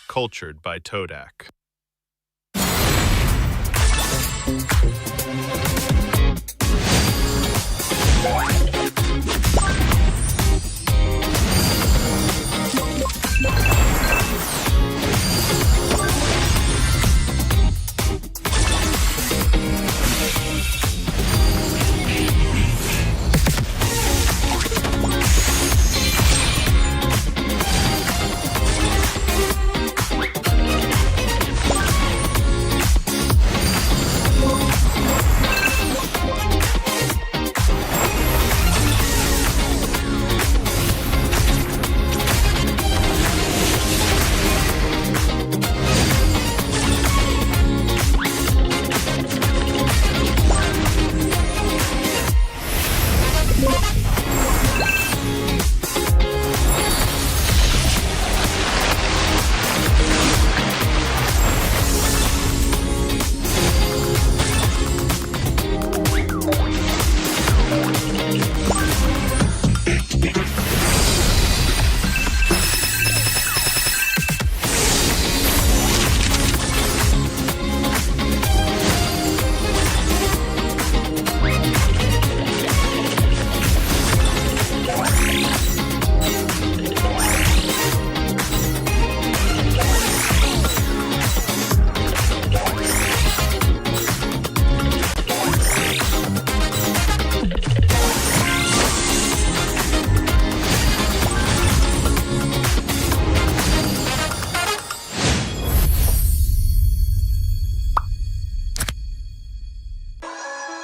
cultured by Todak.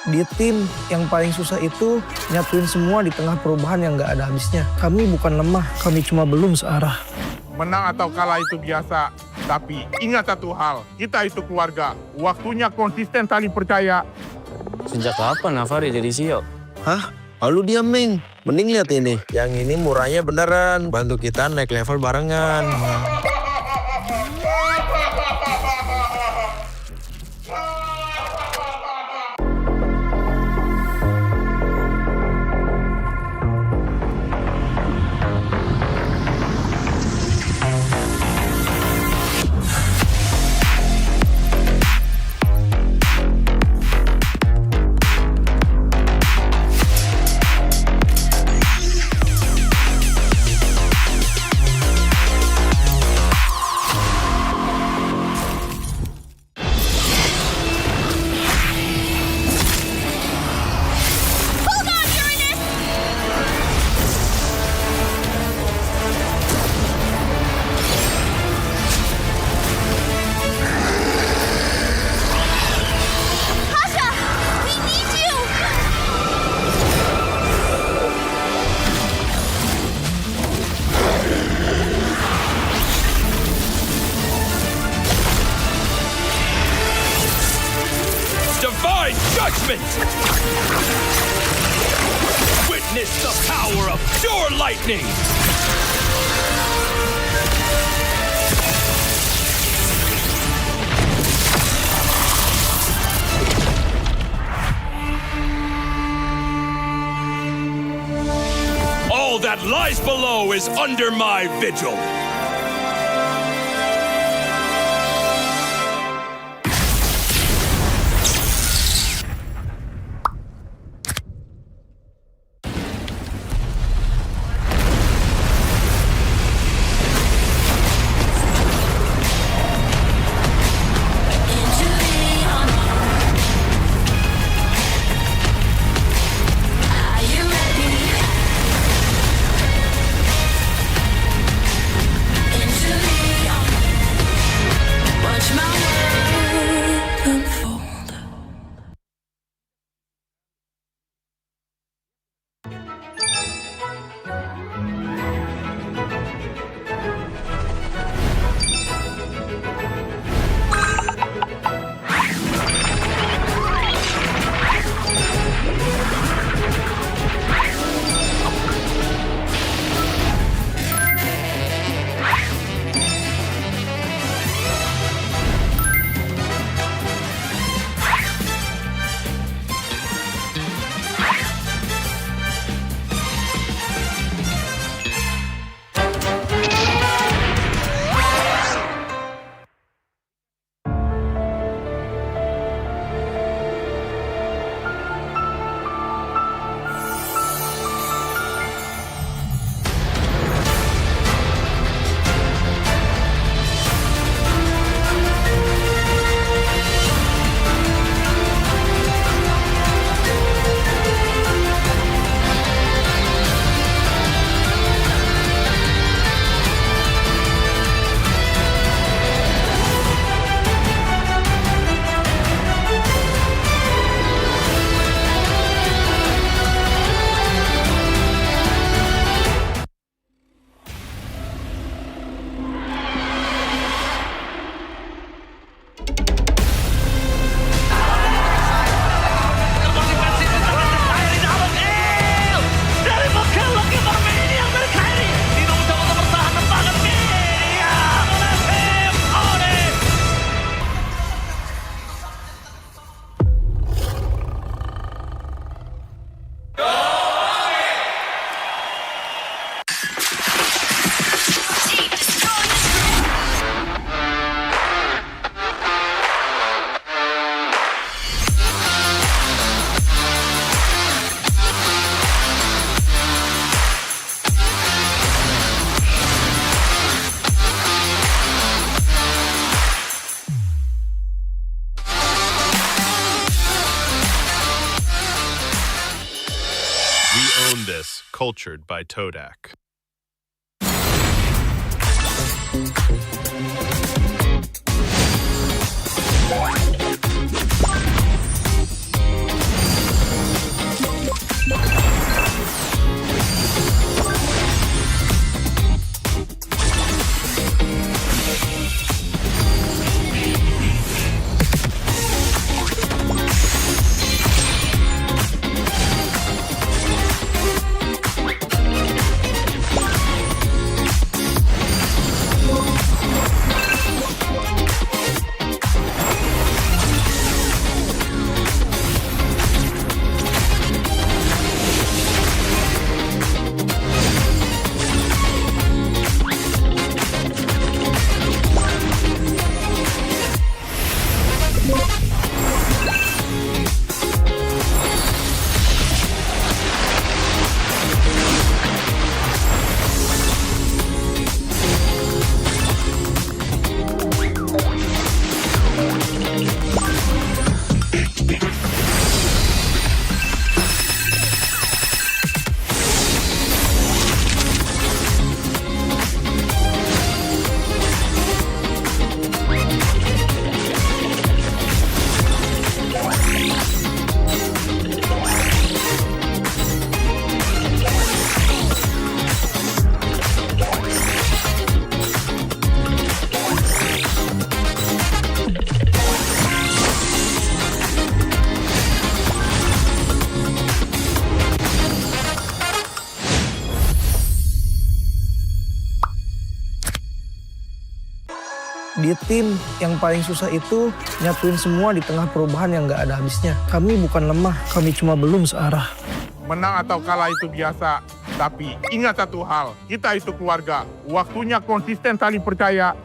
Di tim yang paling susah itu nyatuin semua di tengah perubahan yang nggak ada habisnya. Kami bukan lemah, kami cuma belum searah. Menang atau kalah itu biasa, tapi ingat satu hal, kita itu keluarga. Waktunya konsisten saling percaya. Sejak kapan Navari jadi CEO? Hah? Lalu diam, Ming. Mending lihat ini. Yang ini murahnya beneran. Bantu kita naik level barengan. Divine judgment! Witness the power of pure lightning! All that lies below is under my vigil! this cultured by Todak. Di tim yang paling susah itu nyatuin semua di tengah perubahan yang nggak ada habisnya. Kami bukan lemah, kami cuma belum searah. Menang atau kalah itu biasa, tapi ingat satu hal, kita itu keluarga. Waktunya konsisten saling percaya.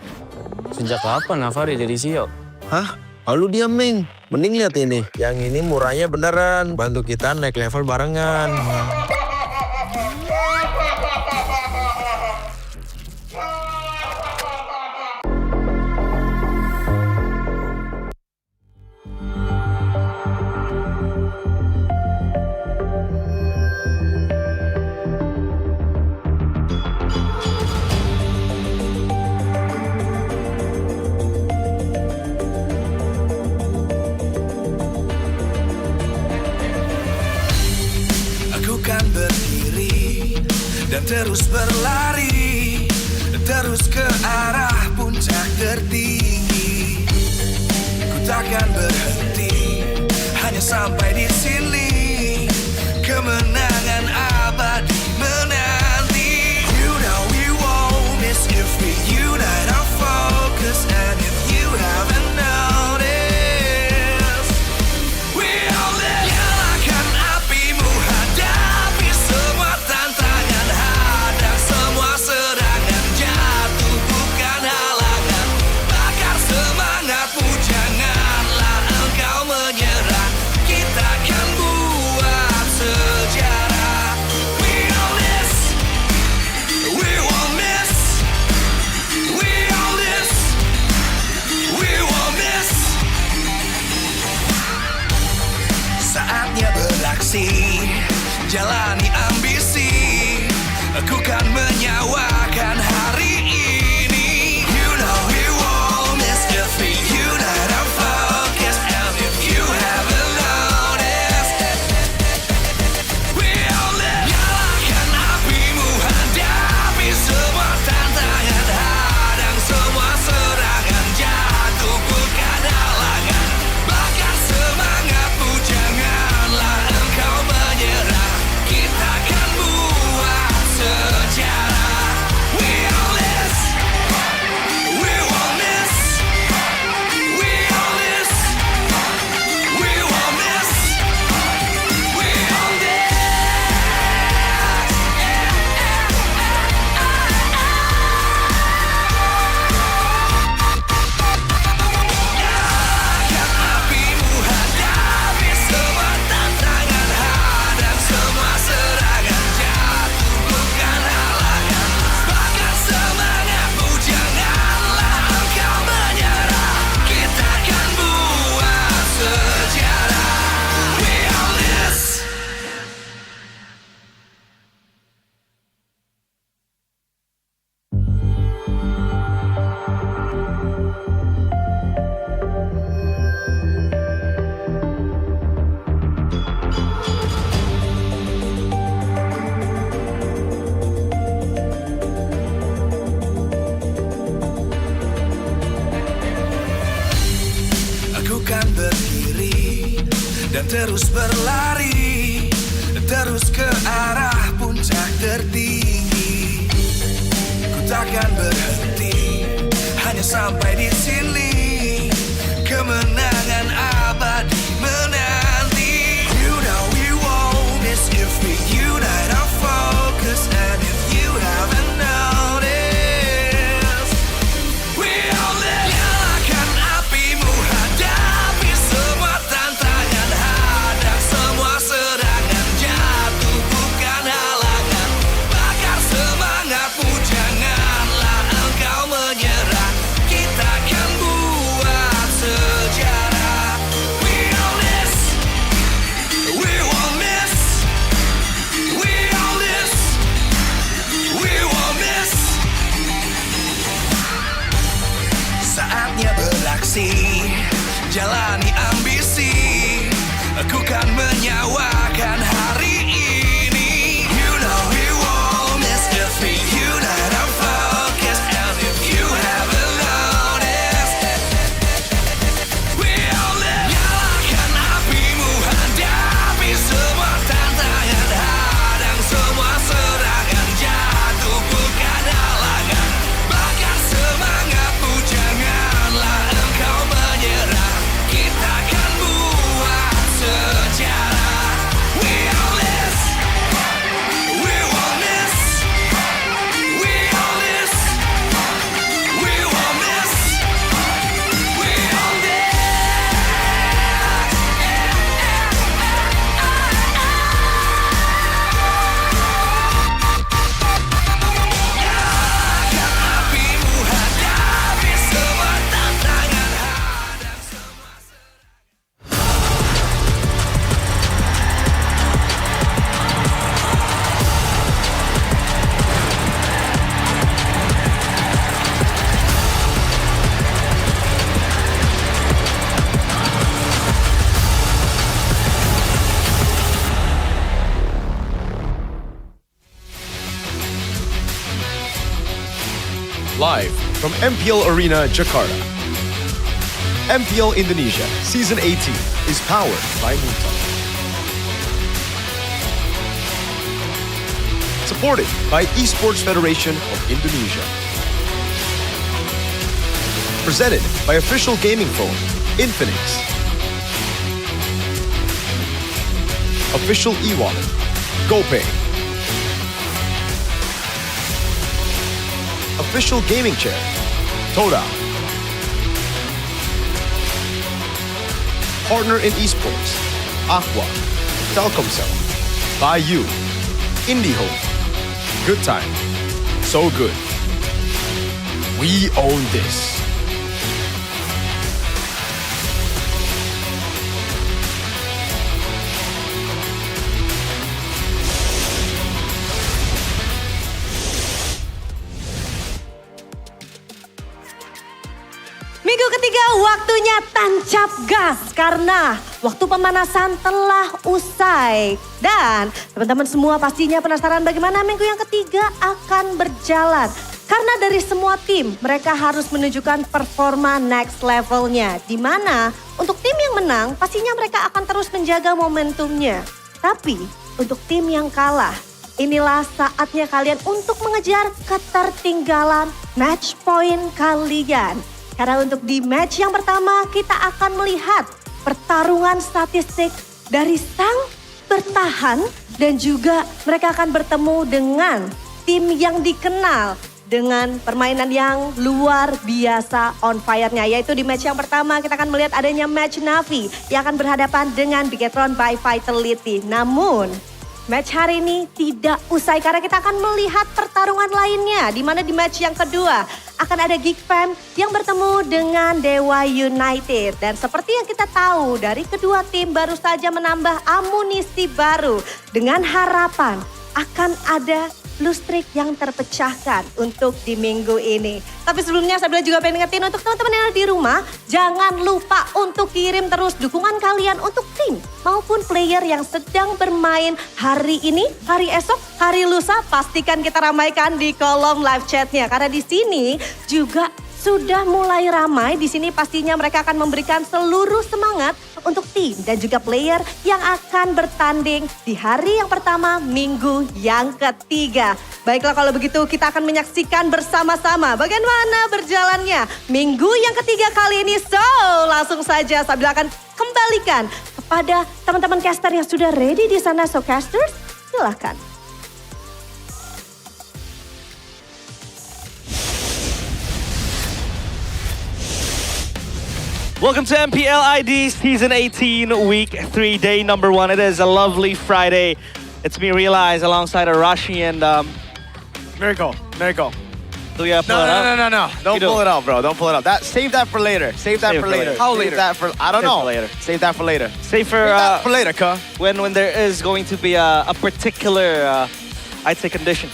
Sejak kapan Afari jadi CEO? Hah? Lalu dia Ming. Mending lihat ini. Yang ini murahnya beneran. Bantu kita naik level barengan. Kan berdiri dan terus berlari, terus ke arah puncak tertinggi. Ku takkan berhenti, hanya sampai di sini. Kemenangan abadi menanti. You know we won't miss if we unite our focus. And if you haven't noticed, we all live. Nyalakan apimu, hadapi semua tantangan, hadang semua serangan, jatuh bukan halangan. Bakar semangatmu, janganlah engkau menyerah. Kita akan buat sejarah. We all this, we won't miss. We all this, we won't miss. Saatnya beraksi, jalani ambisi. Aku kan menyawakan hari ini. You know we won't miss if we unite our focus. And if you haven't noticed, we all live. Nyalakan apimu, hadapi semua tantangan, hadang semua serangan, jatuh bukan halangan. Bakar semangatmu, janganlah engkau menyerah. Kita akan buat sejarah. terus berlari, terus ke arah puncak tertinggi. Ku takkan berhenti, hanya sampai di sini. Kemenangan abadi menanti. You know we won't miss if we unite our focus. And if you haven't noticed, we only nyalakan apimu, hadapi semua tantangan, hadang semua serangan, jatuh bukan halangan, bakar semangatmu, janganlah engkau menyerah, kita akan buat sejarah. We all this, we won't miss, we all this, we won't miss. Saatnya beraksi, jalani ambisi, aku kan menyawakan hari ini. You know we won't miss if we unite our focus. And if you haven't noticed, we all live. Nyalakan apimu, hadapi semua tantangan, hadang semua serangan, jatuh bukan halangan, bakar semangatmu, janganlah engkau menyerah, kita akan buat sejarah. We all this, we won't miss, we all this, we won't miss, we all this. Nyalakan apimu, hadapi semua tantangan, hadang semua Live from MPL Arena, Jakarta. MPL Indonesia Season 18 is powered by Muta. Supported by Esports Federation of Indonesia. Presented by official gaming phone, INFINIX. Official e-wallet, GoPay. Official gaming chair, Toda. Partner in esports, Aqua, Telkomsel, By You, IndyHome. Good time, so good. We own this. Minggu ketiga waktunya tancap gas karena waktu pemanasan telah usai. Dan teman-teman semua pastinya penasaran bagaimana minggu yang ketiga akan berjalan. Karena dari semua tim mereka harus menunjukkan performa next levelnya. Dimana untuk tim yang menang pastinya mereka akan terus menjaga momentumnya. Tapi untuk tim yang kalah inilah saatnya kalian untuk mengejar ketertinggalan match point kalian. Karena untuk di match yang pertama kita akan melihat pertarungan statistik dari sang bertahan dan juga mereka akan bertemu dengan tim yang dikenal dengan permainan yang luar biasa on fire-nya. Yaitu di match yang pertama kita akan melihat adanya match Navi yang akan berhadapan dengan Bigetron by Vitality. Namun match hari ini tidak usai karena kita akan melihat pertarungan lainnya. Di mana di match yang kedua akan ada Geek Fam yang bertemu dengan Dewa United. Dan seperti yang kita tahu dari kedua tim baru saja menambah amunisi baru. Dengan harapan akan ada lustrik yang terpecahkan untuk di minggu ini. Tapi sebelumnya saya juga pengen ingetin untuk teman-teman yang ada di rumah, jangan lupa untuk kirim terus dukungan kalian untuk tim maupun player yang sedang bermain hari ini, hari esok, hari lusa. Pastikan kita ramaikan di kolom live chatnya karena di sini juga sudah mulai ramai. Di sini pastinya mereka akan memberikan seluruh semangat untuk tim dan juga player yang akan bertanding di hari yang pertama minggu yang ketiga. Baiklah kalau begitu kita akan menyaksikan bersama-sama bagaimana berjalannya minggu yang ketiga kali ini. So langsung saja sambil akan kembalikan kepada teman-teman caster yang sudah ready di sana. So casters silahkan. Welcome to MPL ID Season 18, Week 3, Day number 1. It is a lovely Friday. It's me, Realize, alongside Arashi and... Miracle. Do you pull it up? No. Don't pull it up, bro. Don't pull it up. Save that for later. Save that for later. How Save later? that for... I don't Save know. for later. Save that for later. Save for, Save that for later, cuh. when there is going to be a particular, I'd say, condition.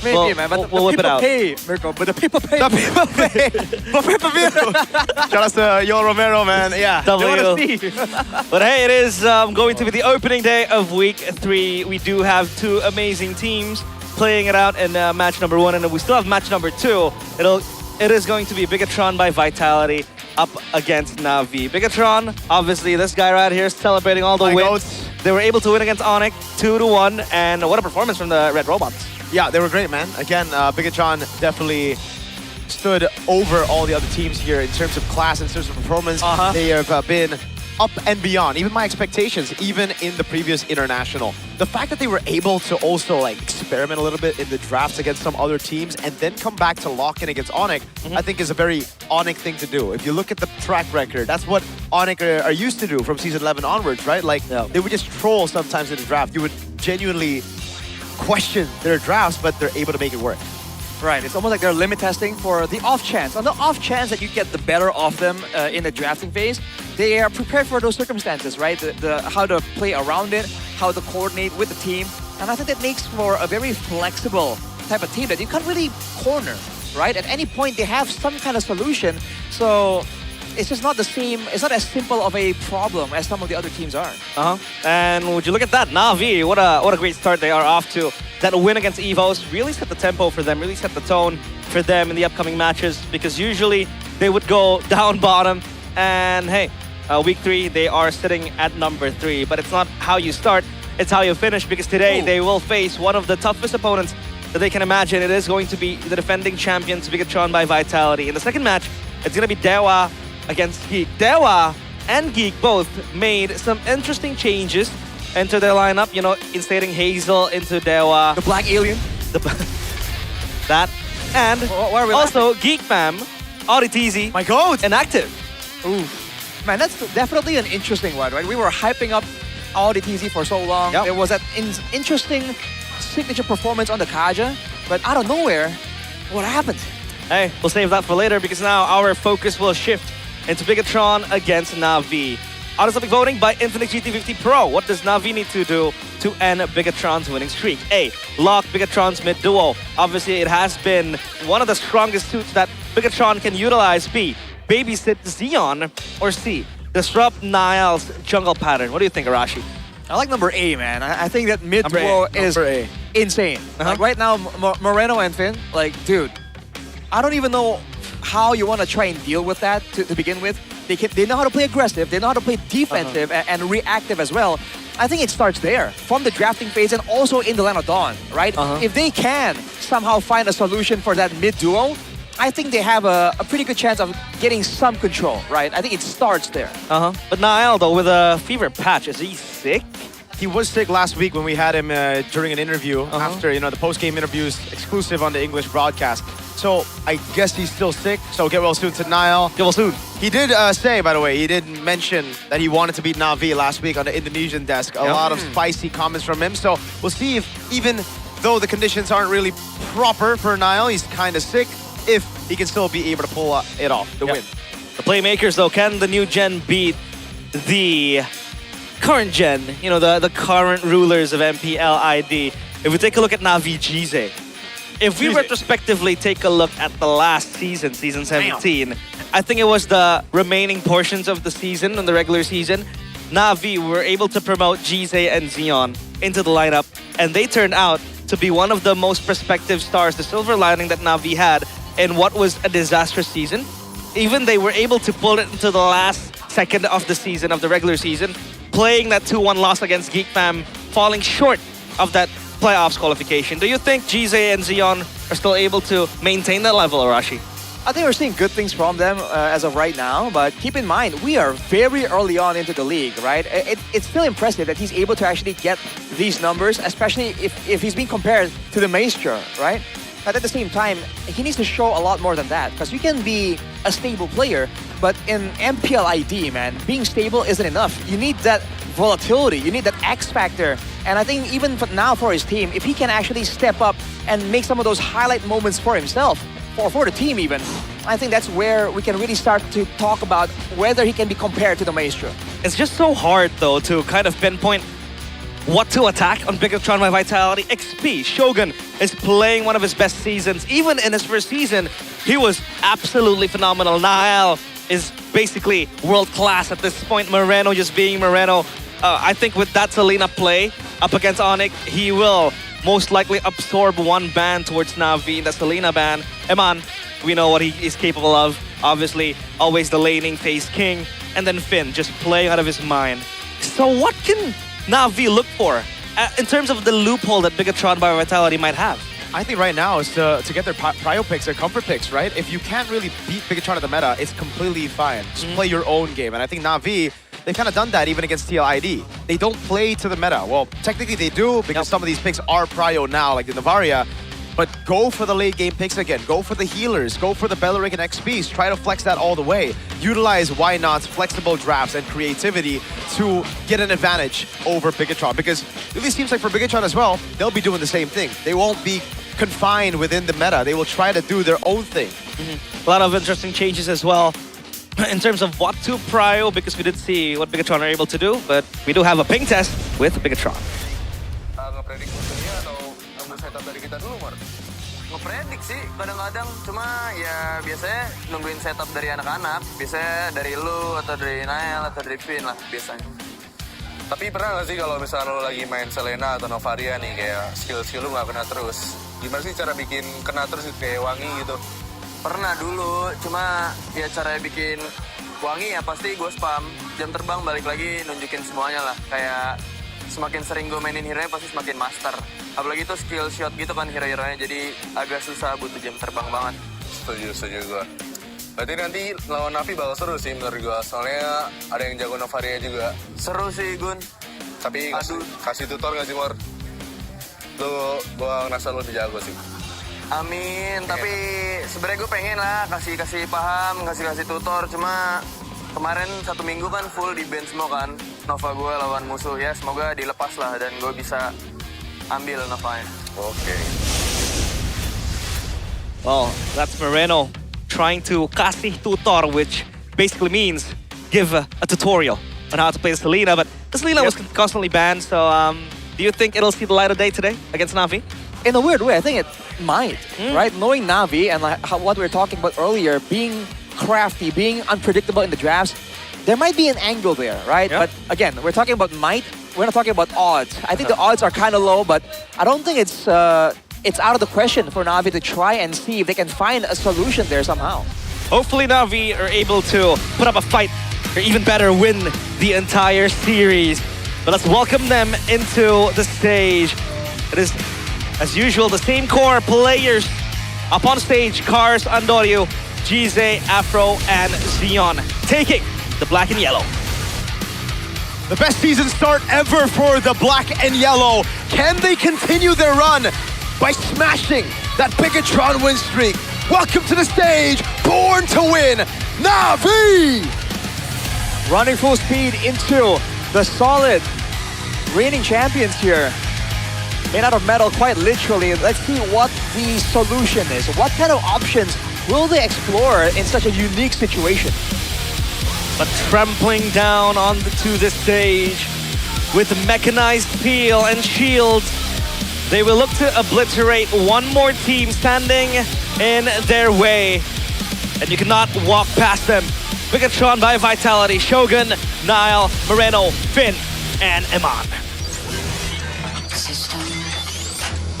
Maybe, We'll- man, but we'll the whip it people out. pay, Mirko, but the people pay. The people pay. For pay-per-view. Shout out to Yo Romero, man. Yeah. They want to see. But hey, it is going to be the opening day of Week 3. We do have two amazing teams playing it out in match number 1, and we still have match number 2. It is going to be Bigatron by Vitality up against Na'Vi. Bigatron, obviously, this guy right here celebrating all the My wins. goats. They were able to win against Onyx 2-1, and what a performance from the Red Robots. Yeah, they were great, man. Again, Bigatron definitely stood over all the other teams here in terms of class, in terms of performance. They have been up and beyond, even my expectations, even in the previous international. The fact that they were able to also like experiment a little bit in the drafts against some other teams and then come back to lock in against Onyx, I think is a very Onyx thing to do. If you look at the track record, that's what Onyx are used to do from Season 11 onwards, right? Like, they would just troll sometimes in the draft. You would genuinely question their drafts, but they're able to make it work. Right, it's almost like they're limit testing for the off chance. On the off chance that you get the better of them in the drafting phase, they are prepared for those circumstances, right? How to play around it, how to coordinate with the team. And I think that makes for a very flexible type of team that you can't really corner, right? At any point, they have some kind of solution. So it's just not the same, it's not as simple of a problem as some of the other teams are. And would you look at that, Na'Vi, what a great start they are off to. That win against EVOS really set the tempo for them, really set the tone for them in the upcoming matches, because usually they would go down bottom, and hey, Week 3, they are sitting at number 3. But it's not how you start, it's how you finish, because today they will face one of the toughest opponents that they can imagine. It is going to be the defending champions, Bigatron by Vitality. In the second match, it's going to be Dewa against Geek. Dewa and Geek both made some interesting changes into their lineup, you know, instating Hazel into Dewa. The Black Alien. That. And Why are we also Geek Fam, Auditizi, My goat! and Active. Ooh. Man, that's definitely an interesting one, right? We were hyping up all the TZ for so long. Yep. There was that interesting signature performance on the Kaja, but out of nowhere, what happened? Hey, we'll save that for later, because now our focus will shift into Bigatron against Na'Vi. Automatic voting by INFINIX GT50 Pro. What does Na'Vi need to do to end Bigatron's winning streak? A. Lock Bigatron's mid duo. Obviously, it has been one of the strongest suits that Bigatron can utilize. B. Babysit Xeon. Or C. Disrupt Niall's jungle pattern. What do you think, Arashi? I like number A, man. I think that mid Number duo A. is Number A. insane. Like right now, Moreno and Finn, like, dude, I don't even know how you want to try and deal with that to begin with. They know how to play aggressive, they know how to play defensive and reactive as well. I think it starts there, from the drafting phase and also in the Land of Dawn, right? If they can somehow find a solution for that mid duo, I think they have a pretty good chance of getting some control, right? I think it starts there. But Niall, though, with a fever patch, is he sick? He was sick last week when we had him during an interview after, you know, the post-game interviews exclusive on the English broadcast. So I guess he's still sick. So get well soon to Niall. Get well soon. He did say, by the way, he did mention that he wanted to beat Na'Vi last week on the Indonesian desk. A lot of spicy comments from him. So we'll see if, even though the conditions aren't really proper for Niall, he's kind of sick, if he can still be able to pull it off, the win. The playmakers, though, can the new gen beat the current gen, you know, the current rulers of MPL ID? If we take a look at Na'Vi Jize, if we retrospectively take a look at the last season, season 17, I think it was the remaining portions of the season, in the regular season, Na'Vi were able to promote Jize and Xeon into the lineup, and they turned out to be one of the most prospective stars, the silver lining that Na'Vi had in what was a disastrous season. Even they were able to pull it into the last second of the season, of the regular season, playing that 2-1 loss against Geek Fam, falling short of that playoffs qualification. Do you think GZ and Zion are still able to maintain that level, Arashi? I think we're seeing good things from them as of right now, but keep in mind, we are very early on into the league, right? It's still impressive that he's able to actually get these numbers, especially if he's being compared to the Maestro, right? But at the same time, he needs to show a lot more than that, because you can be a stable player, but in MPL ID, man, being stable isn't enough. You need that volatility, you need that X factor. And I think even now for his team, if he can actually step up and make some of those highlight moments for himself, or for the team even, I think that's where we can really start to talk about whether he can be compared to the Maestro. It's just so hard, though, to kind of pinpoint what to attack on Bigatron by Vitality. XP, Shogun, is playing one of his best seasons. Even in his first season, he was absolutely phenomenal. Nael is basically world-class at this point. Moreno just being Moreno. I think with that Selena play up against Onyx, he will most likely absorb one ban towards Na'Vi, the Selena ban. Eman, we know what he is capable of. Obviously, always the laning phase king. And then Finn, just playing out of his mind. So what can Na'Vi look for in terms of the loophole that Bigatron by Vitality might have? I think right now is to get their prio picks, their comfort picks, right? If you can't really beat Bigatron at the meta, it's completely fine. Just play your own game. And I think Na'Vi, they've kind of done that even against TLID. They don't play to the meta. Well, technically they do because some of these picks are prio now, like the Navaria. But go for the late game picks again. Go for the healers. Go for the Belleric and XPs. Try to flex that all the way. Utilize Why Not's flexible drafts and creativity to get an advantage over Bigatron. Because it really seems like for Bigatron as well, they'll be doing the same thing. They won't be confined within the meta. They will try to do their own thing. A lot of interesting changes as well in terms of what to prio, because we did see what Bigatron are able to do, but we do have a ping test with Bigatron. Ngepredik musuhnya atau nunggu setup dari kita dulu, Mar? Ngepredik sih kadang-kadang, cuma ya biasanya nungguin setup dari anak-anak, biasanya dari lu atau dari Nael atau dari Finn lah biasanya. Tapi pernah nggak sih kalau misalnya lu lagi main Selena atau Novaria nih, kayak skill-skill lu nggak kena terus? Gimana sih cara bikin kena terus gitu, kayak wangi gitu? Pernah dulu, cuma ya cara bikin wangi ya pasti gue spam. Jam terbang balik lagi nunjukin semuanya lah. Kayak semakin sering gue mainin hero-nya pasti semakin master. Apalagi tuh skill shot gitu kan hero-heronya, jadi agak susah butuh jam terbang banget. Setuju gue. Berarti nanti lawan Navi bakal seru sih menurut gue. Soalnya ada yang jago Novaria juga. Seru sih Gun. Tapi kasih tutor gak sih Mor? Lu gue ngerasa lu lebih jago sih. Amin, tapi sebenarnya gue pengen lah kasih paham, kasih tutor. Cuma kemarin 1 minggu kan full di ban semua kan Nova gue lawan musuh ya. Semoga dilepas lah dan gue bisa ambil Novanya. Oke. Well, that's Moreno trying to kasih tutor, which basically means give a tutorial on how to play Selena. But the Selena was constantly banned, so do you think it'll see the light of day today against Na'Vi? In a weird way, I think it might, right? Knowing Na'Vi and like what we were talking about earlier, being crafty, being unpredictable in the drafts, there might be an angle there, right? Yeah. But again, we're talking about might, we're not talking about odds. I think the odds are kind of low, but I don't think it's out of the question for Na'Vi to try and see if they can find a solution there somehow. Hopefully Na'Vi are able to put up a fight, or even better, win the entire series. But let's welcome them into the stage. It is, as usual, the same core players up on stage: Cars, Andorio, GZ, Afro, and Zion, taking the black and yellow. The best season start ever for the black and yellow. Can they continue their run by smashing that Bigatron win streak? Welcome to the stage, born to win, Na'Vi! Running full speed into the solid reigning champions here. Made out of metal, quite literally. Let's see what the solution is. What kind of options will they explore in such a unique situation? But trampling down onto the stage with mechanized peel and shields, they will look to obliterate one more team standing in their way. And you cannot walk past them. Bigatron by Vitality, Shogun, Nile, Moreno, Finn, and Eman. System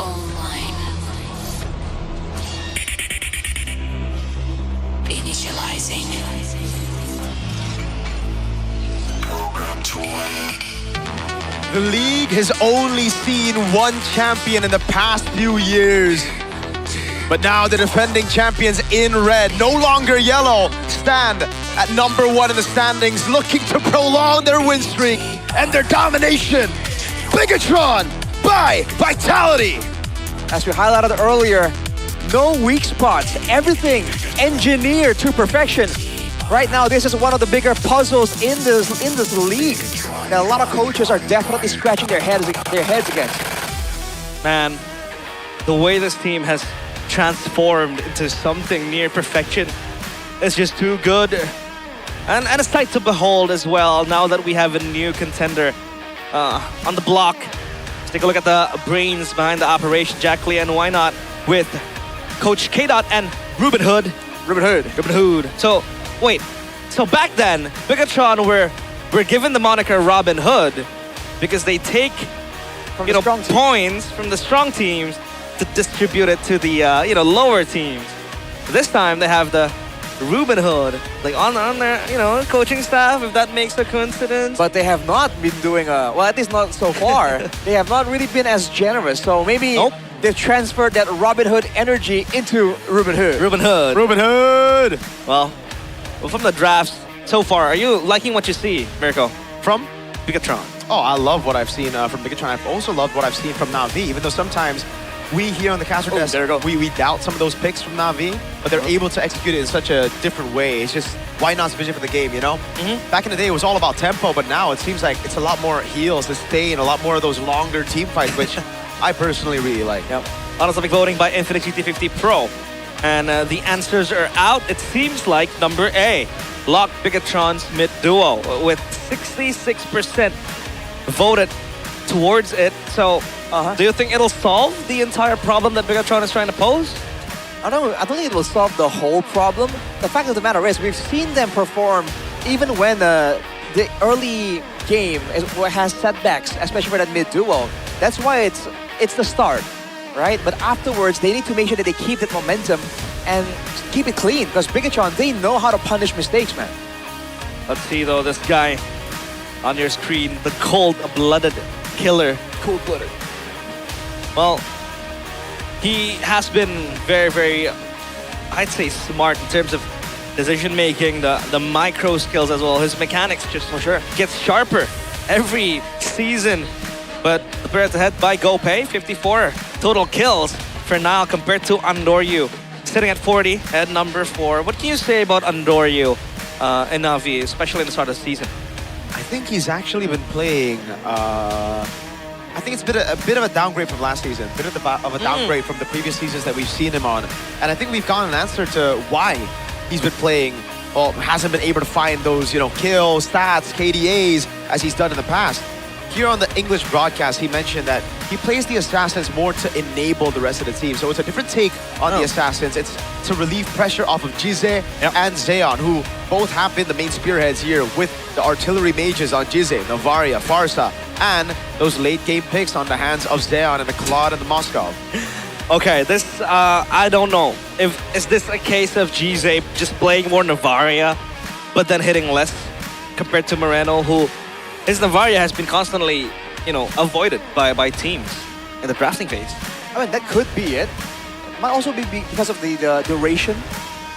online. Initializing. The league has only seen one champion in the past few years. But now the defending champions in red, no longer yellow, stand at number 1 in the standings, looking to prolong their win streak and their domination. Bigatron by Vitality. As we highlighted earlier, no weak spots, everything engineered to perfection. Right now, this is one of the bigger puzzles in this league that a lot of coaches are definitely scratching their heads against. Man, the way this team has transformed into something near perfection is just too good. And a sight to behold as well, now that we have a new contender on the block. Let's take a look at the brains behind the operation, Jack Lee, and why not with Coach K-Dot and Ruben Hood. Ruben Hood. So, wait. So back then, Bigatron were given the moniker Robin Hood because they take points from the strong teams to distribute it to the lower teams. This time they have the Ruben Hood like on their coaching staff, if that makes a coincidence. But they have not been doing well, at least not so far. They have not really been as generous. So maybe they've transferred that Robin Hood energy into Ruben Hood. Ruben Hood. Well, from the drafts so far, are you liking what you see, Mirko? From Bigatron? Oh, I love what I've seen from Bigatron. I've also loved what I've seen from Na'Vi, even though sometimes we here on the caster desk, we doubt some of those picks from Na'Vi, but they're able to execute it in such a different way. It's just why not vision for the game, you know? Back in the day, it was all about tempo, but now it seems like it's a lot more heals, sustain, a lot more of those longer team fights, which I personally really like. Honestly, voting by INFINIX GT50 Pro. And the answers are out. It seems like number A, Lock Bigatron's mid duo, with 66% voted towards it. So, do you think it'll solve the entire problem that Bigatron is trying to pose? I don't think it will solve the whole problem. The fact of the matter is, we've seen them perform even when the early game has setbacks, especially for that mid duo. That's why it's the start, right? But afterwards, they need to make sure that they keep that momentum and keep it clean, because Bigatron, they know how to punish mistakes, man. Let's see though, this guy on your screen, the cold-blooded killer. Cold-blooded. Well, he has been very, very, I'd say, smart in terms of decision-making, the micro skills as well. His mechanics just gets sharper every season. But compared to head by GoPay, 54 total kills for now compared to Andoryu, sitting at 40 at number 4. What can you say about Andoryu in Na'Vi, especially in the start of the season? I think he's actually been playing. I think it's been a bit of a downgrade from last season, a bit of a downgrade from the previous seasons that we've seen him on. And I think we've gotten an answer to why he's been playing, well, hasn't been able to find those, kills, stats, KDAs as he's done in the past. Here on the English broadcast, he mentioned that he plays the Assassins more to enable the rest of the team. So it's a different take on the Assassins. It's to relieve pressure off of Jize and Zeon, who both have been the main spearheads here with the artillery mages on Jize, Novaria, Farsa, and those late game picks on the hands of Zeon and the Claude and the Moscow. Okay, this, I don't know. Is this a case of Jize just playing more Novaria, but then hitting less compared to Moreno, who his Novaria has been constantly, avoided by teams in the drafting phase? I mean, that could be it. It might also be because of the duration,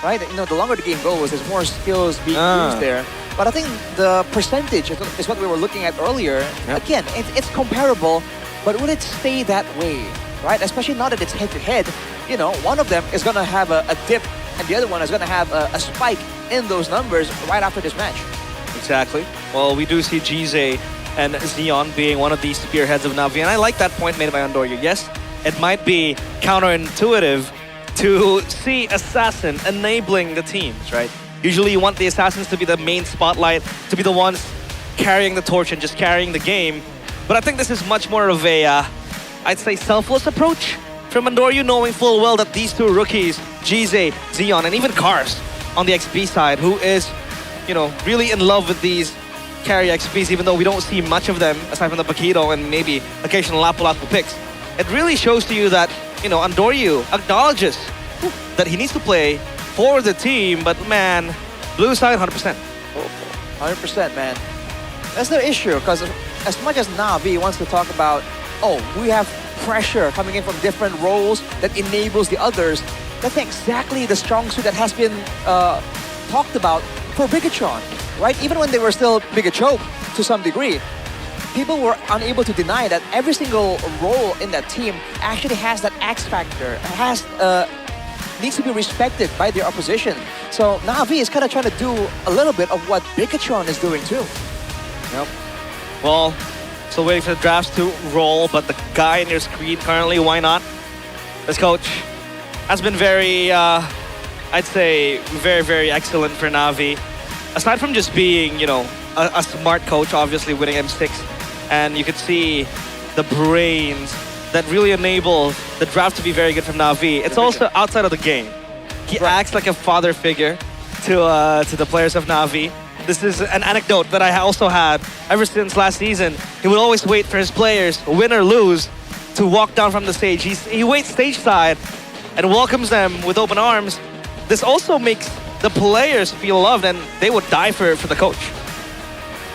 right? The longer the game goes, there's more skills being used there. But I think the percentage is what we were looking at earlier. Again, it's comparable, but will it stay that way, right? Especially now that it's head-to-head, one of them is going to have a dip, and the other one is going to have a spike in those numbers right after this match. Exactly. Well, we do see Jize and Zeon being one of these spearheads of Na'Vi, and I like that point made by Andoryu. Yes, it might be counterintuitive to see Assassin enabling the teams, right? Usually you want the Assassins to be the main spotlight, to be the ones carrying the torch and just carrying the game. But I think this is much more of a, I'd say, selfless approach from Andoryu, knowing full well that these two rookies, Jize, Zeon, and even Kars on the XP side, who is really in love with these carry XPs, even though we don't see much of them aside from the Paquito and maybe occasional Lapu-Lapu picks. It really shows to you that, Andoryu acknowledges that he needs to play for the team, but man, blue side 100%. 100%, man. That's the issue, because as much as Na'Vi wants to talk about, oh, we have pressure coming in from different roles that enables the others, that's exactly the strong suit that has been talked about for Bigatron, right? Even when they were still Bigachoke to some degree, people were unable to deny that every single role in that team actually has that X factor, needs to be respected by their opposition. So Na'Vi is kind of trying to do a little bit of what Bigatron is doing too. Yep. Well, still waiting for the drafts to roll, but the guy in your screen currently, why not? This coach has been very, I'd say, very, very excellent for Na'Vi. Aside from just being, you know, a smart coach, obviously winning M6, and you could see the brains that really enable the draft to be very good from Na'Vi. It's also outside of the game. He acts like a father figure to the players of Na'Vi. This is an anecdote that I also had ever since last season. He would always wait for his players, win or lose, to walk down from the stage. He waits stage side and welcomes them with open arms. This also makes the players feel loved, and they would die for the coach.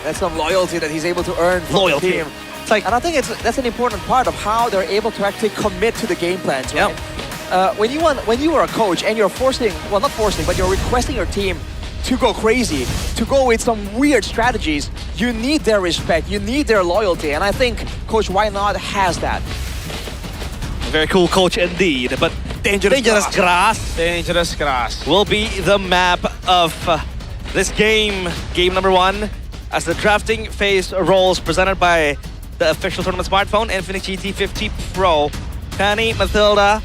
That's some loyalty that he's able to earn from Loyalty. the team. It's like, and I think that's an important part of how they're able to actually commit to the game plans, right? Yep. When you are a coach and you're forcing, well, not forcing, but you're requesting your team to go crazy, to go with some weird strategies, you need their respect, you need their loyalty, and I think Coach Why Not has that. Very cool coach indeed, but Dangerous Grass. Dangerous Grass will be the map of this game, game number 1, as the drafting phase rolls, presented by the official tournament smartphone, INFINIX GT50 Pro. Penny, Mathilda,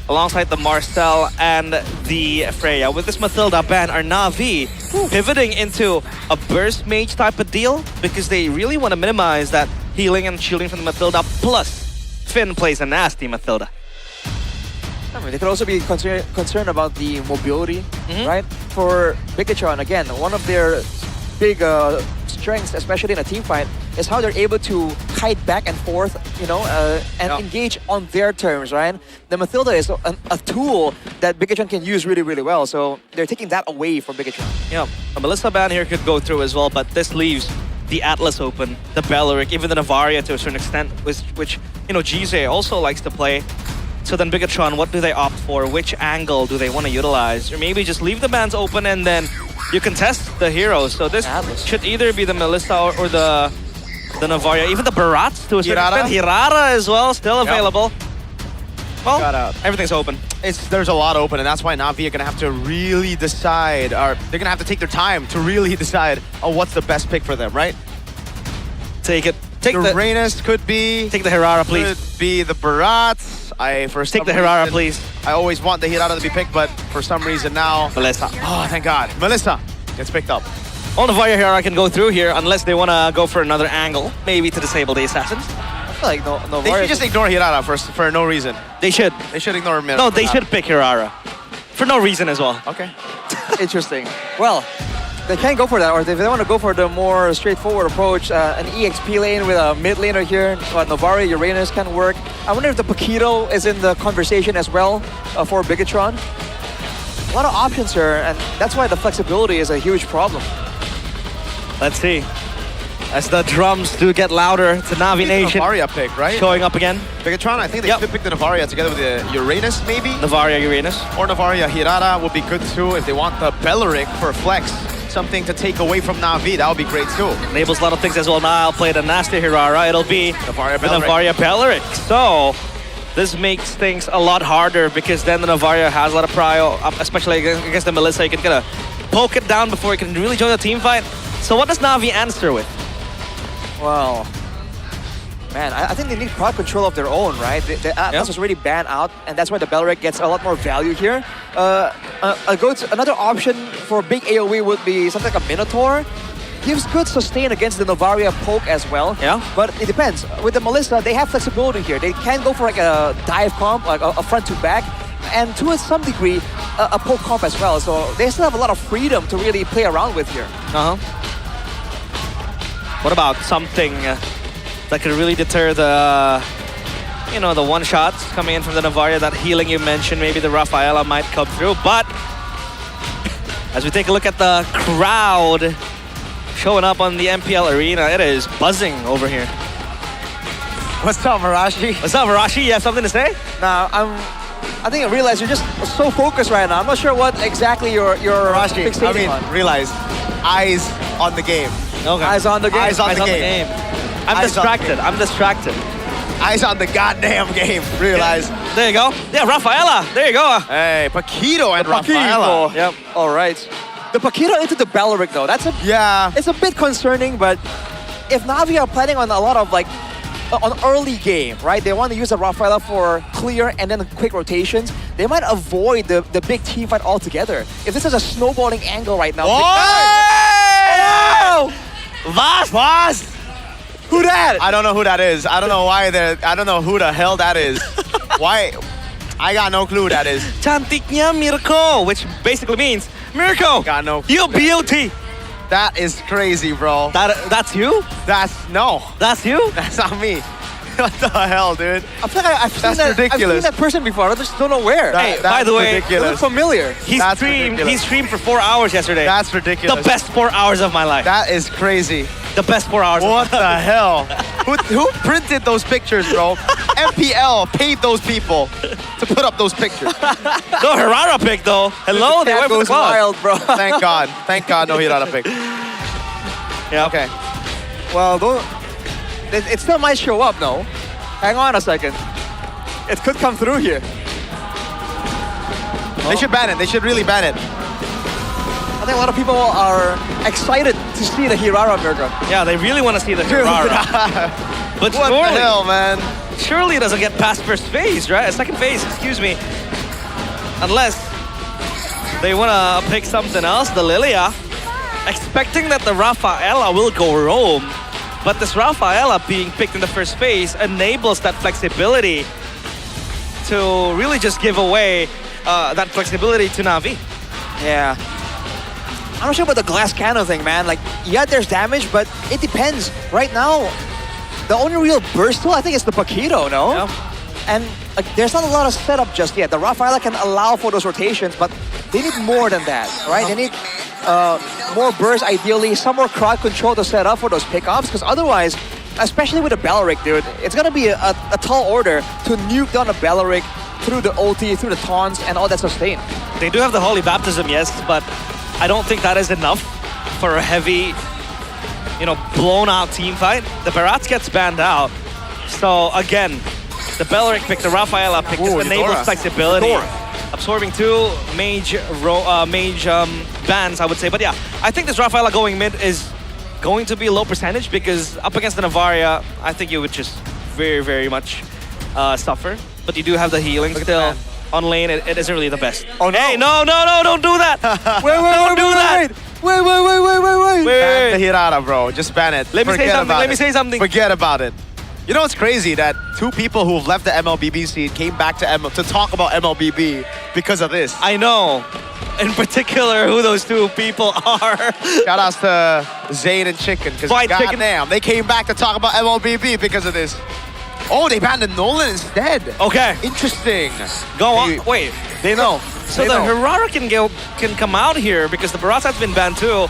alongside the Marcel and the Freya. With this Mathilda ban, are Na'Vi pivoting into a burst mage type of deal? Because they really want to minimize that healing and shielding from the Mathilda, plus Finn plays a nasty Mathilda. I mean, they could also be concerned about the mobility, right? For Bigatron, again, one of their big strengths, especially in a team fight, is how they're able to kite back and forth, you know, and engage on their terms, right? The Mathilda is a tool that Bigatron can use really, really well, so they're taking that away from Bigatron. Yeah, a Melissa ban here could go through as well, but this leaves the Atlas open, the Belleric, even the Navaria to a certain extent, which you know, Gize also likes to play. So then Bigatron, what do they opt for? Which angle do they want to utilize? Or maybe just leave the bans open and then you can test the heroes. So this should either be the Melissa or the Navaria, even the Barats to a certain extent. Hirara as well, still available. Well, everything's open. There's a lot open, and that's why Na'Vi are going to have to really decide, or they're going to have to take their time to really decide on what's the best pick for them, right? Take it. Take the Reynes could be. Take the Hirara, please. Could be the Barats. Take the Hirara, please. I always want the Hirara to be picked, but for some reason now... Melissa. Oh, thank God. Melissa gets picked up. All Navaria Hirara can go through here, unless they want to go for another angle, maybe to disable the Assassins. I feel like they should just ignore Hirara for no reason. They should. They should ignore Mirror. No, they should pick Hirara. For no reason as well. Okay. Interesting. Well, they can go for that, or if they want to go for the more straightforward approach, an EXP lane with a mid laner here, Navaria, Uranus can work. I wonder if the Paquito is in the conversation as well for Bigatron. A lot of options here, and that's why the flexibility is a huge problem. Let's see. As the drums do get louder, it's the Na'Vi Nation. Navaria pick, right? Showing up again. Bigatron, I think they could pick the Navaria together with the Uranus, maybe? Navaria, Uranus. Or Navaria, Hirara would be good too if they want the Belleric for flex. Something to take away from Na'Vi, that would be great too. Enables a lot of things as well. Now I'll play the nasty Hirara. It'll be Navaria Belleric. So this makes things a lot harder because then the Navaria has a lot of prio, especially against the Melissa. You can kind of poke it down before you can really join the team fight. So what does Na'Vi answer with? Well, man, I think they need crowd control of their own, right? The Atlas was already banned out, and that's why the Belleric gets a lot more value here. Another option for big AoE would be something like a Minotaur. Gives good sustain against the Navaria poke as well. Yeah. But it depends. With the Melissa, they have flexibility here. They can go for like a dive comp, like a front to back, and to some degree, a poke comp as well. So they still have a lot of freedom to really play around with here. What about something that could really deter the, you know, the one-shots coming in from the Navaria, that healing you mentioned? Maybe the Rafaela might come through, but as we take a look at the crowd showing up on the MPL arena. It is buzzing over here. What's up, Marashi? What's up, Marashi? You have something to say? Nah, I think I realized you're just so focused right now. I'm not sure what exactly you're fixating on. Realize, eyes on the game. Okay. Eyes on the game. Eyes on the game. I'm distracted. I'm distracted. Eyes on the goddamn game. Realize. There you go. Yeah, Rafaela. There you go. Hey, Paquito and Rafaela. Yep. All right. The Paquito into the Belleric though. It's a bit concerning, but if Na'Vi are planning on a lot of like on early game, right? They want to use the Rafaela for clear and then quick rotations. They might avoid the big team fight altogether. If this is a snowballing angle right now. Oh! Vaz! Who that? I don't know who that is. I don't know why I don't know who the hell that is. Why? I got no clue who that is. Cantiknya Mirko, which basically means Mirko. Got no. You beauty. That is crazy, bro. That's you? No. That's you? That's not me. What the hell, dude? I feel like I've seen that person before. I just don't know where. Hey, by the way, it looks familiar. He streamed for 4 hours yesterday. That's ridiculous. The best 4 hours of my life. That is crazy. The best 4 hours. What the hell? Who printed those pictures, bro? MPL paid those people to put up those pictures. No Hirara pick though. Hello, they went for the cloud. Wild, bro. Thank God. Thank God, no Hirara pick. Yeah. Okay. Well, it still might show up, no? Hang on a second. It could come through here. They should ban it. They should really ban it. I think a lot of people are excited to see the Hirara Mirko. Yeah, they really want to see the Hirara. But what the hell, man? Surely it doesn't get past first phase, right? Second phase, excuse me. Unless they want to pick something else, the Lilia. Expecting that the Rafaela will go roam. But this Rafaela being picked in the first phase enables that flexibility to really just give away that flexibility to Na'Vi. Yeah. I'm not sure about the glass cannon thing, man. Like, yeah, there's damage, but it depends. Right now, the only real burst tool, I think, is the Paquito, no? Yeah. And there's not a lot of setup just yet. The Rafaela can allow for those rotations, but they need more than that, right? They need more burst, ideally, some more crowd control to set up for those pickups, because otherwise, especially with the Belleric, dude, it's going to be a tall order to nuke down a Belleric through the ulti, through the taunts, and all that sustain. They do have the Holy Baptism, yes, but I don't think that is enough for a heavy, blown-out team fight. The Barats gets banned out. So, again, the Belleric pick, the Rafaela pick, just enables flexibility. Absorbing 2 mage bans, I would say. But yeah, I think this Rafaela going mid is going to be a low percentage because up against the Navaria, I think you would just very, very much suffer. But you do have the healing still. On lane, it isn't really the best. Oh, no. Hey, no, don't do that. Don't do that. Wait. Ban the Hirara, bro. Just ban it. Let me say something. Forget about it. You know what's crazy? That 2 people who've left the MLBB scene came back to talk about MLBB because of this. I know. In particular, who those 2 people are. Shout outs to Zayn and Chicken, because goddamn, they came back to talk about MLBB because of this. Oh, they banned the Nolan instead. Okay. Interesting. Go on. Wait. They know. So the Hirara can come out here because the Barats has been banned too.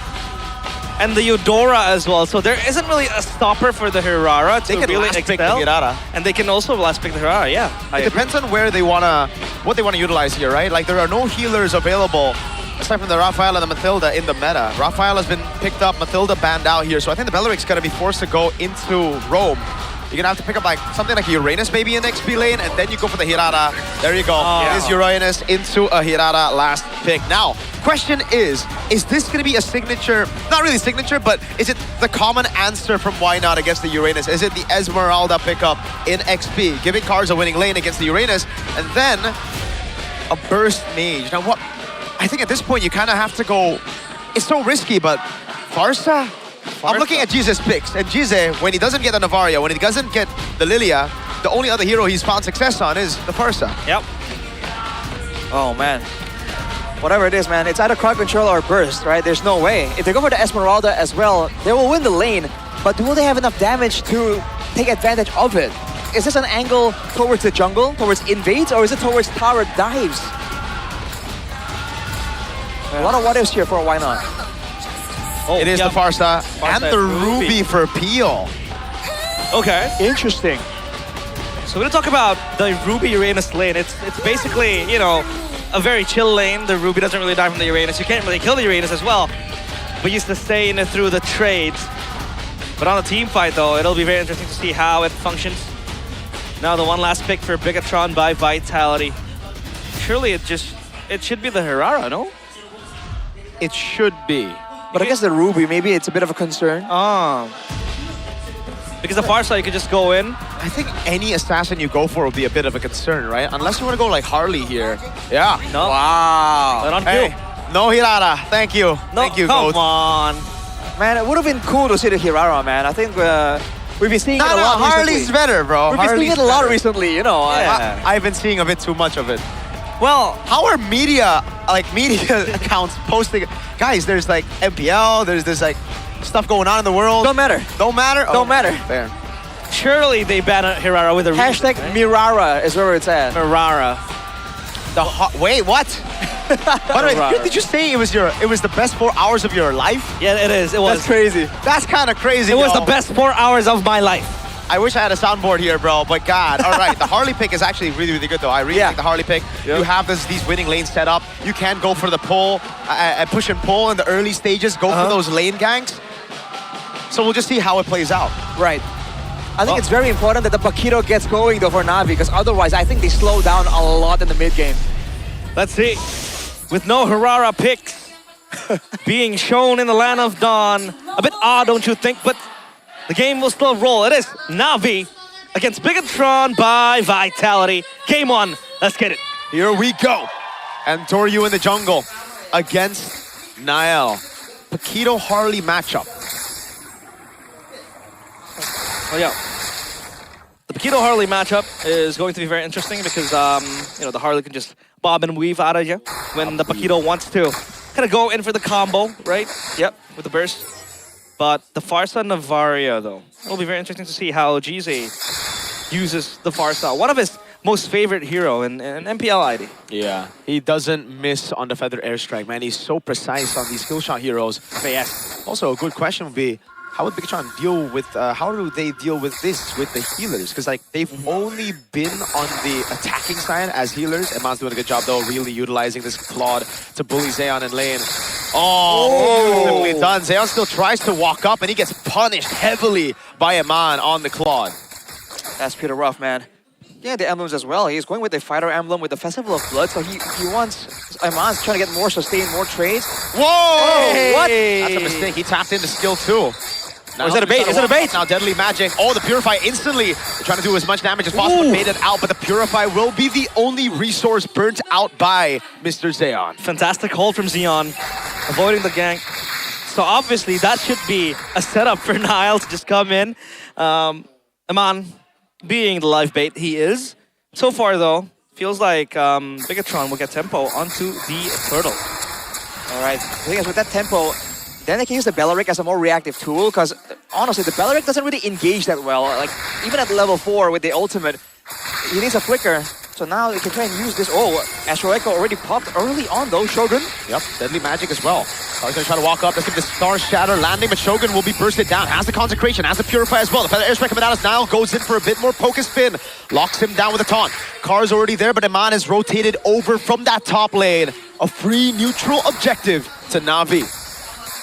And the Eudora as well. So there isn't really a stopper for the Hirara to really last pick the excel. Hirara. And they can also last pick the Hirara, yeah. It depends on where they what they want to utilize here, right? Like, there are no healers available aside from the Rafaela and the Mathilda in the meta. Rafaela has been picked up, Mathilda banned out here. So I think the Belleric's going to be forced to go into Rome. You're going to have to pick up like something like Uranus maybe in XP lane, and then you go for the Hirara. There you go. It is Uranus into a Hirara last pick. Now, question is this going to be a signature, not really signature, but is it the common answer from Why Not against the Uranus? Is it the Esmeralda pickup in XP, giving Cars a winning lane against the Uranus, and then a burst mage? Now what, I think at this point you kind of have to go, it's so risky, but Farsa? I'm looking at Jesus' picks, and Gize, when he doesn't get the Navaria, when he doesn't get the Lilia, the only other hero he's found success on is the Farsa. Yep. Oh, man. Whatever it is, man, it's either crowd control or burst, right? There's no way. If they go for the Esmeralda as well, they will win the lane, but will they have enough damage to take advantage of it? Is this an angle towards the jungle, towards invades, or is it towards tower dives? A lot of what ifs here for Why Not. It is the Farsa and the Ruby for Peel. Okay. Interesting. So we're gonna talk about the Ruby Uranus lane. It's basically, you know, a very chill lane. The Ruby doesn't really die from the Uranus. You can't really kill the Uranus as well, but you sustain it through the trades. But on a team fight though, it'll be very interesting to see how it functions. Now the one last pick for Bigatron by Vitality. Surely it should be the Hirara, no? It should be. But I guess the Ruby, maybe it's a bit of a concern. Because the Farsa, you could just go in. I think any assassin you go for will be a bit of a concern, right? Unless you want to go like Harley here. Yeah. No. Wow. But on hey, no Hirara. Thank you. No, Thank you, come Goat. on. Man, it would have been cool to see the Hirara, man. I think we've been seeing it a lot Harley's recently. better, bro. We've been seeing it a lot recently, you know. Yeah. I've been seeing a bit too much of it. Well, how are media accounts posting? Guys, there's like MPL, there's like stuff going on in the world. Don't matter. Don't matter? Don't matter. Fair. Surely they ban Hirara with a reason, Hashtag right? Mirara is where it's at. Mirara. Wait, what? By the way, did you say it was the best 4 hours of your life? Yeah, it is. It was. That's crazy. That's kind of crazy. It was yo. the best 4 hours of my life. I wish I had a soundboard here, bro, but God. All right, the Harley pick is actually really, really good, though. I really like the Harley pick. Yep. You have these winning lanes set up. You can go for the pull, push and pull in the early stages, go for those lane ganks. So we'll just see how it plays out. Right. I think it's very important that the Paquito gets going, though, for Na'Vi, because otherwise I think they slow down a lot in the mid-game. Let's see. With no Hirara picks being shown in the Land of Dawn. A bit odd, don't you think? But the game will still roll. It is Na'Vi against Bigatron by Vitality. Game 1. Let's get it. Here we go. And Doryu in the jungle against Nael. Paquito Harley matchup. Well, yeah. The Paquito Harley matchup is going to be very interesting because, you know, the Harley can just bob and weave out of you when the Paquito wants to kind of go in for the combo, right? Yep, with the burst. But the Farsa Navaria, though, it'll be very interesting to see how Gize uses the Farsa. One of his most favorite hero in MPL ID. Yeah, he doesn't miss on the Feather Airstrike, man. He's so precise on these skill shot heroes. But yes. Also, a good question would be, how would Bigatron deal with, how do they deal with this with the healers? Because like they've only been on the attacking side as healers. Eman's doing a good job though, really utilizing this Claude to bully Zeon in lane. Oh, beautifully done. Zeon still tries to walk up and he gets punished heavily by Eman on the Claude. That's pretty rough, man. Yeah, the emblems as well. He's going with the fighter emblem with the Festival of Blood, so he wants Eman's trying to get more sustain, more trades. Whoa! Hey. What? That's a mistake. He tapped into skill too. Now, is that a bait? Is it a bait? Now Deadly Magic. Oh, the Purify instantly trying to do as much damage as possible. Baited out, but the Purify will be the only resource burnt out by Mr. Zeon. Fantastic hold from Zeon, avoiding the gank. So obviously that should be a setup for Niall to just come in. Eman being the live bait he is. So far though, feels like Bigatron will get tempo onto the turtle. All right, the thing is with that tempo, then they can use the Bellaric as a more reactive tool, because honestly, the Bellaric doesn't really engage that well. Like, even at level 4 with the ultimate, he needs a flicker. So now they can try and use this. Oh, Astro Echo already popped early on though, Shogun. Yep, Deadly Magic as well. He's gonna try to walk up, let's give the Star Shatter landing, but Shogun will be bursted down. Has the Consecration, has the Purify as well. The Feather Airstrike coming out as Niall goes in for a bit more poke spin. Locks him down with a taunt. Car's already there, but Eman is rotated over from that top lane. A free neutral objective to Na'Vi.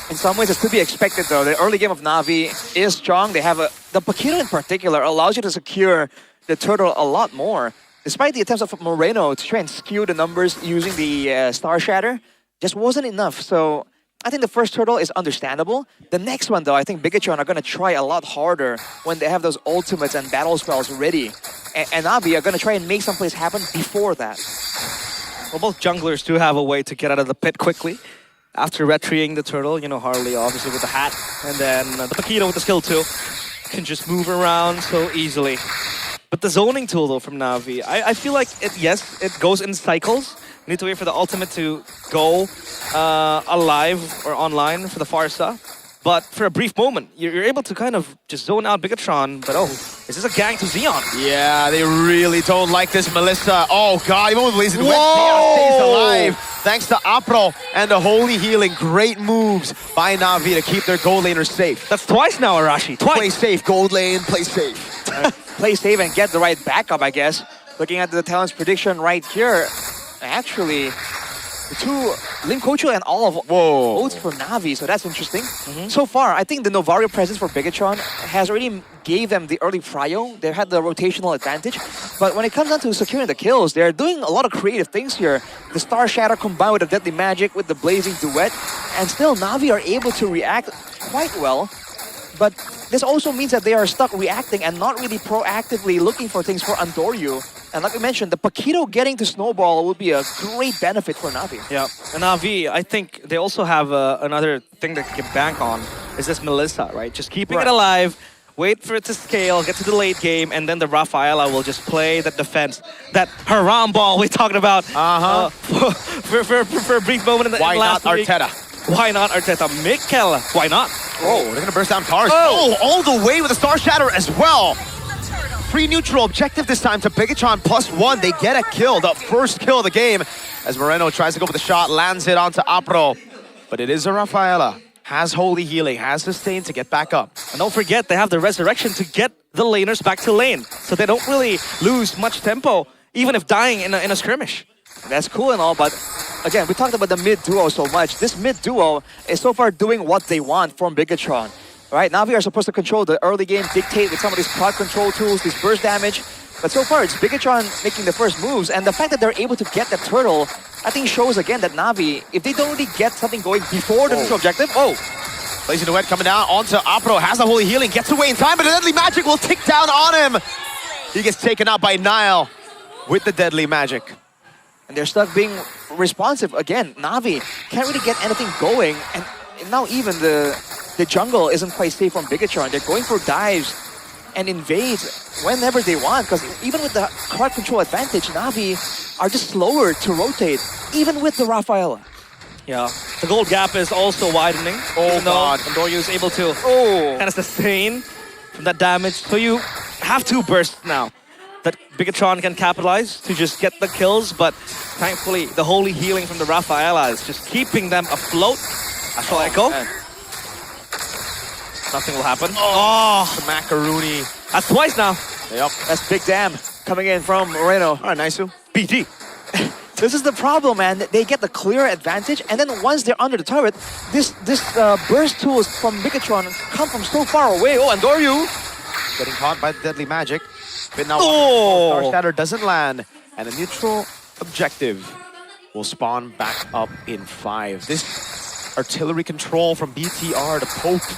In some ways, it's to be expected though. The early game of Na'Vi is strong. They have the Paquito in particular allows you to secure the turtle a lot more. Despite the attempts of Moreno to try and skew the numbers using the Star Shatter, just wasn't enough. So I think the first turtle is understandable. The next one though, I think Bigatron are going to try a lot harder when they have those ultimates and battle spells ready. And Na'Vi are going to try and make some plays happen before that. Well, both junglers do have a way to get out of the pit quickly. After retreating the turtle, you know, Harley obviously with the hat, and then the Paquito with the skill too, can just move around so easily. But the zoning tool though from Na'Vi, I feel like yes, it goes in cycles. You need to wait for the ultimate to go alive or online for the Farsa. But for a brief moment, you're able to kind of just zone out Bigatron, but oh, Is this a gang to Xeon? Yeah, they really don't like this, Melissa. Oh God, even with Blazing Wet, Xeon stays alive. Thanks to Apro and the Holy Healing. Great moves by Na'Vi to keep their gold laners safe. That's twice now, Arashi. Twice. Play safe, gold lane, play safe. Play safe and get the right backup, I guess. Looking at the talent's prediction right here, actually, the two, Lim Kochu and all of votes for Na'Vi, so that's interesting. So far, I think the Novario presence for Bigatron has already gave them the early prio. They had the rotational advantage. But when it comes down to securing the kills, they're doing a lot of creative things here. The Star Shatter combined with the Deadly Magic with the Blazing Duet. And still, Na'Vi are able to react quite well. But this also means that they are stuck reacting and not really proactively looking for things for Andoryu. And like we mentioned, the Paquito getting to Snowball would be a great benefit for Na'Vi. Yeah, and Na'Vi, I think they also have another thing that they can bank on is this Melissa, right? Just keeping it alive, wait for it to scale, get to the late game, and then the Rafaela will just play that defense, that Haram ball we talked about for a brief moment in the last week. Arteta? Why not Arteta? Mikel, why not? Oh, they're gonna burst down cars. Oh, all the way with a Star Shatter as well. Free neutral objective this time to Bigatron +1. They get a kill, the first kill of the game, as Moreno tries to go with the shot, lands it onto Apro. But it is a Rafaela. Has Holy Healing, has Sustain to get back up. And don't forget, they have the Resurrection to get the laners back to lane. So they don't really lose much tempo, even if dying in a skirmish. That's cool and all, but again, we talked about the mid duo so much. This mid duo is so far doing what they want from Bigatron. Right, Na'Vi are supposed to control the early game, dictate with some of these prod control tools, these burst damage. But so far, it's Bigatron making the first moves, and the fact that they're able to get the turtle, I think shows again that Na'Vi, if they don't really get something going before the neutral objective, Blazing Duet coming down onto Apro, has the Holy Healing, gets away in time, but the Deadly Magic will tick down on him. He gets taken out by Nile with the Deadly Magic. And they're stuck being responsive. Again, Na'Vi can't really get anything going, and now even the jungle isn't quite safe from Bigatron. They're going for dives and invades whenever they want, because even with the card control advantage, Na'Vi are just slower to rotate, even with the Rafaela. Yeah, the gold gap is also widening. Oh God. Andoryu is able to kind of sustain from that damage. So you have two bursts now that Bigatron can capitalize to just get the kills, but thankfully the Holy Healing from the Rafaela is just keeping them afloat. Astral Echo. Nothing will happen. Oh, Macaroni. That's twice now. Yep. That's Big Damn coming in from Moreno. All right, nice. BT. This is the problem, man. They get the clear advantage, and then once they're under the turret, this burst tools from Bigatron come from so far away. Oh, Andoryu getting caught by the Deadly Magic. But now Star Shatter doesn't land, and a neutral objective will spawn back up in 5. This artillery control from BTR to poke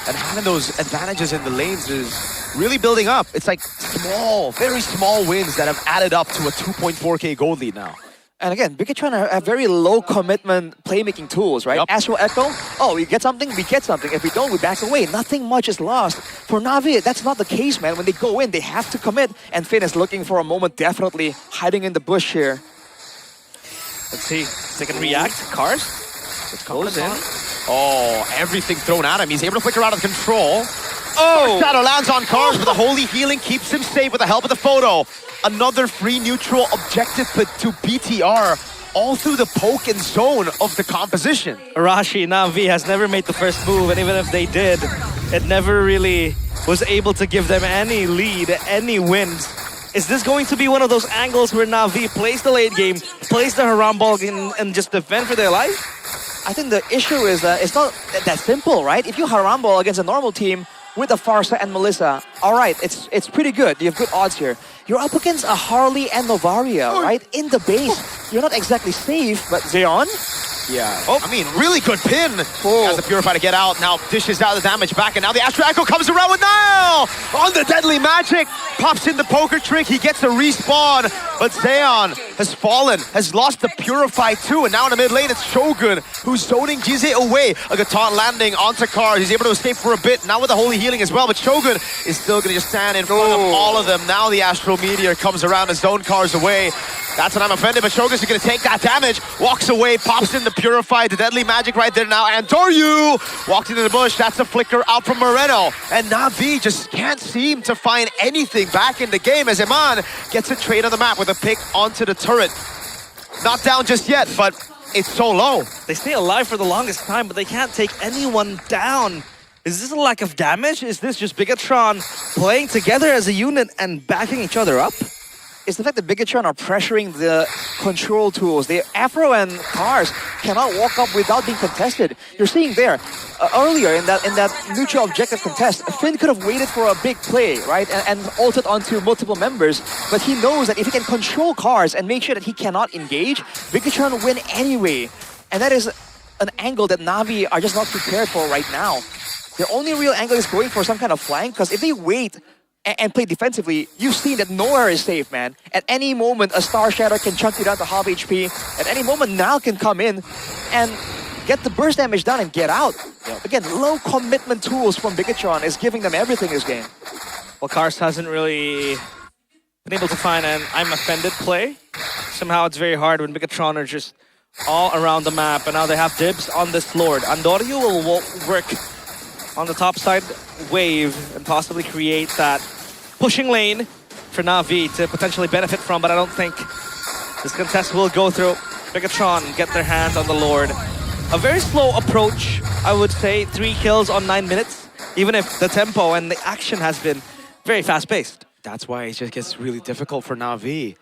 and having those advantages in the lanes is really building up. It's like small, very small wins that have added up to a 2.4k gold lead now. And again, Bigatron have very low commitment playmaking tools, right? Yep. Astral Echo, we get something, we get something. If we don't, we back away. Nothing much is lost. For Na'Vi, that's not the case, man. When they go in, they have to commit. And Finn is looking for a moment, definitely hiding in the bush here. Let's see if they can react. Cars. Let's close in. Oh, everything thrown at him. He's able to flicker out of control. Oh! Shadow lands on Cars, but the Holy Healing keeps him safe with the help of the photo. Another free neutral objective to BTR, all through the poke and zone of the composition. Arashi, Na'Vi has never made the first move, and even if they did, it never really was able to give them any lead, any wins. Is this going to be one of those angles where Na'Vi plays the late game, plays the Haram ball and just defend for their life? I think the issue is that it's not that simple, right? If you Haram ball against a normal team with a Farsa and Melissa, all right, it's pretty good. You have good odds here. You're up against a Harley and Novaria, right? In the base. You're not exactly safe, but Zeon? Yeah. Oh, I mean, really good pin. Has the Purify to get out. Now dishes out the damage back, and now the Astral Echo comes around with Nile! On the Deadly Magic! Pops in the poker trick, he gets a respawn, but Zeon has fallen, has lost the Purify too, and now in the mid lane it's Shogun, who's zoning Jize away. A Gaton landing onto Cars, he's able to escape for a bit, now with the Holy Healing as well, but Shogun is still gonna just stand in front of all of them. Now the Astral Meteor comes around and zone Cars away. That's an I'm offended, but Shogus is going to take that damage. Walks away, pops in the Purify, the Deadly Magic right there now. And Doryu walks into the bush. That's a flicker out from Moreno. And Na'Vi just can't seem to find anything back in the game as Iman gets a trade on the map with a pick onto the turret. Not down just yet, but it's so low. They stay alive for the longest time, but they can't take anyone down. Is this a lack of damage? Is this just Bigatron playing together as a unit and backing each other up? It's the fact that Bigatron are pressuring the control tools. The Afro and Cars cannot walk up without being contested. You're seeing there, earlier in that neutral objective contest, Finn could have waited for a big play, right? And ulted onto multiple members, but he knows that if he can control Cars and make sure that he cannot engage, Bigatron will win anyway. And that is an angle that Na'Vi are just not prepared for right now. Their only real angle is going for some kind of flank, because if they wait and play defensively, you've seen that nowhere is safe, man. At any moment, a Star Shatter can chunk you down to half HP. At any moment, Nile can come in and get the burst damage done and get out. Again, low commitment tools from Bigatron is giving them everything this game. Well, Kars hasn't really been able to find an I'm offended play. Somehow it's very hard when Bigatron are just all around the map, and now they have dibs on this Lord. Andoryu will work on the top side wave and possibly create that pushing lane for Na'Vi to potentially benefit from, but I don't think this contest will go through. Bigatron get their hands on the Lord. A very slow approach, I would say. 3 kills on 9 minutes, even if the tempo and the action has been very fast-paced. That's why it just gets really difficult for Na'Vi.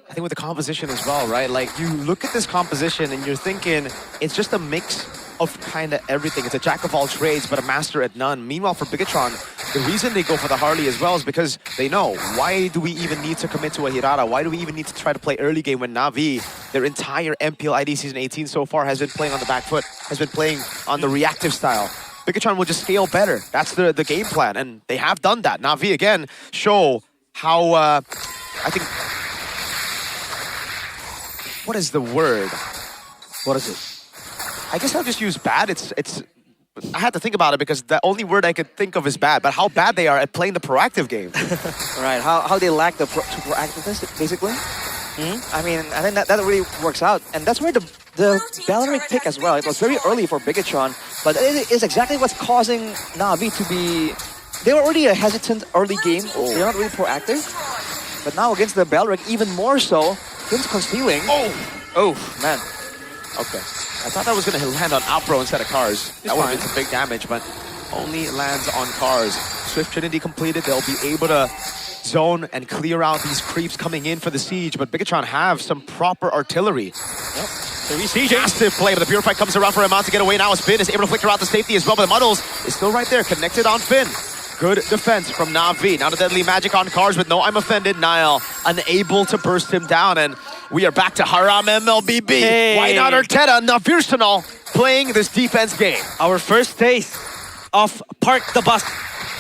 I think with the composition as well, right? Like, you look at this composition and you're thinking it's just a mix of kind of everything. It's a jack of all trades, but a master at none. Meanwhile, for Bigatron, the reason they go for the Harley as well is because they know, why do we even need to commit to a Hirara? Why do we even need to try to play early game when Na'Vi, their entire MPL ID Season 18 so far, has been playing on the back foot, has been playing on the reactive style? Bigatron will just scale better. That's the game plan, and they have done that. Na'Vi, again, show how, I think... What is the word? What is it? I guess I'll just use bad. I had to think about it because the only word I could think of is bad, but how bad they are at playing the proactive game. Right, how they lack the proactiveness, basically. I mean, I think that really works out. And that's where the Baloric pick as well. It was very early for Bigatron, but it is exactly what's causing Na'Vi to be... They were already a hesitant early game. They're not really proactive. But now against the Baloric, even more so. Finn's concealing. Oh, man. Okay. I thought that was going to land on Alpro instead of Cars. That would have been some big damage, but only lands on Cars. Swift Trinity completed. They'll be able to zone and clear out these creeps coming in for the siege, but Bigatron have some proper artillery. Yep. Massive play, but the Purify comes around for Iman to get away. Now Finn is able to flicker out the safety as well, but the Muddles is still right there, connected on Finn. Good defense from Na'Vi. Now the Deadly Magic on Cars with no I'm offended. Nile unable to burst him down, and we are back to Haram MLBB. Hey. Why not Arteta, Navirstanal playing this defense game? Our first taste of Park the Bus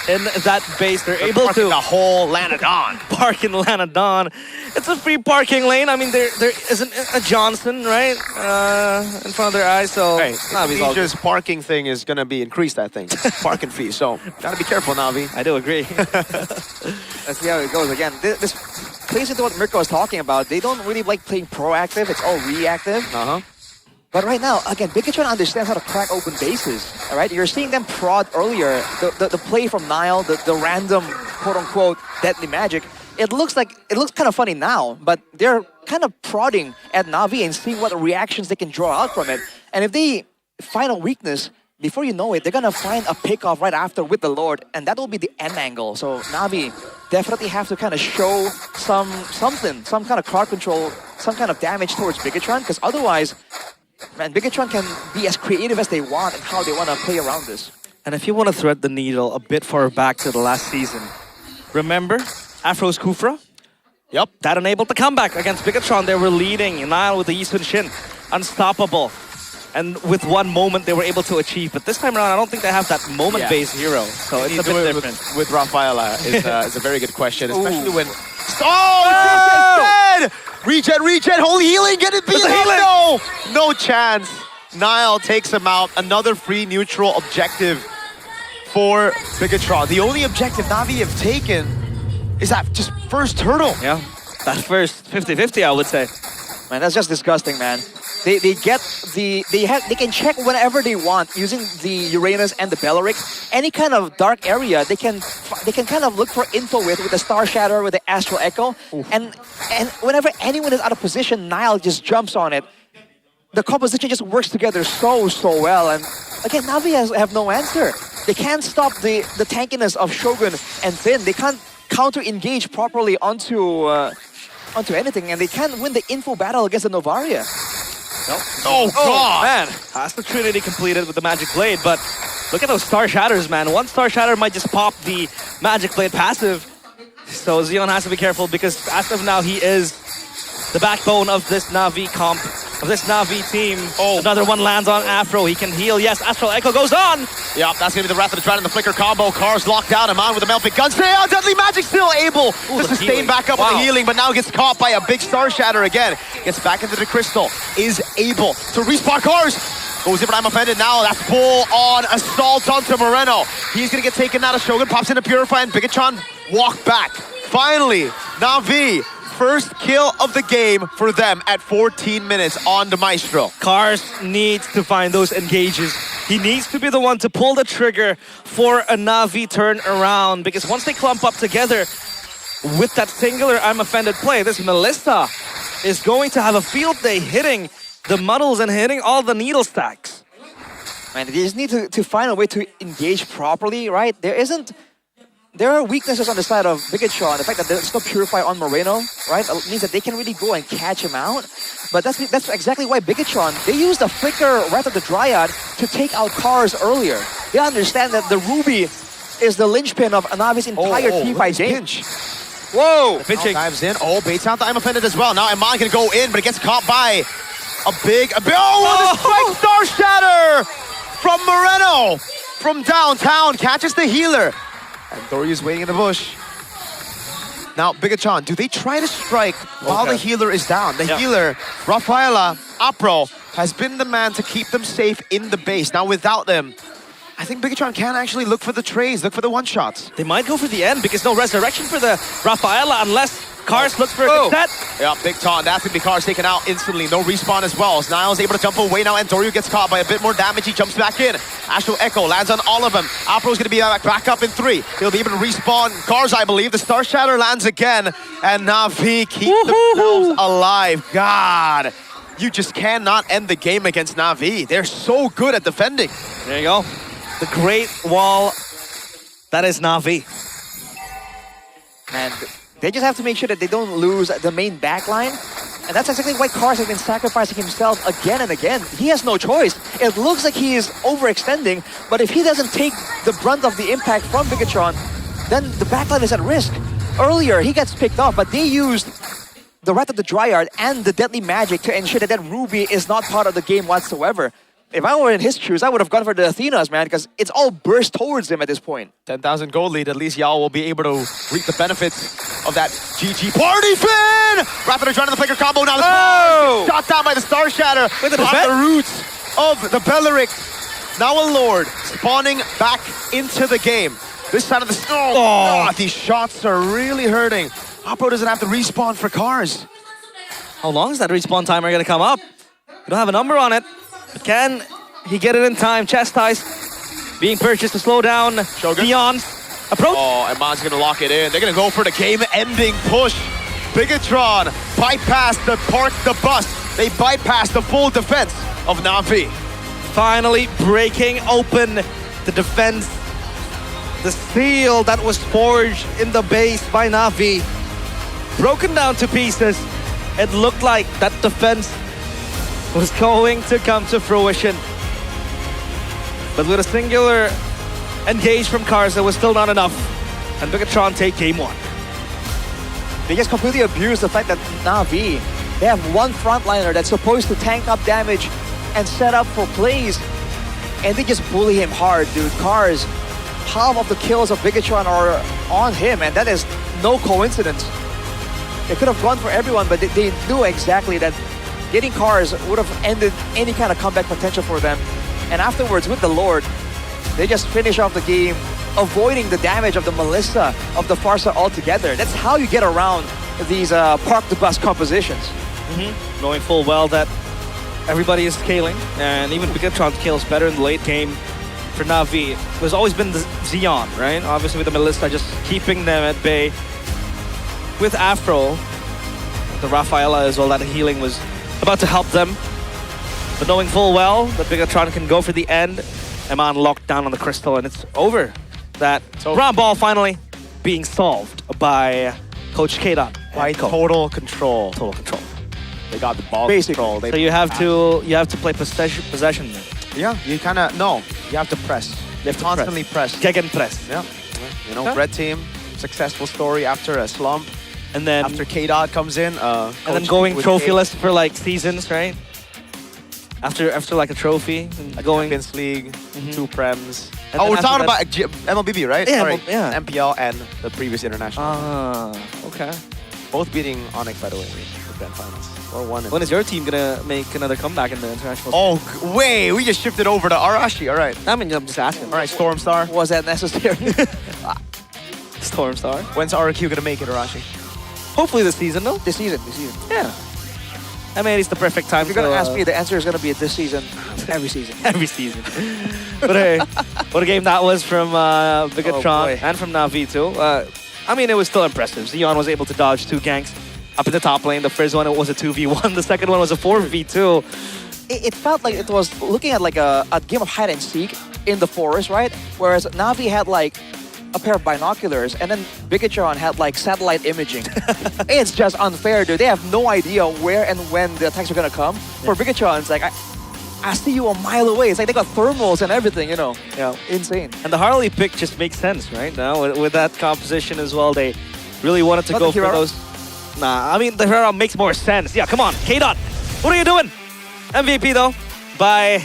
in that base. They're able to the whole Lanadon. Park in Lanadon. It's a free parking lane. I mean, there isn't a Johnson, right, in front of their eyes. So hey, Navi's just parking thing is gonna be increased, I think. Parking fee. So gotta be careful, Na'Vi. I do agree. Let's see how it goes again. This plays into what Mirko was talking about. They don't really like playing proactive. It's all reactive. But right now, again, Bigatron understands how to crack open bases. All right, you're seeing them prod earlier. The play from Nile, the random quote-unquote Deadly Magic. It looks kind of funny now, but they're kind of prodding at Na'Vi and seeing what reactions they can draw out from it. And if they find a weakness, before you know it, they're gonna find a pick-off right after with the Lord, and that will be the end angle. So Na'Vi definitely have to kind of show some kind of crowd control, some kind of damage towards Bigatron, because otherwise, man, Bigatron can be as creative as they want and how they want to play around this. And if you want to thread the needle a bit far back to the last season, remember Afro's Kufra? Yep. That enabled the comeback against Bigatron. They were leading Nile with the Yisun Shin. Unstoppable. And with one moment they were able to achieve. But this time around, I don't think they have that moment-based hero. So it's a bit different. With Rafaela is a very good question, especially when... Oh, it's dead! Regen, holy healing, get it beat up! No chance. Nile takes him out. Another free neutral objective for Bigatron. The only objective Na'Vi have taken is that just first turtle. Yeah. that first 50-50, I would say. Man, that's just disgusting, man. They can check whenever they want using the Uranus and the Belleric. Any kind of dark area they can kind of look for info with the Star Shatter, with the Astral Echo, and whenever anyone is out of position, Nile just jumps on it. The composition just works together so well, and again, Na'Vi have no answer. They can't stop the tankiness of Shogun and Finn. They can't counter-engage properly onto anything, and they can't win the info battle against the Novaria. Nope. Oh, God! Man, that's the Trinity completed with the Magic Blade, but look at those Star Shatters, man. One Star Shatter might just pop the Magic Blade passive. So Xeon has to be careful because as of now, he is the backbone of this Na'Vi comp, of this Na'Vi team. Oh. Another one lands on Afro. He can heal. Yes, Astral Echo goes on. Yeah, that's going to be the Wrath of the Dragon and the Flicker combo. Cars locked down. Amon with the Melfic gun. Deadly Magic still able to sustain back up with the healing, but now gets caught by a big Star Shatter again. Gets back into the Crystal. Is able to respawn Cars. Goes in, but I'm offended now. That's full on assault onto Moreno. He's going to get taken out of Shogun. Pops into Purify, and Bigatron walk back. Finally, Na'Vi. First kill of the game for them at 14 minutes on the Maestro. Cars needs to find those engages. He needs to be the one to pull the trigger for a Na'Vi turn around, because once they clump up together with that singular I'm offended play, this Melissa is going to have a field day hitting the muddles and hitting all the needle stacks. Man, they just need to find a way to engage properly, right? There are weaknesses on the side of Bigatron. The fact that there's no Purify on Moreno, right, means that they can really go and catch him out. But that's exactly why Bigatron, they used the Flicker Wrath of the Dryad to take out Cars earlier. They understand that the Ruby is the linchpin of Na'Vi's entire teamfight game. Whoa! The pitching dives in. Oh, baits out the I'm offended as well. Now Iman can go in, but it gets caught by a big... the Spike Star Shatter from Moreno from downtown. Catches the healer. And Doryu's waiting in the bush. Now, Bigatron, do they try to strike while the healer is down? The healer, Rafaela, Apro, has been the man to keep them safe in the base. Now, without them, I think Bigatron can actually look for the trades, look for the one-shots. They might go for the end because no resurrection for the Rafaela unless Cars looks for a good set. Yeah, big taunt. That's going to be Cars taken out instantly. No respawn as well. So Niles able to jump away now, and Doryu gets caught by a bit more damage. He jumps back in. Astral Echo lands on all of them. Apro's going to be back up in 3. He'll be able to respawn Cars, I believe. The Star Shatter lands again, and Na'Vi keep themselves alive. God, you just cannot end the game against Na'Vi. They're so good at defending. There you go. The Great Wall. That is Na'Vi. And they just have to make sure that they don't lose the main backline. And that's exactly why Cars has been sacrificing himself again and again. He has no choice. It looks like he is overextending, but if he doesn't take the brunt of the impact from Bigatron, then the backline is at risk. Earlier, he gets picked off, but they used the Wrath of the Dryad and the Deadly Magic to ensure that that Ruby is not part of the game whatsoever. If I were in his shoes, I would have gone for the Athenas, man, because it's all burst towards him at this point. 10,000 gold lead. At least y'all will be able to reap the benefits of that GG party, Finn! Rapid trying to the flicker combo now. Shot down by the Star Shatter. With the roots of the Belleric. Now a Lord spawning back into the game. This side of the snow. God, these shots are really hurting. Oppo doesn't have to respawn for Cars. How long is that respawn timer going to come up? We don't have a number on it. But can he get it in time? Chastise being purchased to slow down Shogun. Neon's approach. Oh, and Mon's gonna lock it in. They're gonna go for the game-ending push. Bigatron bypassed the bus. They bypassed the full defense of Na'Vi. Finally breaking open the defense. The seal that was forged in the base by Na'Vi. Broken down to pieces. It looked like that defense was going to come to fruition. But with a singular engage from Cars, it was still not enough. And Bigatron take game 1. They just completely abused the fact that Na'Vi, they have one frontliner that's supposed to tank up damage and set up for plays. And they just bully him hard, dude. Cars, half of the kills of Bigatron are on him, and that is no coincidence. They could have gone for everyone, but they knew exactly that getting Cars would have ended any kind of comeback potential for them. And afterwards, with the Lord, they just finish off the game, avoiding the damage of the Melissa, of the Farsa altogether. That's how you get around these park the bus compositions. Knowing full well that everybody is scaling, and even Bigatron scales better in the late game. For Na'Vi, there's always been the Xeon, right? Obviously with the Melissa, just keeping them at bay. With Afro, the Rafaela as well, that healing was about to help them. But knowing full well that Bigatron can go for the end, Eman locked down on the crystal, and it's over. That ground ball finally being solved by Coach K-Dot. By total control. Total control. They got the ball Basically. control. So you have to play possession. Yeah, you kind of, no, you have to press. You have to constantly press. Gegenpress. Yeah. You know, red team, successful story after a slump. And then After K-Dot comes in. and then going trophyless for like seasons, right? After like a trophy, and going Champions League, 2 prems. And Oh, then we're after talking that- about MLBB, right? Yeah, Sorry. yeah. MPL and the previous international. Okay. Both beating Onyx, by the way, in the grand finals. Or one. When is your team gonna make another comeback in the international? Oh, wait, we just shifted over to Arashi. All right. I mean, I'm just asking. All right, Stormstar. Was that necessary? Stormstar. When's RQ gonna make it, Arashi? Hopefully this season, though. This season. Yeah. I mean, it's the perfect time. If you're gonna to, ask me, the answer is gonna be this season, every season. every season. But hey, what a game that was from Bigatron and from Na'Vi too. I mean, it was still impressive. Xeon was able to dodge 2 ganks up in the top lane. The first one was a 2v1. The second one was a 4v2. It felt like it was looking at like a game of hide and seek in the forest, right? Whereas Na'Vi had like a pair of binoculars, and then Bigatron had like satellite imaging. It's just unfair, dude. They have no idea where and when the attacks are gonna come. For Bigatron, it's like, I see you a mile away. It's like they got thermals and everything, you know. Yeah, insane. And the Harley pick just makes sense, right? Now with that composition as well, they really wanted to Not go the for Hirara? those. Nah, I mean the Hirara makes more sense. Yeah, come on, K-Dot. What are you doing? MVP though by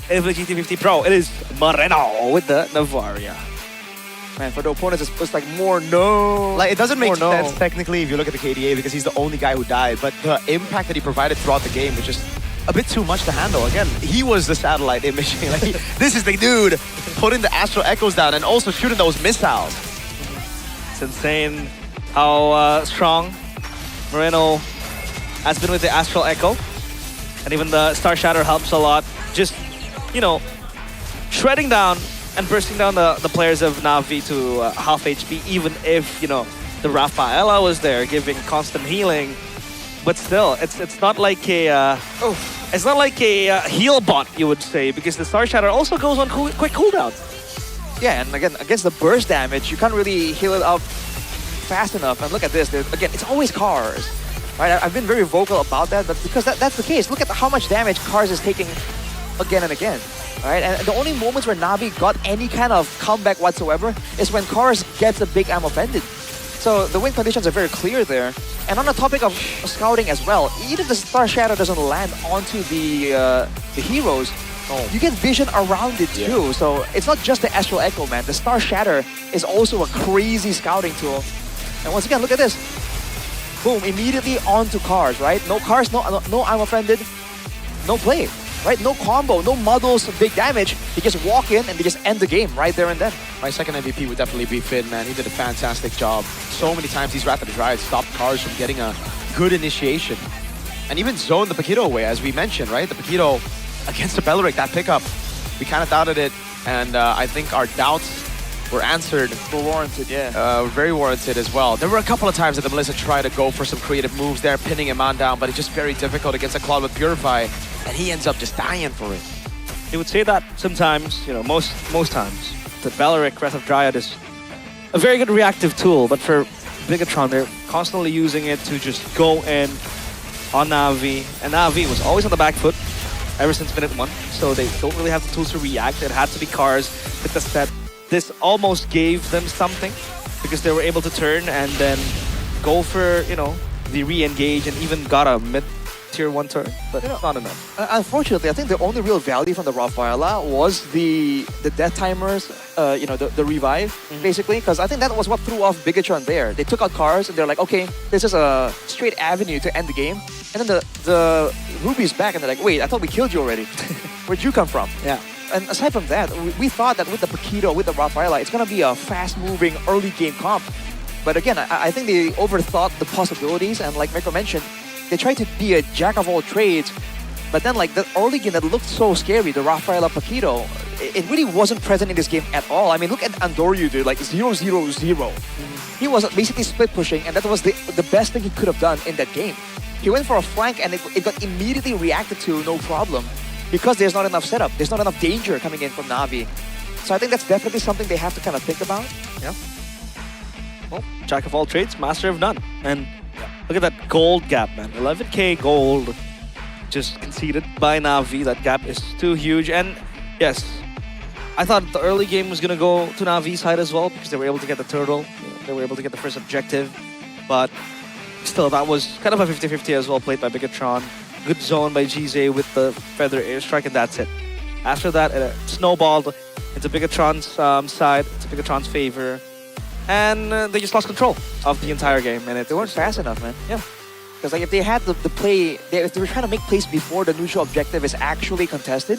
GT50 Pro. It is Moreno with the Navaria. Man, for the opponents, it's like more no. Like, it doesn't make More no. sense technically if you look at the KDA because he's the only guy who died, but the impact that he provided throughout the game was just a bit too much to handle. Again, he was the satellite imaging. Like, this is the dude putting the Astral Echoes down and also shooting those missiles. It's insane how strong Moreno has been with the Astral Echo. And even the Star Shatter helps a lot. Just, you know, shredding down and bursting down the players of Na'Vi to half HP, even if, you know, the Rafaela was there giving constant healing. But still, it's not like a it's not like a heal bot, you would say, because the Star Shatter also goes on quick cooldown. Yeah, and again, against the burst damage, you can't really heal it up fast enough. And look at this, again, it's always cars. Right? I've been very vocal about that, but because that's the case. Look at how much damage cars is taking again and again. Right? And the only moments where Na'Vi got any kind of comeback whatsoever is when cars gets a big ammo offended. So the win conditions are very clear there. And on the topic of scouting as well, even if the Star Shadow doesn't land onto the heroes, you get vision around it too. Yeah. So it's not just the Astral Echo, man. The Star Shatter is also a crazy scouting tool. And once again, look at this. Boom, immediately onto cars, right? No cars, no I'm offended, no play, right? No combo, no muddles, big damage. They just walk in and they just end the game right there and then. My second MVP would definitely be Finn, man. He did a fantastic job. So many times these Rapid Drives stopped cars from getting a good initiation. And even zoned the Paquito away, as we mentioned, right? The Paquito against the Belleric, that pickup, we kind of doubted it. And I think our doubts were answered. Were warranted, yeah. Very warranted as well. There were a couple of times that the Melissa tried to go for some creative moves there, pinning him on down, but it's just very difficult against a Claude with Purify, and he ends up just dying for it. He would say that sometimes, you know, most times, that Belleric, Wrath of Dryad is a very good reactive tool, but for Bigatron, they're constantly using it to just go in on Na'Vi, and Na'Vi was always on the back foot ever since minute 1, so they don't really have the tools to react. It had to be cars with the set. This almost gave them something because they were able to turn and then go for, you know, the re-engage and even got a mid-tier 1 turn, but it's not enough. Unfortunately, I think the only real value from the Rafaela was the death timers, you know, the revive, basically, because I think that was what threw off Bigatron there. They took out cars and they're like, okay, this is a straight avenue to end the game. And then the Ruby's back and they're like, wait, I thought we killed you already. Where'd you come from? Yeah. And aside from that, we thought that with the Paquito, with the Rafaela, it's going to be a fast-moving early game comp. But again, I think they overthought the possibilities, and like Micro mentioned, they tried to be a jack of all trades. But then like the early game that looked so scary, the Rafaela Paquito, it really wasn't present in this game at all. I mean, look at Andoryu, dude, like 0-0-0. He was basically split pushing, and that was the best thing he could have done in that game. He went for a flank, and it got immediately reacted to, no problem, because there's not enough setup. There's not enough danger coming in from Na'Vi. So I think that's definitely something they have to kind of think about. Yeah. Well, jack of all trades, master of none. And look at that gold gap, man. 11K gold just conceded by Na'Vi. That gap is too huge. And yes, I thought the early game was going to go to Na'Vi's side as well because they were able to get the turtle. They were able to get the first objective. But still, that was kind of a 50-50 as well, played by Bigatron. Good zone by GZ with the feather airstrike, and that's it. After that, it snowballed into Bigatron's side, to Bigatron's favor. And they just lost control of the entire game. And They weren't fast enough, man. Yeah. Because like if they had the play, if they were trying to make plays before the neutral objective is actually contested,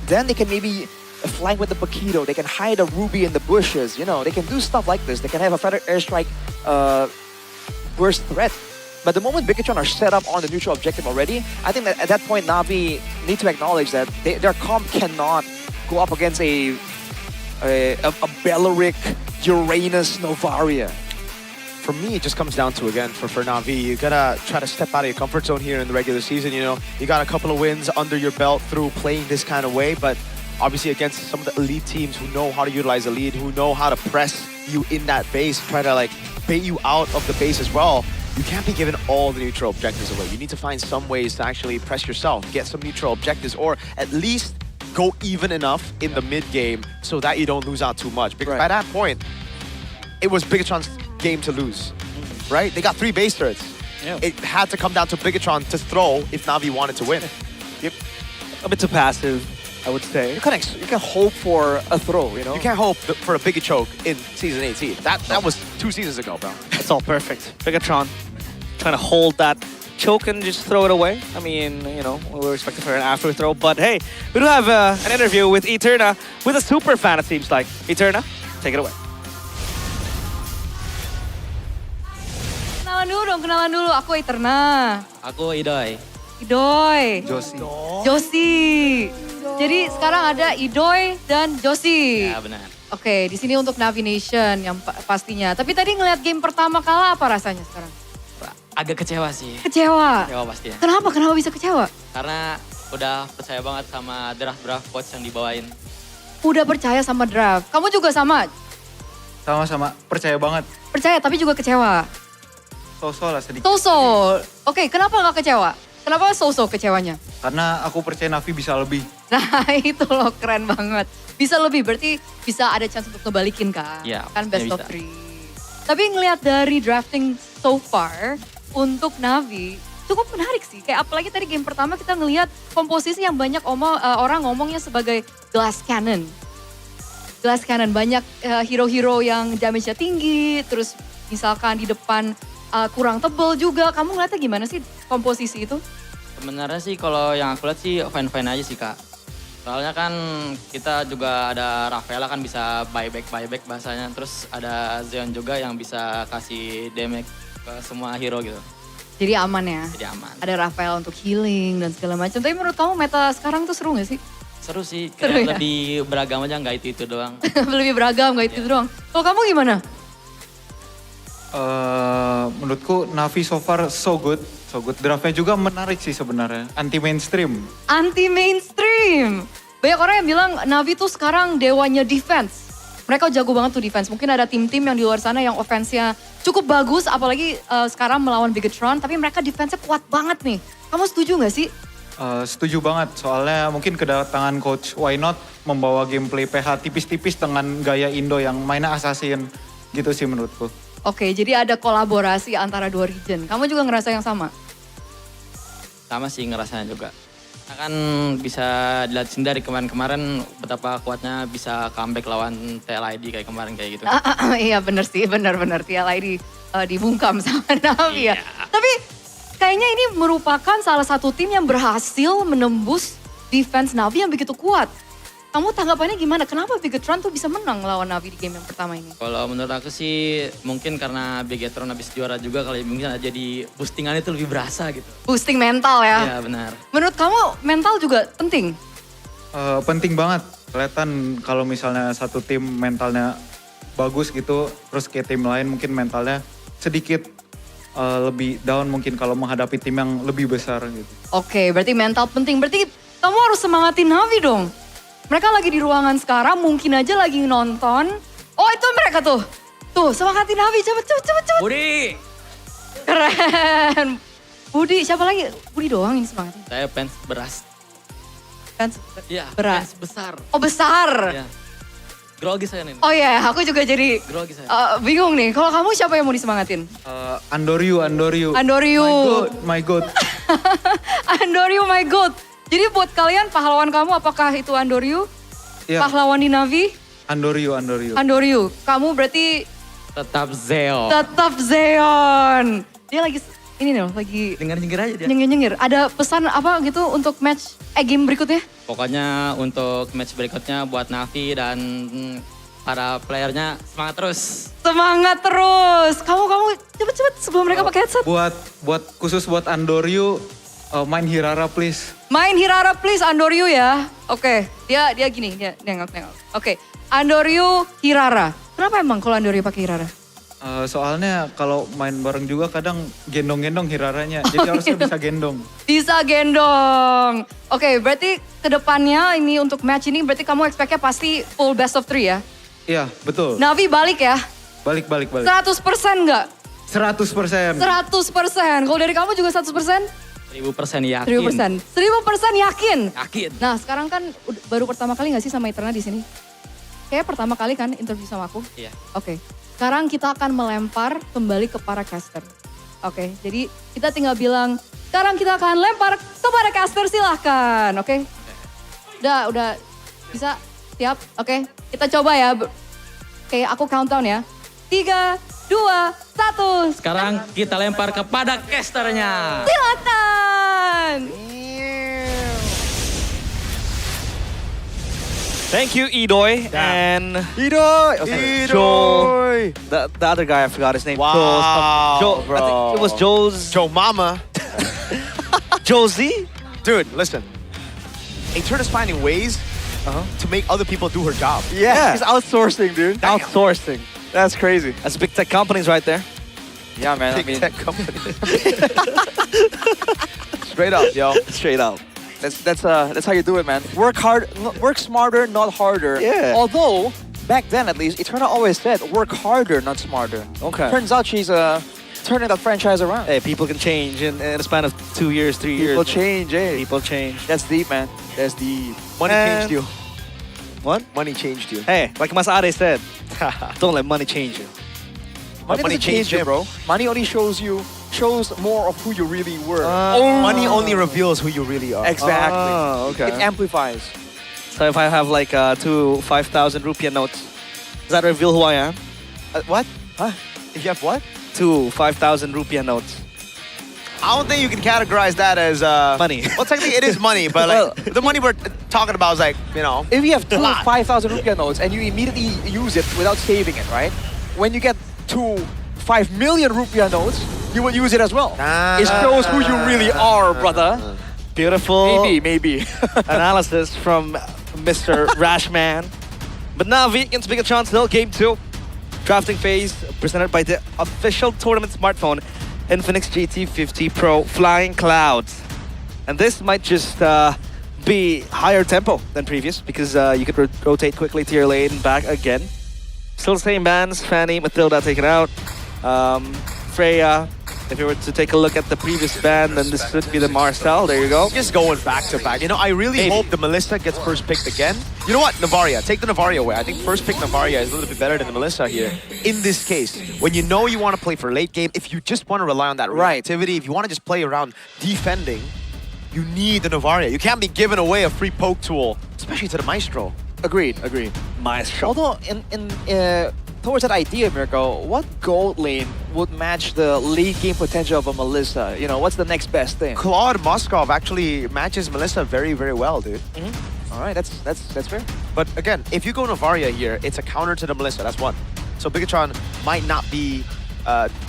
then they can maybe flank with the Paquito. They can hide a Ruby in the bushes. You know, they can do stuff like this. They can have a feather airstrike burst threat. But the moment Bigatron are set up on the neutral objective already, I think that at that point Na'Vi need to acknowledge that their comp cannot go up against a Belleric Uranus Novaria. For me, it just comes down to, again, for Na'Vi, you gotta try to step out of your comfort zone here in the regular season. You know, you got a couple of wins under your belt through playing this kind of way, but obviously against some of the elite teams who know how to utilize the lead, who know how to press you in that base, try to like bait you out of the base as well. You can't be given all the neutral objectives away. You need to find some ways to actually press yourself, get some neutral objectives, or at least go even enough in the mid game so that you don't lose out too much. Because by that point, it was Bigatron's game to lose, right? They got 3 base turrets. Yeah. It had to come down to Bigatron to throw if Na'Vi wanted to win. Yep. A bit too passive, I would say. You can hope for a throw, you know? You can't hope for a big choke in Season 18. That was 2 seasons ago, bro. It's all perfect. Bigatron trying to hold that choke and just throw it away. I mean, you know, we were expecting for an after throw, but hey, we do have an interview with Eterna, with a super fan, it seems like. Eterna, take it away. Kenalan dulu. Aku Eterna. Aku Idoy. Idoy. Josi. Josi. Jadi sekarang ada Idoy dan Josi. Ya benar. Oke, di sini untuk Na'Vi Nation yang pastinya. Tapi tadi ngeliat game pertama kalah, apa rasanya sekarang? Agak kecewa sih. Kecewa? Kecewa pasti ya. Kenapa bisa kecewa? Karena udah percaya banget sama draft-draft coach yang dibawain. Udah percaya sama draft. Kamu juga sama? Sama-sama, percaya banget. Percaya tapi juga kecewa? So-so lah sedikit. So-so. Oke, kenapa gak kecewa? Kenapa so-so kecewanya? Karena aku percaya Na'Vi bisa lebih. Nah itu loh, keren banget. Bisa lebih, berarti bisa ada chance untuk ngebalikin kan? Iya, kan best of bisa. 3. Tapi ngelihat dari drafting so far, untuk Na'Vi cukup menarik sih. Kayak apalagi tadi game pertama kita ngelihat komposisi yang banyak orang ngomongnya sebagai glass cannon. Glass cannon, banyak hero-hero yang damage-nya tinggi, terus misalkan di depan kurang tebel juga. Kamu ngeliatnya gimana sih komposisi itu? Sebenarnya sih kalau yang aku lihat sih fine-fine aja sih Kak. Soalnya kan kita juga ada Rafaela kan bisa buyback bahasanya. Terus ada Zeon juga yang bisa kasih damage ke semua hero gitu. Jadi aman ya? Jadi aman. Ada Rafael untuk healing dan segala macam. Tapi menurut kamu meta sekarang tuh seru gak sih? Seru sih, Seru kayak ya? lebih beragam aja nggak itu doang. Lebih beragam gak itu doang. Kalau kamu gimana? Menurutku Na'Vi so far so good. Draftnya juga menarik sih sebenarnya. Anti mainstream. Anti mainstream. Banyak orang yang bilang Na'Vi tuh sekarang dewanya defense. Mereka jago banget tuh defense. Mungkin ada tim-tim yang di luar sana yang offense-nya cukup bagus. Apalagi sekarang melawan Bigatron. Tapi mereka defense-nya kuat banget nih. Kamu setuju gak sih? Setuju banget. Soalnya mungkin kedatangan coach Why Not membawa gameplay PH tipis-tipis dengan gaya Indo yang mainnya assassin. Gitu sih menurutku. Oke, jadi ada kolaborasi antara dua region. Kamu juga ngerasa yang sama? Sama sih ngerasanya juga. Nah, kan bisa dilihat sendiri kemarin-kemarin betapa kuatnya bisa comeback lawan TLID kayak kemarin kayak gitu. Iya bener sih, bener TLID dibungkam sama Na'Vi ya. Tapi kayaknya ini merupakan salah satu tim yang berhasil menembus defense Na'Vi yang begitu kuat. Kamu tanggapannya gimana? Kenapa Bigetron tuh bisa menang lawan Navi di game yang pertama ini? Kalau menurut aku sih mungkin karena Bigetron habis juara juga kali, mungkin jadi boostingannya itu lebih berasa gitu. Boosting mental ya? Iya benar. Menurut kamu mental juga penting? Penting banget. Kelihatan kalau misalnya satu tim mentalnya bagus gitu, terus kayak tim lain mungkin mentalnya sedikit lebih down mungkin kalau menghadapi tim yang lebih besar gitu. Oke, berarti mental penting. Berarti kamu harus semangatin Navi dong. Mereka lagi di ruangan sekarang, mungkin aja lagi nonton. Oh itu mereka tuh. Tuh semangatin Navi, cepet. Budi! Keren. Budi, siapa lagi? Budi doang ini semangatin. Saya fans beras. Fans Iya, beras. fans besar. Oh besar. Iya. Grogi saya nih. Oh iya, aku juga jadi Grogi saya. bingung nih. Kalau kamu siapa yang mau disemangatin? Andoryu. Andoryu. My God. Andoryu, my God. Jadi buat kalian pahlawan kamu apakah itu Andoryu? Iya. Pahlawan di Navi? Andoryu. Andoryu. Kamu berarti Tetap Zeo. tetap Zeon. Dia lagi ini nih loh, lagi Nyengir aja dia. nyengir. Ada pesan apa gitu untuk match game berikutnya? Pokoknya untuk match berikutnya buat Navi dan para playernya semangat terus. Semangat terus. Kamu cepet sebelum mereka pakai headset. Buat khusus buat Andoryu, main Hirara please. Main Hirara please Andoryu ya. Oke, dia gini, dia nengok. Oke, Andoryu Hirara. Kenapa emang kalau Andoryu pakai Hirara? Soalnya kalau main bareng juga kadang gendong-gendong Hiraranya. Jadi harusnya bisa gendong. Bisa gendong. Oke, berarti kedepannya ini untuk match ini berarti kamu expect-nya pasti full best of 3 ya? Iya, betul. Navi balik ya? Balik. 100% nggak? 100%. 100%. Kalau dari kamu juga 100%? 1000% yakin. 1000%. 1000% yakin? Yakin. Nah sekarang kan baru pertama kali gak sih sama Eterna di sini? Kayaknya pertama kali kan interview sama aku? Iya. Oke. Sekarang kita akan melempar kembali ke para caster. Oke, jadi kita tinggal bilang, sekarang kita akan lempar kepada caster silahkan. Oke. Udah bisa? Siap? Oke. Kita coba ya. Oke, aku countdown ya. 3, 2, 1. Sekarang kita lempar kepada casternya. Silakan. Thank you, Edoy. And Edoy! Joel. The other guy, I forgot his name. Wow, Joel, bro. I think it was Joe Mama. Josie? Dude, listen. Eterna is finding ways to make other people do her job. Yeah, he's outsourcing, dude. Damn. Outsourcing. That's crazy. That's big tech companies right there. Yeah, man. Big tech company. Straight up, yo. Straight up. That's how you do it, man. Work hard, work smarter, not harder. Yeah. Although back then, at least, Eterna always said, "Work harder, not smarter." Okay. Turns out she's turning that franchise around. Hey, people can change in a span of 2 years, 3 years. People change, eh? People change. That's deep, man. That's deep. Money And- changed you. What? Money changed you. Hey, like Mas Ade said, don't let money change you. Money money doesn't change changed you, him. bro. Money only shows more of who you really were. Money only reveals who you really are. Exactly. Oh, okay. It amplifies. So if I have like 2 5,000 rupiah notes, does that reveal who I am? What? Huh? If you have what? 2 5,000 rupiah notes. I don't think you can categorize that as Money. Well, technically it is money, but like the money we're talking about is like, you know. If you have two lot. 5,000 rupiah notes and you immediately use it without saving it, right? When you get 2 5 million rupiah notes, you will use it as well. It shows who you really are, brother. Beautiful Maybe. analysis from Mr. Rashman. But Navi against Bigatron still game 2. Drafting phase presented by the official tournament smartphone, INFINIX GT50 Pro Flying Clouds. And this might just be higher tempo than previous because you could rotate quickly to your lane and back again. Still the same bans, Fanny, Matilda taken out. Freya, if you were to take a look at the previous ban, then this should be the Marcel. There you go. Just going back to back. You know, I really Maybe. hope the Melissa gets first picked again. You know what? Navaria. Take the Navaria away. I think first pick Navaria is a little bit better than the Melissa here. In this case, when you know you want to play for late game, if you just want to rely on that reactivity, if you want to just play around defending, you need the Navaria. You can't be giving away a free poke tool, especially to the Maestro. Agreed. Maestro. Although, towards that idea, Mirko, what gold lane would match the late game potential of a Melissa? You know, what's the next best thing? Claude Moskov actually matches Melissa very, very well, dude. All right, that's fair. But again, if you go Novaria here, it's a counter to the Melissa. That's one. So Bigatron might not be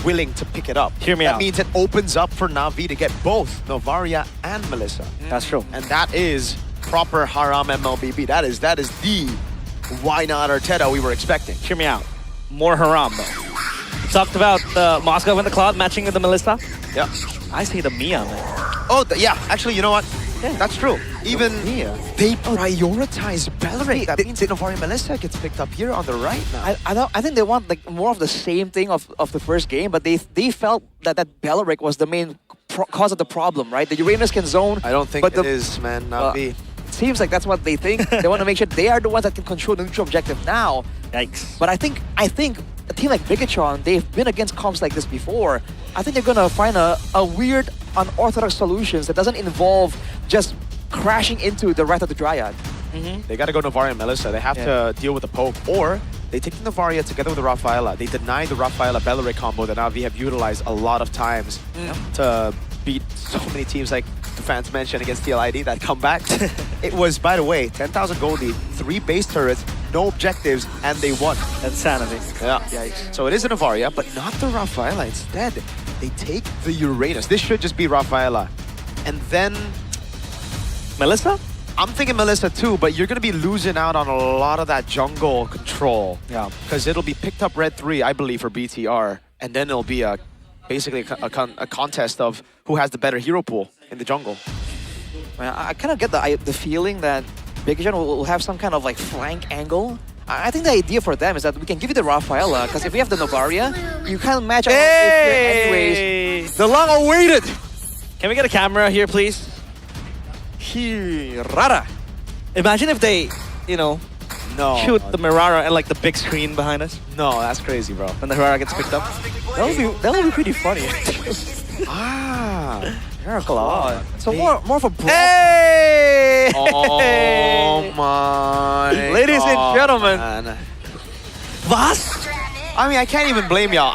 willing to pick it up. Hear me that out. means it opens up for Na'Vi to get both Novaria and Melissa. That's true. And that is proper Haram MLBB. That is the why not Arteta we were expecting. Hear me out. More Haram though. Talked about the Moscow and the Cloud matching with the Melissa. Yeah. I say the Mia, man. Oh, yeah. Actually, you know what? Yeah, that's true. Even they prioritize Bellerin. That means Novaria Melissa gets picked up here on the right now. I think they want like more of the same thing of the first game, but they felt that Belleric was the main cause of the problem, right? The Uranus can zone. I don't think it is, man. Na'Vi. It seems like that's what they think. They want to make sure they are the ones that can control the neutral objective now. Yikes. But I think a team like Bigatron, they've been against comps like this before. I think they're gonna find a weird, unorthodox solutions that doesn't involve just crashing into the right of the Dryad. They gotta go Novaria and Melissa. They have to deal with the poke, or they take the Novaria together with the Rafaela. They deny the Rafaela Belleric combo that Na'Vi have utilized a lot of times to beat so many teams like the fans mentioned against TLID that come back. It was, by the way, 10,000 gold lead, 3 base turrets, no objectives, and they won. Insanity. Yeah. Yikes. So it is a Novaria, but not the Rafaela. Instead, they take the Uranus. This should just be Rafaela. And then Melissa? I'm thinking Melissa too, but you're going to be losing out on a lot of that jungle control. Yeah. Because it'll be picked up red 3, I believe, for BTR. And then it'll be basically a contest of who has the better hero pool in the jungle. I kind of get the feeling that Bigatron will have some kind of like flank angle. I think the idea for them is that we can give you the Rafaela, because if we have the Novaria, you can't match up anyways. The long awaited! Can we get a camera here, please? Hirara. Imagine if they, shoot the Mirara and like the big screen behind us. No, that's crazy, bro. When the Mirara gets picked up. That would be pretty funny. Miracle. So more of a brawl. Hey! Oh my Ladies and gentlemen. man. Was? I mean, I can't even blame y'all.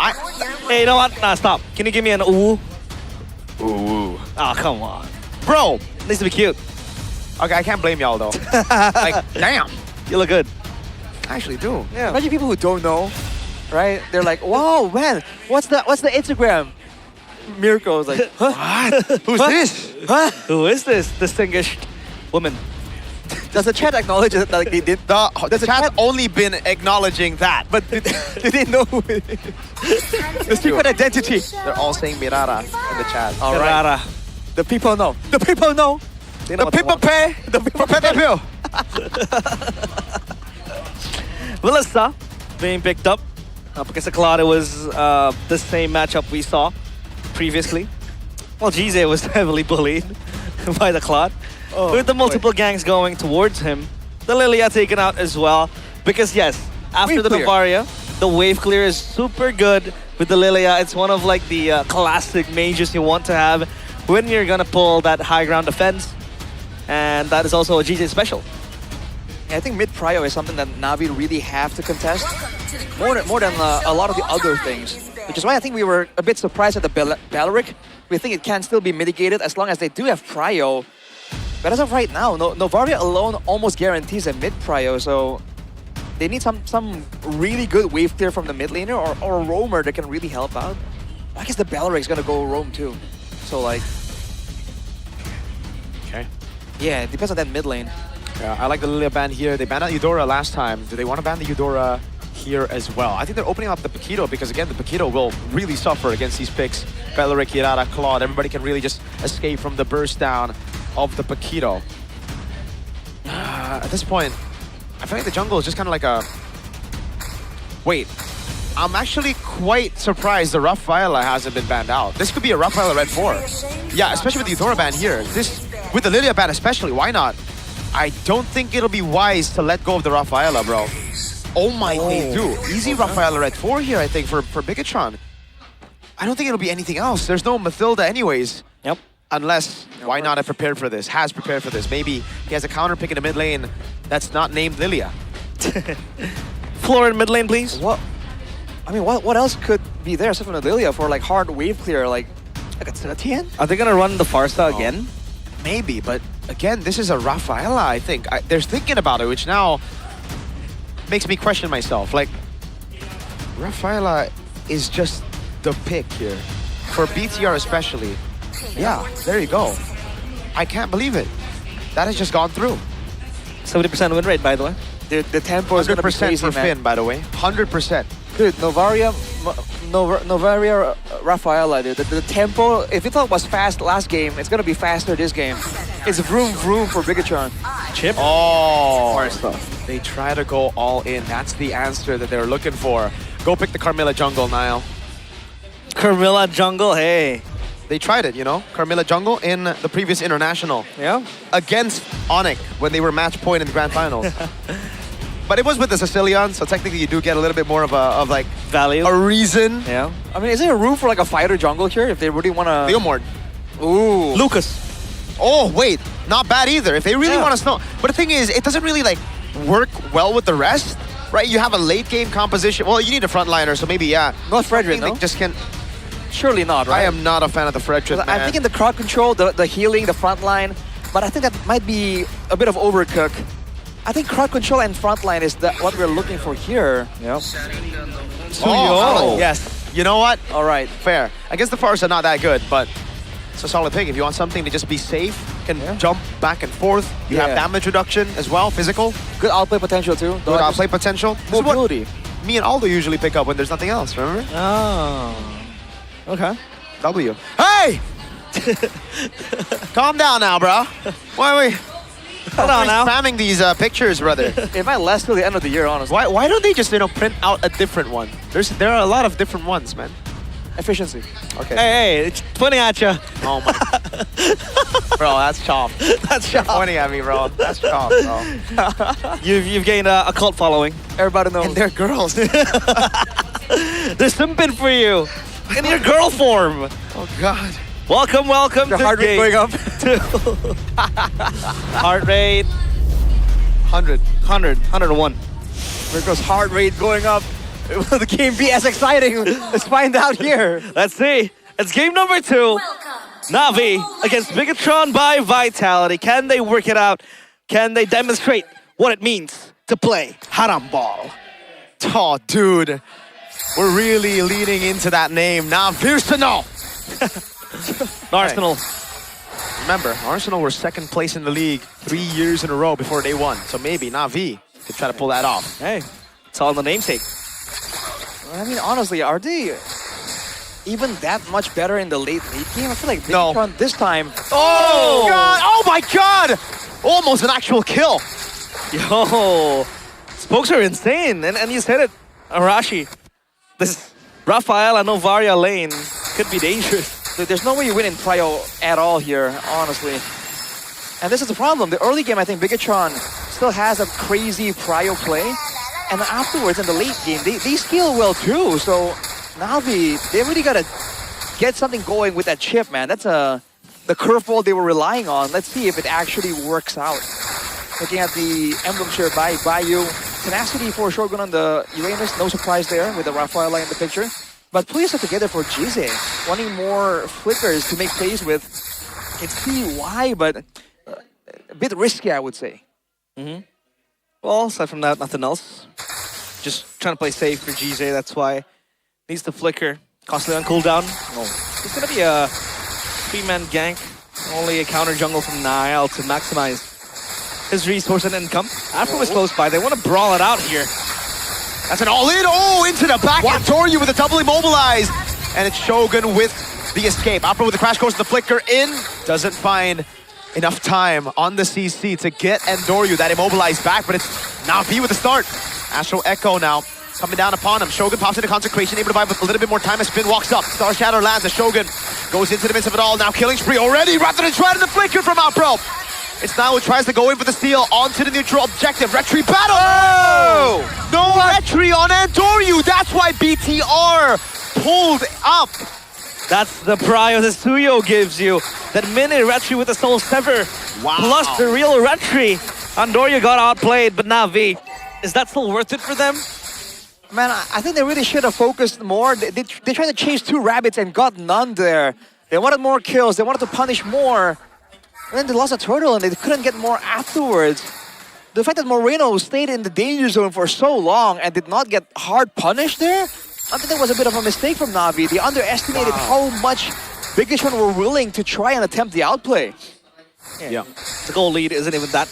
Hey, you know what? Nah, stop. Can you give me an ooh? Ooh. Oh, come on. Bro. Needs to be cute. Okay, I can't blame y'all though. Like, damn. You look good. I actually do. Yeah. Imagine people who don't know, right? They're like, "Wow, man, what's the Instagram?" Mirko is like, "Huh? What? Who's this? Huh? Who is this distinguished woman?" Does the chat acknowledge that like they did? The chat's only been acknowledging that, but Did they know who it is? The secret identity. they're all saying Mirara in the chat. All right. The people know. The people know. They know The people pay. The people pay the bill. Melissa being picked up because the Claude was the same matchup we saw previously. Well, Gize was heavily bullied by the Claude. With the multiple gangs going towards him, the Lilia taken out as well. Because yes, after the Novaria, the wave clear is super good with the Lilia. It's one of like the classic mages you want to have when you're gonna pull that high ground defense. And that is also a GJ special. I think mid prio is something that Na'Vi really have to contest more than a lot of the other things, which is why I think we were a bit surprised at the Belleric. We think it can still be mitigated as long as they do have prio. But as of right now, Novaria alone almost guarantees a mid prio, so they need some really good wave clear from the mid laner or a roamer that can really help out. I guess the Belleric's gonna go roam too, so like. Okay. Yeah, it depends on that mid lane. Yeah, I like the Lilia ban here. They banned out Eudora last time. Do they want to ban the Eudora here as well? I think they're opening up the Paquito because, again, the Paquito will really suffer against these picks. Belleric, Hirara, Claude. Everybody can really just escape from the burst down of the Paquito. At this point, I feel like the jungle is just kind of like a... Wait. I'm actually quite surprised the Rafaela hasn't been banned out. This could be a Rafaela Red 4. Yeah, especially with the Eudora ban here. With the Lilia ban especially, why not? I don't think it'll be wise to let go of the Rafaela, bro. Oh my, they do. Easy Rafaela Red 4 here, I think, for Bigatron. I don't think it'll be anything else. There's no Mathilda anyways. Yep. Unless, why not have prepared for this? Has prepared for this. Maybe he has a counter pick in the mid lane that's not named Lilia. Floor in mid lane, please. What? I mean, what else could be there except for the Lilia for like hard wave clear, like a TN? Are they gonna run the Farsa again? Maybe, but again, this is a Rafaela, I think. They're thinking about it, which now makes me question myself. Like, Rafaela is just the pick here. For BTR especially. Yeah, there you go. I can't believe it. That has just gone through. 70% win rate, by the way. The tempo is going to be 100% crazy, for man. Finn, by the way. 100%. Dude, Novaria Rafaela, dude. The tempo, if you thought it was fast last game, it's going to be faster this game. It's vroom vroom for Bigatron. Chip? Oh, they try to go all in. That's the answer that they're looking for. Go pick the Carmilla jungle, Niall. Carmilla jungle, hey. They tried it, you know? Carmilla jungle in the previous international. Yeah. Against Onyx when they were match point in the grand finals. But it was with the Sicilian, so technically you do get a little bit more of like value, a reason. Yeah. I mean, is there room for like a fighter jungle here if they really want to? Leomord. Ooh. Lucas. Oh wait, not bad either. If they really want to snow, but the thing is, it doesn't really like work well with the rest, right? You have a late game composition. Well, you need a frontliner, so maybe yeah. Not Frederick, no? They just can't. Surely not, right? I am not a fan of the Frederick, man. I'm thinking the crowd control, the healing, the front line, but I think that might be a bit of overcook. I think crowd control and frontline is what we're looking for here. Yep. Oh, yes. You know what? All right. Fair. I guess the Forest are not that good, but it's a solid pick. If you want something to just be safe, can jump back and forth. You have damage reduction as well, physical. Good outplay potential too. Good outplay potential. This Mobility. is what me and Aldo usually pick up when there's nothing else, remember? Oh. Okay. W. Hey! Calm down now, bro. Why are we... Hold on now. Spamming these pictures, brother. It might last till the end of the year, honestly. Why don't they just print out a different one? There are a lot of different ones, man. Efficiency. Okay. Hey, it's pointing at you. Oh my. Bro, that's chop. That's chop. Pointing at me, bro. That's chop, bro. You've gained a cult following. Everybody knows. And they're girls. They're simping for you in your girl form. Oh God. Welcome the to heart rate going up. Heart rate 101. There goes heart rate going up. Will the game be as exciting? Let's find out here. Let's see. It's game number 2. Na'Vi against Bigatron by Vitality. Can they work it out? Can they demonstrate what it means to play Haram Ball? Oh, dude. We're really leaning into that name. Arsenal. Arsenal. Remember, Arsenal were second place in the league 3 years in a row before they won. So maybe Na'Vi could try to pull that off. Hey, it's all in the namesake. I mean, honestly, are they even that much better in the late game? I feel like Bigatron this time. Oh God! Oh my God! Almost an actual kill. Yo, spokes are insane, and you said it, Arashi. This Rafaela Novaria lane could be dangerous. Dude, there's no way you win in Prio at all here, honestly. And this is the problem. The early game, I think Bigatron still has a crazy Prio play. And afterwards, in the late game, they scale well too. So Na'Vi, they really got to get something going with that chip, man. That's the curveball they were relying on. Let's see if it actually works out. Looking at the emblem share by Bayou. Tenacity for Shogun on the Uranus. No surprise there with the Rafaela in the picture. But please are together for Jize. Wanting more flickers to make plays with. Can see why, but a bit risky, I would say. Well, aside from that, nothing else. Just trying to play safe for GZ, that's why. Needs to flicker. Constantly on cooldown. It's going to be a 3-man gank. Only a counter jungle from Niall to maximize his resource and income. Afro is close by. They want to brawl it out here. That's an all-in. Oh, into the back. And Toryu with a double immobilize. And it's Shogun with the escape. Afro with the crash course, the flicker in. Doesn't find enough time on the CC to get Endoryu that immobilized back, but it's Na'Vi with the start. Astro Echo now coming down upon him. Shogun pops into Consecration, able to buy with a little bit more time as Spin walks up. Star Shadow lands as Shogun goes into the midst of it all. Now killing spree already, rather than trying the flicker from Outpro. It's now who tries to go in for the steal onto the neutral objective. Retry battle! Oh! No retry on Endoryu. That's why BTR pulled up. That's the prio that Suyo gives you. That mini retry with the Soul Sever. Wow. Plus the real retry. Andoria got outplayed, but Na'Vi. Is that still worth it for them? Man, I think they really should have focused more. They tried to chase 2 rabbits and got none there. They wanted more kills. They wanted to punish more. And then they lost a turtle and they couldn't get more afterwards. The fact that Moreno stayed in the danger zone for so long and did not get hard punished there, I think that was a bit of a mistake from Na'Vi. They underestimated how much Bigatron were willing to try and attempt the outplay. Yeah. The goal lead isn't even that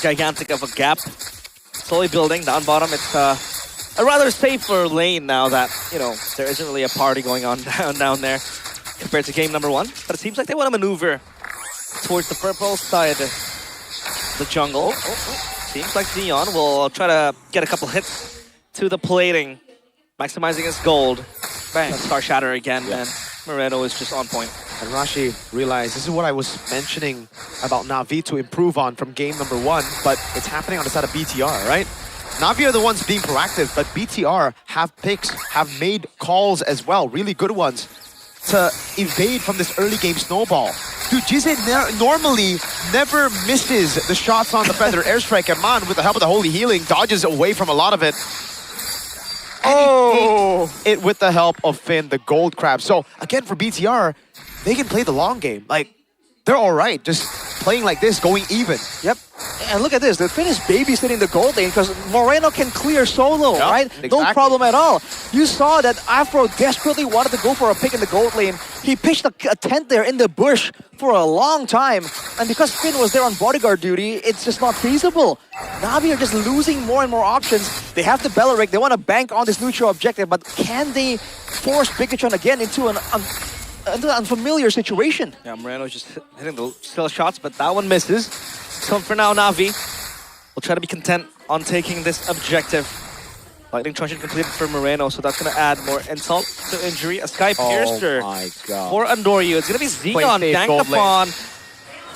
gigantic of a gap. Slowly building down bottom. It's a rather safer lane now that, you know, there isn't really a party going on down there compared to game number 1. But it seems like they want to maneuver towards the purple side of the jungle. Seems like Xeon will try to get a couple hits to the plating, maximizing his gold. Bang. Star Shatter again, and Moreno is just on point. And Rashi realized this is what I was mentioning about Na'Vi to improve on from game number 1, but it's happening on the side of BTR, right? Na'Vi are the ones being proactive, but BTR have picks, have made calls as well, really good ones, to evade from this early game snowball. Dude, Jize normally never misses the shots on the Feather Airstrike, and Man, with the help of the Holy Healing, dodges away from a lot of it. Oh! It with the help of Finn, the Gold Crab. So, again, for BTR, they can play the long game. Like, they're all right, just playing like this, going even. Yep. And look at this, the Finn is babysitting the gold lane because Moreno can clear solo, right? Exactly. No problem at all. You saw that Afro desperately wanted to go for a pick in the gold lane. He pitched a tent there in the bush for a long time. And because Finn was there on bodyguard duty, it's just not feasible. Na'Vi are just losing more and more options. They have the Belleric, they want to bank on this neutral objective, but can they force Bigatron again into an unfamiliar situation? Yeah, Moreno's just hitting the still shots, but that one misses. So for now, Na'Vi will try to be content on taking this objective. Lightning Truncheon completed for Moreno, so that's going to add more insult to injury. A Sky Piercer for Andoryu. It's going to be Xeon ganked upon.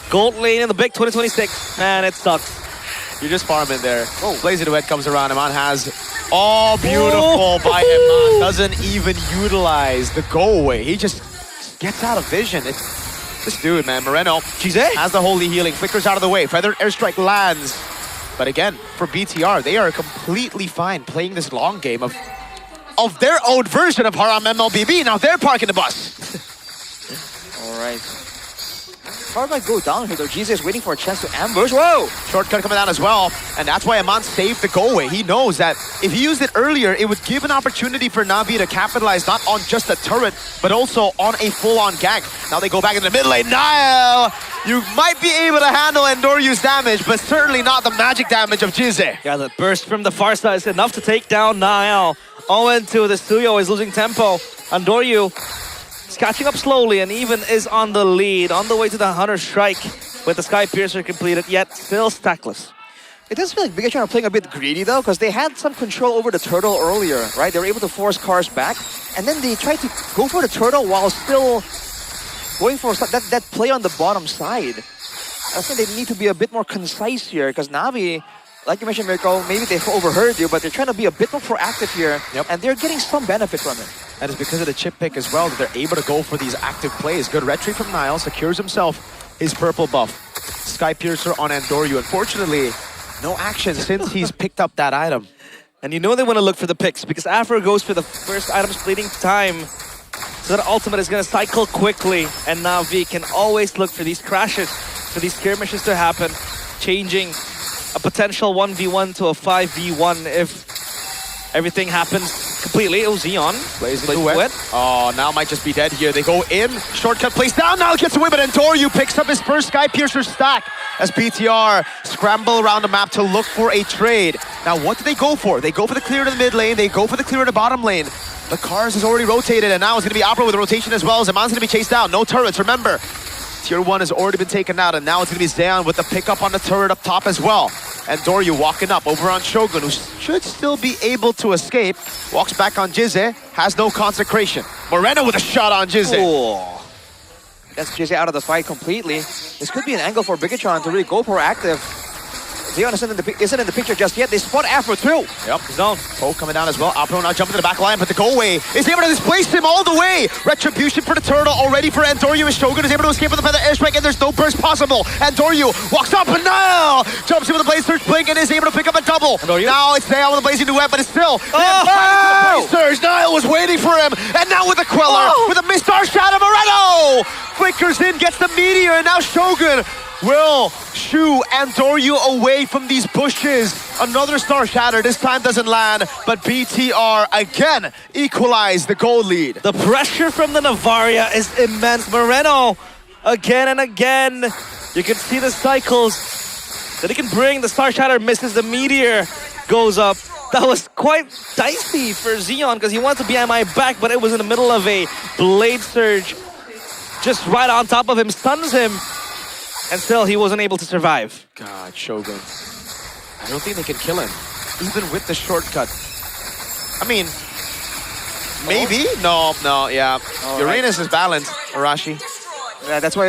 Gold lane in the big 2026. Man, it sucks. You just farm in there. Oh, Blaze Duet comes around. Iman has... Oh, beautiful by Iman. Doesn't even utilize the go away. He just gets out of vision. It's this dude, man. Moreno has the Holy Healing. Flickers out of the way. Feathered Airstrike lands. But again, for BTR, they are completely fine playing this long game of their own version of Haram MLBB. Now they're parking the bus. All right. Car might go down here though. Jesus is waiting for a chance to ambush. Whoa! Shortcut coming down as well. And that's why Aman saved the go away. He knows that if he used it earlier, it would give an opportunity for Na'Vi to capitalize not on just a turret, but also on a full-on gank. Now they go back in the mid lane. Nile! You might be able to handle Endoryu's damage, but certainly not the magic damage of Jize. Yeah, the burst from the far side is enough to take down Nile. Owen to the Suyo is losing tempo. Andoryu is catching up slowly and even is on the lead, on the way to the Hunter Strike with the Sky Piercer completed, yet still stackless. It does feel like Bigatron are playing a bit greedy though, because they had some control over the turtle earlier, right? They were able to force cars back, and then they tried to go for the turtle while still going for that play on the bottom side. I think they need to be a bit more concise here, because Na'Vi, like you mentioned, Mirko, maybe they overheard you, but they're trying to be a bit more proactive here, and they're getting some benefit from it. That is because of the chip pick as well, that they're able to go for these active plays. Good retreat from Nile, secures himself his purple buff. Sky Piercer on Andoryu. Unfortunately, no action since he's picked up that item. And you know they want to look for the picks, because Afro goes for the first item splitting time. So that ultimate is going to cycle quickly, and Na'Vi can always look for these crashes, for these skirmishes to happen, changing a potential 1v1 to a 5v1 if everything happens completely. Oh, Xeon. Plays Duet. Oh, now might just be dead here. They go in. Shortcut plays down. Now gets away, but Andoryu picks up his first Sky Piercer stack as BTR scramble around the map to look for a trade. Now, what do they go for? They go for the clear to the mid lane. They go for the clear to the bottom lane. The cars is already rotated, and now it's going to be Opera with a rotation as well. Zaman's going to be chased down. No turrets, remember. Tier 1 has already been taken out, and now it's going to be Zeon with the pickup on the turret up top as well. And Andoryu walking up over on Shogun, who should still be able to escape. Walks back on Jize, has no consecration. Moreno with a shot on Jize. Oh. That's Jize out of the fight completely. This could be an angle for Bigatron to really go proactive. Zeon isn't in the picture just yet. They spot Afro too. Yep, zone. Poke coming down as well. Afro now jumping to the back line, but the go away is able to displace him all the way. Retribution for the turtle already for Andoryu, and Shogun is able to escape with the feather airstrike, and there's no burst possible. Andoryu walks up, and now jumps in with the Blaze Surge blink and is able to pick up a double. Now it's Nile with the Blazing Duet, but it's still Blaze Surge. Nile was waiting for him, and now with the Queller, with a missed Star Shadow, Moreno flickers in, gets the meteor, and now Shogun will shoo Andoryu away from these bushes. Another Star Shatter, this time doesn't land, but BTR again equalize the goal lead. The pressure from the Navaria is immense. Moreno, again and again. You can see the cycles that he can bring. The Star Shatter misses, the meteor goes up. That was quite dicey for Zeon because he wanted to be MI back, but it was in the middle of a Blade Surge. Just right on top of him, stuns him. And still, he wasn't able to survive. God, Shogun. I don't think they can kill him, even with the shortcut. I mean, maybe? No, yeah. Uranus is balanced, Arashi. Yeah, that's why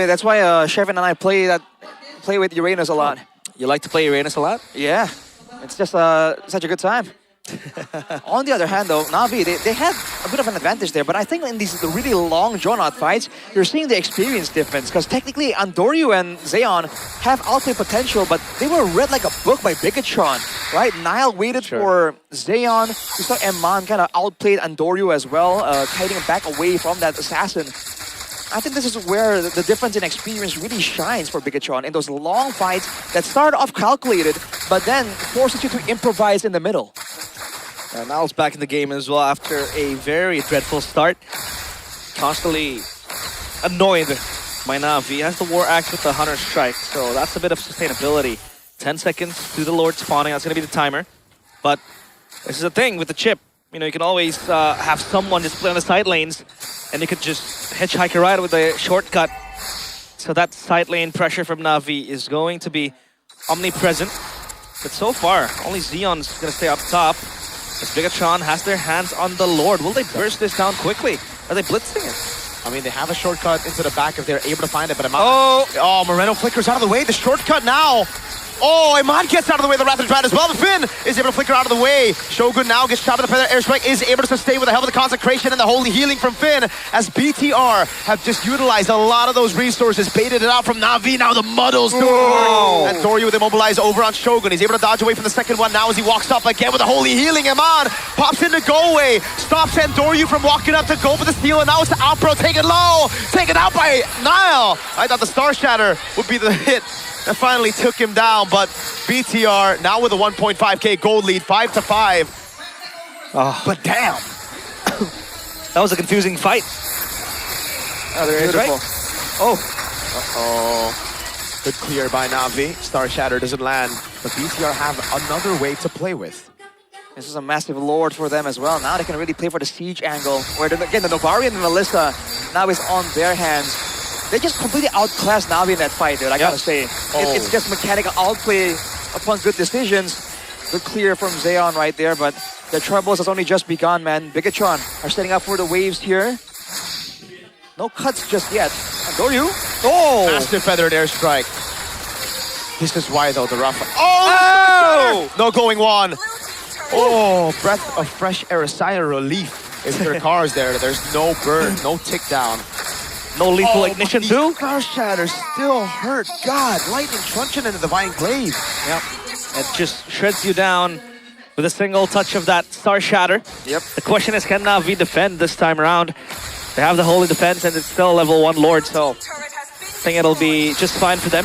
Shevin and I play with Uranus a lot. You like to play Uranus a lot? Yeah, it's just such a good time. On the other hand, though, Na'Vi, they had a bit of an advantage there, but I think in these really long, drawn-out fights, you're seeing the experience difference, because technically Andoryu and Zeon have outplay potential, but they were read like a book by Bigatron, right? Nile waited for Zeon. We saw Eman kind of outplayed Andoryu as well, kiting him back away from that assassin. I think this is where the difference in experience really shines for Bigatron, in those long fights that start off calculated, but then forces you to improvise in the middle. Niall's back in the game as well after a very dreadful start. Constantly annoyed by Na'Vi. He has the War Axe with the Hunter Strike, so that's a bit of sustainability. 10 seconds to the Lord spawning, that's going to be the timer. But this is the thing with the chip. You know, you can always have someone just play on the side lanes, and you could just hitchhike a ride with a shortcut. So that side lane pressure from Na'Vi is going to be omnipresent. But so far, only Zeon's going to stay up top. As Bigatron has their hands on the Lord. Will they burst this down quickly? Are they blitzing it? I mean, they have a shortcut into the back if they're able to find it, but Oh, Moreno flickers out of the way. The shortcut now. Oh, Iman gets out of the way of the Wrath of Dread as well. But Finn is able to flicker out of the way. Shogun now gets chopped with the feather airstrike, is able to sustain with the help of the consecration and the holy healing from Finn, as BTR have just utilized a lot of those resources, baited it out from Na'Vi. Now the muddles do it. And Doryu with immobilized over on Shogun. He's able to dodge away from the second one now as he walks up again with the holy healing. Iman pops into go away, stops Doryu from walking up to go for the steal, and now it's the Outbro taken low, taken out by Nile. I thought the Star Shatter would be the hit that finally took him down, but BTR now with a 1.5k gold lead, 5-5. But damn. That was a confusing fight. Beautiful. Uh-oh. Good clear by Na'Vi. Star Shatter doesn't land, but BTR have another way to play with. This is a massive Lord for them as well. Now they can really play for the siege angle, where again, the Novarian and Melissa now is on their hands. They just completely outclassed Na'Vi in that fight, dude, I gotta say. It's just mechanical outplay upon good decisions. Good clear from Zeon right there, but the troubles has only just begun, man. Bigatron are setting up for the waves here. No cuts just yet. Andoryu. Massive feathered airstrike. This is why, though, the rough... No going one. Breath of fresh air, a sigh of relief. If their cars there, there's no burn, no tick down. No lethal ignition too? Star Shatter still hurt. God, lightning truncheon into the Divine Glaive. Yep. It just shreds you down with a single touch of that Star Shatter. Yep. The question is, can Na'Vi defend this time around? They have the Holy Defense and it's still level 1 Lord, so I think it'll be just fine for them.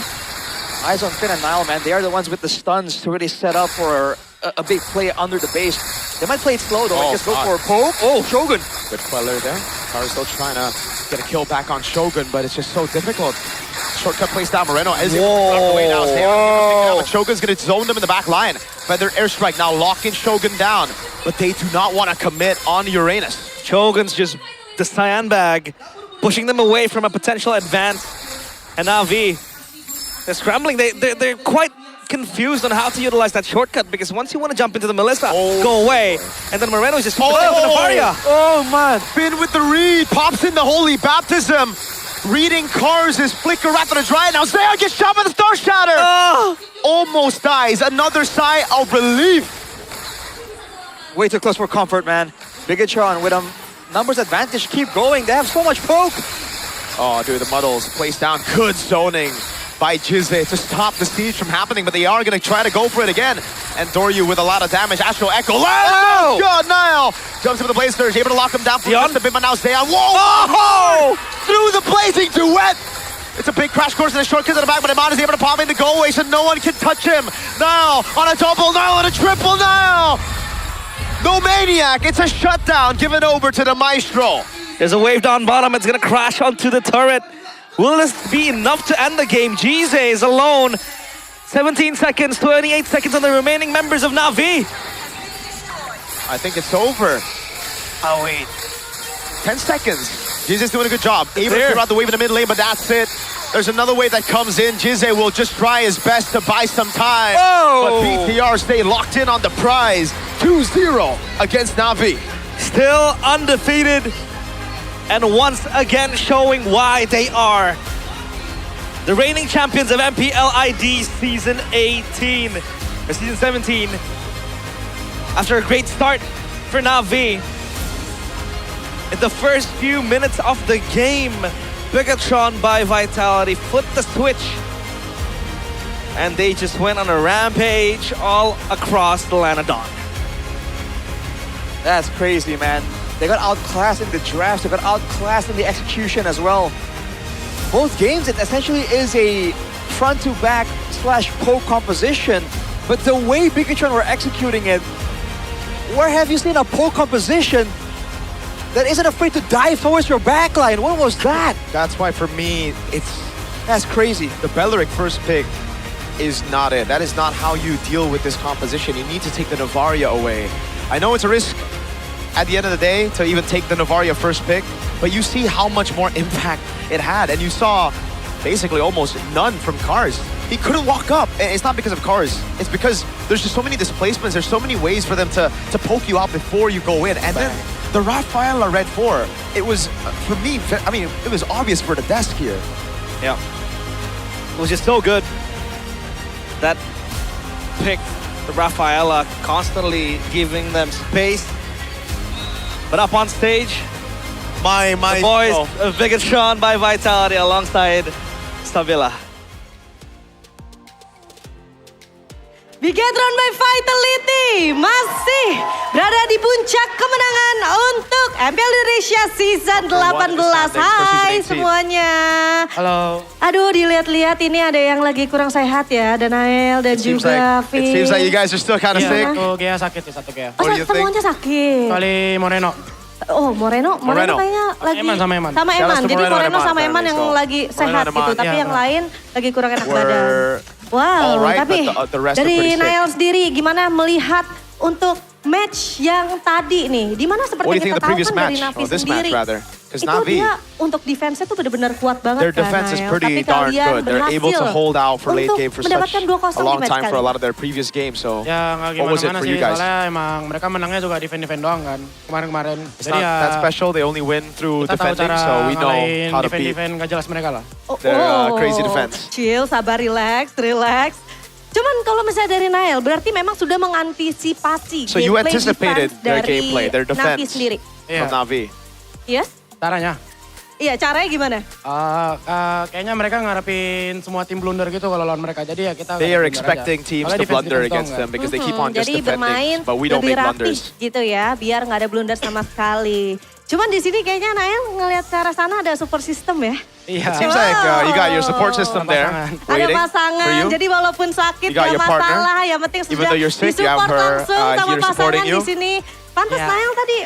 Eyes on Finn and Nile, man. They are the ones with the stuns to really set up for a big play under the base. They might play it slow though, just go for a poke. Shogun. Good queller there. Car still trying to get a kill back on Shogun, but it's just so difficult. Shortcut plays down Moreno. As away now. But Shogun's going to zone them in the back line. Feather airstrike now locking Shogun down, but they do not want to commit on Uranus. Shogun's just the cyan bag, pushing them away from a potential advance. And Na'Vi, they're scrambling. They're quite confused on how to utilize that shortcut, because once you want to jump into the Melissa, go away. And then Moreno's just with the Navaria. Man. Finn with the read, pops in the Holy Baptism. reading Cars' flicker rapid to dry. Now Zayon gets shot by the Star Shatter. Almost dies. Another sigh of relief. Way too close for comfort, man. Bigatron with a numbers advantage. Keep going. They have so much poke. Oh, dude, the Muddles placed down. Good zoning by Jizze to stop the siege from happening, but they are going to try to go for it again. And Doryu with a lot of damage. Astro Echo. Oh, God, Niall jumps into the Blaze Surge, able to lock him down for just a bit, but now Zayon. Whoa! Through the blazing duet. It's a big crash course and a shortcut to the back, but Iman is able to pop in the go away, so no one can touch him. Niall on a double, Niall on a triple, Niall. No Maniac. It's a shutdown given over to the Maestro. There's a wave down bottom. It's going to crash onto the turret. Will this be enough to end the game? Jizze is alone. 17 seconds, 28 seconds on the remaining members of Na'Vi. I think it's over. Oh, wait. 10 seconds. Jizze's doing a good job. Able to clear out the wave in the mid lane, but that's it. There's another wave that comes in. Jizze will just try his best to buy some time. But BTR stay locked in on the prize. 2-0 against Na'Vi. Still undefeated. And once again showing why they are the reigning champions of MPL ID Season 18, or Season 17. After a great start for Na'Vi, in the first few minutes of the game, Bigatron by Vitality flipped the switch. And they just went on a rampage all across the Lanadon. That's crazy, man. They got outclassed in the drafts. They got outclassed in the execution as well. Both games, it essentially is a front-to-back / poke composition. But the way Bigatron were executing it, where have you seen a poke composition that isn't afraid to dive towards your backline? What was that? That's why for me, that's crazy. The Belleric first pick is not it. That is not how you deal with this composition. You need to take the Novaria away. I know it's a risk at the end of the day to even take the Novaria first pick, but you see how much more impact it had. And you saw basically almost none from Cars. He couldn't walk up. And it's not because of Cars. It's because there's just so many displacements. There's so many ways for them to poke you out before you go in. And then the Rafaela Red 4, it was, for me, I mean, it was obvious for the desk here. Yeah. It was just so good. That pick, the Rafaela, constantly giving them space. But up on stage, the boys of Bigatron by Vitality alongside Stabila. Bigatron by Vitality masih berada di puncak kemenangan untuk MPL Indonesia Season 18. Hai semuanya. Halo. Aduh, dilihat-lihat ini ada yang lagi kurang sehat ya. Ada Nael dan juga Vin. It seems like you guys are still kind of sick. Satu Gea sakit sih, satu Gea. Oh, semuanya sakit. Kecuali Moreno. Oh, Moreno kayaknya lagi sama Eman. Sama Eman. Jadi Moreno sama Eman yang lagi sehat gitu, tapi yang lain lagi kurang enak badan. Wow, tapi dari Nael sendiri gimana melihat untuk match yang tadi nih? Dimana seperti kita tahu kan dari Na'Vi sendiri. Itu dia untuk defense-nya tuh benar-benar kuat banget their defense is pretty darn good. They're able to hold out for late game for such a long time for a lot of their previous games. So ya nggak what was it for you guys? Soalnya emang mereka menangnya juga defend doang kan kemarin. It's not that special. They only win through defending, so we know how to beat nggak jelas mereka lah. Their crazy defense. Chill, sabar, relax. Cuman kalau misalnya dari Nael, berarti memang sudah mengantisipasi so you anticipated their gameplay, their defense sendiri. From Na'Vi. Yes? Caranya? Iya, caranya gimana? Kayaknya mereka ngarepin semua tim blunder gitu kalau lawan mereka. Jadi ya kita... They are expecting teams to blunder against them because they keep on just defending, but we don't make blunders. Gitu ya, biar nggak ada blunder sama sekali. Cuman di sini kayaknya Nael ngelihat ke arah sana ada support system ya. It seems like you got your support system there ada pasangan, jadi walaupun sakit gak masalah, yang penting sudah disupport langsung sama pasangan di sini. Pantas Nael tadi.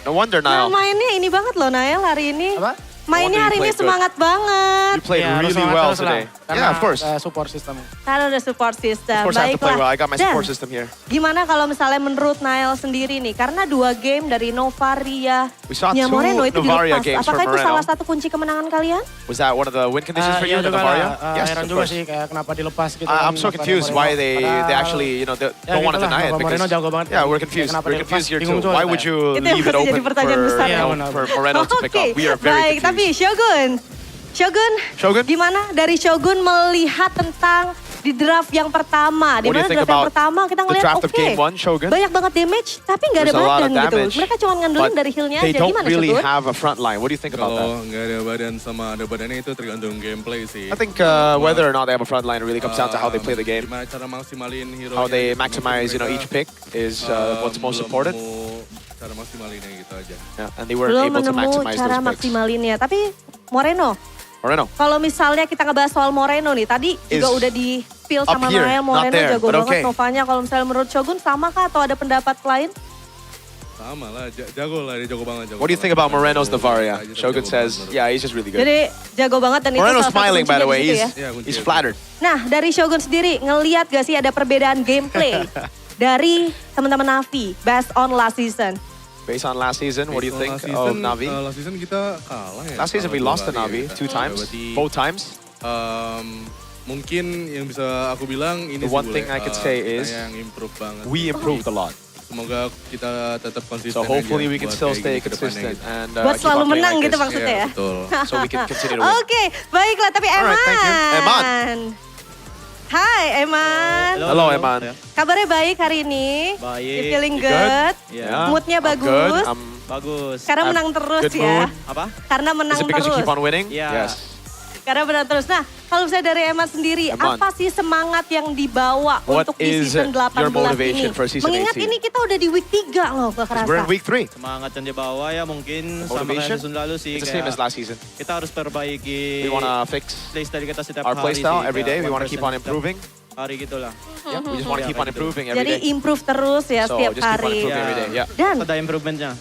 No wonder Nael. Mainnya ini banget loh Nael hari ini. Mainnya hari ini semangat banget. You played really well today. Yeah, of course. Support system. Karena udah support system. Of course I have to play well. I got my support system here. Gimana kalau misalnya menurut Nael sendiri nih? Karena 2 game dari Novaria nya Moreno itu dilepas. Apakah itu salah satu kunci kemenangan kalian? Was that one of the win conditions for you, the Novaria? Yes, of course. Sih, kayak kenapa dilepas gitu. I'm so confused why they actually, don't want to deny it. Moreno jago banget. Yeah, we're confused. We're confused here too. Why would you leave it open for Moreno to pick up? We are very confused. Tapi Shogun, Shogun, gimana dari Shogun melihat tentang di draft yang pertama? Di What do mana you think draft yang about pertama kita the ngeliat draft of oke, game 1, Shogun? banyak banget damage tapi nggak ada There's a lot badan of gitu. damage, Mereka cuma ngandelin but dari healnya they aja. don't Gimana really Shogun? have a front line. What do you think about that? Kalau nggak ada badan sama ada badannya itu tergantung gameplay sih. I think whether or not they have a front line really comes down to how they play the game. Gimana cara maksimalin hero. How they maximize, each pick is what's most important. Cara maksimalinnya gitu aja. Yeah, and they weren't Belum able to menemu maximize cara those picks. maksimalinnya. Tapi Moreno, kalau misalnya kita ngebahas soal Moreno nih, tadi juga udah di spill sama here, Nael, not Moreno there, jago but banget okay. Novanya. Kalau misalnya menurut Shogun sama kah atau ada pendapat lain? Sama lah, jago lah, dia jago banget. What do you think about Moreno's Navaria? Shogun says, yeah, he's just really good. Jadi jago banget dan Moreno's itu salah satu smiling, by the kuncinya way. di situ ya. He's flattered. Nah, dari Shogun sendiri, ngeliat gak sih ada perbedaan gameplay dari teman-teman Navi based on last season? Based on last season, what do you think of Navi? Last season kita kalah ya. Last season we lost to Navi 2 times, both times. Mungkin yang bisa aku bilang ini The one thing I could say is yang improve banget. we improved a lot. Semoga kita tetap konsisten. So hopefully we can still stay consistent and Buat keep selalu on playing menang like gitu this. maksudnya ya? Betul. So we can continue to win. Oke, baiklah. Tapi Eman. Alright, thank you. Eman. Hai Eman. Hello, Eman. Kabarnya baik hari ini? Baik. You feeling You good? Yeah. Moodnya I'm bagus? good. Bagus. Karena menang terus good ya? mood. Apa? Karena menang Is it because terus? you keep on winning? Yeah. Yes. Karena menang terus. Nah, kalau misalnya dari Eman sendiri, Eman. apa sih semangat yang dibawa What untuk di is season 18 your motivation ini? for season Mengingat 18? ini kita udah di week 3 loh, gak kerasa. We're in week 3. Semangat yang dibawa ya mungkin sama Motivation? kayak season lalu sih. It's the same as last season. Kita harus perbaiki We want to fix playstyle kita setiap our hari playstyle sih, every day. kayak We want to keep on 1% improving. Hari gitulah. Yeah, we just want to keep on improving every Jadi day. improve terus ya So setiap just keep on hari. improving every day. Yeah. Dan ada improvementnya.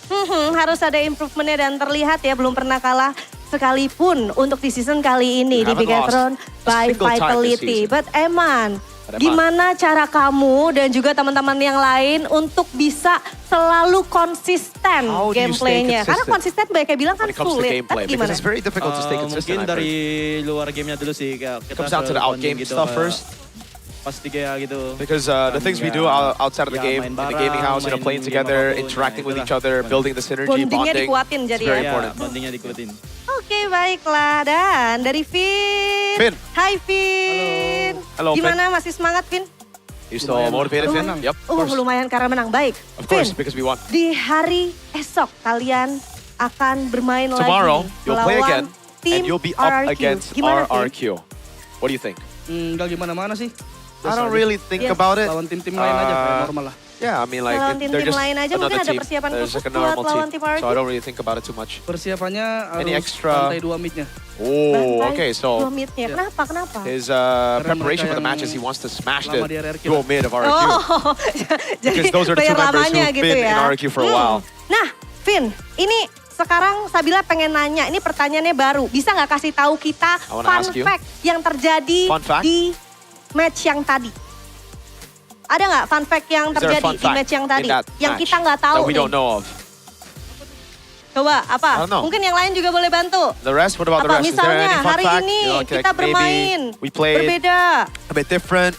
harus ada improvementnya dan terlihat ya belum pernah kalah sekalipun untuk di season kali ini We di haven't Bigatron lost by a single time this Vitality. season. But Eman, But Eman. gimana cara kamu dan juga teman-teman yang lain untuk bisa selalu konsisten How do you stay gameplaynya? Karena consistent konsisten banyak yang bilang kan when it comes to sulit. gameplay? Tapi Because gimana? it's very difficult to stay consistent. Mungkin I've heard. dari luar gamenya dulu sih. Kayak It comes down to the out game stuff first. Pas 3 gitu. Because the things we do outside of the game, in the gaming house, playing together, interacting with each other, building the synergy, Bondingnya bonding. dikuatin It's jadi very ya. important. Bondingnya dikuatin. Oke, baiklah. Dan dari Vin. Vin. Hai Vin. Halo, Vin. Gimana, masih semangat Vin? You still motivated, Finn? Lumayan. Yep, of course. Lumayan karena menang. Baik. Of course, Vin, because we won. di hari esok kalian akan bermain Tomorrow, lagi you'll play again, melawan tim and you'll be up RRQ. against Gimana, Vin? RRQ. What do you think? Enggak gimana-mana sih. I don't really think about it. Lawan tim-tim lain aja kayak normal lah. Yeah, I mean like Lawan they're tim-tim just lain aja mungkin another ada team. persiapan There's khusus like a buat normal lawan team, tim RRQ. so I don't really think about it too much. Persiapannya Any harus extra? lantai 2 mid-nya. Oh, okay. So Mitnya. Kenapa? his preparation for the matches, he wants to smash the lama di RRQ dual mid of RRQ. Oh, jadi Because those are the two player members lamanya who've gitu been ya. in RRQ for a while. Nah, Vin, ini sekarang Sabila pengen nanya, ini pertanyaannya baru. Bisa nggak kasih tahu kita I wanna fun ask you. fact yang terjadi Fun fact? di match yang tadi? Ada nggak fun fact yang Is there a terjadi fun di fact match yang in tadi? that Yang match kita nggak tahu that we nih. don't know of? Coba, apa? I don't know. Mungkin yang lain juga boleh bantu. The rest? What about the Apa rest? Is there misalnya any fun hari fact? ini like, kita bermain maybe we played berbeda. a bit different.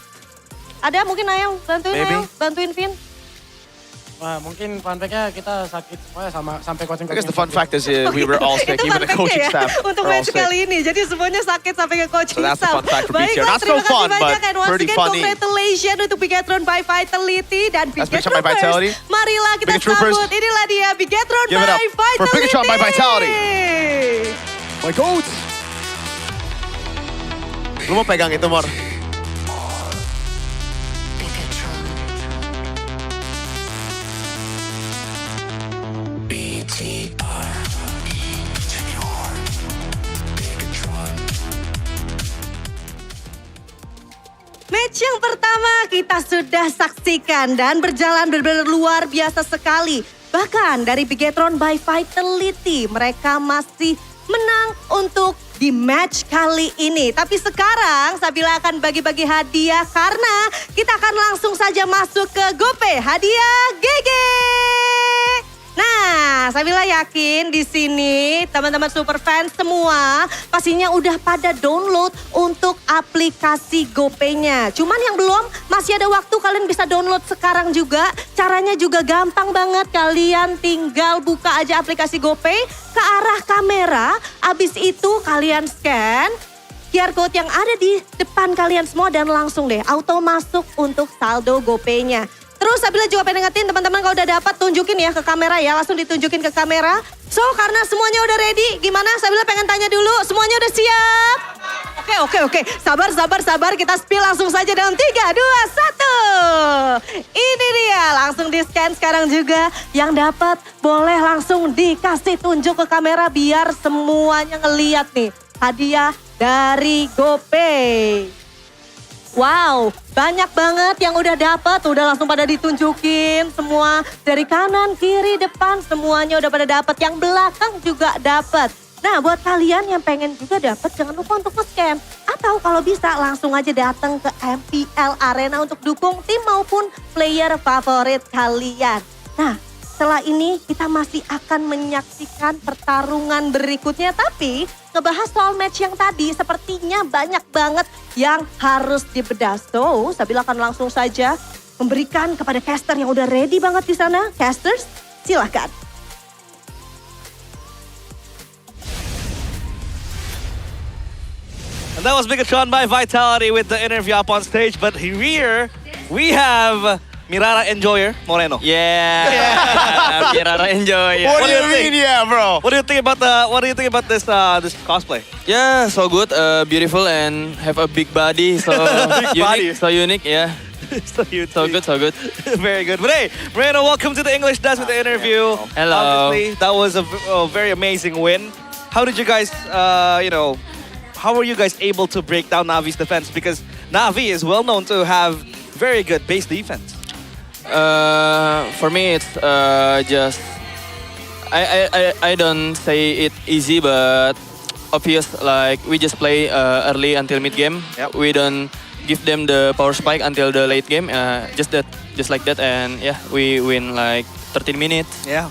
Ada mungkin Nael, bantuin Maybe. Nael, bantuin Vin. Wah, mungkin fun fact-nya kita sakit semuanya sama sampai coaching. I guess the fun fact is we were all sick, Itu even the fun coaching fact-nya staff untuk were all match sick. kali ini. Jadi semuanya sakit sampai ke coaching So that's the staff. fun fact for BTR. Baiklah, Not so terima kasih fun, banyak but and once pretty again, funny. congratulations untuk Bigatron by Vitality dan That's Bigatron by Bigatroopers. Vitality. Marilah kita Bigatroopers. sambut. Inilah dia Bigatron Give it by up Vitality. for Bigatron by Vitality. My goat. Lu mau pegang itu, Mor? Match yang pertama kita sudah saksikan dan berjalan benar-benar luar biasa sekali. Bahkan dari Bigatron by Vitality mereka masih menang untuk di match kali ini. Tapi sekarang Sabila akan bagi-bagi hadiah karena kita akan langsung saja masuk ke GoPay hadiah GG. Nah, Sabila yakin di sini teman-teman super fans semua pastinya udah pada download untuk aplikasi GoPay-nya. Cuman yang belum, masih ada waktu, kalian bisa download sekarang juga. Caranya juga gampang banget, kalian tinggal buka aja aplikasi GoPay ke arah kamera. Abis itu kalian scan QR code yang ada di depan kalian semua dan langsung deh auto masuk untuk saldo GoPay-nya. Terus Sabila juga pengen ngetin teman-teman kalau udah dapat tunjukin ya ke kamera ya, langsung ditunjukin ke kamera. So karena semuanya udah ready, gimana Sabila pengen tanya dulu, semuanya udah siap? Oke. Sabar, kita spill langsung saja dalam 3, 2, 1. Ini dia, langsung di scan sekarang juga. Yang dapat boleh langsung dikasih tunjuk ke kamera biar semuanya ngeliat nih hadiah dari GoPay. Wow, banyak banget yang udah dapat, udah langsung pada ditunjukin semua dari kanan, kiri, depan, semuanya udah pada dapat. Yang belakang juga dapat. Nah, buat kalian yang pengen juga dapat, jangan lupa untuk nge-scan. Atau kalau bisa langsung aja datang ke MPL Arena untuk dukung tim maupun player favorit kalian. Nah, setelah ini kita masih akan menyaksikan pertarungan berikutnya. Tapi ngebahas soal match yang tadi sepertinya banyak banget yang harus dibedah. So, Sabila akan langsung saja memberikan kepada caster yang udah ready banget di sana. Casters, silakan. And that was Bigatron by Vitality with the interview up on stage. But here we have Mirara Enjoyer Moreno. Yeah. Mirara Enjoyer. What do you mean, yeah, bro? What do you think about this this cosplay? Yeah, so good, beautiful, and have a big body. So unique, yeah. So good. Very good. But hey, Moreno, welcome to the English Dance with the interview. Hello. Obviously, that was a very amazing win. How did you guys, how were you guys able to break down Navi's defense? Because Navi is well known to have very good base defense. For me, it's just I don't say it easy, but obvious. Like we just play early until mid game. Yep. We don't give them the power spike until the late game. Just like that, and yeah, we win like 13 minutes. Yeah.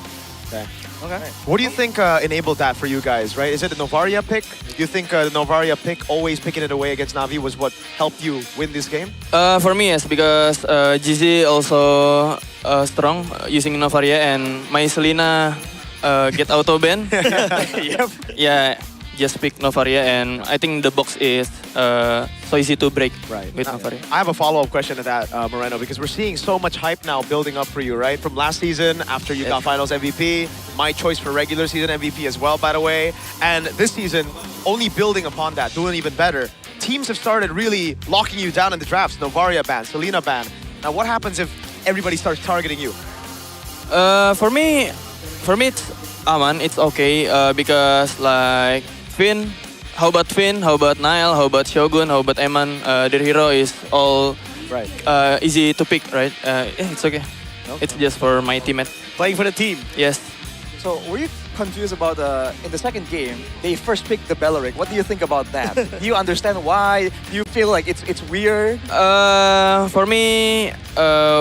Okay. What do you think enabled that for you guys, right? Is it the Novaria pick? Do you think the Novaria pick, always picking it away against Navi, was what helped you win this game? For me, yes, because GZ also strong using Novaria, and my Selena get auto ban. Yep. Yeah, just pick Novaria, and I think the box is so easy to break with Novaria. I have a follow-up question to that, Moreno, because we're seeing so much hype now building up for you, right? From last season, after you got Finals MVP, my choice for regular season MVP as well, by the way. And this season, only building upon that, doing even better. Teams have started really locking you down in the drafts. Novaria ban, Selena ban. Now, what happens if everybody starts targeting you? For me, it's aman. It's okay because like Finn. How about Finn? How about Nile? How about Shogun? How about Eman? Their hero is all easy to pick, right? It's okay. It's just for my teammate. Playing for the team. Yes. So were you confused about in the second game, they first picked the Belleric. What do you think about that? Do you understand why? Do you feel like it's weird? For me,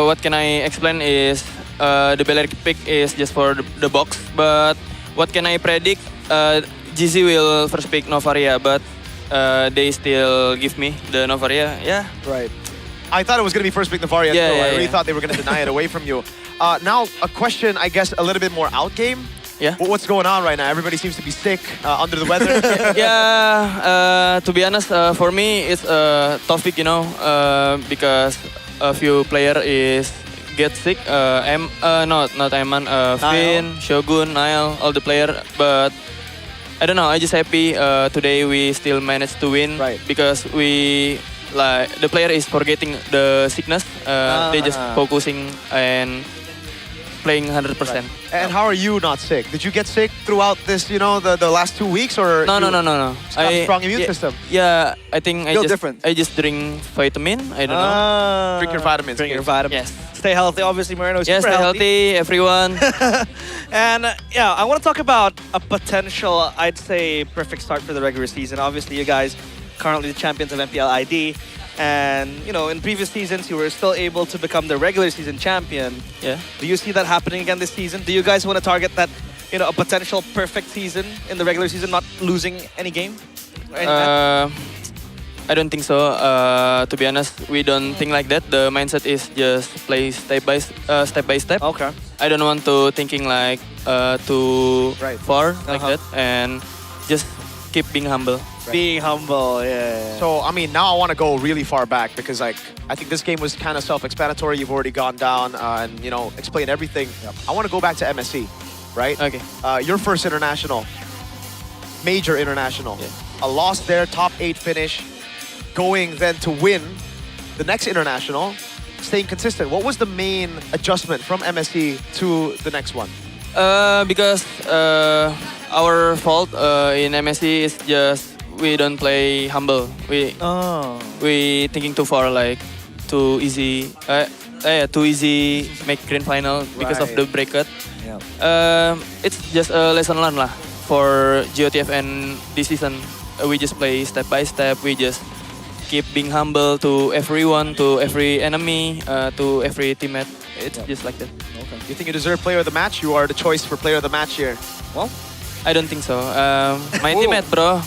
what can I explain is the Belleric pick is just for the box. But what can I predict? GZ will first pick Novaria, but they still give me the Novaria. Yeah. Right. I thought it was going to be first pick Novaria. I really thought they were going to deny it away from you. Now, a question, I guess, a little bit more out game. Yeah. What's going on right now? Everybody seems to be sick, under the weather. Yeah. To be honest, for me, it's a topic, because a few player is get sick. Not Eman, Finn, Shogun, Nile, all the player, but. I don't know. I just happy today we still managed to win because we the player is forgetting the sickness. They just focusing and playing 100%. Right. And how are you not sick? Did you get sick throughout this, the last 2 weeks, or no? Strong immune system? Yeah, I think different. I just drink vitamin. I don't know. Drink your vitamins. Drink your vitamins. Yes. Stay healthy. Obviously, Moreno's super stay healthy, everyone. And yeah, I want to talk about a potential, I'd say, perfect start for the regular season. Obviously, you guys currently the champions of MPL ID. And, in previous seasons, you were still able to become the regular season champion. Yeah. Do you see that happening again this season? Do you guys want to target that, a potential perfect season in the regular season, not losing any game? Or any match? I don't think so. To be honest, we don't think like that. The mindset is just play step by step. Okay. I don't want to thinking like too far like that, and just keep being humble. Being humble, yeah. So, I mean, now I want to go really far back because, I think this game was kind of self-explanatory. You've already gone down and, explained everything. I want to go back to MSC, right? Okay. Your first international, major international. A loss there, top 8 finish, going then to win the next international, staying consistent. What was the main adjustment from MSC to the next one? Because our fault in MSC is just we don't play humble. We thinking too far, like too easy. Too easy make grand final because of the bracket. It's just a lesson learned lah for GOTF and this season. We just play step by step. We just keep being humble to everyone, to every enemy, to every teammate. It's just like that. Okay. You think you deserve player of the match? You are the choice for player of the match here. Well, I don't think so. My teammate, bro.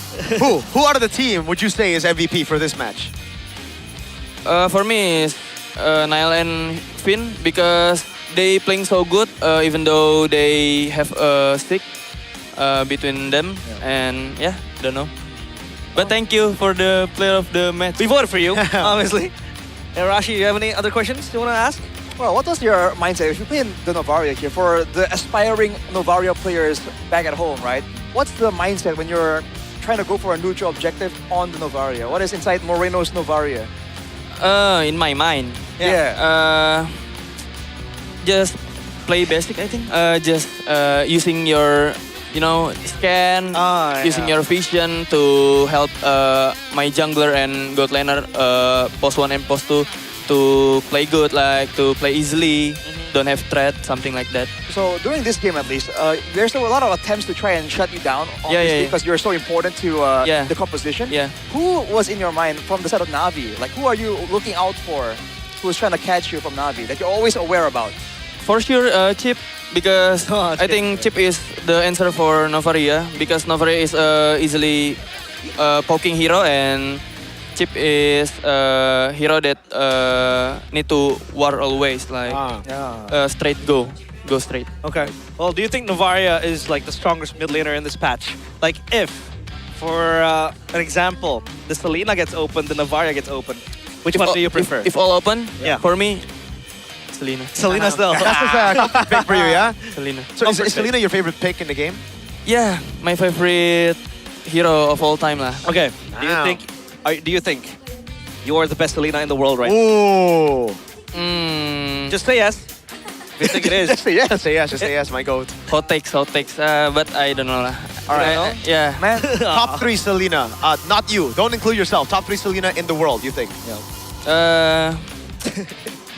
Who out of the team would you say is MVP for this match? For me, it's Niall and Finn because they playing so good, even though they have a stick between them. And don't know. But thank you for the player of the match. We voted for you, obviously. Rashi, you have any other questions you want to ask? Well, what was your mindset if you play in the Novaria here for the aspiring Novaria players back at home, right? What's the mindset when you're trying to go for a neutral objective on the Novaria? What is inside Moreno's Novaria? In my mind, just play basic. I think just using your scan, using your vision to help my jungler and god laner post 1 and post 2 to play good, like to play easily, don't have threat, something like that. So during this game at least, there's a lot of attempts to try and shut you down, obviously, because you're so important to the composition. Who was in your mind from the side of Na'Vi? Like, who are you looking out for? Who's trying to catch you from Na'Vi that you're always aware about? For sure, Chip, because I think Chip is the answer for Novaria, because Novaria is easily poking hero, and Chip is a hero that need to war always, like straight go straight. Okay. Well, do you think Novaria is like the strongest mid laner in this patch? Like if, for an example, the Selena gets open, the Novaria gets open, which one do you prefer? If all open, for me, Selena. Selena still. That's a pick for you, yeah? Selena. So is Selena your favorite pick in the game? Yeah, my favorite hero of all time lah. Okay. Do you think you are the best Selena in the world right now? Ooh. Just say yes. If you think it is. Just say yes. Just say yes, my goat. Hot takes. But I don't know lah. All right. Yeah. Man, top 3 Selena. Not you. Don't include yourself. Top 3 Selena in the world, you think?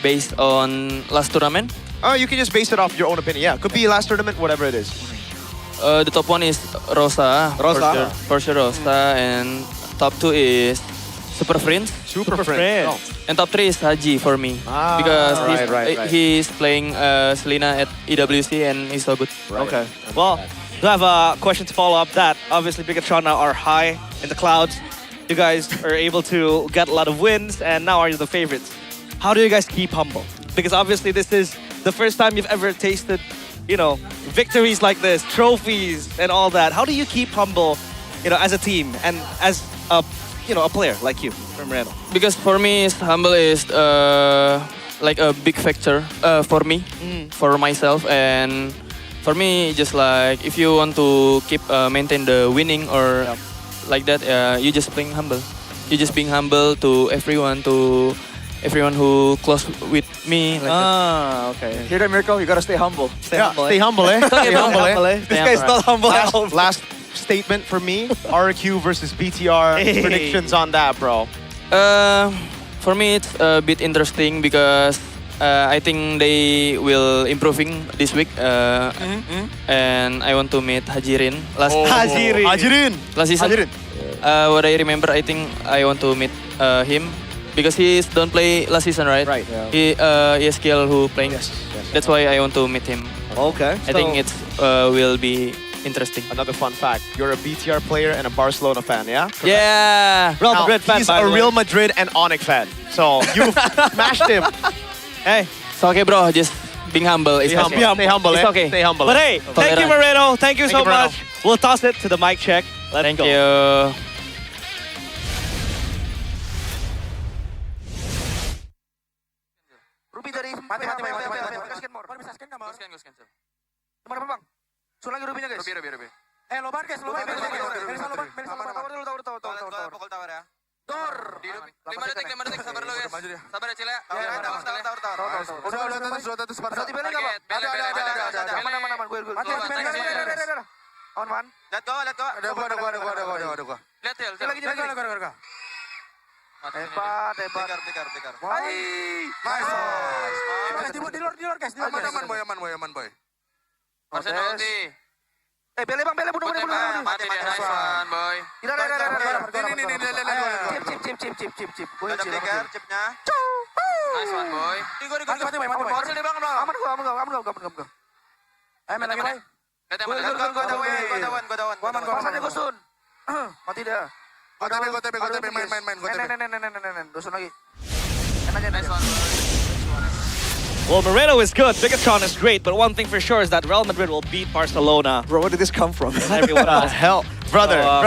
Based on last tournament? You can just base it off your own opinion. Yeah, could be last tournament, whatever it is. The top 1 is Rosa. For sure Rosa. And top 2 is Super Prince. Super Prince. Oh. And top 3 is Haji for me. Because he's playing Selena at EWC and he's so good. Okay. Well, do have a question to follow up that. Obviously, Bigatron now are high in the clouds. You guys are able to get a lot of wins and now are the favorites. How do you guys keep humble? Because obviously this is the first time you've ever tasted, victories like this, trophies and all that. How do you keep humble, as a team and as a player like you from Moreno? Because for me, humble is like a big factor for me, for myself, and for me, just like if you want to keep maintain the winning or like that, you just being humble. You just being humble to everyone who close with me. Like okay. Hear that, Mirko? You gotta stay humble. Stay humble, eh? Stay humble, eh? This guy's not humble at all. Last statement for me, RQ versus BTR. Predictions on that, bro. For me, it's a bit interesting because I think they will improving this week. And I want to meet Hajirin. Last season. What I remember, I think I want to meet him Because he don't play last season, right? Right. Yeah. He skill who playing. That's why I want to meet him. Okay. I think it's will be interesting. Another fun fact: you're a BTR player and a Barcelona fan, yeah? Yeah. Real Madrid fan. He's a Real Madrid and Onyx fan. So you smashed him. Hey, it's okay, bro. Just being humble. It's okay. Stay humble. It's okay. Stay humble. But hey, thank you, Moreno. Thank you so Moreno. much. We'll toss it to the mic check. Let's Thank go. you. Ruby dari mati. Scan more. Bisa scan nggak mau? Scan. Mana bang? Suruh lagi Ruby-nya guys. Ruby. Loban guys, loban. Tahu. Pokok tower ya. Dor. 5 detik, sabar lo guys. Sabar ya Cile. Udah tuh Sparta. Dipilih enggak, Bang? Ada. Aman. Gue. Mati. On. Let go. Ada gua. Lihat ya. Lagi. Hebat. Tikar. Nice. Di luar guys. Aman boy. Masih ulti. Bele bunuh. Mati dia, nice one boy. Chip. Tikar, chipnya. Nice one boy. Mati. Power di belakang. Aman gua. Main lagi boy. Gua dawan. Pasangnya gua sun. Mati dia. Gua TP, main. Dusun lagi. Nice one. Well, Moreno is good, Bigatron is great, but one thing for sure is that Real Madrid will beat Barcelona. Bro, where did this come from? Everyone else. Hell, brother, yeah.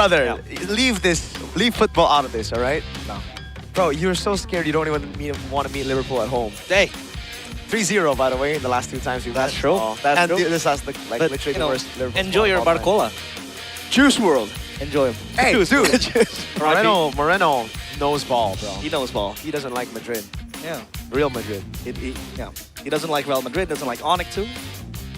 leave football out of this, all right? No. Bro, you're so scared you don't even want to meet Liverpool at home. Hey. 3-0, by the way, the last 2 times we've That's true. And this has literally the worst Liverpool. Enjoy your Barcola. Juice World. Enjoy him. Hey, dude. Moreno knows ball, bro. He knows ball. He doesn't like Madrid. Yeah. Real Madrid. He doesn't like Real Madrid, doesn't like Onyx too.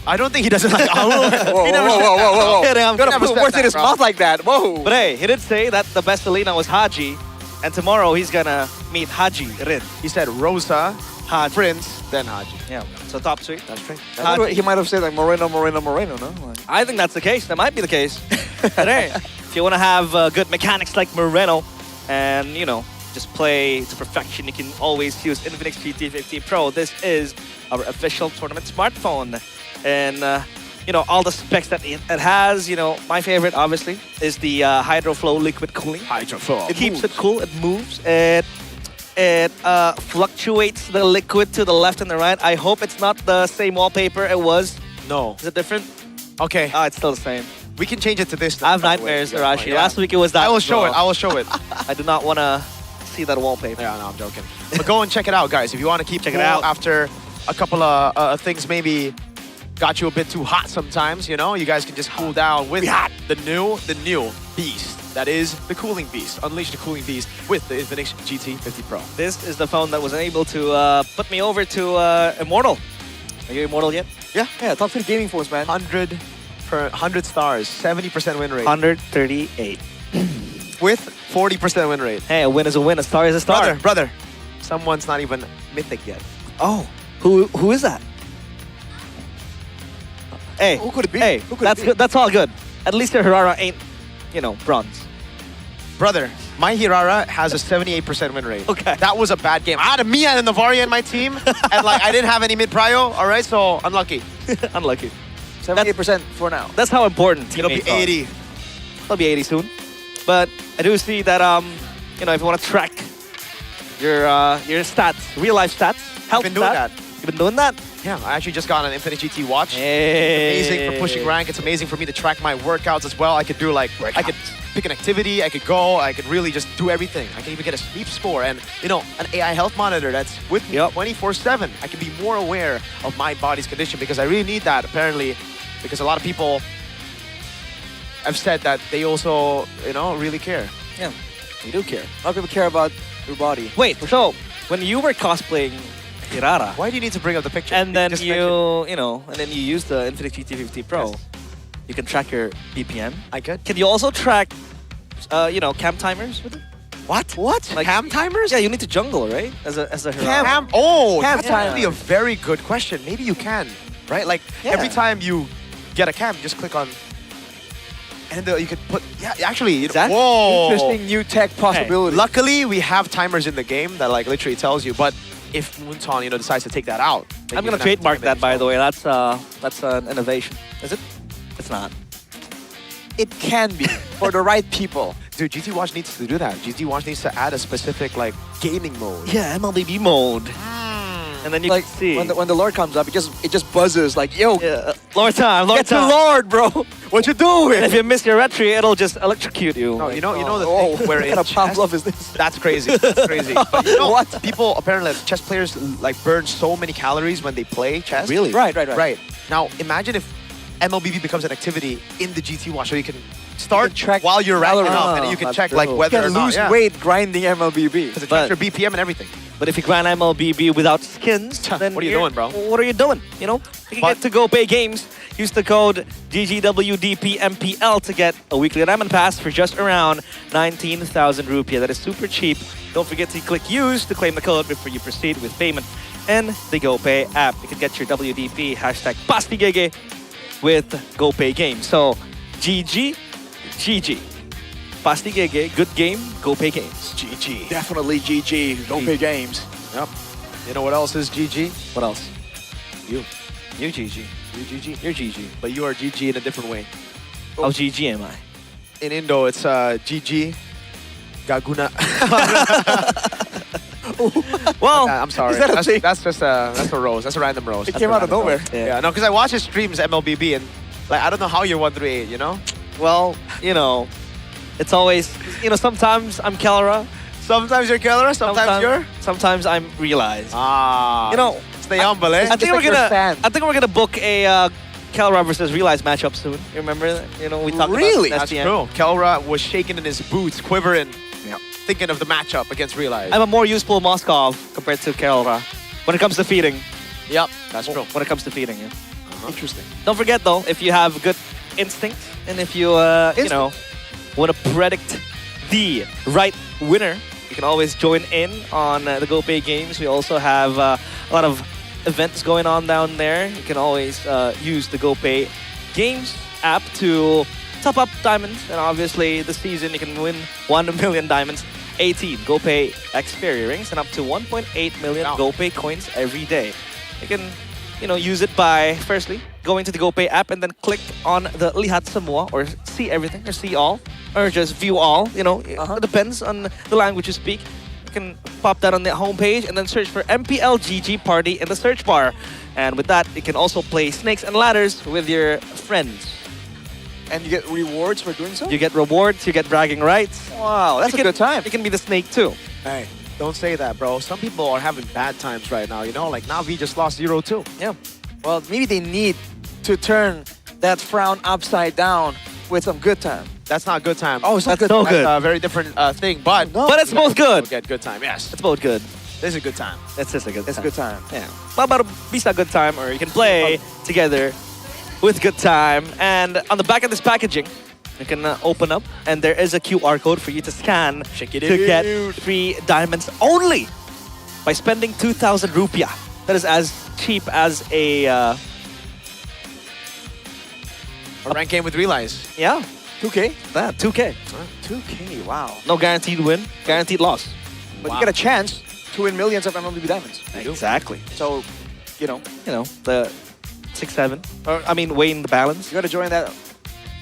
I don't think he doesn't like Whoa. I'm Gonna put words in his mouth like that. Whoa. But hey, he did say that the best Selena was Haji, and tomorrow he's gonna meet Haji Rin. He said Rosa, Haji. Prince, then Haji. Yeah, so top 3. That's true. He might have said like Moreno, no? I think that's the case. That might be the case. But hey, if you want to have good mechanics like Moreno, and just play to perfection, you can always use INFINIX GT50 Pro. This is our official tournament smartphone. And, all the specs that it has, my favorite, obviously, is the HydroFlow liquid cooling. HydroFlow. It keeps it cool, it moves, it fluctuates the liquid to the left and the right. I hope it's not the same wallpaper it was. No. Is it different? Okay. Oh, it's still the same. We can change it to this. I have nightmares, Arashi. Yeah. Last week it was that. I will show it. I do not want to see that wallpaper. Yeah, no, I'm joking. But go and check it out, guys. If you want to keep Check cool it out. after a couple of things maybe got you a bit too hot sometimes, you guys can just cool down with the new beast. That is the cooling beast. Unleash the cooling beast with the INFINIX GT50 Pro. This is the phone that was able to put me over to Immortal. Are you Immortal yet? Yeah, top 3 gaming phones, man. 100 stars, 70% win rate. 138. With 40% win rate. Hey, a win is a win. A star is a star. Brother. Someone's not even mythic yet. Oh, who is that? Hey, Who could it be? Hey, Who could it that's be? good. That's all good. At least your Hirara ain't, bronze. Brother, my Hirara has a 78% win rate. Okay. That was a bad game. I had a Mia and Navaria in my team, and I didn't have any mid-prio, all right? So, unlucky. Unlucky. 78% for now. That's how important It'll be teammates are. 80. It'll be 80 soon. But I do see that, if you want to track your stats, real-life stats, health been doing stats. that. You've been doing that? Yeah, I actually just got an INFINIX GT watch. Hey. It's amazing for pushing rank. It's amazing for me to track my workouts as well. I could do I could pick an activity, I could go, I could really just do everything. I can even get a sleep score and, an AI health monitor that's with me 24/7. I can be more aware of my body's condition because I really need that, apparently, because a lot of people have said that they also, really care. Yeah, we do care. A lot of people care about your body. Wait, so when you were cosplaying Hirara, why do you need to bring up the picture? and then just and then you use the INFINIX GT50 Pro, Yes. you can track your BPM. I could. Can you also track, cam timers with it? What? Like, cam timers? Yeah, you need to jungle, right? As a Hirara. Cam. Oh, that's actually a very good question. Maybe you can, right? Every time you get a cam, you just click on And you could put, actually, Exactly. whoa. Interesting new tech possibility. Luckily, we have timers in the game that like literally tells you, but if Moonton, decides to take that out. then I'm you're gonna have to trademark time it that, by as the way. That's an innovation. Is it? It's not. It can be for the right people. Dude, GT Watch needs to do that. GT Watch needs to add a specific like gaming mode. Yeah, MLBB mode. And then you Like can see. when the Lord comes up, it just buzzes like, yo, Lord time, Lord get to time. Lord, bro. What you doing? And if you miss your retry, it'll just electrocute you. No, you know the Oh, thing where what in kind of chess, Pavlov is this? that's crazy. That's crazy. But you know what? People apparently chess players like burn so many calories when they play chess. Really? Right. Now imagine if MLBB becomes an activity in the GT Watch, so you can start track while you're racking calories. up, and you can That's check like true. whether You or can not lose weight grinding MLBB. because it tracks your BPM and everything. But if you grind MLBB without skins, then What are you you're- doing, bro? What are you doing? You know, you can But- get to Go Pay Games. Use the code GGWDPMPL to get a weekly Diamond Pass for just around 19,000 rupiah. That is super cheap. Don't forget to click use to claim the code before you proceed with payment. And the Go Pay app. You can get your WDP hashtag PastiGege with Go Pay Games. So GG. PastiGege, good game, Go Pay Games. GG. Definitely GG. Don't pay games. Yep. You know what else is GG? What else? You. You're GG. You GG. You're GG. But you are GG in a different way. How GG am I? In Indo, it's GG. Gaguna. Well, I'm sorry. Is that a thing? That's just that's a rose. That's a random rose. It came out of nowhere. Yeah, no, because I watch his streams MLBB and like I don't know how you're 138. You know? Well, it's always, sometimes I'm Kelra. Sometimes you're killer. Sometimes you're. Sometimes I'm realized. Stay humble, eh? I think like we're you're a fan. gonna book a Kelra versus Realize matchup soon. You remember that? We talked Really? about That's STM. true. Kelra was shaking in his boots, quivering, thinking of the matchup against Realize. I'm a more useful Moskov compared to Kelra when it comes to feeding. Yep, that's true. When it comes to feeding, yeah. Interesting. Don't forget though, if you have good instinct and if you want to predict the right winner, you can always join in on the GoPay games. We also have a lot of events going on down there. You can always use the GoPay games app to top up diamonds. And obviously this season you can win 1 million diamonds, 18 GoPay Xperia rings, and up to 1.8 million GoPay coins every day. You can use it by firstly going to the GoPay app and then click on the Lihat Semua or see everything or see all or just view all. It depends on the language you speak. You can pop that on the homepage and then search for MPL GG Party in the search bar. And with that, you can also play Snakes and Ladders with your friends. And you get rewards for doing so? You get rewards, you get bragging rights. Wow, that's a good time. You can be the snake too. Hey, don't say that, bro. Some people are having bad times right now, like Navi just lost 0-2. Yeah. Well, maybe they need to turn that frown upside down with some good time. That's not good time. Oh, it's not good. No That's good. a very different thing, but But it's both good. Get good time, yes. It's both good. This is a good time. It's just a good It's a time. good time. Yeah. Baru bisa good time, or you can play together with good time. And on the back of this packaging, you can open up, and there is a QR code for you to scan Check it to get out. free diamonds only by spending 2,000 rupiah. That is as cheap as a rank game with Realize. 2K? That 2K. 2K, wow. No guaranteed win, guaranteed loss. But you get a chance to win millions of MLB diamonds. Exactly. So, The 6-7, or I mean, weighing the balance. you gotta join the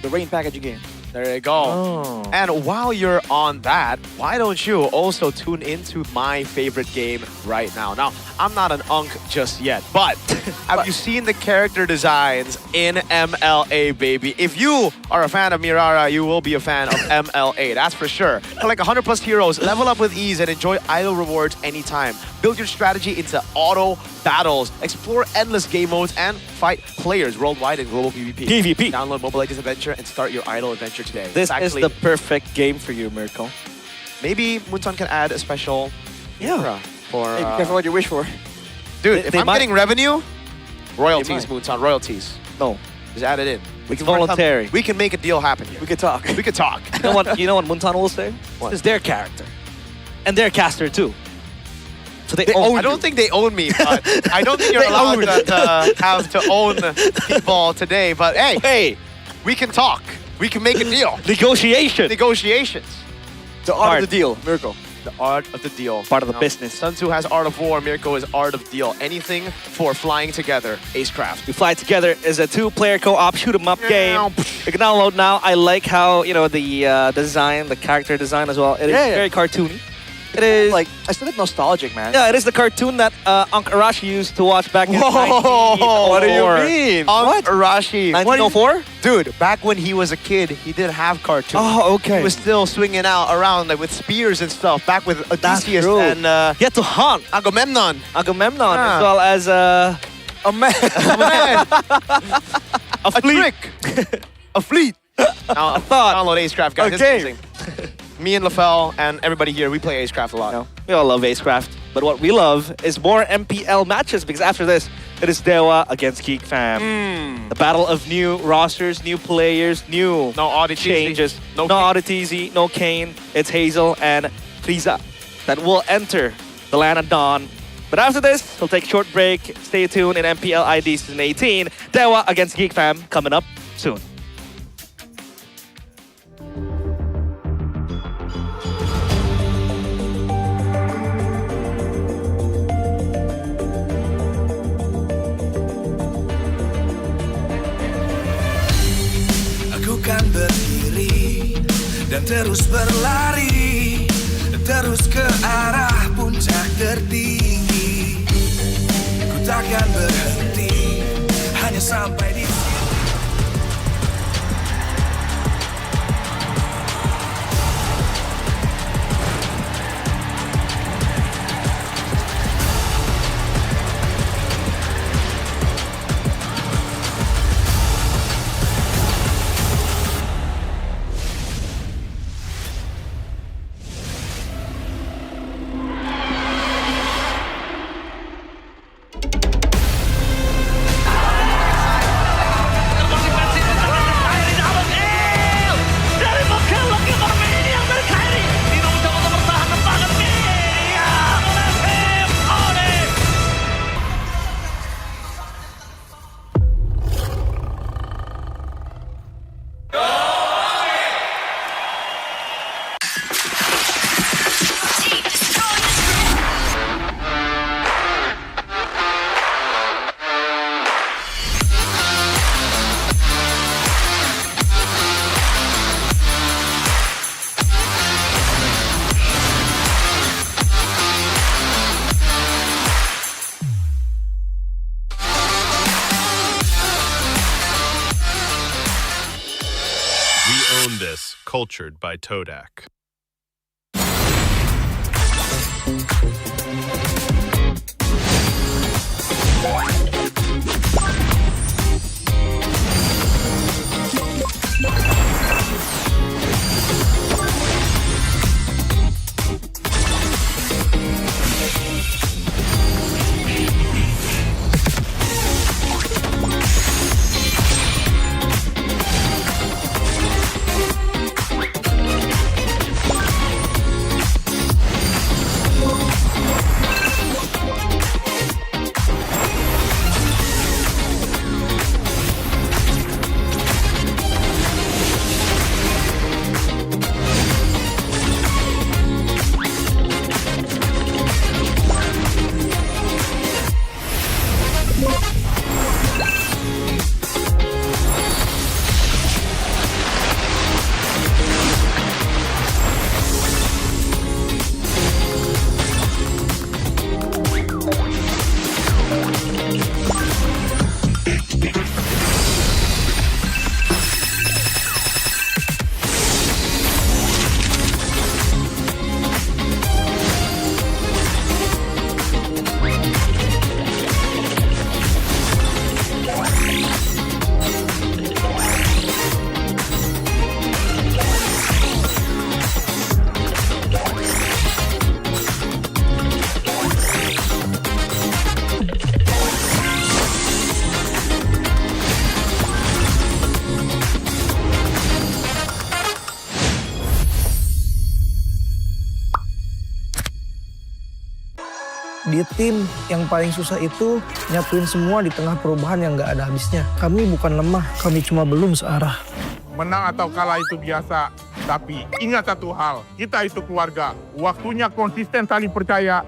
rain packaging game. There you go. Oh. And while you're on that, why don't you also tune into my favorite game right now? Now, I'm not an unk just yet, but have you seen the character designs in MLA, baby? If you are a fan of Mirara, you will be a fan of MLA, that's for sure. Collect 100 plus heroes, level up with ease, and enjoy idle rewards anytime. Build your strategy into auto battles, explore endless game modes, and fight players worldwide in global PvP. PvP. Download Mobile Legends Adventure and start your idle adventure today. This It's is actually- the perfect game for you, Mirko. Maybe Munson can add a special Yeah. for Hey, be careful what you wish for. dude. They- If they I'm might- getting revenue, royalties, might. Munson, royalties. No, Just add it in. it's voluntary. We can make a deal happen here. We could talk. We could talk. You know what Muntan will say? What? This is their character. And their caster too. So they, They- own I don't think they own me, but I don't think you're allowed to have to own people today. But hey, we can talk. We can make a deal. Negotiations. The art of the deal, Mirko. The art of the deal. Part of the business. Sun Tzu has art of war, Mirko is art of deal. Anything for flying together, Acecraft. We Fly Together is a 2-player co-op shoot 'em up game. You can download now. I like how, you know, the design, the character design as well. It is very cartoony. It is like, I still get nostalgic, man. Yeah, it is the cartoon that Unc Arashi used to watch back in What do you 1904. mean? What? Arashi. 1904? Dude, back when he was a kid, he did have cartoons. Oh, okay. He was still swinging out around like, with spears and stuff. Back with Odysseus true. and He had to hunt Agamemnon. Agamemnon Yeah. as well as A man. A fleet. A fleet. Now, download Acecraft, guys. It's amazing. Me and LaFell and everybody here, we play Acecraft a lot. We all love Acecraft, but what we love is more MPL matches because after this, it is Dewa against Geek Fam. The battle of new rosters, new players, new changes. No Auditizi, no Kane. It's Hazel and Frieza that will enter the land of Dawn. But after this, we'll take a short break. Stay tuned in MPL ID Season 18. Dewa against Geek Fam coming up soon. Aku kan berdiri dan terus berlari, terus ke arah puncak tertinggi. Ku takkan berhenti hanya sampai di sini. This, cultured by Todak. Di tim yang paling susah itu nyatuin semua di tengah perubahan yang gak ada habisnya. Kami bukan lemah, kami cuma belum searah. Menang atau kalah itu biasa. Tapi ingat satu hal, kita itu keluarga. Waktunya konsisten saling percaya.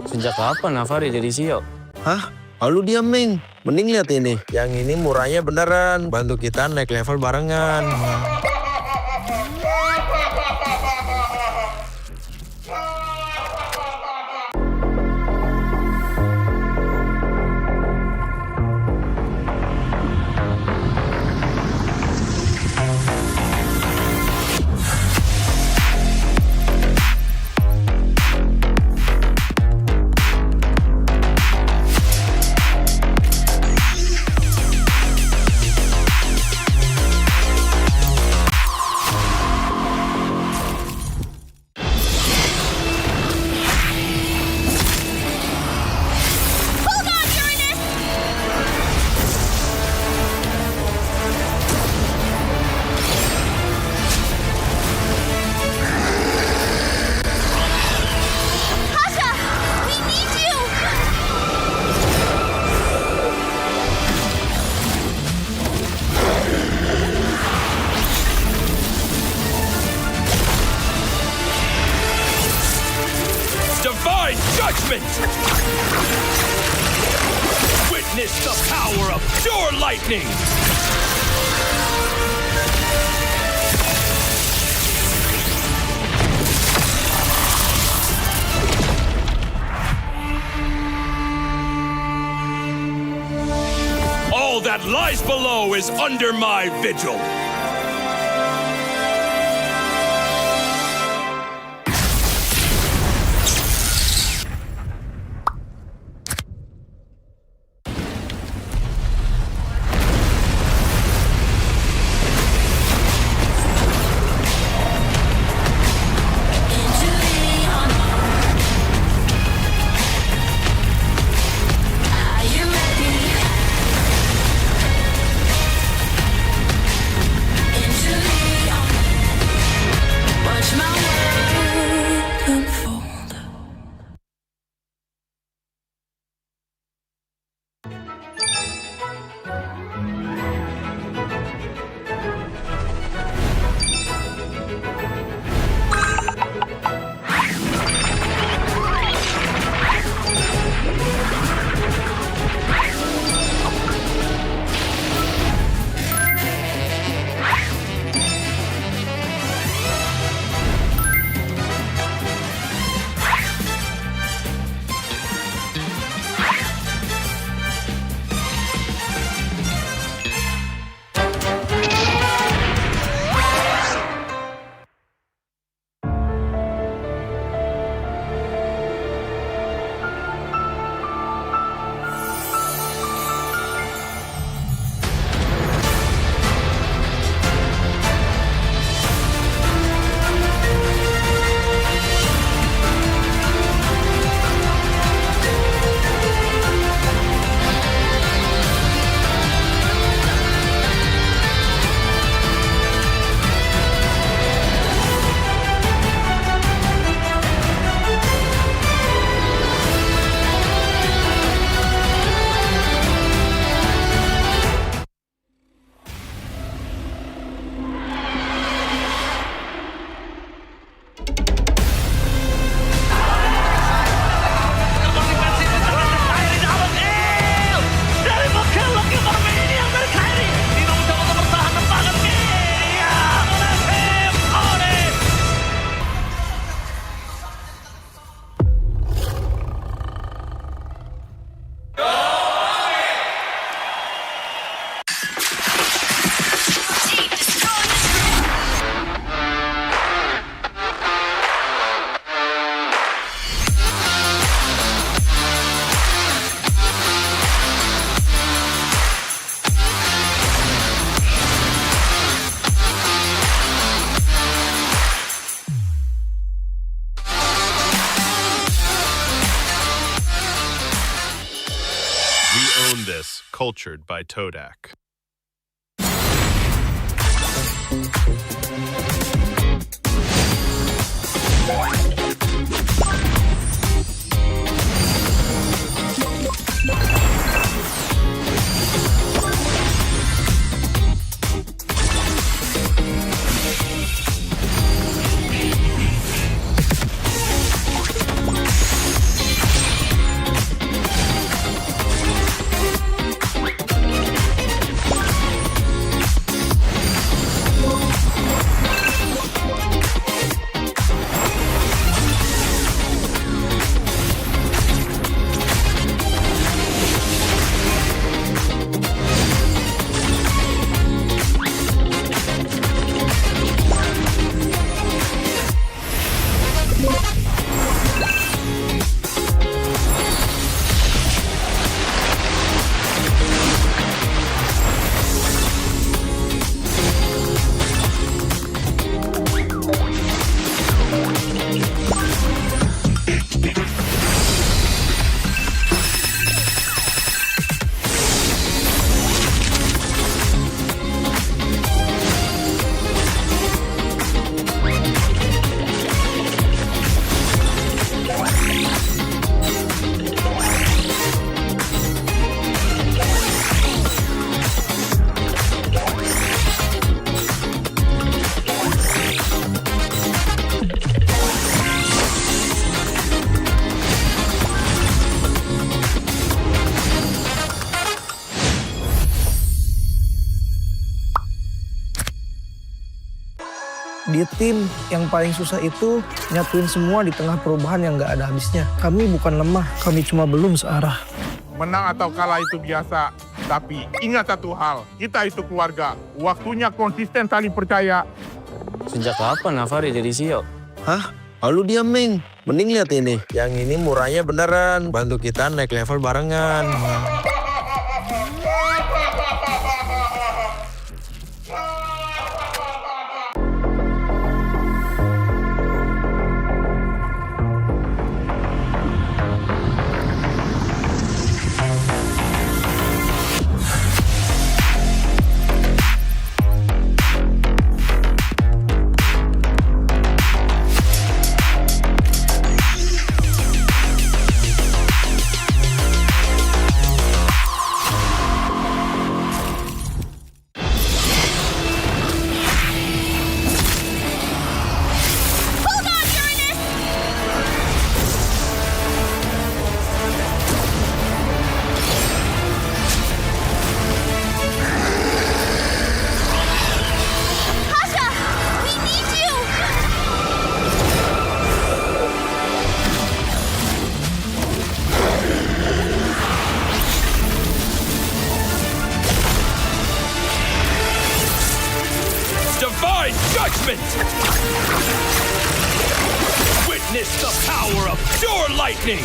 Sejak kapan Navari jadi CEO? Hah? Lalu dia Ming. Mending lihat ini. Yang ini murahnya beneran. Bantu kita naik level barengan. Divine judgment! Witness the power of pure lightning! All that lies below is under my vigil. This, cultured by Todak. di tim yang paling susah itu nyatuin semua di tengah perubahan yang nggak ada habisnya. Kami bukan lemah, kami cuma belum searah. Menang atau kalah itu biasa, tapi ingat satu hal, kita itu keluarga. Waktunya konsisten saling percaya. Sejak kapan Navari jadi CEO? Hah? Lalu dia Ming, mending lihat ini. Yang ini murahnya beneran, bantu kita naik level barengan. Divine judgment! Witness the power of pure lightning!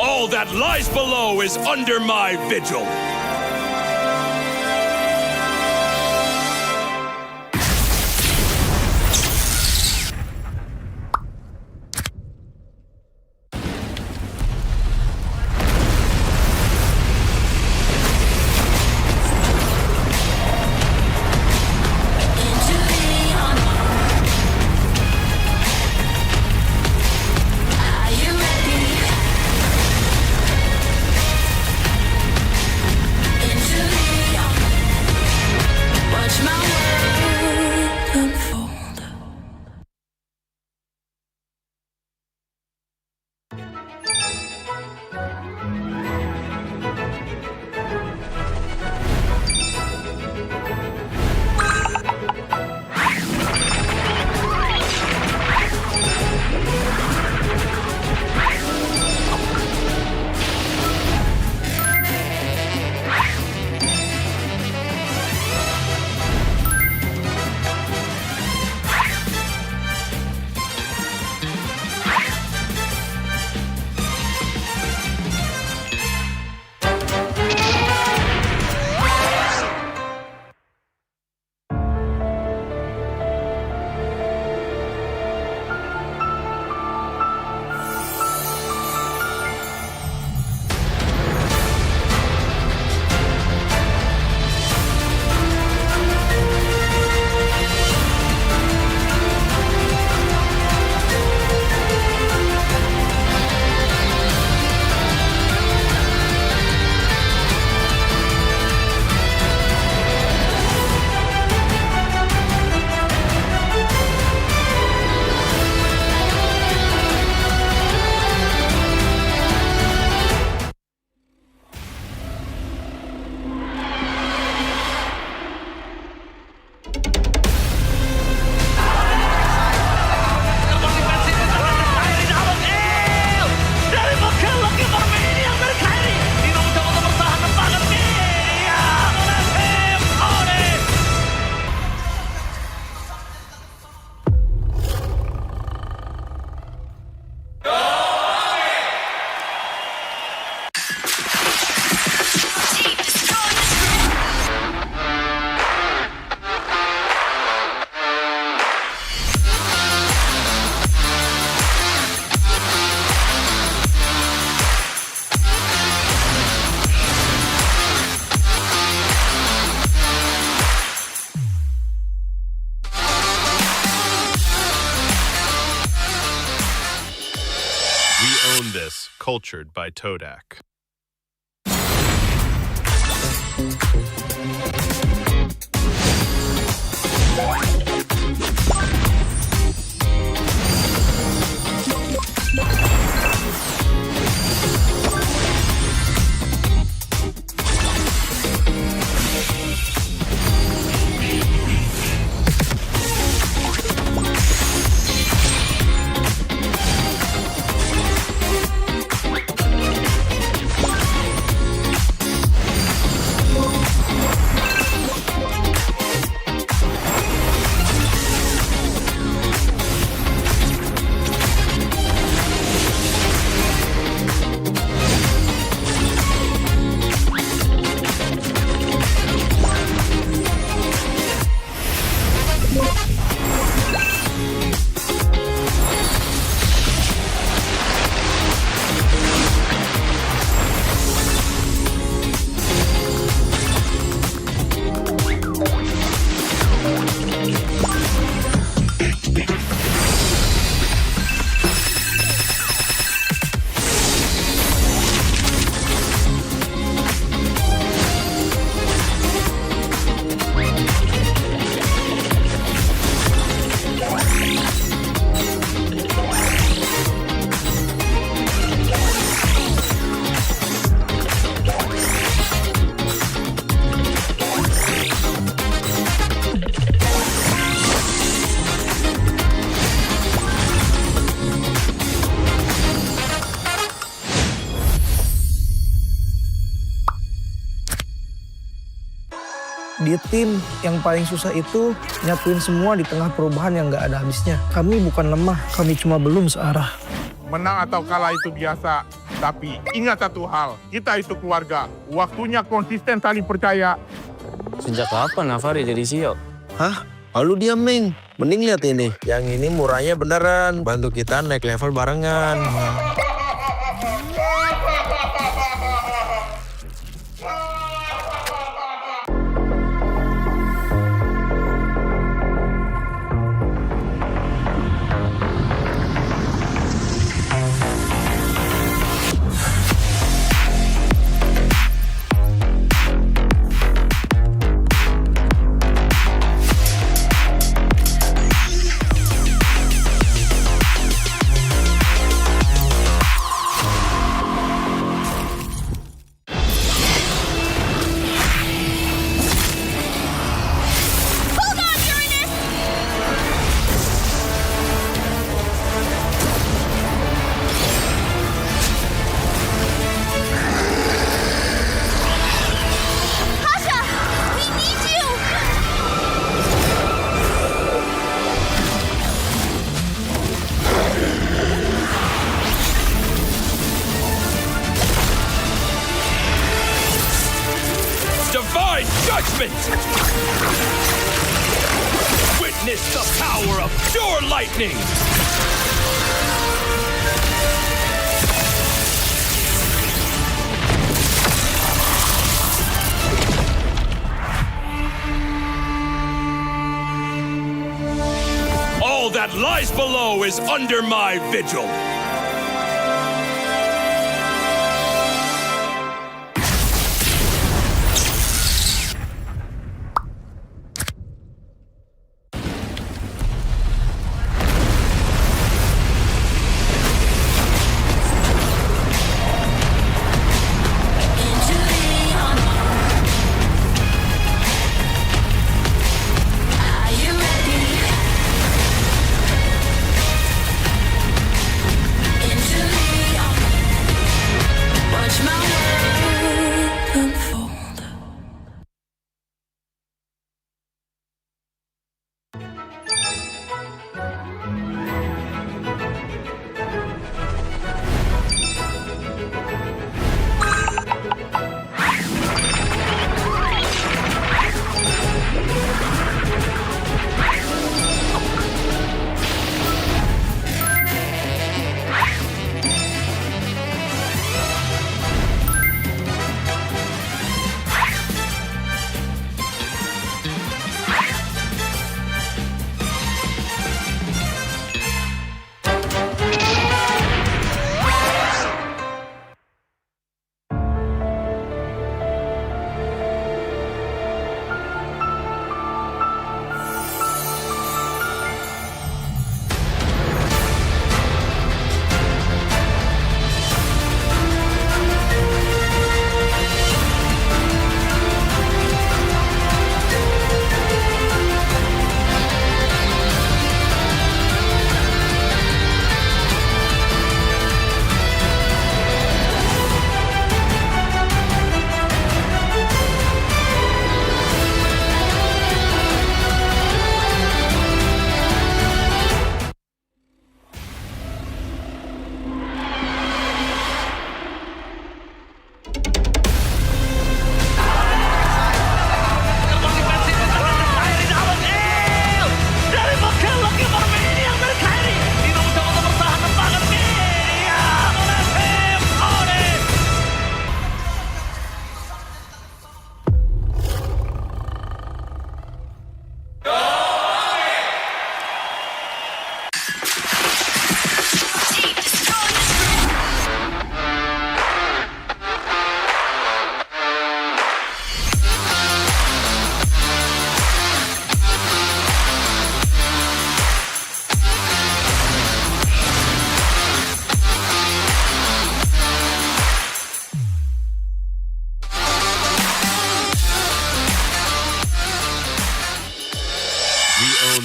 All that lies below is under my vigil. Cultured by Todak. di tim yang paling susah itu nyatuin semua di tengah perubahan yang nggak ada habisnya. Kami bukan lemah, kami cuma belum searah. Menang atau kalah itu biasa, tapi ingat satu hal, kita itu keluarga. Waktunya konsisten saling percaya. Sejak kapan Navari jadi CEO? Hah? Lalu dia Ming, mending lihat ini. Yang ini murahnya beneran, bantu kita naik level barengan. Divine judgment! Witness the power of pure lightning! All that lies below is under my vigil.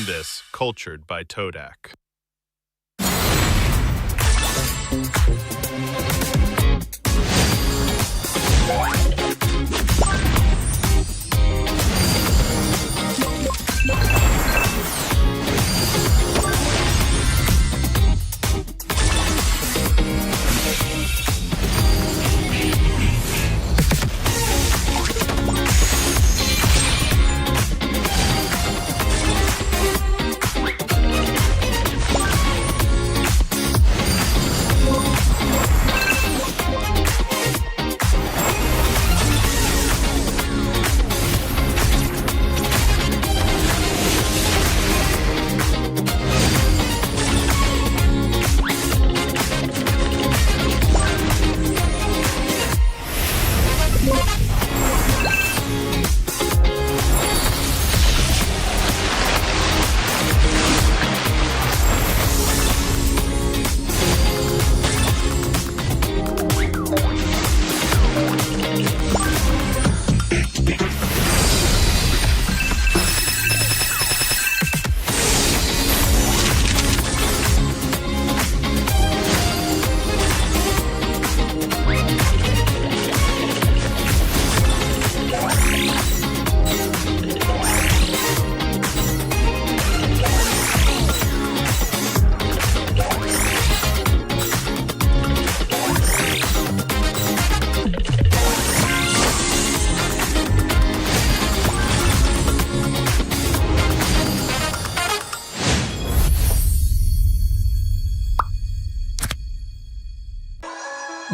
This, cultured by Todak.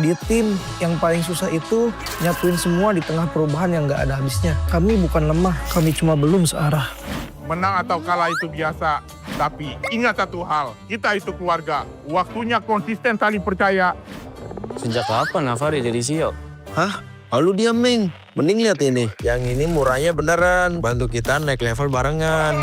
Di tim yang paling susah itu nyatuin semua di tengah perubahan yang nggak ada habisnya. Kami bukan lemah, kami cuma belum searah. Menang atau kalah itu biasa, tapi ingat satu hal, kita itu keluarga. Waktunya konsisten saling percaya. Sejak kapan Navari jadi CEO? Hah? Lalu dia Ming. Mending lihat ini. Yang ini murahnya beneran. Bantu kita naik level barengan.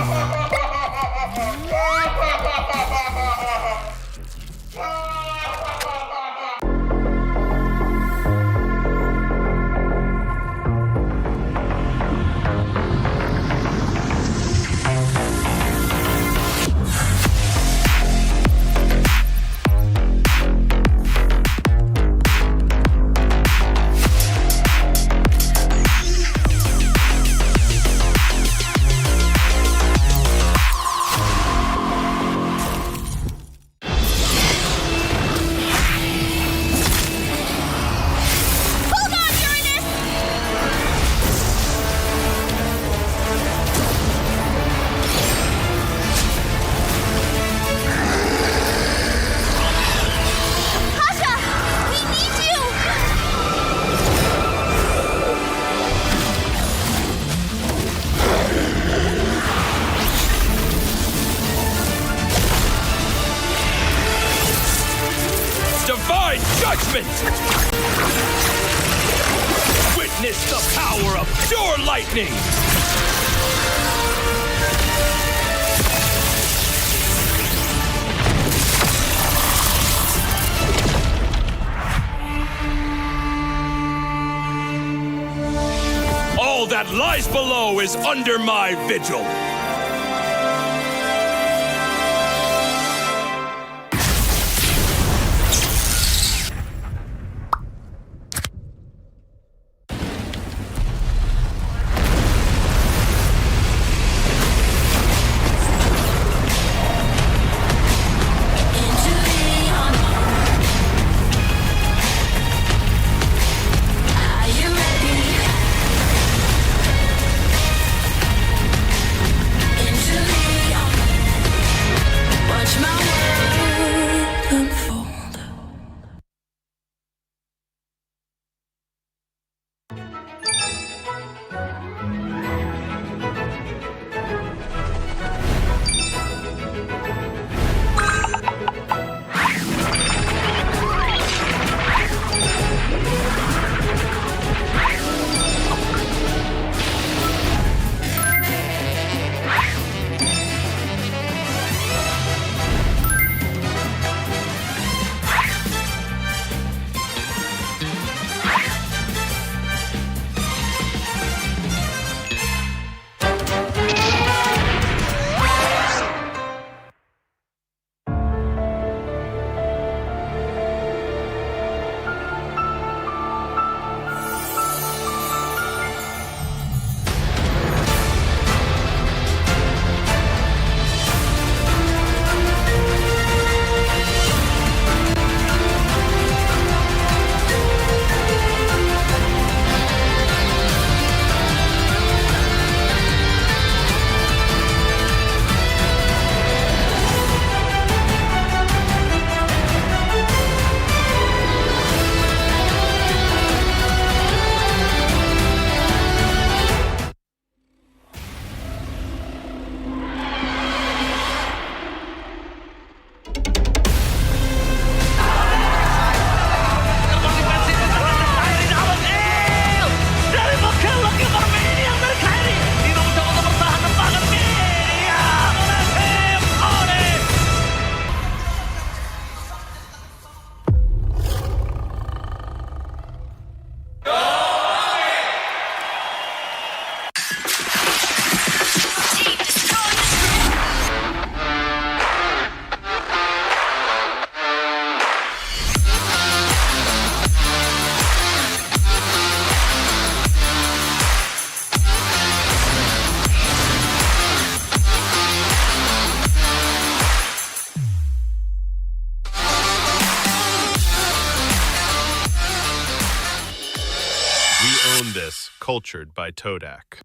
Divine judgment! Witness the power of pure lightning! All that lies below is under my vigil. This, cultured by Todak.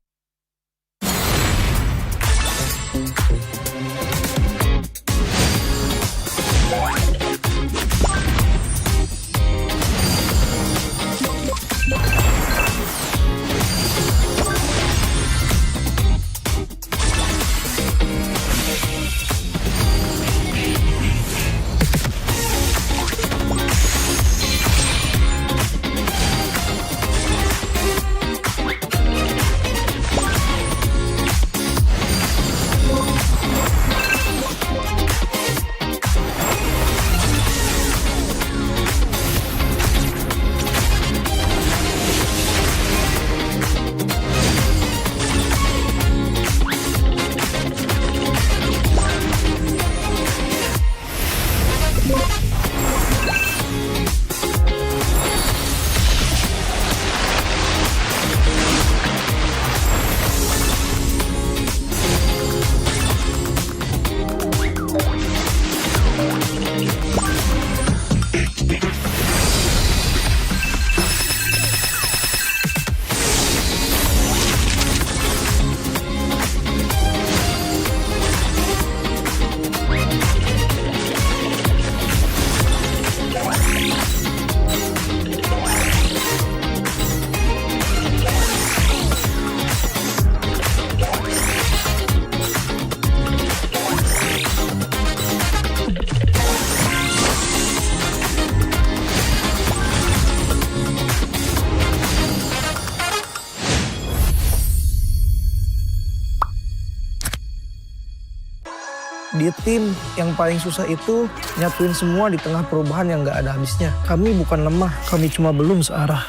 di tim yang paling susah itu nyatuin semua di tengah perubahan yang nggak ada habisnya. Kami bukan lemah, kami cuma belum searah.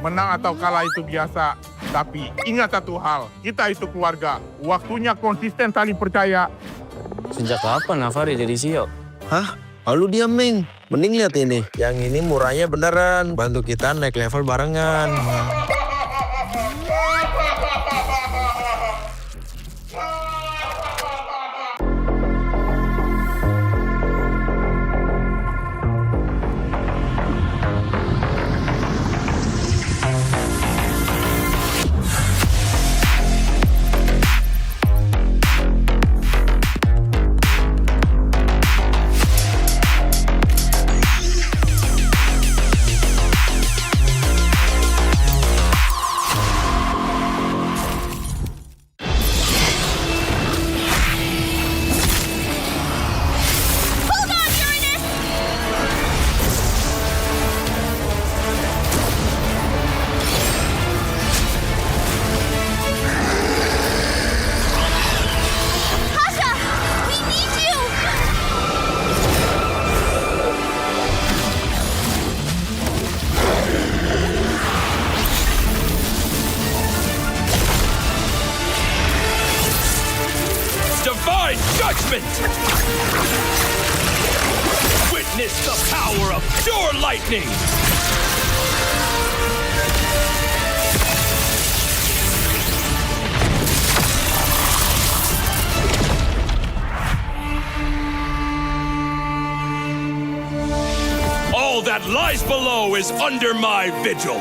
Menang atau kalah itu biasa, tapi ingat satu hal, kita itu keluarga. Waktunya konsisten saling percaya. Sejak kapan Navari jadi CEO? Hah? Lalu dia Ming, mending lihat ini. Yang ini murahnya beneran, bantu kita naik level barengan. Divine judgment! Witness the power of pure lightning! All that lies below is under my vigil.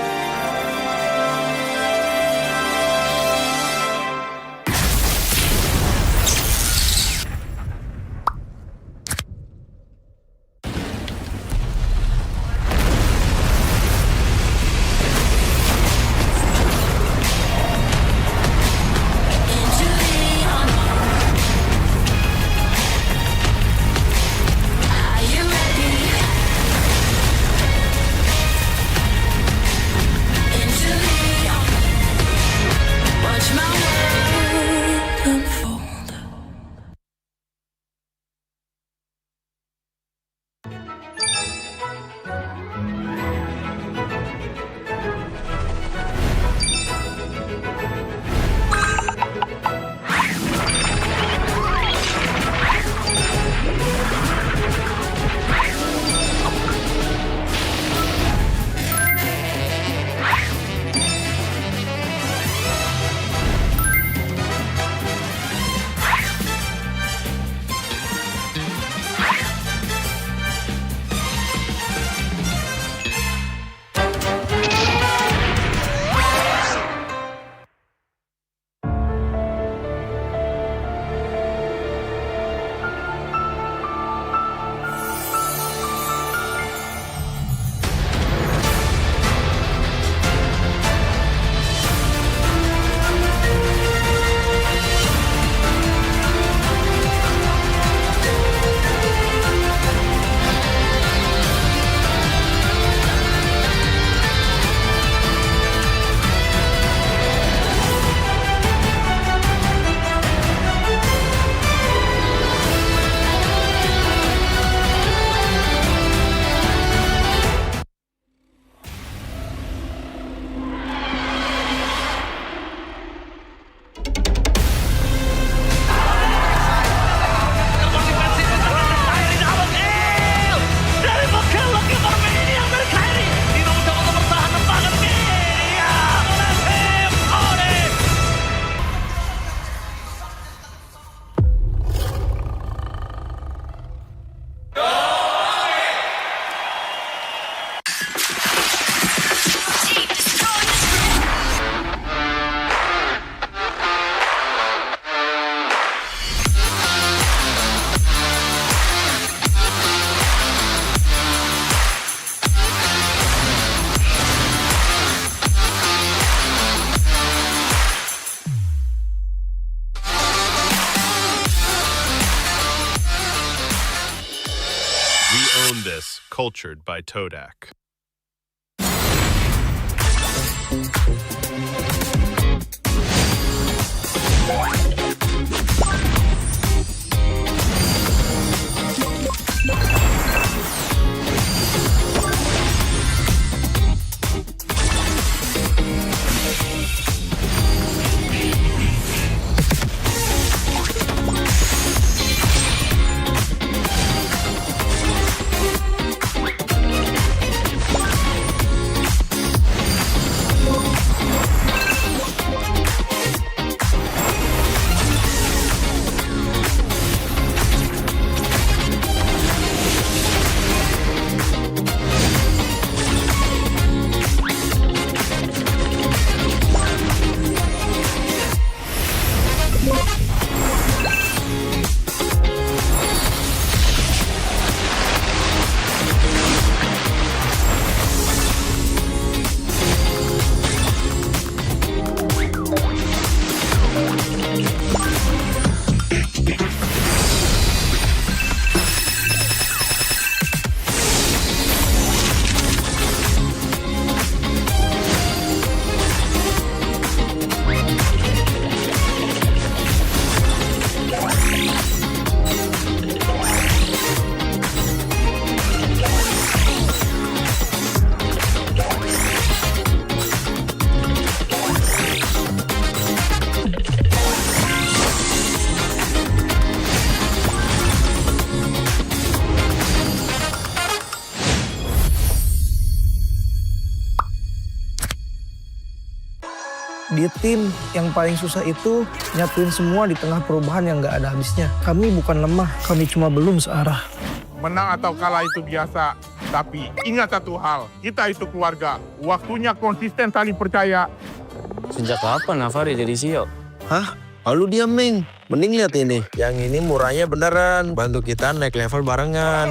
This, cultured by Todak. di tim yang paling susah itu nyatuin semua di tengah perubahan yang nggak ada habisnya. Kami bukan lemah, kami cuma belum searah. Menang atau kalah itu biasa, tapi ingat satu hal, kita itu keluarga. Waktunya konsisten saling percaya. Sejak kapan Navari jadi CEO? Hah? Lalu dia Ming, mending lihat ini. Yang ini murahnya beneran, bantu kita naik level barengan.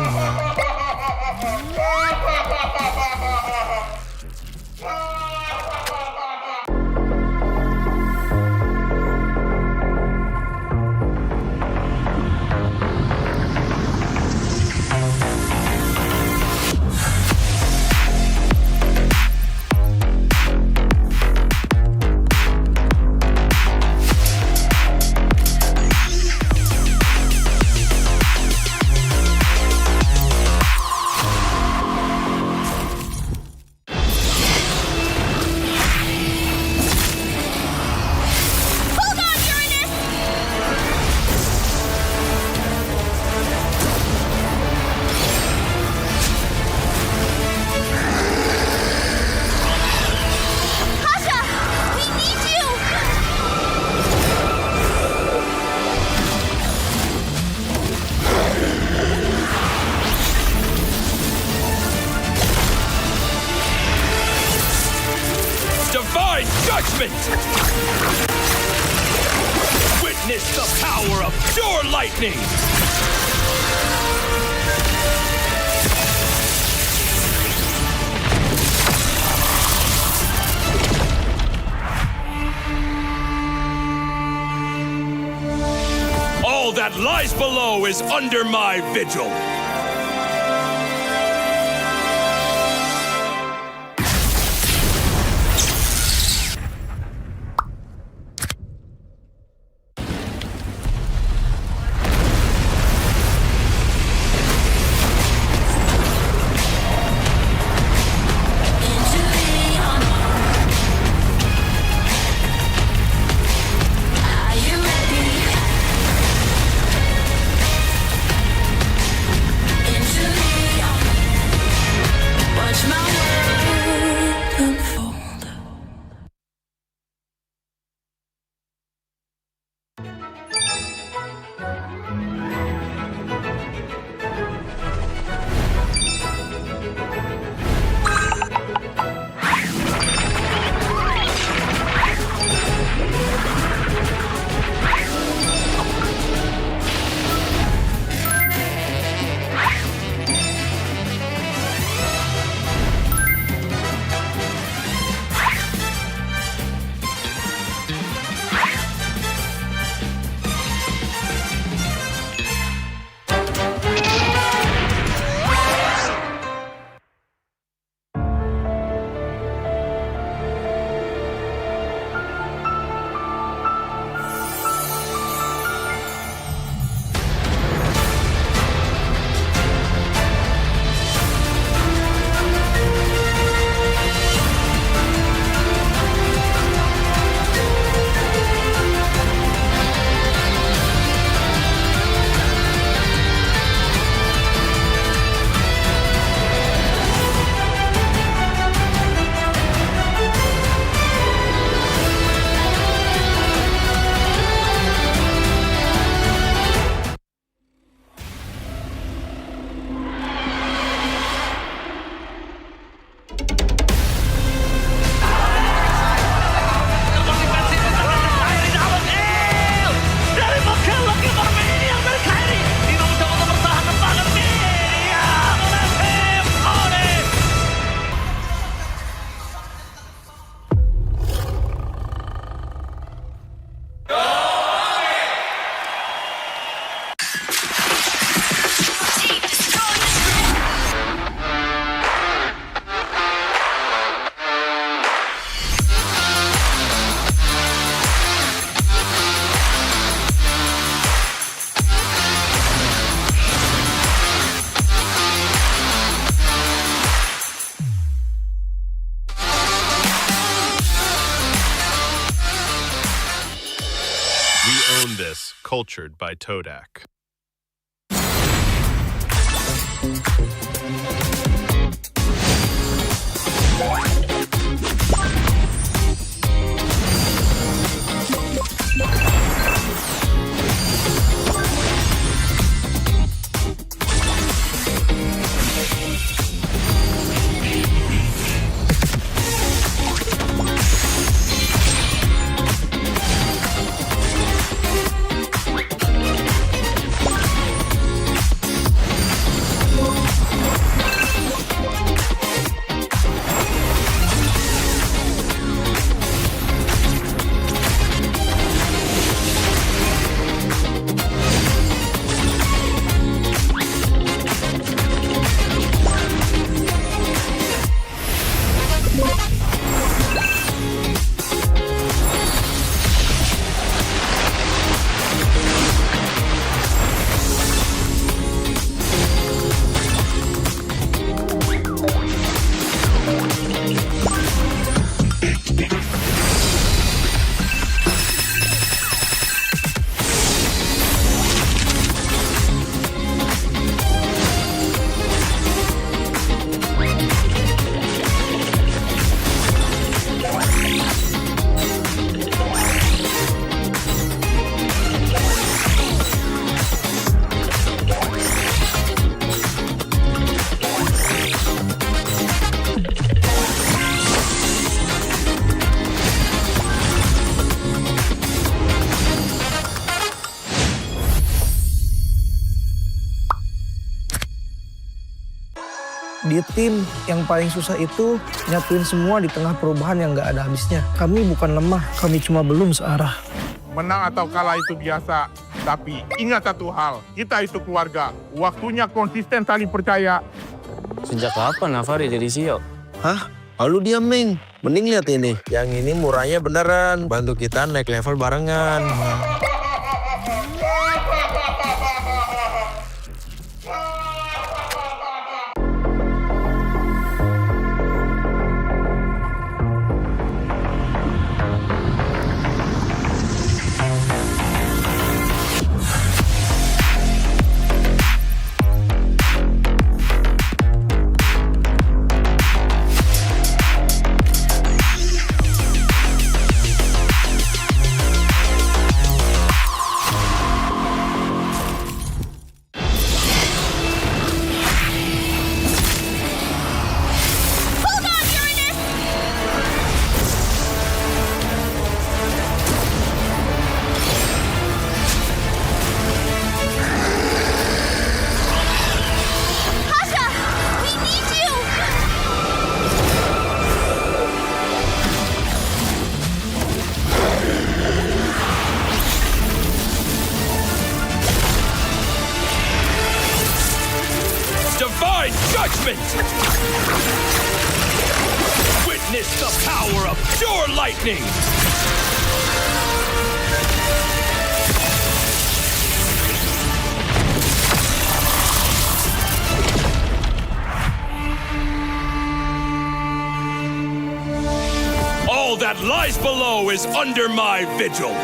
Divine judgment! Witness the power of pure lightning! All that lies below is under my vigil. Own this, cultured by Todak. Di tim yang paling susah itu nyatuin semua di tengah perubahan yang nggak ada habisnya. Kami bukan lemah, kami cuma belum searah. Menang atau kalah itu biasa, tapi ingat satu hal, kita itu keluarga. Waktunya konsisten saling percaya. Sejak kapan Navari jadi CEO? Hah? Lalu dia Ming. Mending lihat ini. Yang ini murahnya beneran. Bantu kita naik level barengan. Divine judgment! Witness the power of pure lightning! All that lies below is under my vigil.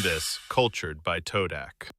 This, cultured by Todak.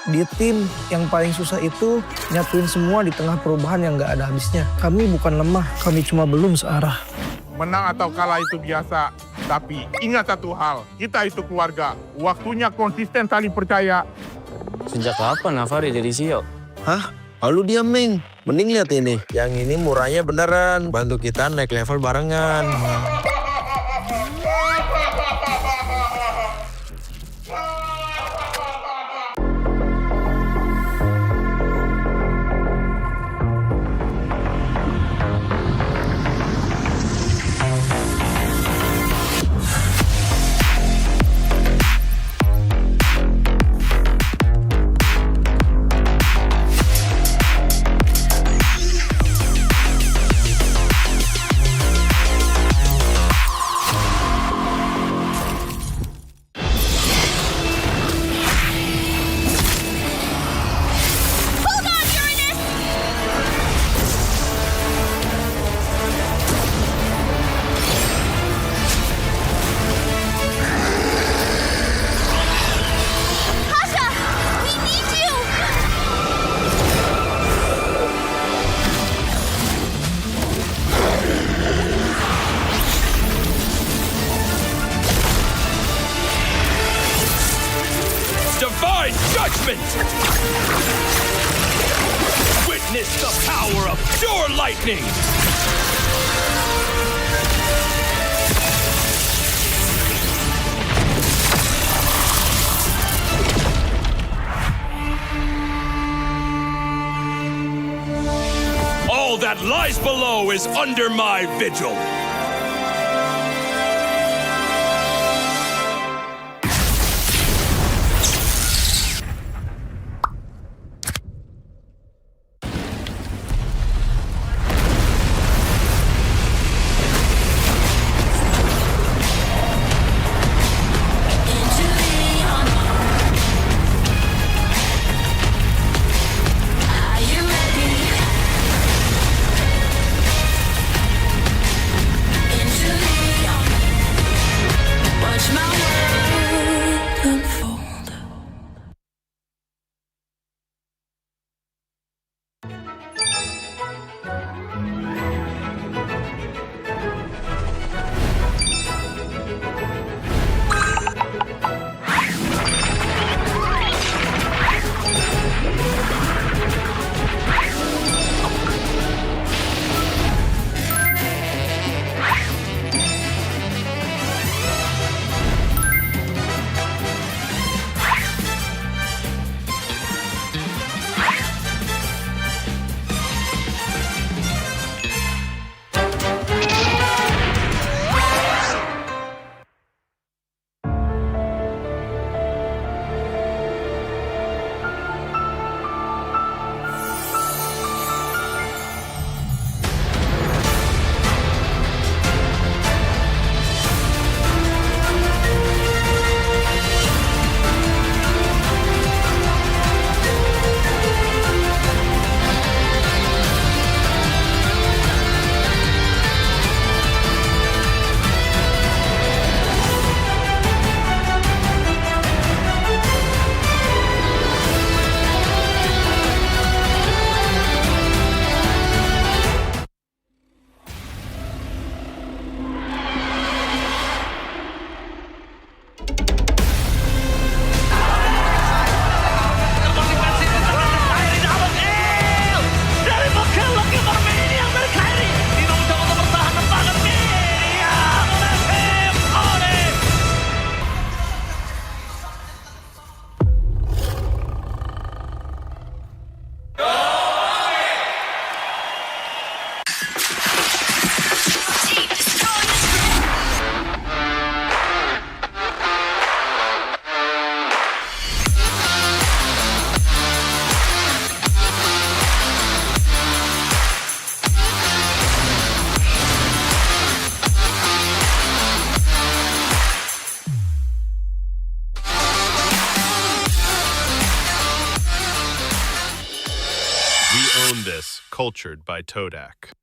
di tim yang paling susah itu nyatuin semua di tengah perubahan yang nggak ada habisnya. Kami bukan lemah, kami cuma belum searah. Menang atau kalah itu biasa, tapi ingat satu hal, kita itu keluarga. Waktunya konsisten saling percaya. Sejak kapan Navari jadi CEO? Hah? Lalu dia Ming, mending lihat ini. Yang ini murahnya beneran, bantu kita naik level barengan. Divine judgment! Witness the power of pure lightning! All that lies below is under my vigil. This, cultured by Todak.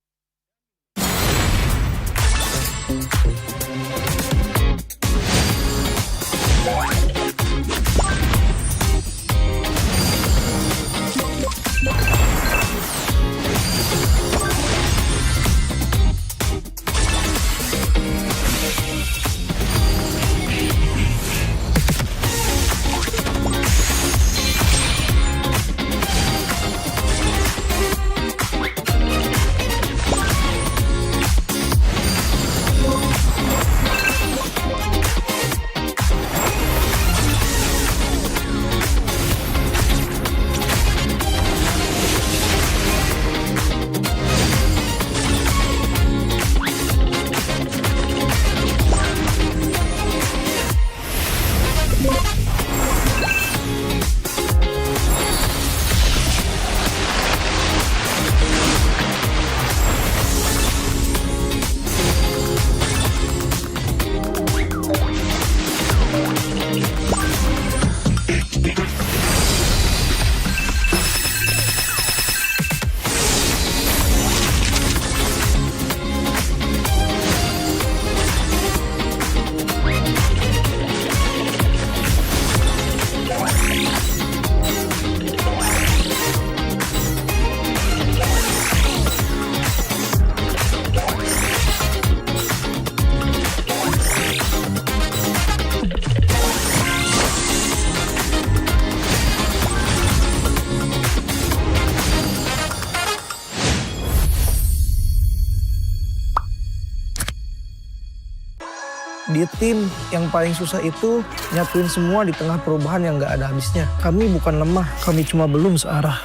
Di tim yang paling susah itu nyatuin semua di tengah perubahan yang nggak ada habisnya. Kami bukan lemah, kami cuma belum searah.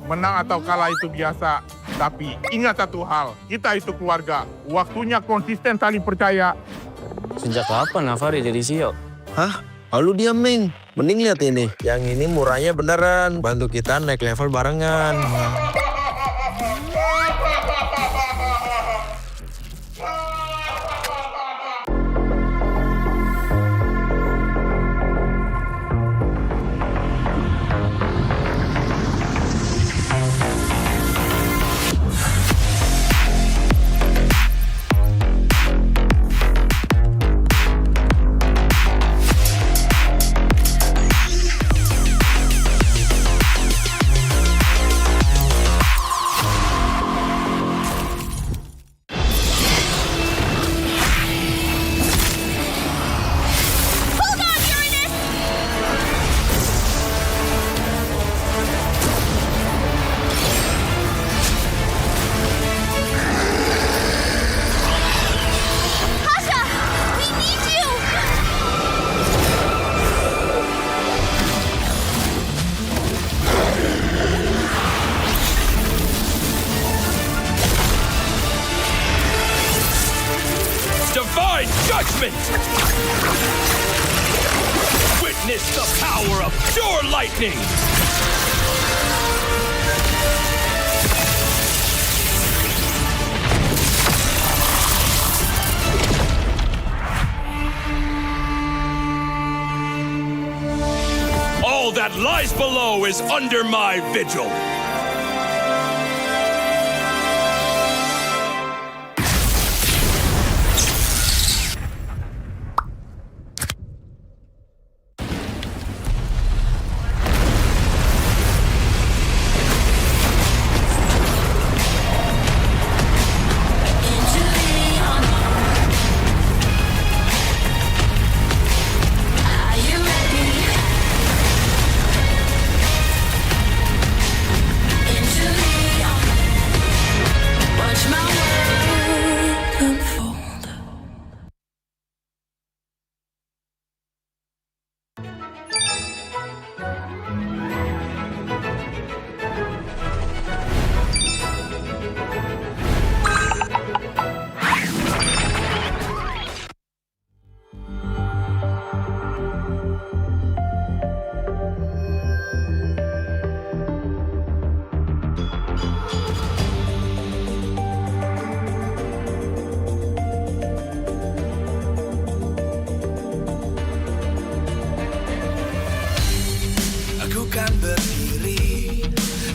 Menang atau kalah itu biasa, tapi ingat satu hal, kita itu keluarga. Waktunya konsisten saling percaya. Sejak kapan Navari jadi CEO? Hah? Lalu dia Ming, mending lihat ini. Yang ini murahnya beneran, bantu kita naik level barengan. Divine judgment! Witness the power of pure lightning! All that lies below is under my vigil.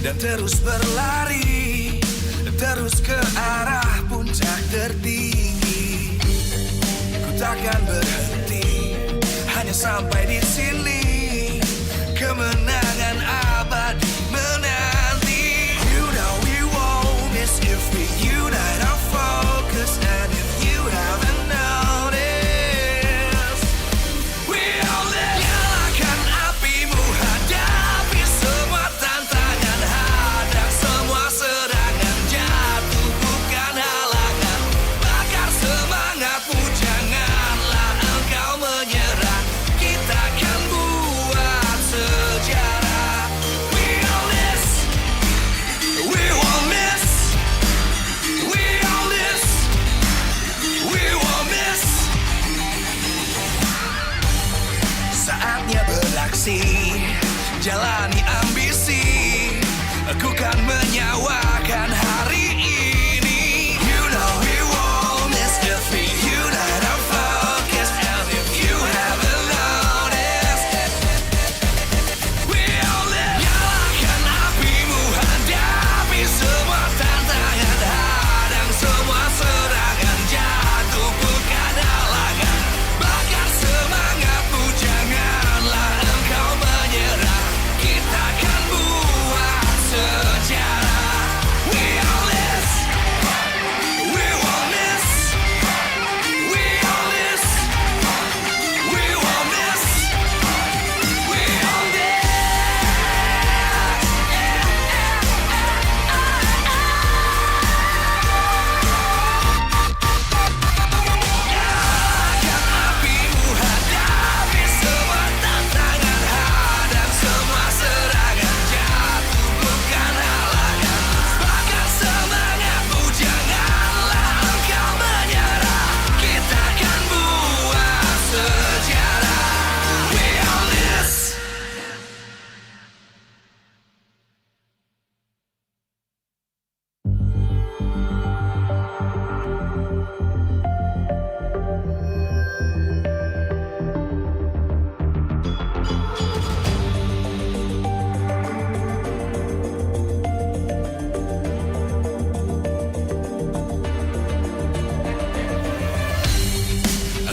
Dan terus berlari, terus ke arah puncak tertinggi. Ku takkan berhenti, hanya sampai di sini. Kemenangan abadi menanti. You know we won't miss if we unite our focus. And if you haven't noticed, we all nyalakan apimu, hadapi semua tantangan, hadang semua serangan, jatuh bukan halangan, bakar semangatmu, janganlah engkau menyerah, kita akan buat sejarah. beraksi, jalani ambisi. Aku kan menyawakan hari ini. You know we won't miss if we unite our focus. And if you haven't noticed, we all live. Nyalakan apimu, hadapi semua tantangan, hadang semua serangan, jatuh bukan halangan. Bakar semangatmu, janganlah engkau menyerah. Kita akan buat sejarah. We all this, we won't miss. We all this, we won't miss. We all this. Nyalakan apimu, hadapi semua tantangan, hadang semua serangan, jatuh bukan halangan. Bakar semangatmu, janganlah engkau menyerah. Kita akan buat sejarah. We all this.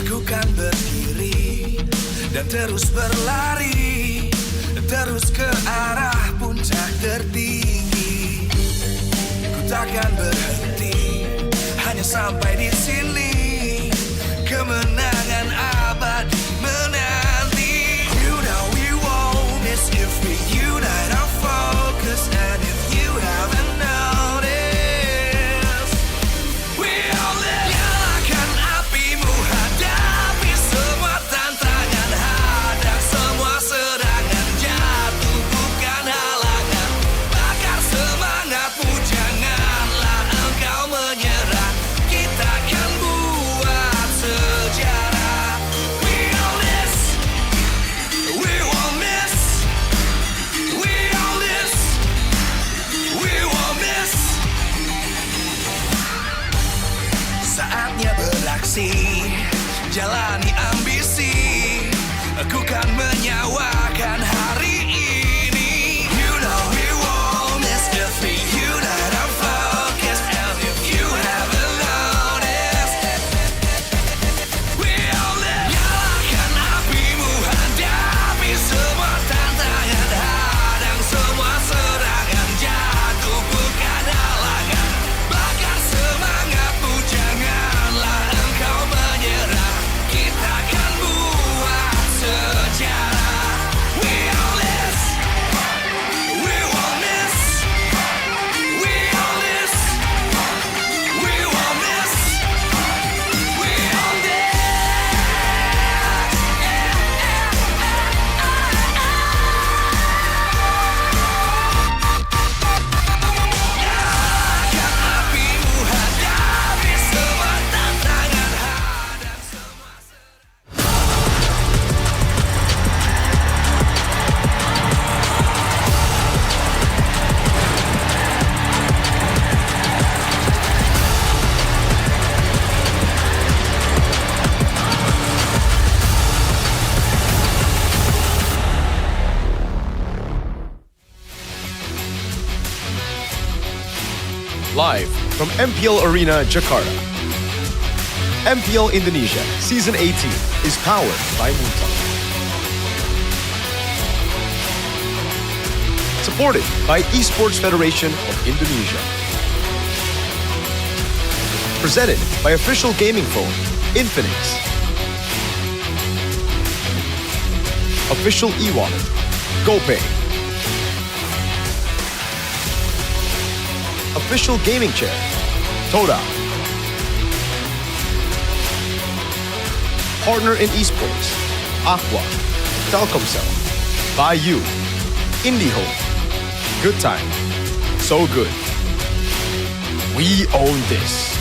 Aku kan berdiri dan terus berlari, terus ke arah puncak tertinggi. Ku takkan berhenti, hanya sampai di sini. Kemenangan abadi menanti. You know we won't miss if we unite our focus. And if you haven't noticed, we all live. Nyalakan apimu, hadapi semua tantangan, hadang semua serangan, jatuh bukan halangan. Bakar semangatmu, janganlah engkau menyerah. Kita akan buat sejarah. We all this, we won't miss. We all this, we won't miss. Saatnya beraksi, jalani ambisi. Aku kan menyawakan hari ini. You know we won't miss if we unite our focus. And if you haven't noticed, we all live. Nyalakan apimu, hadapi semua tantangan, hadang semua serangan, jatuh bukan halangan. Bakar semangatmu, janganlah engkau menyerah. Kita akan buat sejarah. We all this, we won't miss. We all this, we won't miss. We all this. Nyalakan apimu, hadapi semua tantangan, hadang semua Live from MPL Arena, Jakarta. MPL Indonesia Season 18 is powered by Moontalk. Supported by Esports Federation of Indonesia. Presented by official gaming phone, INFINIX. Official e-wallet, GoPay. Official gaming chair, Toda. Partner in esports, Aqua, Telkomsel, Bayou, IndyHome. Good time, so good. We own this.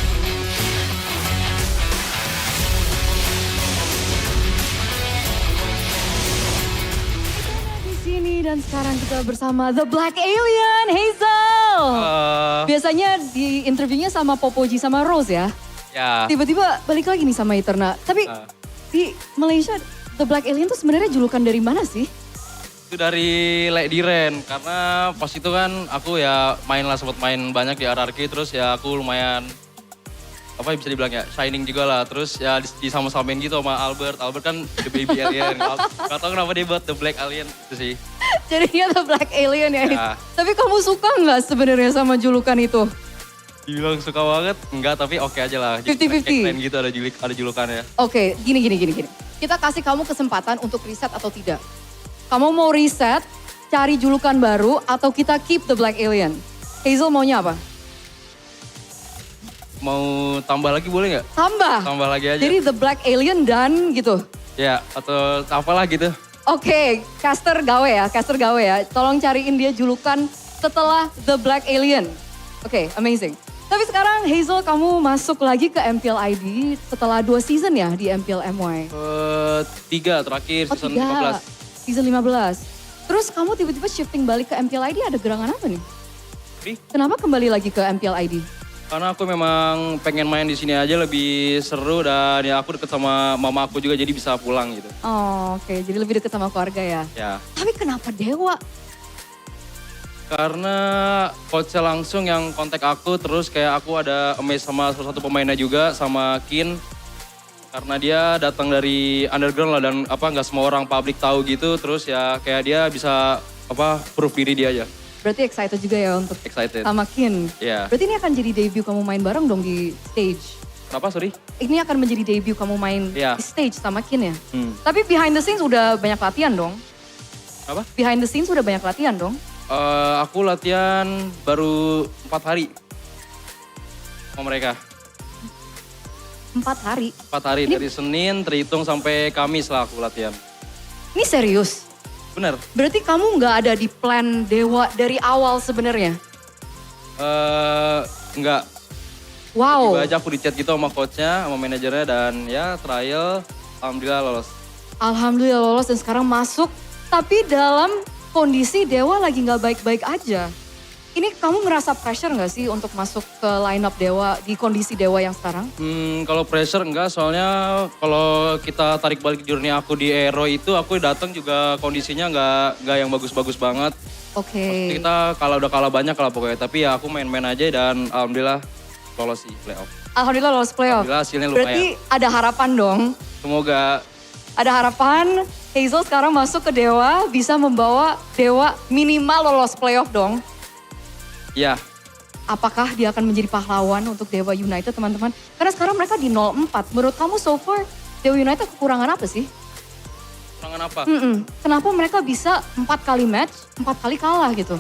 dan sekarang kita bersama The Black Alien, Hazel. Biasanya di interviewnya sama Popoji sama Rose ya. Ya. Tiba-tiba balik lagi nih sama Eterna. Tapi di Malaysia The Black Alien tuh sebenarnya julukan dari mana sih? Itu dari Lek Diren, karena pas itu kan aku ya sempat main banyak di RRQ, terus ya aku lumayan, apa bisa dibilang ya, shining juga lah. Terus ya disama-samain gitu sama Albert kan The Baby Alien. Gak tau kenapa dia buat The Black Alien itu sih. Jadinya The Black Alien ya. Ya. Tapi kamu suka nggak sebenarnya sama julukan itu? Dibilang suka banget, enggak tapi oke aja lah. 50-50. Kayak gitu ada julukannya. Oke, gini. Kita kasih kamu kesempatan untuk riset atau tidak. Kamu mau riset, cari julukan baru, atau kita keep The Black Alien? Hazel maunya apa? Mau tambah lagi boleh nggak? Tambah lagi aja. Jadi The Black Alien dan gitu? Ya, atau apalah gitu. Oke, caster gawe ya. Tolong cariin dia julukan setelah The Black Alien. Oke, amazing. Tapi sekarang Hazel kamu masuk lagi ke MPL ID setelah 2 season ya di MPL MY? 3 terakhir, season 15. Season 15. Terus kamu tiba-tiba shifting balik ke MPL ID ada gerangan apa nih? Kenapa kembali lagi ke MPL ID? Karena aku memang pengen main di sini aja lebih seru dan ya aku deket sama mama aku juga jadi bisa pulang gitu. Oh, oke. Jadi lebih deket sama keluarga ya? Ya. Tapi kenapa Dewa? Karena coachnya langsung yang kontak aku, terus kayak aku ada amazed sama salah satu pemainnya juga, sama Kin. Karena dia datang dari underground lah dan nggak semua orang public tahu gitu, terus ya kayak dia bisa proof diri dia aja. Berarti excited juga ya untuk sama Kin. Iya. Berarti ini akan jadi debut kamu main bareng dong di stage. Kenapa, sorry? Ini akan menjadi debut kamu main di stage sama Kin ya? Tapi behind the scenes udah banyak latihan dong? Apa? Behind the scenes udah banyak latihan dong? Aku latihan baru 4 hari sama mereka. 4 hari? 4 hari, dari Senin terhitung sampai Kamis lah aku latihan. Ini serius? Bener. Berarti kamu nggak ada di plan Dewa dari awal sebenarnya? Enggak. Wow. Tiba aja aku di chat gitu sama coachnya, sama manajernya, dan ya trial, alhamdulillah lolos. Alhamdulillah lolos dan sekarang masuk, tapi dalam kondisi Dewa lagi nggak baik-baik aja. Ini kamu ngerasa pressure nggak sih untuk masuk ke line up Dewa di kondisi Dewa yang sekarang? Kalau pressure enggak, soalnya kalau kita tarik balik journey aku di Aero itu, aku datang juga kondisinya nggak yang bagus-bagus banget. Oke. Kita udah kalah banyak lah pokoknya, tapi ya aku main-main aja dan alhamdulillah lolos sih playoff. Alhamdulillah lolos playoff. Alhamdulillah hasilnya lumayan. Berarti ada harapan dong? Semoga. Ada harapan Hazel sekarang masuk ke Dewa bisa membawa Dewa minimal lolos playoff dong? Ya. Apakah dia akan menjadi pahlawan untuk Dewa United teman-teman? Karena sekarang mereka di 0-4. Menurut kamu so far Dewa United kekurangan apa sih? Kekurangan apa? Kenapa mereka bisa 4 kali match, 4 kali kalah gitu?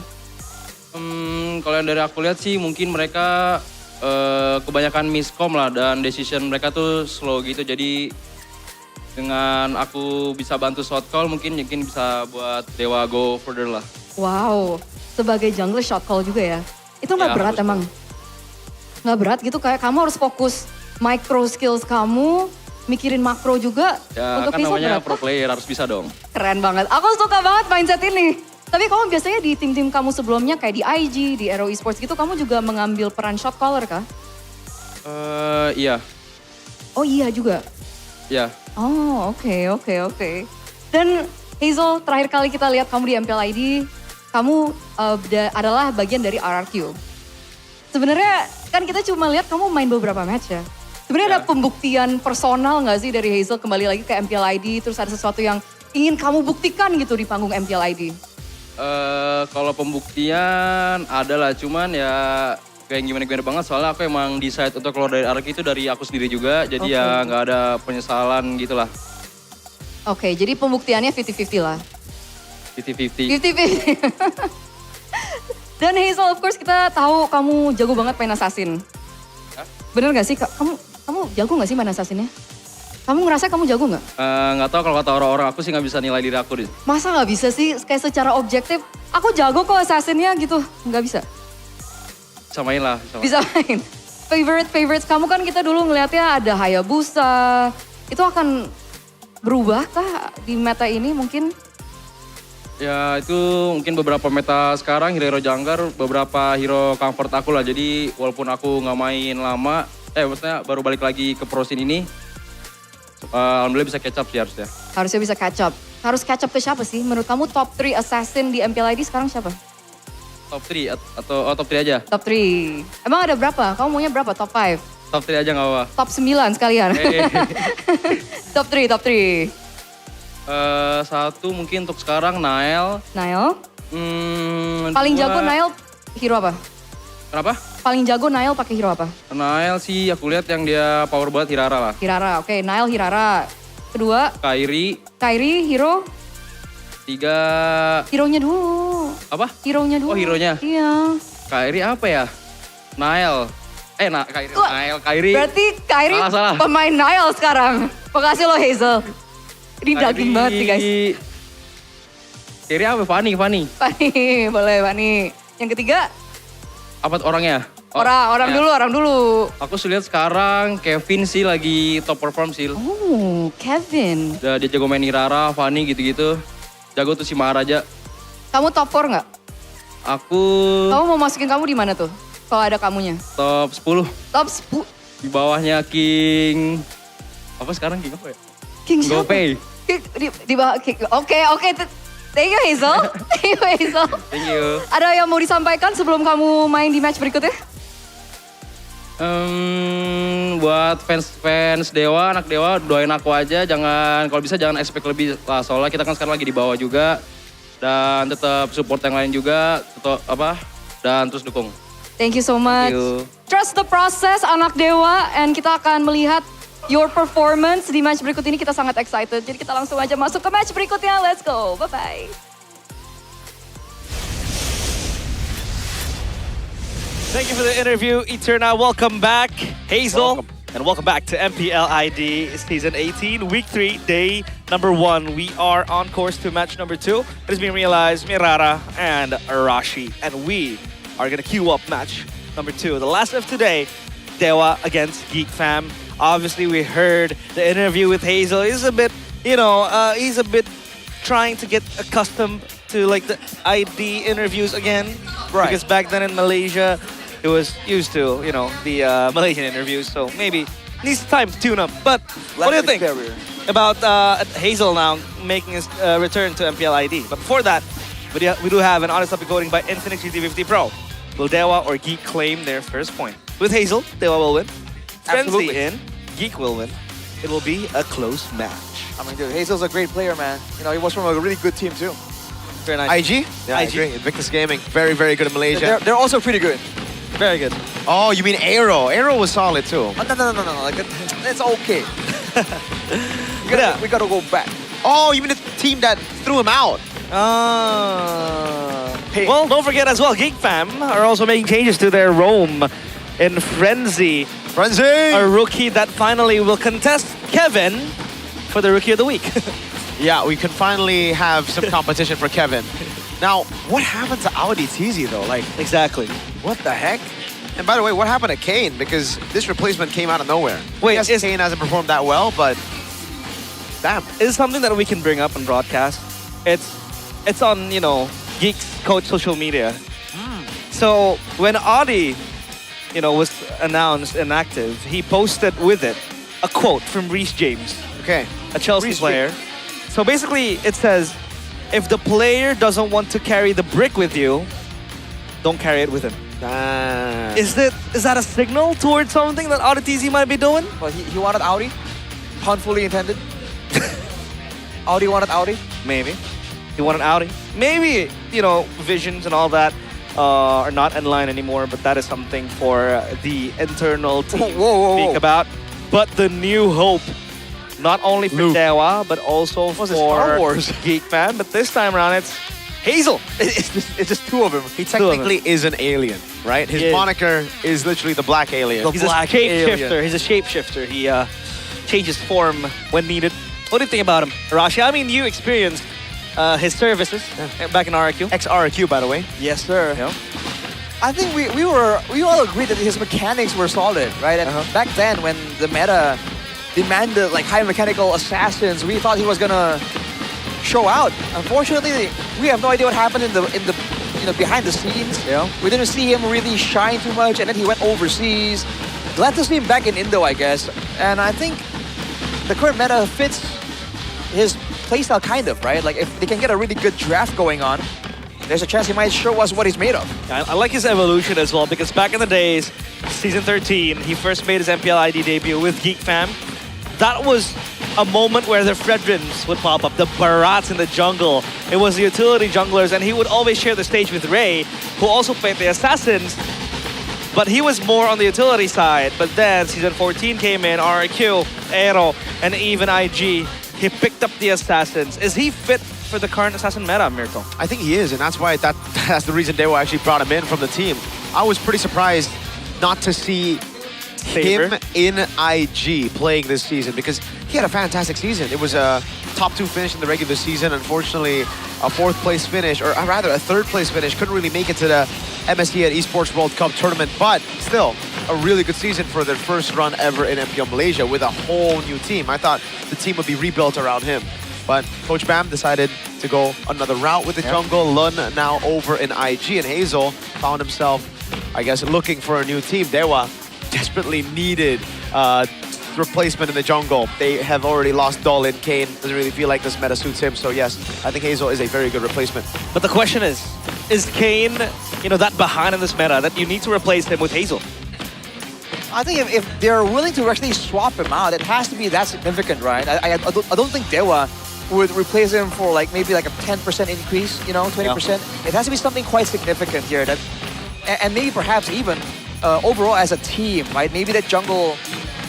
Kalau yang dari aku lihat sih mungkin mereka kebanyakan miscom lah dan decision mereka tuh slow gitu. Jadi dengan aku bisa bantu shot call mungkin bisa buat Dewa go further lah. Wow, sebagai jungler shot call juga ya? Itu nggak berat emang? Nggak berat gitu, kayak kamu harus fokus micro skills kamu, mikirin makro juga. Ya untuk kan namanya berat. pro player harus bisa dong. Keren banget, aku suka banget mindset ini. Tapi kamu biasanya di tim-tim kamu sebelumnya kayak di IG, di Aero Esports gitu, kamu juga mengambil peran shot caller kah? Iya. Oh iya juga? Iya. Oh oke. Dan Hazel, terakhir kali kita lihat kamu di MPL ID, kamu adalah bagian dari RRQ. Sebenarnya kan kita cuma lihat kamu main beberapa match ya. Sebenarnya ada pembuktian personal nggak sih dari Hazel kembali lagi ke MPL ID, terus ada sesuatu yang ingin kamu buktikan gitu di panggung MPL ID? Kalau pembuktian adalah, cuman ya kayak gimana-gimana banget, soalnya aku emang decide untuk keluar dari RRQ itu dari aku sendiri juga, jadi ya nggak ada penyesalan gitu lah. Oke, jadi pembuktiannya 50-50 lah. 50-50. 50-50. Dan Hazel, of course kita tahu kamu jago banget main assassin. Bener gak sih? Kamu jago gak sih main assassinnya? Kamu ngerasa kamu jago gak? Nggak tahu, kalau kata orang-orang aku sih nggak bisa nilai diri aku. Masa nggak bisa sih? Kayak secara objektif, aku jago kok assassinnya gitu. Nggak bisa? Bisa main lah. Bisa main. Favorites kamu kan kita dulu ngelihatnya ada Hayabusa. Itu akan berubah kah di meta ini mungkin? Ya itu mungkin beberapa meta sekarang hero jungler, beberapa hero comfort aku lah. Jadi walaupun aku nggak main lama, maksudnya baru balik lagi ke pro scene ini, alhamdulillah bisa catch up sih harusnya. Harusnya bisa catch up. Harus catch up ke siapa sih? Menurut kamu top 3 assassin di MPL ID sekarang siapa? Top 3 atau top 3 aja? Top 3. Emang ada berapa? Kamu maunya berapa? Top 5? Top 3 aja nggak apa-apa. Top 9 sekalian. Top 3, top 3. Satu mungkin untuk sekarang Nael. Nael? Paling jago Nael hero apa? Kenapa? Paling jago Nael pakai hero apa? Nael sih aku lihat yang dia power banget Hirara lah. Hirara, oke. Nael Hirara. Kedua? Kairi. Kairi, hero? 3. Hero-nya dulu. Apa? Hero-nya dulu. Oh hero-nya? Iya. Kairi apa ya? Nael. Kairi. Berarti Kairi salah. pemain Nael sekarang. Makasih lo Hazel. Ini daging banget sih guys. Kairi apa? Fanny. Fanny, boleh Fanny. Yang ketiga? Apa orangnya? Orang dulu. Aku sih lihat sekarang Kevin sih lagi top perform sih. Oh, Kevin. Dia jago main Hirara, Fanny gitu-gitu. Jago tuh si Maharaja. Kamu top 4 nggak? Kamu mau masukin kamu di mana tuh? Kalau ada kamunya? Top 10. Top 10? Di bawahnya King... Apa sekarang King apa ya? King siapa? GoPay. Di bawah King. Oke. Thank you Hazel. Thank you. Ada yang mau disampaikan sebelum kamu main di match berikutnya? Buat fans Dewa, anak Dewa, doain aku aja. Kalau bisa jangan expect lebih lah. Soalnya kita kan sekarang lagi di bawah juga. Dan tetap support yang lain juga. Dan terus dukung. Thank you so much. Trust the process anak Dewa. And kita akan melihat your performance di match berikut ini. Kita sangat excited. Jadi kita langsung aja masuk ke match berikutnya. Let's go. Bye-bye. Thank you for the interview, Eterna. Welcome back, Hazel. And welcome back to MPL ID Season 18, Week 3, Day number 1. We are on course to match number 2. It has been realized, Mirara and Arashi. And we are going to queue up match number 2. The last of today, Dewa against Geek Fam. Obviously, we heard the interview with Hazel. He's a bit, he's a bit trying to get accustomed to like the ID interviews again. Right. Because back then in Malaysia, he was used to, the Malaysian interviews. So maybe needs time to tune up. But what do you think about Hazel now making his return to MPL ID? But before that, we do have an honest topic voting by INFINIX GT50 Pro. Will Dewa or Geek claim their first point? With Hazel, Dewa will win. Frenzy in, Geek will win. It will be a close match. I mean, dude, Hazel's a great player, man. He was from a really good team too. Very nice. IG? Yeah, IG. Great. Invictus Gaming. Very, very good in Malaysia. They're also pretty good. Very good. Oh, you mean Aero? Aero was solid too. Oh, no. Like, it's okay. we gotta go back. Oh, you mean the team that threw him out? Well, don't forget as well, Geek Fam are also making changes to their roam in Frenzy. A rookie that finally will contest Kevin for the Rookie of the Week. Yeah, we can finally have some competition for Kevin. Now, what happened to Audi TZ though? Like, exactly. What the heck? And by the way, what happened to Kane? Because this replacement came out of nowhere. Wait, yes, Kane hasn't performed that well, but damn. It's something that we can bring up on broadcast. It's on, Geek's coach social media. So when Audi, was announced inactive, he posted with it a quote from Reece James. Okay. A Chelsea player. So basically it says, if the player doesn't want to carry the brick with you, don't carry it with him. Is that a signal towards something that Audi TZ might be doing? Well, he wanted Audi? Pun fully intended? Audi wanted Audi? Maybe. He wanted Audi. Maybe, visions and all that are not in line anymore, but that is something for the internal team to speak about. But the new hope, not only for Dewa, but also for Star Wars Geek Fan, but this time around it's Hazel. It's just two of them. He technically is an alien, right? His moniker is literally the Black Alien. He's a shapeshifter. He's a shapeshifter. He changes form when needed. What do you think about him, Rashi? I mean, you experienced his services back in RRQ. Ex-RRQ, by the way. Yes, sir. I think we all agreed that his mechanics were solid, right? And back then, when the meta demanded like high mechanical assassins, we thought he was gonna show out. Unfortunately, we have no idea what happened in the behind the scenes. Yeah. We didn't see him really shine too much, and then he went overseas. Glad to see him back in Indo, I guess. And I think the current meta fits his playstyle kind of, right? Like if they can get a really good draft going on, there's a chance he might show us what he's made of. I like his evolution as well, because back in the days, season 13, he first made his MPL ID debut with Geek Fam. That was a moment where the Fredrins would pop up, the Barats in the jungle. It was the utility junglers, and he would always share the stage with Ray, who also played the Assassins, but he was more on the utility side. But then season 14 came in, RQ, Aero, and even IG. He picked up the Assassins. Is he fit for the current Assassin meta, Mirko? I think he is, and that's why that's the reason Dewa actually brought him in from the team. I was pretty surprised not to see him in IG playing this season, because he had a fantastic season. It was a top 2 finish in the regular season. Unfortunately, a 4th place finish, or rather a 3rd place finish. Couldn't really make it to the MSC at Esports World Cup tournament, but still a really good season for their first run ever in MPL Malaysia with a whole new team. I thought the team would be rebuilt around him, but Coach Bam decided to go another route with the jungle. Lun now over in IG, and Hazel found himself, I guess, looking for a new team. Dewa desperately needed replacement in the jungle. They have already lost Dolin. Kane doesn't really feel like this meta suits him, so yes, I think Hazel is a very good replacement. But the question is Kane, that behind in this meta that you need to replace him with Hazel? I think if they're willing to actually swap him out, it has to be that significant, right? I don't think Dewa would replace him for maybe a 10% increase, 20%. Yeah. It has to be something quite significant here. And maybe perhaps even overall as a team, right? Maybe that jungle,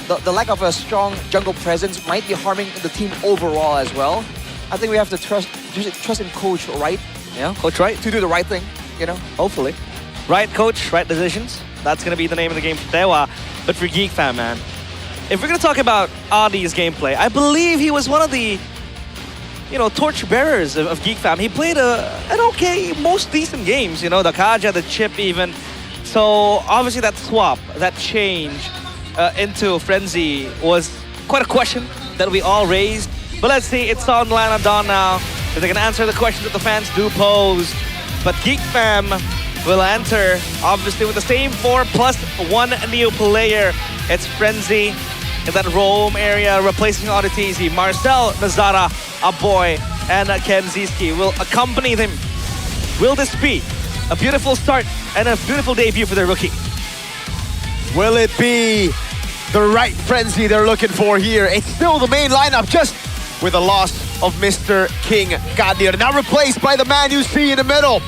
the lack of a strong jungle presence might be harming the team overall as well. I think we have to trust in Coach Wright. Yeah, Coach Wright. To do the right thing, Hopefully. Right coach, right decisions. That's going to be the name of the game for Dewa. But for Geek Fam, man, if we're going to talk about Adi's gameplay, I believe he was one of the, torch bearers of Geek Fam. He played an okay, most decent games, the Kaja, the Chip even. So obviously that swap, that change into Frenzy was quite a question that we all raised. But let's see, it's on line Dawn now. If they can answer the questions that the fans do pose. But Geek Fam will enter, obviously, with the same 4 plus 1 new player. It's Frenzy in that roam area, replacing Auditizi. Marcel, Nazara, Aboy, and Ken Ziski will accompany them. Will this be a beautiful start and a beautiful debut for their rookie? Will it be the right Frenzy they're looking for here? It's still the main lineup, just with a loss of Mr. King Kadir. Now replaced by the man you see in the middle.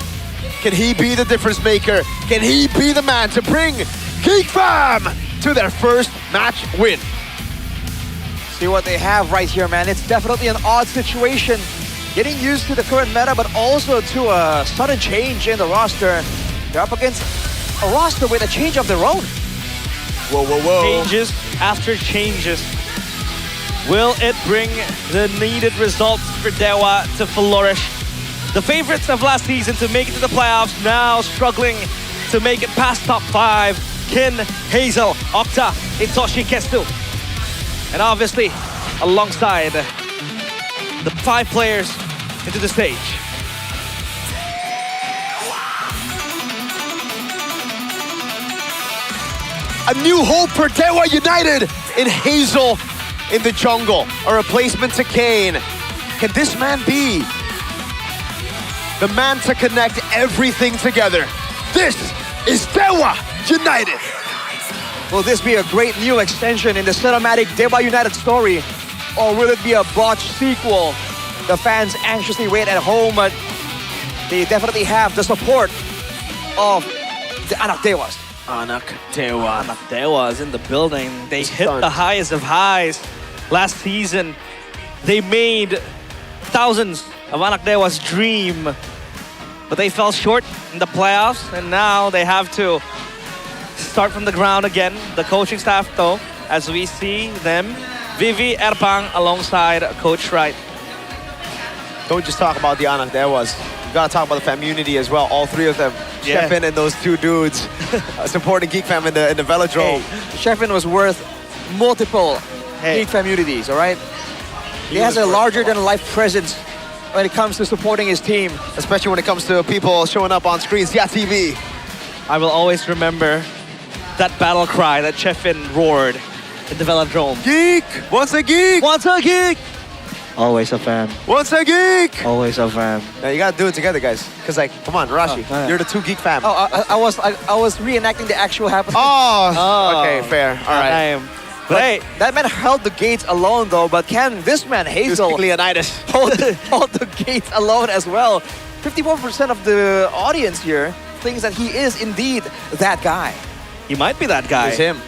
Can he be the difference maker? Can he be the man to bring Geek Fam to their first match win? See what they have right here, man. It's definitely an odd situation. Getting used to the current meta, but also to a sudden change in the roster. They're up against a roster with a change of their own. Whoa, whoa, whoa. Changes after changes. Will it bring the needed results for Dewa to flourish? The favorites of last season to make it to the playoffs now struggling to make it past top 5. Kin, Hazel, Okta, Itoshi, Kestu. And obviously, alongside the 5 players into the stage. A new hope for Dewa United in Hazel in the jungle. A replacement to Kane. Can this man be the man to connect everything together? This is Dewa United. Will this be a great new extension in the cinematic Dewa United story? Or will it be a botched sequel? The fans anxiously wait at home, but they definitely have the support of the Anak Dewas. Anak Dewa. Anak Dewa is in the building. They hit the highest of highs last season. They made thousands of Anak Dewa's dream, but they fell short in the playoffs, and now they have to start from the ground again. The coaching staff, though, as we see them, Vivi, Erpang, alongside Coach Wright. Don't just talk about the Anak Dewas. You gotta talk about the fam unity as well. All 3 of them. Yeah. Sheffin and those 2 dudes supporting Geek Fam in the Velodrome. Hey, Sheffin was worth multiple Geek Fam unities, all right? He has a larger-than-life presence when it comes to supporting his team, especially when it comes to people showing up on screens. Yeah, TV. I will always remember that battle cry that Chefin roared in the Velodrome. Geek! Once a geek! Once a geek! Always a fan. Once a geek! Always a fan. Yeah, you gotta do it together, guys. Cause like, come on, Rashi, you're the two geek fam. Oh, I was reenacting the actual happening. Oh, okay, fair. All right. But hey, that man held the gates alone though, but can this man, Hazel, Leonidas, hold the gates alone as well? 54% of the audience here thinks that he is indeed that guy. He might be that guy. He's him.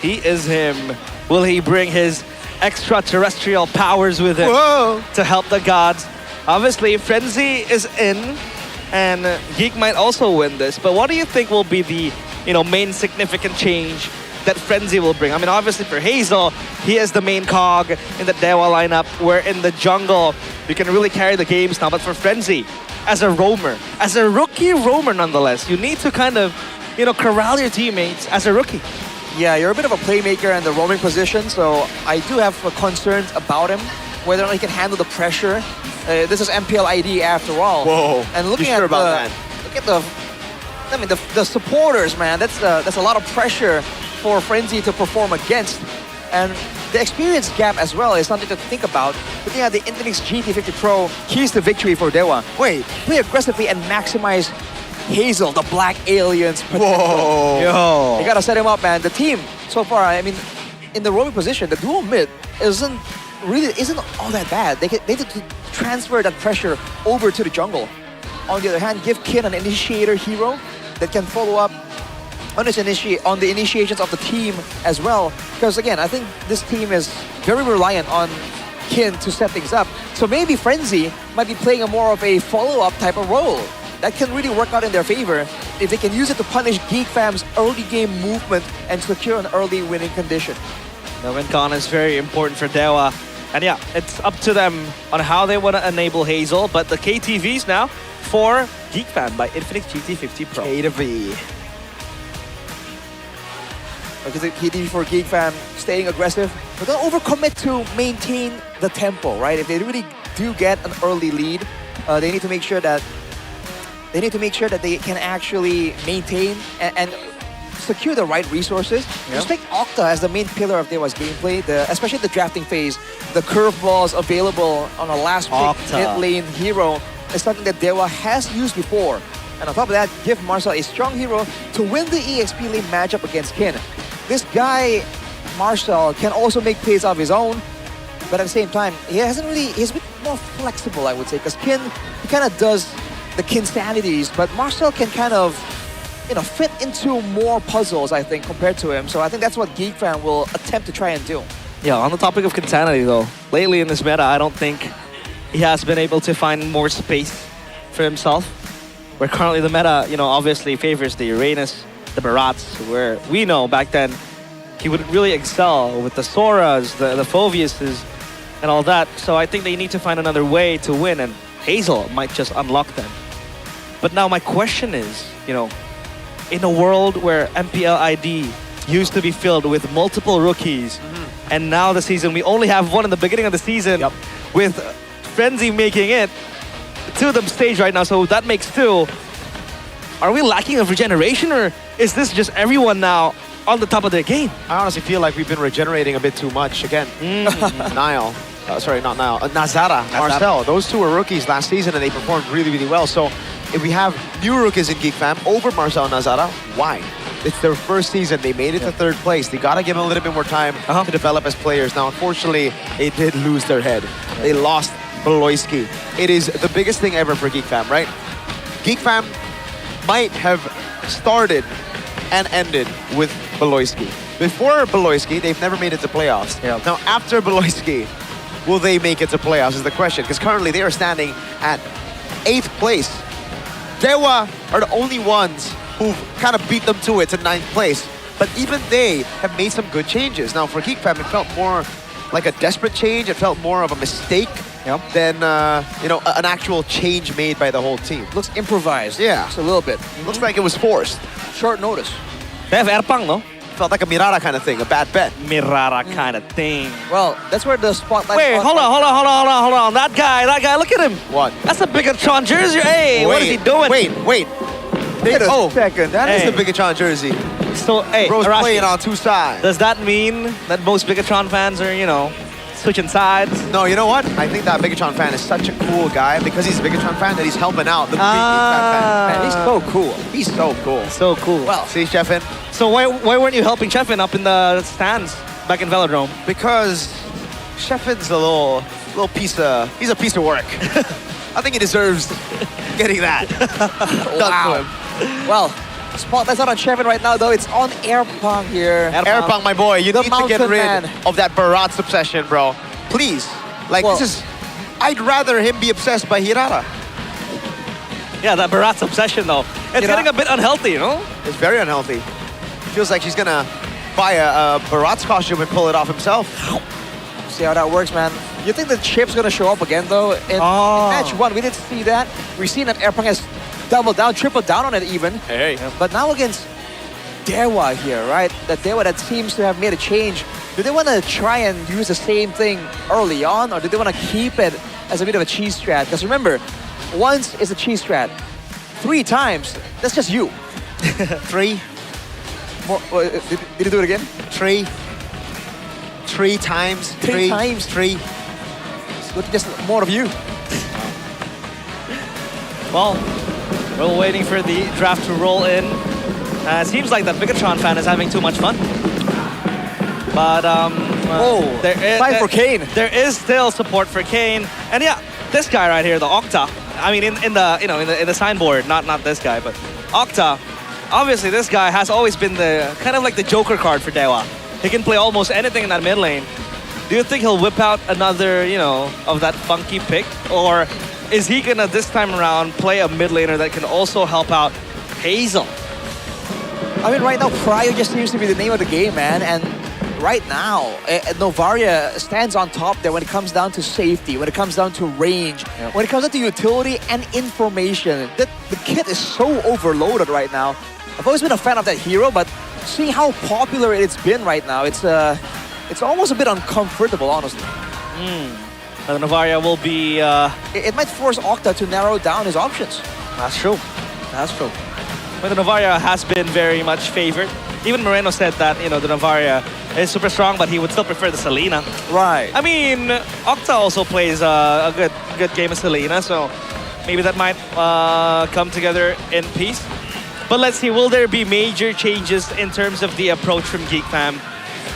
He is him. Will he bring his extraterrestrial powers with him to help the gods? Obviously, Frenzy is in, and Geek might also win this. But what do you think will be the main significant change that Frenzy will bring? I mean, obviously for Hazel, he is the main cog in the Dewa lineup, where in the jungle, you can really carry the games now. But for Frenzy, as a roamer, as a rookie roamer nonetheless, you need to kind of, corral your teammates as a rookie. Yeah, you're a bit of a playmaker in the roaming position, so I do have concerns about him, whether or not he can handle the pressure. This is MPL ID after all. Whoa, and looking you sure at about that? Look at the supporters, man. That's a lot of pressure for Frenzy to perform against. And the experience gap as well is something to think about. Looking at the INFINIX GT50 Pro, keys to victory for Dewa. Wait, play aggressively and maximize Hazel, the black alien's potential. Whoa. Yo. You gotta set him up, man. The team, so far, I mean, in the roaming position, the dual mid isn't all that bad. They need to transfer that pressure over to the jungle. On the other hand, give Kin an initiator hero that can follow up on the initiations of the team as well. Because again, I think this team is very reliant on Kin to set things up. So maybe Frenzy might be playing a more of a follow-up type of role. That can really work out in their favor if they can use it to punish Geek Fam's early game movement and secure an early winning condition. The win con is very important for Dewa. And yeah, it's up to them on how they want to enable Hazel. But the KTVs now for Geek Fam by INFINIX GT50 Pro. KTV. Because the KTV for Geek Fam staying aggressive, but don't overcommit to maintain the tempo, right? If they really do get an early lead, they need to make sure that they can actually maintain and secure the right resources. Just take Octa as the main pillar of Dewa's gameplay, especially the drafting phase. The curveballs available on a last pick mid lane hero is something that Dewa has used before. And on top of that, give Marcel a strong hero to win the EXP lane matchup against Kin. This guy, Marcel, can also make plays of his own, but at the same time, he's a bit more flexible, I would say, because Kin, he kind of does the Kinsanities, but Marcel can kind of, fit into more puzzles, I think, compared to him. So I think that's what Geek Fan will attempt to try and do. Yeah, on the topic of Kinsanity though, lately in this meta, I don't think he has been able to find more space for himself. Where currently the meta, obviously favors the Uranus, the Barats, where we know back then he would really excel with the Soras, the Phoviuses, and all that. So I think they need to find another way to win, and Hazel might just unlock them. But now my question is, in a world where MPL ID used to be filled with multiple rookies, and now the season, we only have one in the beginning of the season, with Frenzy making it to the stage right now, so that makes two. Are we lacking of regeneration, or is this just everyone now on the top of their game? I honestly feel like we've been regenerating a bit too much. Again, Niall. Sorry, not Niall. Nazara, Marcel. Those two were rookies last season and they performed really, really well. So if we have new rookies in Geek Fam over Marcel and Nazara, why? It's their first season. They made it to third place. They got to give them a little bit more time to develop as players. Now, unfortunately, they did lose their head. They lost Beloyski. It is the biggest thing ever for Geek Fam, right? Geek Fam might have started and ended with Beloyski. Before Beloyski, they've never made it to playoffs. Now, after Beloyski, will they make it to playoffs is the question. Because currently, they are standing at 8th place. Dewa are the only ones who've kind of beat them to it to 9th place. But even they have made some good changes. Now, for Geek Fam, it felt more like a desperate change. It felt more of a mistake than, an actual change made by the whole team. Looks improvised. Yeah. Just a little bit. Looks like it was forced. Short notice. They have Erpang, no? Felt like a Mirara kind of thing, a bad bet. Mirara kind of thing. Well, that's where the spotlight... Wait, hold on. That guy, look at him. What? That's a Bigatron jersey. Hey, what is he doing? Wait. Wait a second. That is the Bigatron jersey. So, hey, Bro's Arashi, playing on two sides. does that mean that most Bigatron fans are, switching sides? No, you know what? I think that Bigatron fan is such a cool guy because he's a Bigatron fan that he's helping out the big fan. Man, he's so cool. He's so cool. So cool. Well, see, Chefin? So why weren't you helping Chefin up in the stands back in Velodrome? Because Chefin's a little piece of... He's a piece of work. I think he deserves getting that done to him. Well, spotlight's not on Chevin right now, though. It's on Airpong here. Airpong, my boy, you The need to get mountain rid man. of that Barat's obsession, bro. Please. Like, Well- this is... I'd rather him be obsessed by Hirara. Yeah, that Barat's obsession though. It's getting a bit unhealthy, It's very unhealthy. Feels like he's gonna buy a Barat's costume and pull it off himself. See how that works, man. You think the chip's gonna show up again, though? In match 1, we didn't see that. We've seen that Airpong has doubled down, tripled down on it even. Hey. But now against Dewa here, right? That Dewa that seems to have made a change. Do they want to try and use the same thing early on, or do they want to keep it as a bit of a cheese strat? Because remember, once is a cheese strat. 3 times, that's just you. 3. More, did you do it again? 3. 3 times. 3 times. 3. Just more of you. Well, we're waiting for the draft to roll in. It seems like that Bigatron fan is having too much fun. But time for Kane. There is still support for Kane, and yeah, this guy right here, the Octa. I mean, in the signboard, not this guy, but Octa. Obviously, this guy has always been the kind of like the Joker card for Dewa. He can play almost anything in that mid lane. Do you think he'll whip out another, of that funky pick, or is he gonna this time around play a mid laner that can also help out Hazel? I mean, right now, Pryor just seems to be the name of the game, man. And right now, Novaria stands on top there when it comes down to safety, when it comes down to range, when it comes down to utility and information. The kit is so overloaded right now. I've always been a fan of that hero, but seeing how popular it's been right now, it's almost a bit uncomfortable, honestly. Novaria will be... It might force Octa to narrow down his options. That's true. That's true. But the Novaria has been very much favored. Even Moreno said that, the Novaria is super strong, but he would still prefer the Selena. Right. I mean, Octa also plays a good game of Selena, so maybe that might come together in peace. But let's see, will there be major changes in terms of the approach from Geek Fam?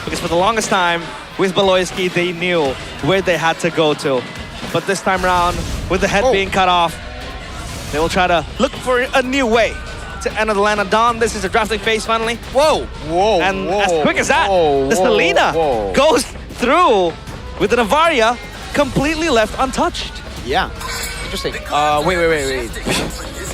Because for the longest time, with Baloyski, they knew where they had to go to. But this time around, with the head being cut off, they will try to look for a new way to enter the land of Dawn. This is a drafting phase finally. Whoa! And as quick as that, the Selena goes through with the Novaria completely left untouched. Yeah. Interesting. Wait.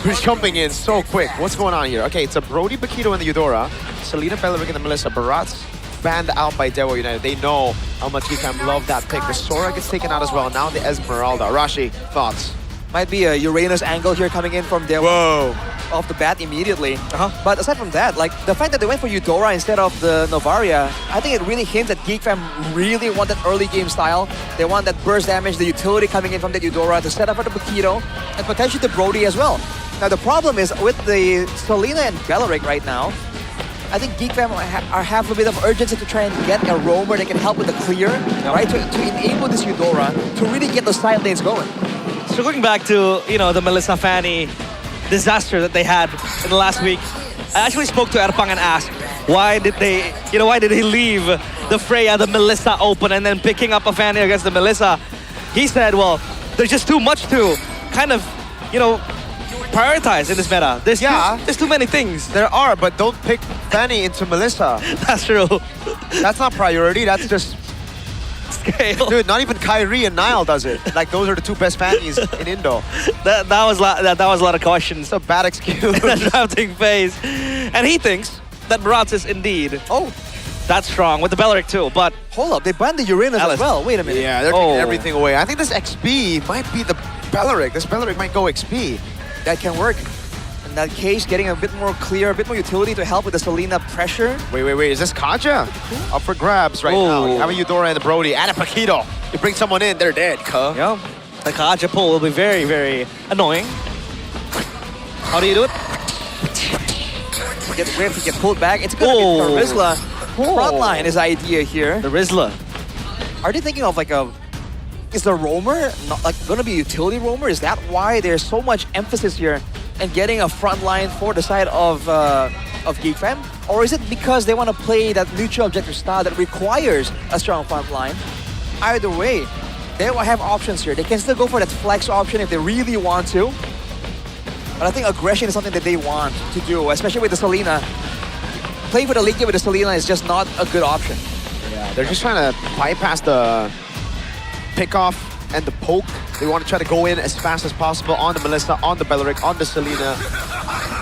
Who's jumping in so quick? What's going on here? Okay, it's a Brody Bakito and the Eudora. Selena Bellerin and the Melissa. Barat's banned out by Dewa United. They know how much he can love that pick. The Sora gets taken out as well. Now the Esmeralda. Rashi, thoughts? Might be a Uranus angle here coming in from Dewa. Whoa. Off the bat immediately. But aside from that, like the fact that they went for Eudora instead of the Novaria, I think it really hints that Geek Fam really want that early game style. They want that burst damage, the utility coming in from that Eudora to set up for the Bakito and potentially the Brody as well. Now the problem is with the Selena and Belleric right now, I think Geek Fam have a bit of urgency to try and get a roamer that can help with the clear, right? To enable this Eudora to really get those side lanes going. So going back to, the Melissa Fanny disaster that they had in the last week, I actually spoke to Erpang and asked, why did he leave the Freya, the Melissa open and then picking up a Fanny against the Melissa? He said, well, there's just too much to kind of, prioritize in this meta. There's too many things. There are, but don't pick Fanny into Melissa. That's true. That's not priority, that's just... Scale. Dude, not even Kyrie and Nile does it. Like, those are the 2 best Fannies in Indo. That was a lot of questions. It's a bad excuse. In the drafting phase. And he thinks that Baratz is indeed that's strong with the Belleric too, but hold up, they banned the Uranus as well. Wait a minute. Yeah, they're taking everything away. I think this XP might be the Belleric. This Belleric might go XP. That can work. that case, getting a bit more clear, a bit more utility to help with the Selena pressure. Wait. Is this Kaja? Up for grabs right now. You have a Eudora and the Brody and a Paquito. You bring someone in, they're dead, cuh. Yeah. The Kaja pull will be very, very annoying. How do you do it? We have to get pulled back. It's gonna be Rizla. Frontline is the idea here. The Rizla. Are they thinking of like a... Is the roamer not like gonna be a utility roamer? Is that why there's so much emphasis here and getting a front line for the side of Geek Fam? Or is it because they want to play that neutral objective style that requires a strong front line? Either way, they will have options here. They can still go for that flex option if they really want to. But I think aggression is something that they want to do, especially with the Selena. Playing for the late game with the Selena is just not a good option. Yeah, they're just trying to bypass the pick-off and the poke. They want to try to go in as fast as possible on the Melissa, on the Belleric, on the Selena.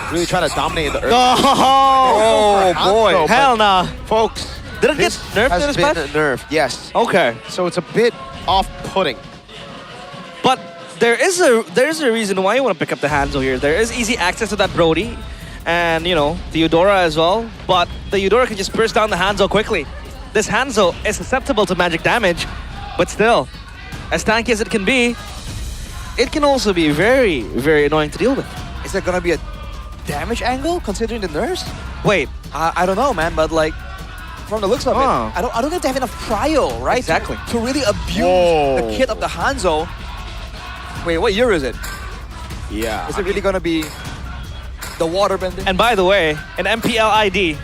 Really try to dominate the earth. Oh boy, hell nah. Folks, did it get nerfed in this this patch? has been nerfed, yes. Okay. So it's a bit off-putting. But there is a reason why you want to pick up the Hanzo here. There is easy access to that Brody and, you know, the Eudora as well. But the Eudora can just burst down the Hanzo quickly. This Hanzo is susceptible to magic damage, but still, as tanky as it can be, it can also be very, very annoying to deal with. Is there gonna be a damage angle considering the nerfs? Wait, I don't know, man, but like, from the looks of it, I don't think they have enough prio, right? Exactly. To really abuse the kit of the Hanzo. Wait, what year is it? Yeah. Is it really gonna be the water bender? And by the way, an MPL ID,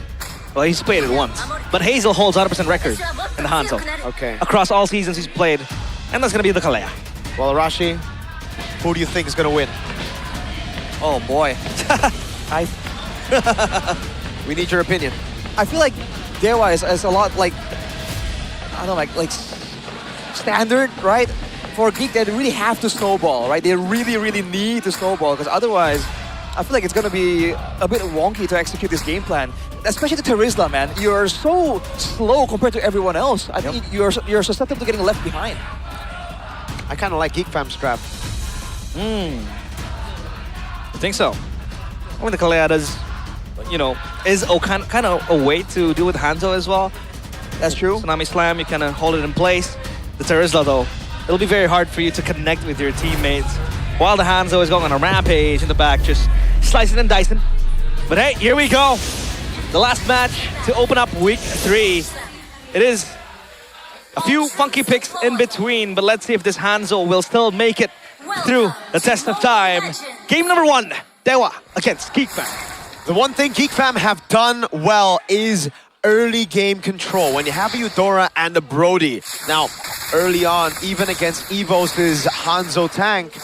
well, he's played it once, but Hazel holds 100% record in the Hanzo. Okay. Across all seasons he's played, and that's gonna be the Kalea. Well, Arashi, who do you think is gonna win? Oh boy. We need your opinion. I feel like Dewa is a lot like, I don't know, like standard, right? For Geek, they really have to snowball, right? They really, really need to snowball, because otherwise, I feel like it's going to be a bit wonky to execute this game plan. Especially the Terizla, man. You're so slow compared to everyone else. I think you're susceptible to getting left behind. I kind of like Geek Fam's trap. I think so. I mean, the Kalea does, you know, is kind of a way to deal with Hanzo as well. That's true. Tsunami Slam, you kind of hold it in place. The Terizla, though, it'll be very hard for you to connect with your teammates while the Hanzo is going on a rampage in the back, just slicing and dicing. But hey, here we go. The last match to open up week 3. It is a few funky picks in between, but let's see if this Hanzo will still make it through the test of time. Game number 1, Dewa against Geek Fam. The one thing Geek Fam have done well is early game control. When you have a Eudora and a Brody. Now, early on, even against Evos' Hanzo tank,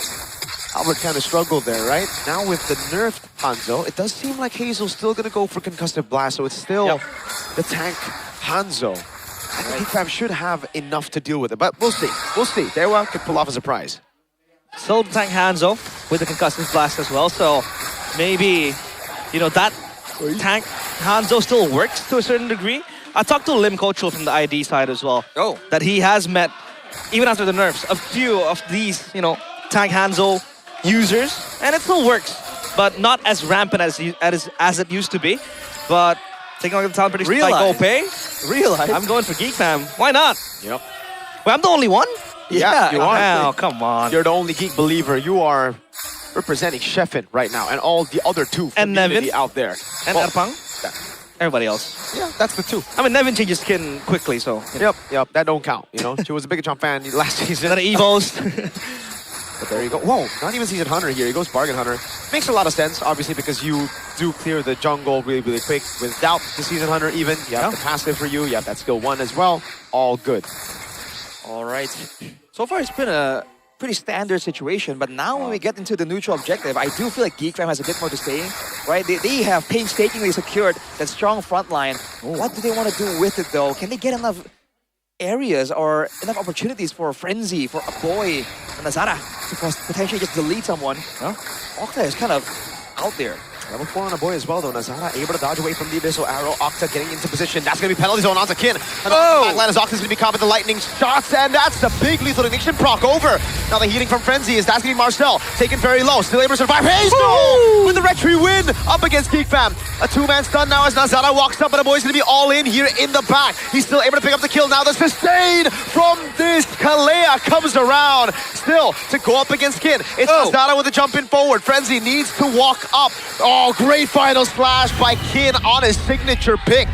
Albert kind of struggled there, right? Now with the nerfed Hanzo, it does seem like Hazel's still going to go for Concussive Blast, so it's still the tank Hanzo. I think Geek Fam should have enough to deal with it, but we'll see. We'll see. Dewa could pull off a surprise. Still the tank Hanzo with the Concussive Blast as well, so maybe, you know, that tank Hanzo still works to a certain degree. I talked to Lim Kochel from the ID side as well. That he has met, even after the nerfs, a few of these, you know, tank Hanzo users, and it still works, but not as rampant as it used to be. But taking a look at the talent prediction, Realize. I'm going for Geek Fam. Why not? Yep. Well, I'm the only one? Yeah, you are. Oh, come on. You're the only Geek believer. You are representing Sheffin right now, and all the other two and Nevin out there. And Erpang. Everybody else. Yeah, that's the 2. I mean, Nevin changes skin quickly, so. Yep, that don't count, you know. She was a Bigatron fan last season. Not Evos. But there you go. Whoa, not even Season Hunter here. He goes Bargain Hunter. Makes a lot of sense, obviously, because you do clear the jungle really, really quick. Without the Season Hunter even, you have the passive for you. You have that skill 1 as well. All good. All right. So far, it's been a pretty standard situation, but now when we get into the neutral objective, I do feel like Geek Fam has a bit more to say, right? They have painstakingly secured that strong front line. What do they want to do with it, though? Can they get enough areas or enough opportunities for a Frenzy, for a Boy, and Azara to potentially just delete someone? Okta is kind of out there. Level 4 on a boy as well, though. Nazara able to dodge away from the Abyssal Arrow. Octa getting into position. That's going to be penalty zone onto Kin. And backline as Octa's going to be caught with the lightning shots, and that's the big lethal ignition proc over. Now the healing from Frenzy is that's going to be Marcel. Taken very low. Still able to survive. Hazel with the retry win up against Geek Fam. A two-man stun now as Nazara walks up, but a boy's going to be all in here in the back. He's still able to pick up the kill. Now the sustain from this Kalea comes around. Still to go up against Kin. It's Nazara with a jump in forward. Frenzy needs to walk up. Oh, great final splash by Kin on his signature pick.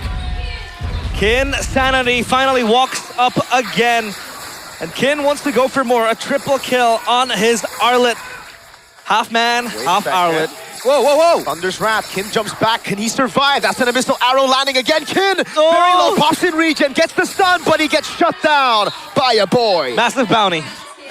Kin Sanity finally walks up again. And Kin wants to go for more. A triple kill on his Arlet. Half man, half Arlet. Whoa, whoa, whoa! Thunder's Wrath. Kin jumps back. Can he survive? That's an Abyssal Arrow landing again. Kin, very low, pops in regen, gets the stun, but he gets shut down by a boy. Massive bounty.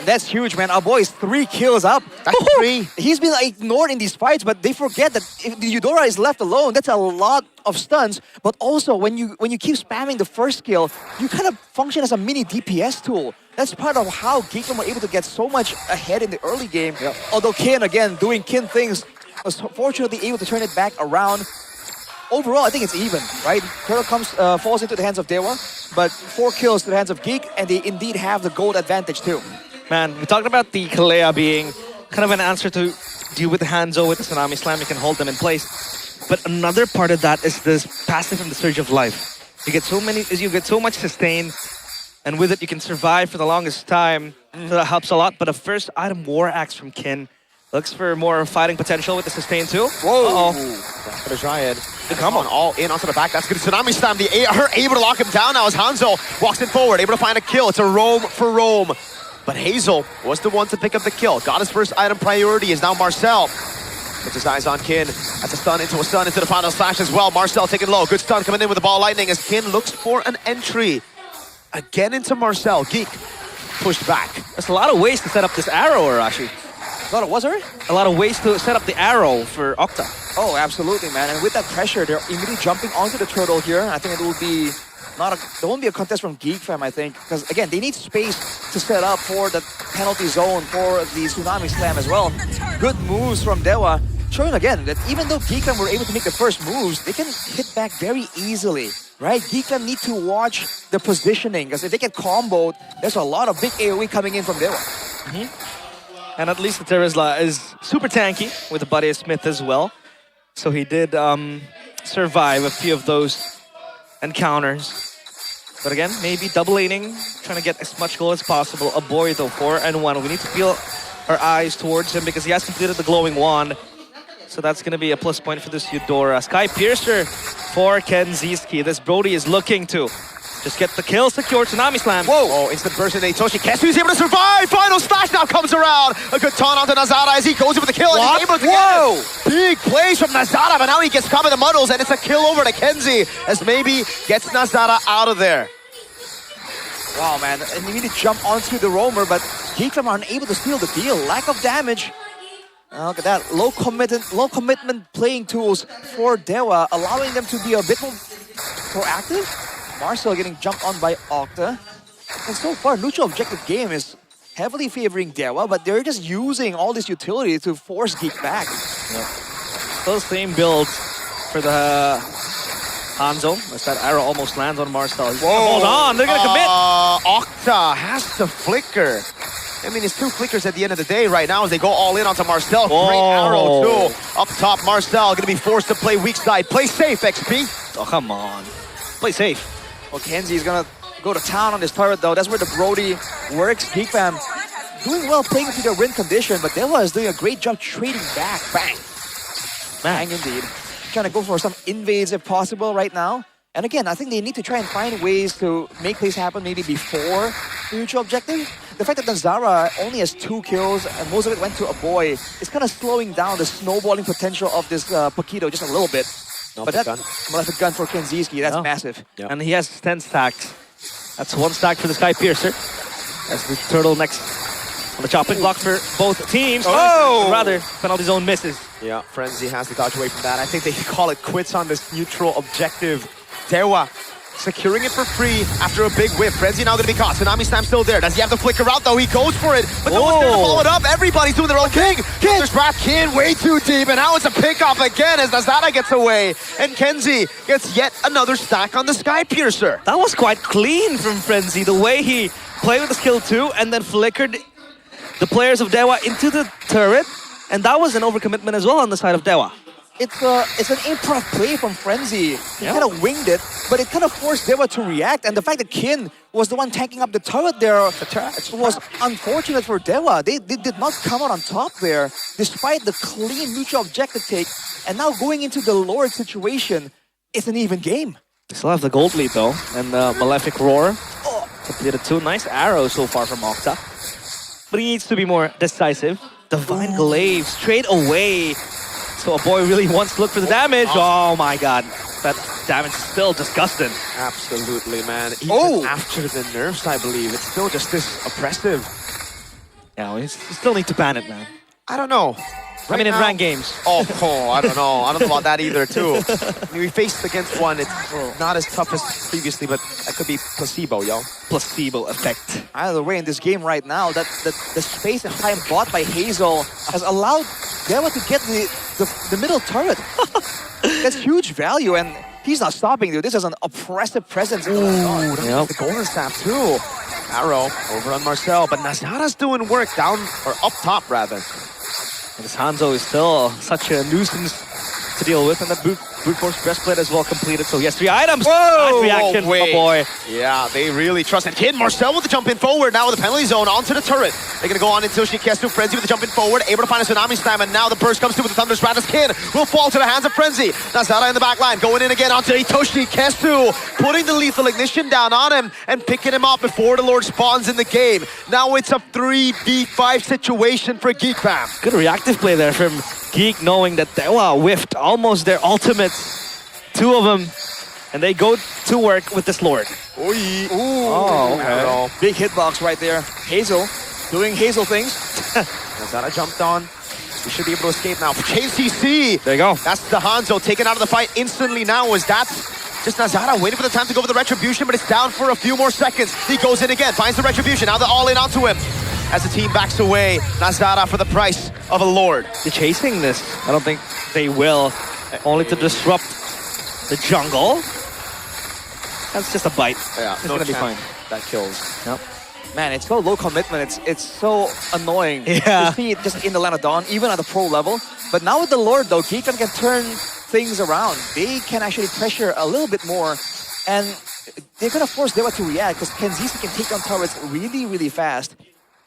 That's huge, man. Our boy is 3 kills up. That's 3. He's been ignored in these fights, but they forget that if the Eudora is left alone, that's a lot of stuns. But also, when you keep spamming the first kill, you kind of function as a mini DPS tool. That's part of how Geekfam were able to get so much ahead in the early game. Yep. Although Kin, again, doing Kin things, was fortunately able to turn it back around. Overall, I think it's even, right? Turtle falls into the hands of Dewa, but 4 kills to the hands of Geek, and they indeed have the gold advantage too. Man, we talked about the Kalea being kind of an answer to deal with the Hanzo with the Tsunami Slam. You can hold them in place. But another part of that is this passive from the Surge of Life. You get so much sustain, and with it you can survive for the longest time. So that helps a lot. But a first item War Axe from Kin looks for more fighting potential with the sustain too. Whoa! For the Dryad. Come on, all in onto the back. That's good. Tsunami Slam. Her able to lock him down now as Hanzo walks in forward, able to find a kill. It's a roam for roam. But Hazel was the one to pick up the kill. Got his first item priority is now Marcel. Puts his eyes on Kin. That's a stun into the final slash as well. Marcel taking low. Good stun coming in with the ball lightning as Kin looks for an entry. Again into Marcel. Geek pushed back. There's a lot of ways to set up this arrow, Arashi. A lot of ways to set up the arrow for Octa. Oh, absolutely, man. And with that pressure, they're immediately jumping onto the turtle here. I think it will be there won't be a contest from Geek Fam, I think, because again, they need space to set up for the penalty zone for the Tsunami Slam as well. Good moves from Dewa, showing again that even though Geek Fam were able to make the first moves, they can hit back very easily, right? Geek Fam need to watch the positioning, because if they get comboed, there's a lot of big AoE coming in from Dewa. And at least the Terizla is super tanky with the Buddy Smith as well. So he did survive a few of those encounters. But again, maybe double laning, trying to get as much gold as possible. A boy though, 4-1. We need to feel our eyes towards him because he has completed the glowing wand. So that's going to be a plus point for this Eudora. Sky Piercer for Kenziski. This Brody is looking to just get the kill, secure Tsunami Slam. Whoa! Oh, instant burst in Itoshi. Kesu's able to survive! Final slash now comes around! A good taunt onto Nazara as he goes in with the kill and he's able to get it. Big plays from Nazara, but now he gets caught in the muddles and it's a kill over to Kenzie as maybe gets Nazara out of there. Wow, man. And you need to jump onto the roamer, but Geek Fam are unable to steal the deal. Lack of damage. Look at that. Low commitment playing tools for Dewa, allowing them to be a bit more proactive. Marcel getting jumped on by Octa. And so far, neutral objective game is heavily favoring Dewa, but they're just using all this utility to force Geek back. Yep. Those same builds for the Hanzo, as that arrow almost lands on Marcel. Hold on, they're gonna commit! Octa has to flicker. I mean, it's 2 flickers at the end of the day right now as they go all in onto Marcel. Great arrow too. Up top, Marcel gonna be forced to play weak side. Play safe, XP. Oh, come on. Play safe. Well, Kenzie is gonna go to town on this turret though. That's where the Brody works. Geek Fam doing well playing into their win condition, but Dewa is doing a great job trading back. Bang! Bang indeed. Trying to go for some invades if possible right now. And again, I think they need to try and find ways to make plays happen maybe before the neutral objective. The fact that Nazara only has 2 kills and most of it went to a boy is kind of slowing down the snowballing potential of this Paquito just a little bit. But that malefic gun for Kenziski, that's massive. Yep. And he has 10 stacks. That's 1 stack for the Sky Piercer. As the turtle next on the chopping block for both teams. Oh! Rather, penalty zone misses. Yeah, Frenzy has to dodge away from that. I think they call it quits on this neutral objective. Dewa securing it for free after a big whip. Frenzy now gonna be caught. Tsunami Slam still there. Does he have to flicker out though? He goes for it, but no one's there to follow it up. Everybody's doing their own thing. There's Wrath Kin way too deep, and now it's a pickoff again as Nazara gets away. And Kenzie gets yet another stack on the Sky Piercer. That was quite clean from Frenzy, the way he played with the skill 2 and then flickered the players of Dewa into the turret. And that was an overcommitment as well on the side of Dewa. It's an improv play from Frenzy. He kind of winged it, but it kind of forced Dewa to react. And the fact that Kin was the one tanking up the turret there was unfortunate for Dewa. They did not come out on top there, despite the clean neutral objective take. And now going into the Lord situation, it's an even game. They still have the gold lead though, and the Malefic Roar completed 2 nice arrows so far from Octa. But he needs to be more decisive. Divine Glaive straight away. So a boy really wants to look for the damage. Oh my god. That damage is still disgusting. Absolutely, man. Even after the nerfs, I believe, it's still just this oppressive. Yeah, we still need to ban it, man. I don't know. I mean, in ranked games. Oh, I don't know. I don't know about that either, too. I mean, we faced against one. It's not as tough as previously, but that could be placebo, yo. Placebo effect. Either way, in this game right now, that the space and time bought by Hazel has allowed Dewa to get the middle turret. That's huge value, and he's not stopping, dude. This is an oppressive presence. The golden staff, too. Arrow over on Marcel, but Nazara's doing work down, or up top, rather. And this Hanzo is still such a nuisance to deal with, and the brute force breastplate as well completed. So he has 3 items. Nice reaction, my boy. Yeah, they really trusted Kid. Marcel with the jump in forward now with the penalty zone onto the turret. They're gonna go on until Shikestu. Frenzy with the jump in forward, able to find a Tsunami Slam, and now the burst comes through with the Thunderous Wrath. Kid will fall to the hands of Frenzy. Nazara in the back line, going in again onto Itoshi Kestu, putting the lethal ignition down on him and picking him up before the Lord spawns in the game. Now it's a 3v5 situation for Geek Fam. Good reactive play there from Geek, knowing that Dewa whiffed almost their ultimates. 2 of them, and they go to work with this Lord. Ooh. Oh, okay. Big hitbox right there. Hazel doing Hazel things. Nazara jumped on. We should be able to escape now. Chain CC. There you go. That's the Hanzo taken out of the fight instantly now. Is that just Nazara waiting for the time to go for the Retribution, but it's down for a few more seconds. He goes in again, finds the Retribution. Now they're all in onto him. As the team backs away, Nazara for the price of a Lord. They're chasing this. I don't think they will. Only to disrupt the jungle. That's just a bite. Yeah, it's gonna be fine. That kills. Yep. Man, it's so low commitment. It's so annoying to see it just in the Land of Dawn, even at the pro level. But now with the Lord, though, Geekam can turn things around. They can actually pressure a little bit more, and they're gonna force Dewa to react because Kenzizi can take on turrets really, really fast.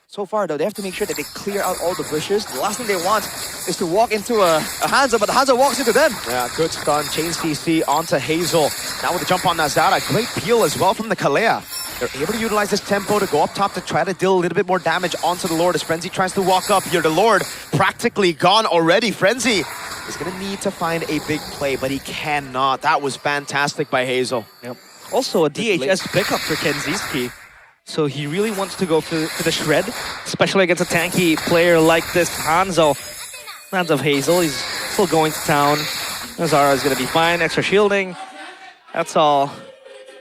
So far, though, they have to make sure that they clear out all the bushes. The last thing they want is to walk into a Hanzo, but the Hanzo walks into them. Yeah, good stun. Chain CC onto Hazel. Now with the jump on Nazara. Great peel as well from the Kalea. They're able to utilize this tempo to go up top to try to deal a little bit more damage onto the Lord as Frenzy tries to walk up here. The Lord practically gone already. Frenzy is going to need to find a big play, but he cannot. That was fantastic by Hazel. Yep. Also a DHS pickup for Kenziski. So he really wants to go for the shred, especially against a tanky player like this Hanzo. Hands of Hazel, he's still going to town. Nazara is going to be fine, extra shielding. That's all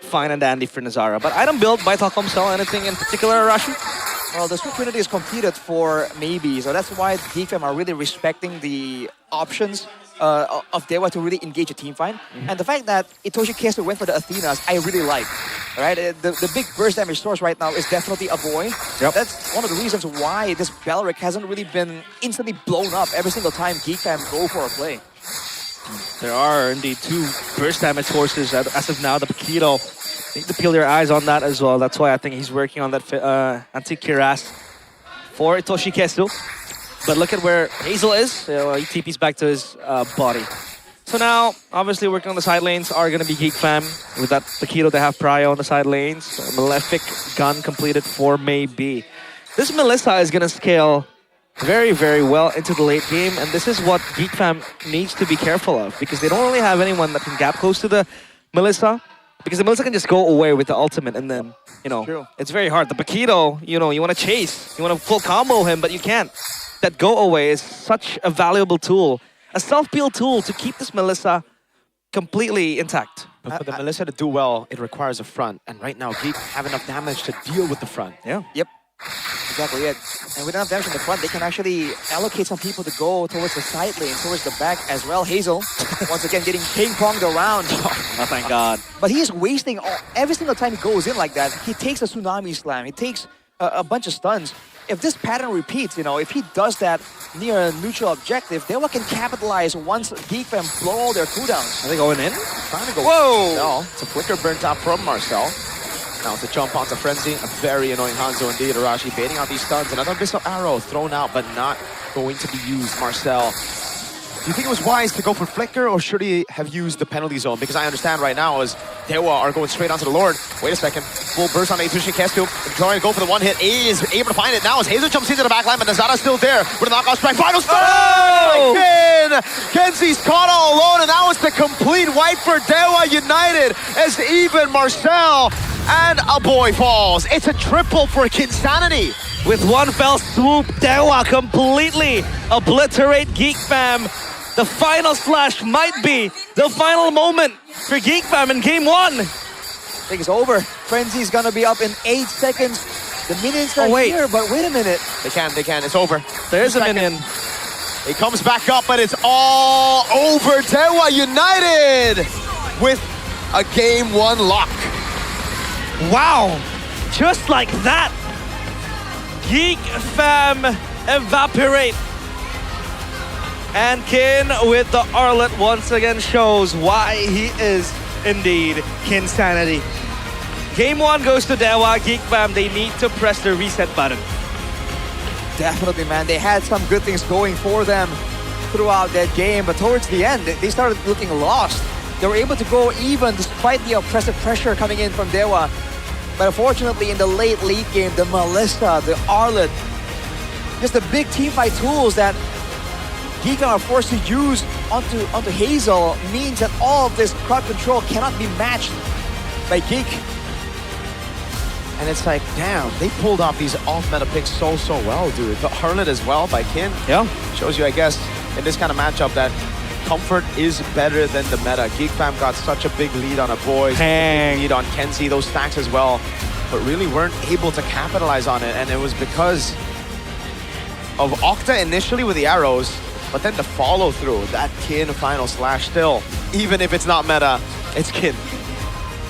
fine and dandy for Nazara. But item build by Telkom Cell, anything in particular, Rashi? Well, the Switch Trinity is completed for maybe, so that's why DFM are really respecting the options of Dewa to really engage a team fight. And the fact that Itoshi Kesu went for the Athenas, I really like. Right? The big burst damage source right now is definitely a boy. That's one of the reasons why this Balric hasn't really been instantly blown up every single time Geek Fam go for a play. There are indeed 2 burst damage sources as of now. The Paquito, you need to peel your eyes on that as well. That's why I think he's working on that anti-Kiras for Itoshi Kesu. But look at where Hazel is. He TP's back to his body. So now, obviously working on the side lanes are going to be Geek Fam. With that Paquito, they have Prio on the side lanes. Malefic gun completed for Maybe. This Melissa is going to scale very, very well into the late game. And this is what Geek Fam needs to be careful of. Because they don't really have anyone that can gap close to the Melissa. Because the Melissa can just go away with the ultimate. And then, it's very hard. The Paquito, you want to chase. You want to full combo him, but you can't. That go away is such a valuable tool. A self-peel tool to keep this Melissa completely intact. But for the Melissa to do well, it requires a front. And right now, Geek have enough damage to deal with the front. Yeah. Yep. Exactly it. And with enough damage in the front, they can actually allocate some people to go towards the side lane, towards the back as well. Hazel, once again, getting ping-ponged around. Oh, thank God. But he is wasting every single time he goes in like that. He takes a tsunami slam. He takes a bunch of stuns. If this pattern repeats, if he does that near a neutral objective, Dewa can capitalize once Geek Fam blow all their cooldowns. Are they going in? Trying to go. Whoa! No, it's a flicker burnt out from Marcel. Now it's a jump onto Frenzy. A very annoying Hanzo indeed. Arashi baiting out these stuns. Another missile arrow thrown out, but not going to be used. Marcel, do you think it was wise to go for Flicker, or should he have used the penalty zone? Because I understand right now as Dewa are going straight onto the Lord. Wait a second. Full burst on Atushin Kestu. Trying to go for the one hit. A is able to find it now as Hazel jumps into the back line, but Nazada's still there with a knockout strike. Final strike! Oh! Kenzie's caught all alone, and that was the complete wipe for Dewa United as even Marcel and a boy falls. It's a triple for Kinsanity. With one fell swoop, Dewa completely obliterate Geek Fam. The final slash might be the final moment for Geek Fam in game 1. I think it's over. Frenzy's gonna be up in 8 seconds. The minions are here, but wait a minute. They can. It's over. There's a minion. He comes back up, but it's all over. Dewa United with a game 1 lock. Wow, just like that. Geek Fam evaporate. And Kin with the Arlet once again shows why he is indeed Kinsanity. Game 1 goes to Dewa. Geek Fam, they need to press the reset button. Definitely, man. They had some good things going for them throughout that game, but towards the end, they started looking lost. They were able to go even despite the oppressive pressure coming in from Dewa. But unfortunately, in the late league game, the Melissa, the Arlet, just the big teamfight tools that Geek are forced to use onto Hazel means that all of this crowd control cannot be matched by Geek. And it's like, damn, they pulled off these off-meta picks so well, dude. The Harlet as well by Kin. Yeah. Shows you, I guess, in this kind of matchup that comfort is better than the meta. Geek Fam got such a big lead on a boy, lead on Kenzie, those stacks as well, but really weren't able to capitalize on it. And it was because of Octa initially with the arrows, but then the follow through, that Kin final slash still, even if it's not meta, it's Kin.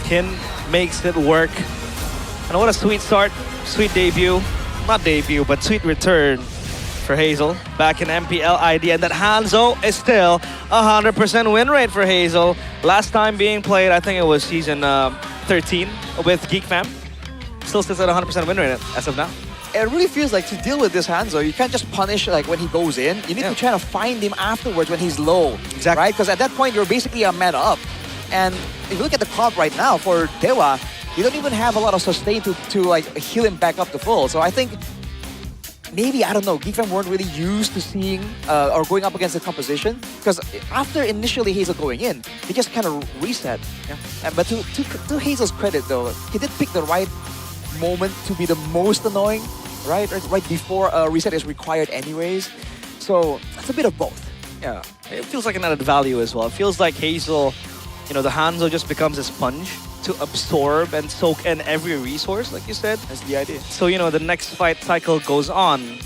Kin makes it work. And what a sweet start, sweet debut. Not debut, but sweet return for Hazel back in MPL ID. And that Hanzo is still 100% win rate for Hazel. Last time being played, I think it was season 13 with Geek Fam. Still sits at 100% win rate as of now. It really feels like to deal with this Hanzo, you can't just punish like when he goes in. You need to try to find him afterwards when he's low. Exactly. Right? Because at that point, you're basically a man up. And if you look at the comp right now for Dewa, you don't even have a lot of sustain to like heal him back up to full. So I think maybe, I don't know, Geek Fam weren't really used to seeing or going up against the composition. Because after initially Hazel going in, he just kind of reset. Yeah. But to Hazel's credit though, he did pick the right moment to be the most annoying, right before a reset is required anyways. So it's a bit of both. Yeah, it feels like an added value as well. It feels like Hazel, the Hanzo just becomes a sponge to absorb and soak in every resource, like you said. That's the idea. So, the next fight cycle goes on,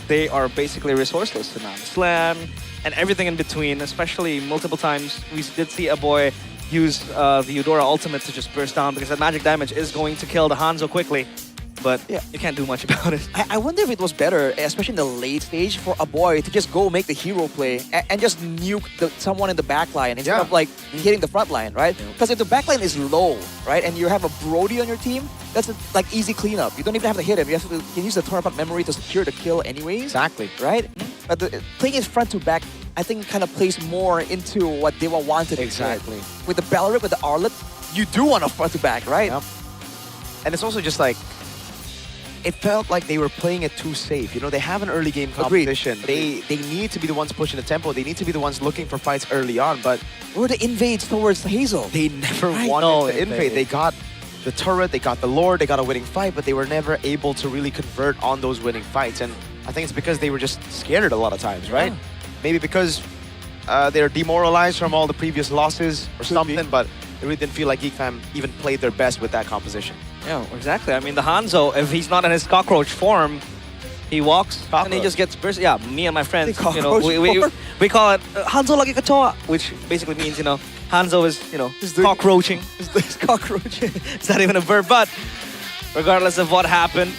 they are basically resourceless to now. Slam and everything in between, especially multiple times. We did see a boy use the Eudora ultimate to just burst down because that magic damage is going to kill the Hanzo quickly. But you can't do much about it. I wonder if it was better, especially in the late stage, for a boy to just go make the hero play and just nuke someone in the back line instead of like hitting the front line, right? Because if the back line is low, right, and you have a Brody on your team, that's like easy cleanup. You don't even have to hit him. You can use the turn-up memory to secure the kill anyways. Exactly. Right? But playing it front to back, I think kind of plays more into what Dewa wanted. Exactly. With the Ballarat, with the Arlet, you do want a front to back, right? Yep. And it's also just like, it felt like they were playing it too safe. They have an early game competition. They need to be the ones pushing the tempo. They need to be the ones looking for fights early on, but or the invades towards Hazel. They never wanted to invade. They got the turret, they got the Lord, they got a winning fight, but they were never able to really convert on those winning fights. And I think it's because they were just scared a lot of times, right? Maybe because they're demoralized from all the previous losses or something, but it really didn't feel like Geek Fam even played their best with that composition. Yeah, exactly. I mean, the Hanzo, if he's not in his cockroach form, he walks and he just gets burst. Yeah, me and my friends, you know, we call it Hanzo lagi ketoa, which basically means, you know, Hanzo is, you know, cockroaching. He's cockroaching. It's not even a verb, but regardless of what happened,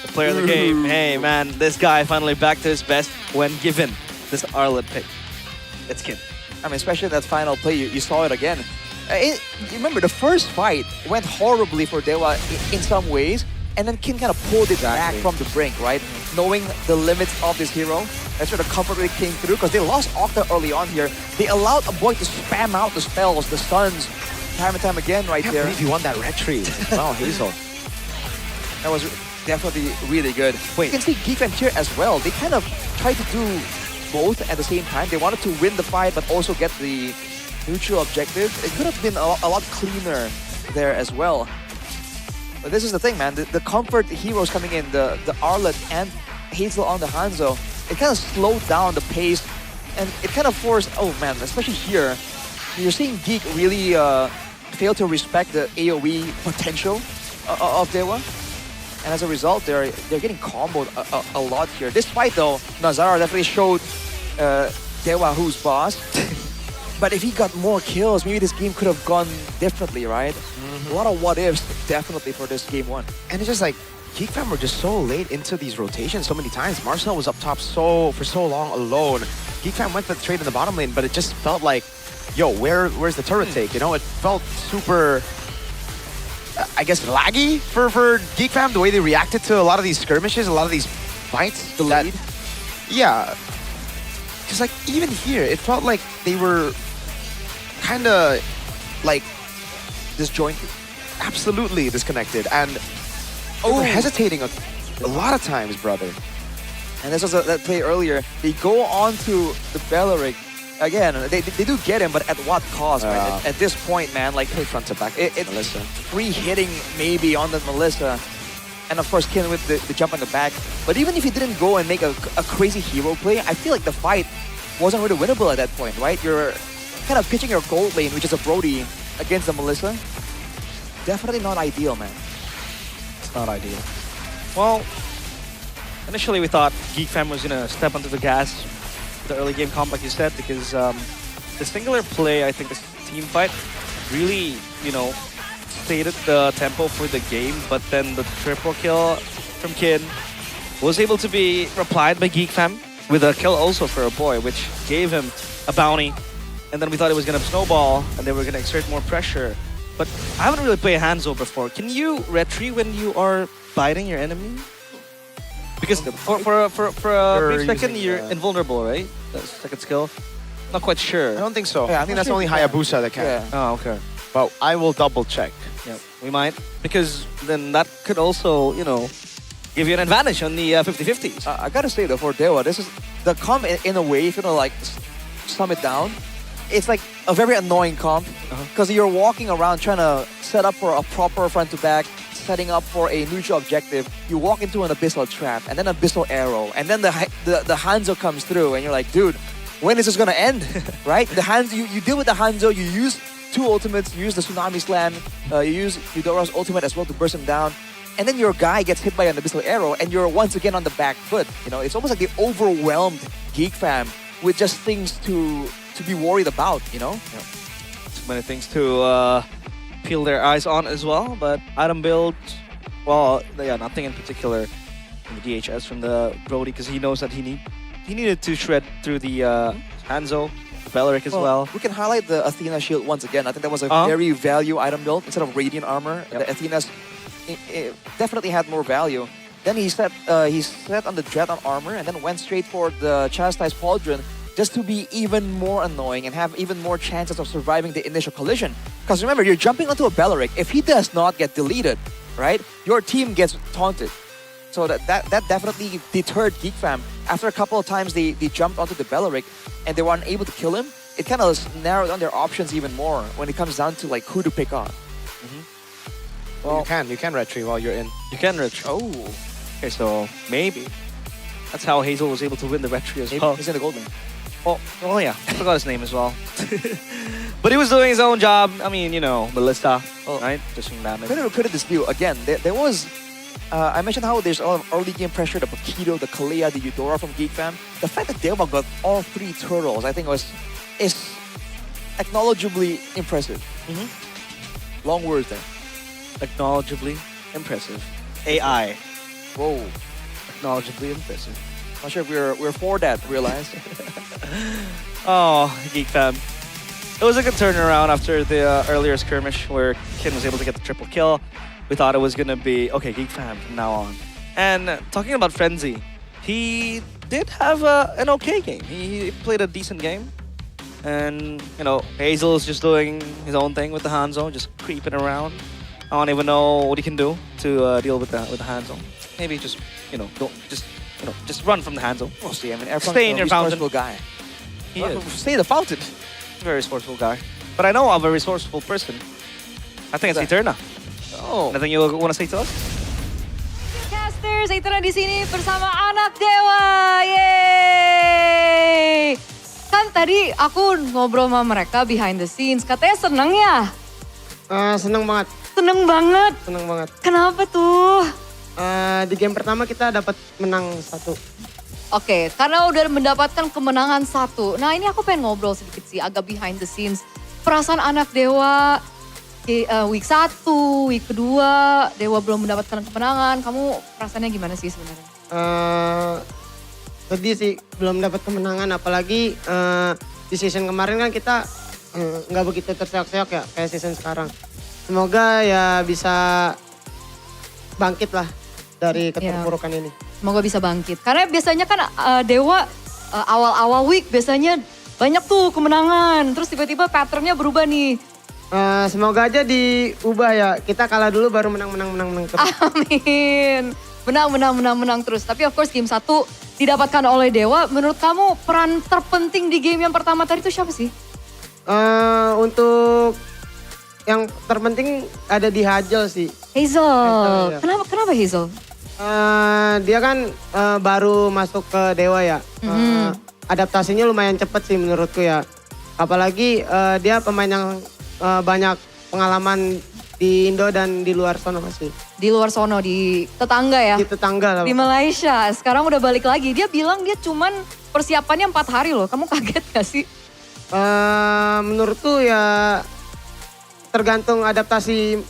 the player of the game, hey man, this guy finally back to his best when given this Arlet pick. It's Kin. I mean, especially that final play, you saw it again. Remember, the first fight went horribly for Dewa in some ways, and then Kin kind of pulled it back from the brink, right? Knowing the limits of this hero, that's where the comfort really came through, because they lost Octa early on here. They allowed a boy to spam out the spells, the stuns, time and time again right there. I believe he won that red tree. Wow, Hazel. That was definitely really good. You can see Geek Fam here as well. They kind of tried to do both at the same time. They wanted to win the fight, but also get the neutral objective. It could have been a lot cleaner there as well. But this is the thing, man. The comfort heroes coming in, the Arlet and Hazel on the Hanzo, it kind of slowed down the pace, and it kind of forced, oh man, especially here, you're seeing Geek really fail to respect the AoE potential of Dewa. And as a result, they're getting comboed a lot here. This fight though, Nazara definitely showed Dewa who's boss. But if he got more kills, maybe this game could have gone differently, right? A lot of what ifs, definitely, for this game one. And it's just like, Geek Fam were just so late into these rotations so many times. Marcel was up top for so long alone. Geek Fam went for the trade in the bottom lane, but it just felt like, yo, where's the turret take? You know, it felt super, I guess, laggy for Geek Fam, the way they reacted to a lot of these skirmishes, a lot of these fights. The lead? Yeah. Because like, even here, it felt like they were kind of like disjointed. Absolutely disconnected. And they were hesitating a lot of times, brother. And this was that play earlier. They go on to the Belleric. Again, they do get him, but at what cost, right? At this point, man, like, play front to back. It's Melissa. Free hitting maybe on the Melissa. And of course, Kin with the jump on the back. But even if he didn't go and make a crazy hero play, I feel like the fight wasn't really winnable at that point, right? You're kind of pitching your gold lane, which is a Brody, against the Melissa. Definitely not ideal, man. It's not ideal. Well, initially we thought Geek Fam was gonna step onto the gas the early game comp, like you said, because the singular play, I think this team fight really, you know, stated the tempo for the game, but then the triple kill from Kin was able to be replied by Geek Fam with a kill also for a boy, which gave him a bounty. And then we thought it was going to snowball and they were going to exert more pressure. But I haven't really played Hanzo before. Can you retreat when you are biting your enemy? Because for a brief second, you're invulnerable, right? That second skill. Not quite sure. I don't think so. Yeah, I think that's only Hayabusa that can. Yeah. Oh, okay. But I will double check. Yeah, we might. Because then that could also, you know, give you an advantage on the 50-50s. I gotta say though, for Dewa, this is the comp in a way, if you know, like, sum it down, it's like a very annoying comp because you're walking around trying to set up for a proper front to back, setting up for a neutral objective. You walk into an abyssal trap and then an abyssal arrow, and then the Hanzo comes through, and you're like, dude, when is this gonna end? Right? The Hanzo, you deal with the Hanzo, you use two ultimates, you use the Tsunami Slam, you use Eudora's ultimate as well to burst him down, and then your guy gets hit by an abyssal arrow, and you're once again on the back foot. You know, it's almost like they overwhelmed Geek Fam with just things to be worried about, you know? Yeah. Too many things to peel their eyes on as well, but item build, well, yeah, nothing in particular in the DHS from the Brody, because he knows that he needed to shred through the Hanzo, the Belleric as well. We can highlight the Athena shield once again. I think that was a very value item build instead of Radiant armor. Yep. The Athena's it definitely had more value. Then he set on the Dread on armor and then went straight for the Chastised Pauldron, just to be even more annoying and have even more chances of surviving the initial collision. Because remember, you're jumping onto a Belleric. If he does not get deleted, right, your team gets taunted. So that definitely deterred Geek Fam. After a couple of times they jumped onto the Belleric and they were unable to kill him, it kind of narrowed down their options even more when it comes down to like who to pick on. Well, you can retreat while you're in. You can retreat. Oh. Okay, so maybe that's how Hazel was able to win the retreat as well. He's in the gold lane. Oh yeah, I forgot his name as well. But he was doing his own job. I mean, you know, Ballista, right? Just damage. Credit this view again. There was. I mentioned how there's a lot of early game pressure, the Paquito, the Kalea, the Eudora from Geek Fam. The fact that Dewa got all 3 turtles, I think is acknowledgeably impressive. Long words there. Acknowledgeably impressive. AI. Whoa. Acknowledgeably impressive. Not sure if we're for that, realized. Oh, Geek Fam. It was a good turnaround after the earlier skirmish where Kin was able to get the triple kill. We thought it was gonna be, okay, Geek Fam from now on. And talking about Frenzy, he did have an okay game. He played a decent game. And, you know, Hazel's just doing his own thing with the Hanzo, just creeping around. I don't even know what he can do to deal with the Hanzo. Maybe just, you know, just run from the Hanzo. We'll see. I mean, stay in your fountain. Guy. He is. Stay in the fountain. Very resourceful guy. But I know I'm a resourceful person. I think it's Eterna. Oh. Anything you want to say to us? Casters, Eterna di sini bersama anak dewa. Yeay! Kan tadi aku ngobrol sama mereka behind the scenes. Katanya seneng ya? Seneng banget. Seneng banget? Seneng banget. Kenapa tuh? Di game pertama kita dapat menang 1. Oke, karena udah mendapatkan kemenangan 1. Nah ini aku pengen ngobrol sedikit sih, agak behind the scenes. Perasaan anak dewa, week 1, week kedua, dewa belum mendapatkan kemenangan. Kamu perasaannya gimana sih sebenarnya? Sedih sih, belum dapat kemenangan. Apalagi di season kemarin kan kita nggak begitu terseok-seok ya, kayak season sekarang. Semoga ya bisa bangkit lah dari keterpurukan ini. Semoga bisa bangkit. Karena biasanya kan Dewa awal-awal week biasanya banyak tuh kemenangan. Terus tiba-tiba patternnya berubah nih. Semoga aja diubah ya. Kita kalah dulu baru menang terus. Amin. Menang terus. Tapi of course game 1 didapatkan oleh Dewa. Menurut kamu peran terpenting di game yang pertama tadi itu siapa sih? Untuk yang terpenting ada di Hazel sih. Hazel. Ya. Kenapa Hazel? Dia kan baru masuk ke Dewa ya. Adaptasinya lumayan cepet sih menurutku ya. Apalagi dia pemain yang banyak pengalaman di Indo dan di luar sono sih. Di luar sono, di tetangga ya? Di tetangga lah. Di Malaysia. Sekarang udah balik lagi. Dia bilang dia cuman persiapannya 4 hari loh. Kamu kaget gak sih? Menurutku ya tergantung adaptasi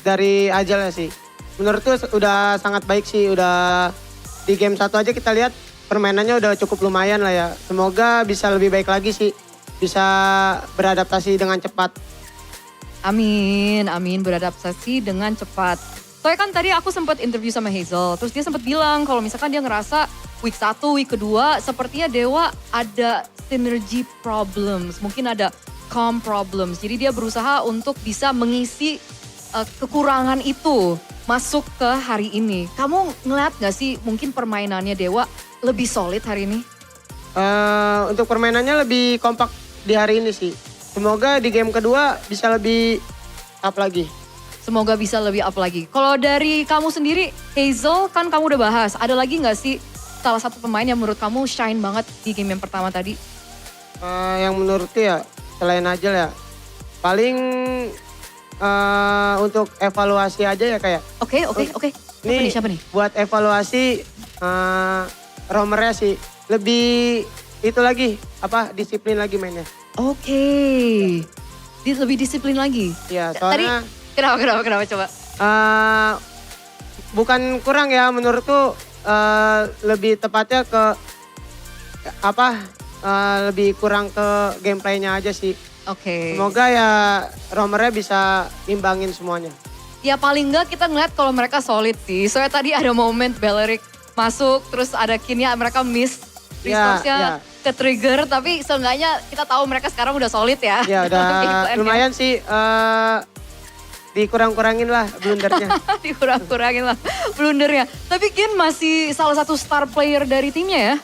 dari Ajal ya sih. Menurutku udah sangat baik sih, udah di game 1 aja kita lihat permainannya udah cukup lumayan lah ya. Semoga bisa lebih baik lagi sih, bisa beradaptasi dengan cepat. Amin, beradaptasi dengan cepat. Soalnya kan tadi aku sempat interview sama Hazel, terus dia sempat bilang kalau misalkan dia ngerasa week 1, week kedua sepertinya Dewa ada synergy problems, mungkin ada calm problems. Jadi dia berusaha untuk bisa mengisi kekurangan itu masuk ke hari ini. Kamu ngeliat gak sih mungkin permainannya Dewa lebih solid hari ini? Untuk permainannya lebih kompak di hari ini sih. Semoga di game kedua bisa lebih up lagi. Semoga bisa lebih up lagi. Kalau dari kamu sendiri, Hazel kan kamu udah bahas. Ada lagi gak sih salah satu pemain yang menurut kamu shine banget di game yang pertama tadi? Yang menurutku ya selain Ajel ya. Paling untuk evaluasi aja ya kayak. Oke. Siapa nih? Buat evaluasi romernya sih lebih itu lagi disiplin lagi mainnya. Oke. Lebih disiplin lagi. Iya, soalnya kenapa coba? Bukan kurang ya menurutku, lebih tepatnya ke lebih kurang ke gameplaynya aja sih. Oke. Semoga ya romernya bisa imbangin semuanya. Ya paling enggak kita ngeliat kalau mereka solid sih. Soalnya tadi ada momen Belleric masuk, terus ada Kinya mereka miss resource-nya ke trigger. Tapi seenggaknya kita tahu mereka sekarang udah solid ya. Ya udah lumayan sih, dikurang-kurangin lah blundernya. Dikurang-kurangin lah blundernya. Tapi Kin masih salah satu star player dari timnya ya?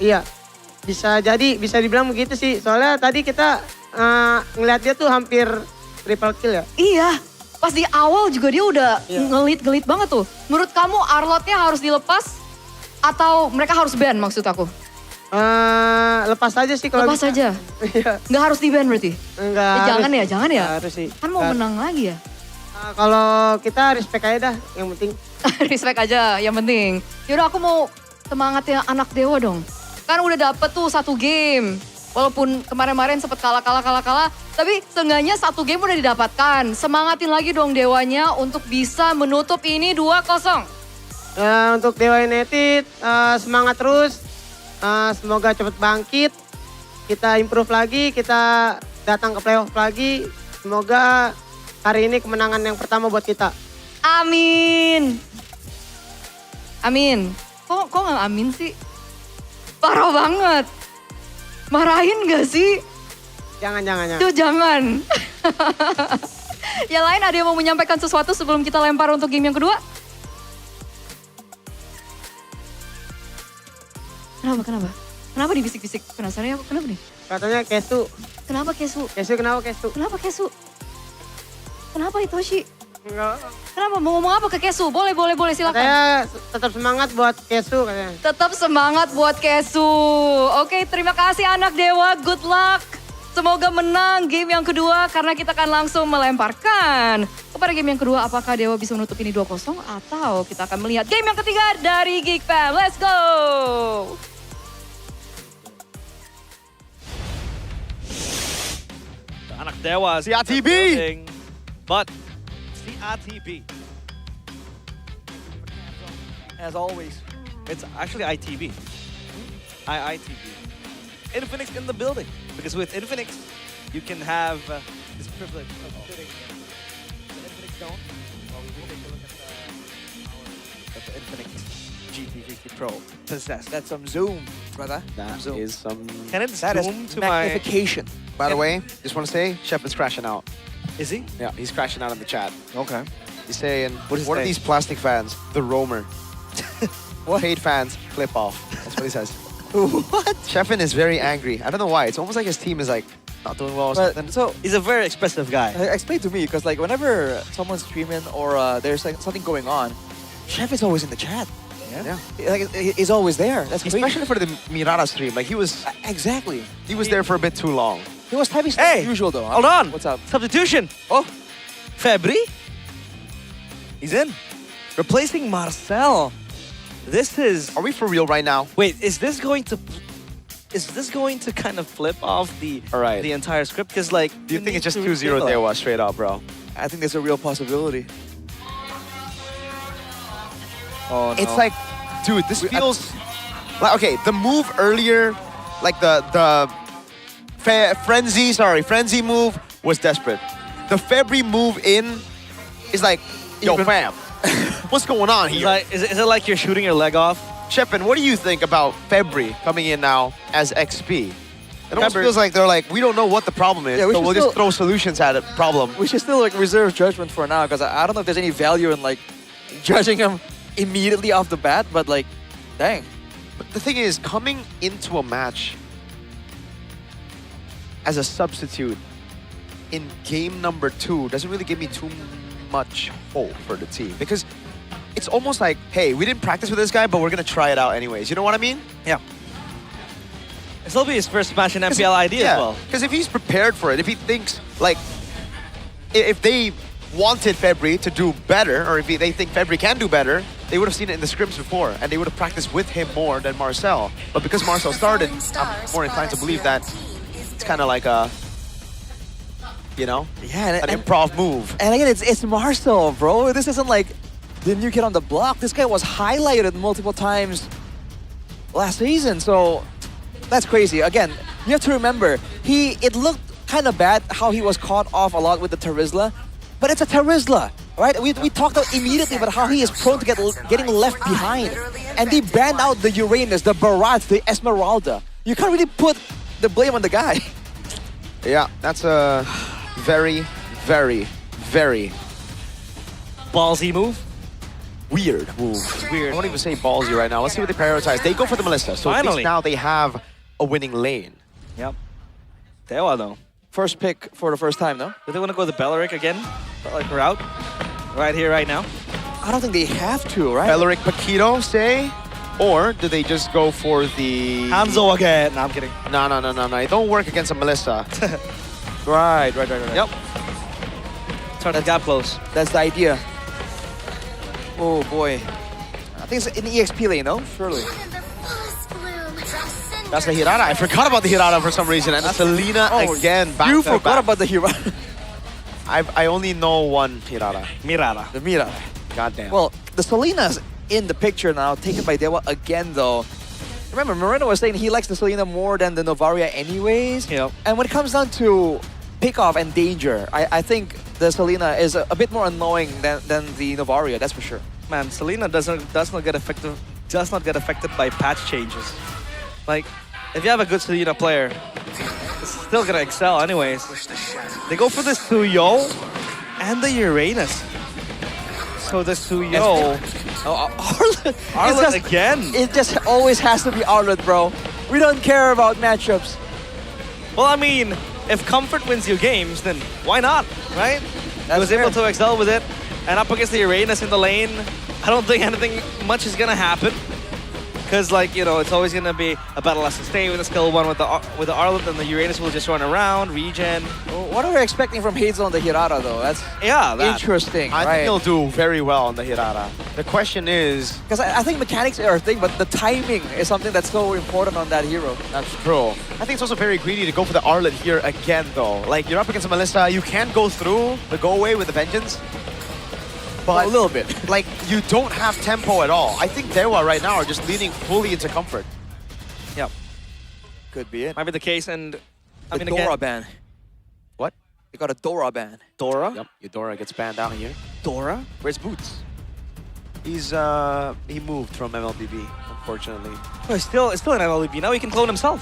Iya, bisa dibilang begitu sih. Soalnya tadi kita ngeliat dia tuh hampir triple kill ya. Iya, pas di awal juga dia udah ngelit banget tuh. Menurut kamu Arlotnya harus dilepas atau mereka harus ban maksud aku? Lepas aja sih kalau Lepas bisa. aja? Iya. Nggak harus di-ban berarti? Enggak. Jangan ya, jangan ya. Harus sih. Kan mau menang lagi ya. Kalau kita respect aja dah, yang penting. Respect aja, yang penting. Yaudah aku mau semangatnya anak dewa dong. Kan udah dapet tuh 1 game. Walaupun kemarin-kemarin sempet kalah. Tapi seenggaknya 1 game udah didapatkan. Semangatin lagi dong dewanya untuk bisa menutup ini 2-0. Ya, untuk Dewa United semangat terus. Semoga cepet bangkit. Kita improve lagi, kita datang ke playoff lagi. Semoga hari ini kemenangan yang pertama buat kita. Amin. Amin. Kok gak amin sih? Parah banget. Marahin gak sih? Jangan. Tuh jangan. Yang lain ada yang mau menyampaikan sesuatu sebelum kita lempar untuk game yang kedua? Kenapa? Kenapa dibisik-bisik? Penasaran ya, kenapa nih? Katanya Kesu. Kenapa Kesu? Kenapa Kesu? Kenapa Kesu? Kenapa Hitoshi? Enggak. Kenapa? Mau ngomong apa ke Kesu? Boleh, silakan. Katanya tetap semangat buat Kesu katanya. Tetap semangat buat Kesu. Oke, terima kasih anak dewa. Good luck. Semoga menang game yang kedua karena kita akan langsung melemparkan kepada game yang kedua. Apakah Dewa bisa menutup ini 2-0 atau kita akan melihat game yang ketiga dari Geek Fam. Let's go. Anak Dewa. CRTB. But CRTB. As always, it's actually ITB. ITB. Infinix in the building. Because with Infinix, you can have this privilege of sitting in the Infinix zone. While we will take a look at the Infinix GT50 Pro possess. That's some zoom, brother. That is some... Can it That is zoom to my... magnification. By the way, just want to say, Chef is crashing out. Is he? Yeah, he's crashing out in the chat. Okay. He's saying, What is what are that? these plastic fans? The roamer. What? Paid fans, flip off. That's what he says. What? Sheffin is very angry. I don't know why. It's almost like his team is like not doing well or But, something. so He's a very expressive guy. explain to me, because like whenever someone's streaming or there's like something going on, Chef is always in the chat. Yeah. Like he's always there. That's crazy. Especially for the Mirara stream. Like he was Exactly. he was there for a bit too long. He was typing Hey, usual though. Hold on. What's up? Substitution. Oh, Febri. He's in. Replacing Marcel. This is... Are we for real right now? Wait, is this going to kind of flip off the the entire script? Because like, Do you think it's just need to 2-0 reveal it. Dewa straight up, bro? I think there's a real possibility. Oh no. It's like, dude, this feels like, okay, the move earlier, like the frenzy move was desperate. The February move in is like, yo, fam, what's going on here? Like, is it like you're shooting your leg off? Shepin, what do you think about February coming in now as XP? It almost February- feels like they're like, we don't know what the problem is, Yeah, we so should we'll just still- throw solutions at it. Problem. We should still like reserve judgment for now, because I don't know if there's any value in like judging him immediately off the bat, but like, dang. But the thing is, coming into a match as a substitute in game number 2 doesn't really give me too much hope for the team, because it's almost like, hey, we didn't practice with this guy, but we're gonna try it out anyways. You know what I mean? Yeah. It'll be his first match in MPL ID as well. Because if he's prepared for it, if he thinks, like, if they wanted February to do better, or if they think February can do better, they would have seen it in the scrims before, and they would have practiced with him more than Marcel. But because Marcel started, I'm more inclined to believe that it's kind of like a, you know, Yeah, an improv move. And again, it's Marcel, bro. This isn't like the new kid on the block. This guy was highlighted multiple times last season, so that's crazy. Again, you have to remember, it looked kind of bad how he was caught off a lot with the Terizla, but it's a Terizla, right? We talked immediately about how he is prone to getting left behind. And they banned out the Uranus, the Barat, the Esmeralda. You can't really put the blame on the guy. Yeah, that's a very, very, very ballsy move. Weird move. Weird. I won't even say ballsy right now. Let's see what they prioritize. They go for the Melissa, so at Finally. least now they have a winning lane. Yep. Dewa though. First pick for the first time, no? Do they want to go the Belleric again? Like route? Right here, right now? I don't think they have to, right? Belleric Paquito, say? Or do they just go for the... Hanzo again. No, I'm kidding. No. It don't work against a Melissa. Right. Yep. Try to gap close. That's the idea. Oh boy. I think it's in the EXP lane, no? Surely. That's the Hirata. I forgot about the Hirata for some reason. And Selena again. You forgot about the Hirata. I only know one Hirata. Mirara. The Mirara. Goddamn. Well, the Selena's in the picture now, taken by Dewa again though. Remember, Moreno was saying he likes the Selena more than the Novaria anyways. Yep. And when it comes down to pickoff and danger, I think the Selena is a bit more annoying than the Novaria, that's for sure. Man, Selena does not get affected by patch changes. Like, if you have a good Selena player, it's still gonna excel anyways. They go for this Suyo and the Uranus. So the Suyo... Arlet again. It just always has to be Arlet, bro. We don't care about matchups. Well, I mean, if Comfort wins you games, then why not, right? I was able to excel with it. And up against the Uranus in the lane, I don't think anything much is gonna happen. Because, like, you know, it's always gonna be a battle last sustain with the skill 1 with the Arlet, and the Uranus will just run around, regen. What are we expecting from Hazel on the Hirata, though? That's interesting. I think he'll do very well on the Hirata. The question is... Because I think mechanics are a thing, but the timing is something that's so important on that hero. That's true. I think it's also very greedy to go for the Arlet here again, though. Like, you're up against a Melissa, you can go through the go-away with the Vengeance. But a little bit. Like, you don't have tempo at all. I think Dewa right now are just leaning fully into Comfort. Yep. Could be it. Might be the case, and I The mean, Dora again, ban. What? You got a Dora ban. Dora? Yep, Eudora gets banned out here. Dora? Where's Boots? He moved from MLBB, unfortunately. Oh, it's still in MLB. Now he can clone himself.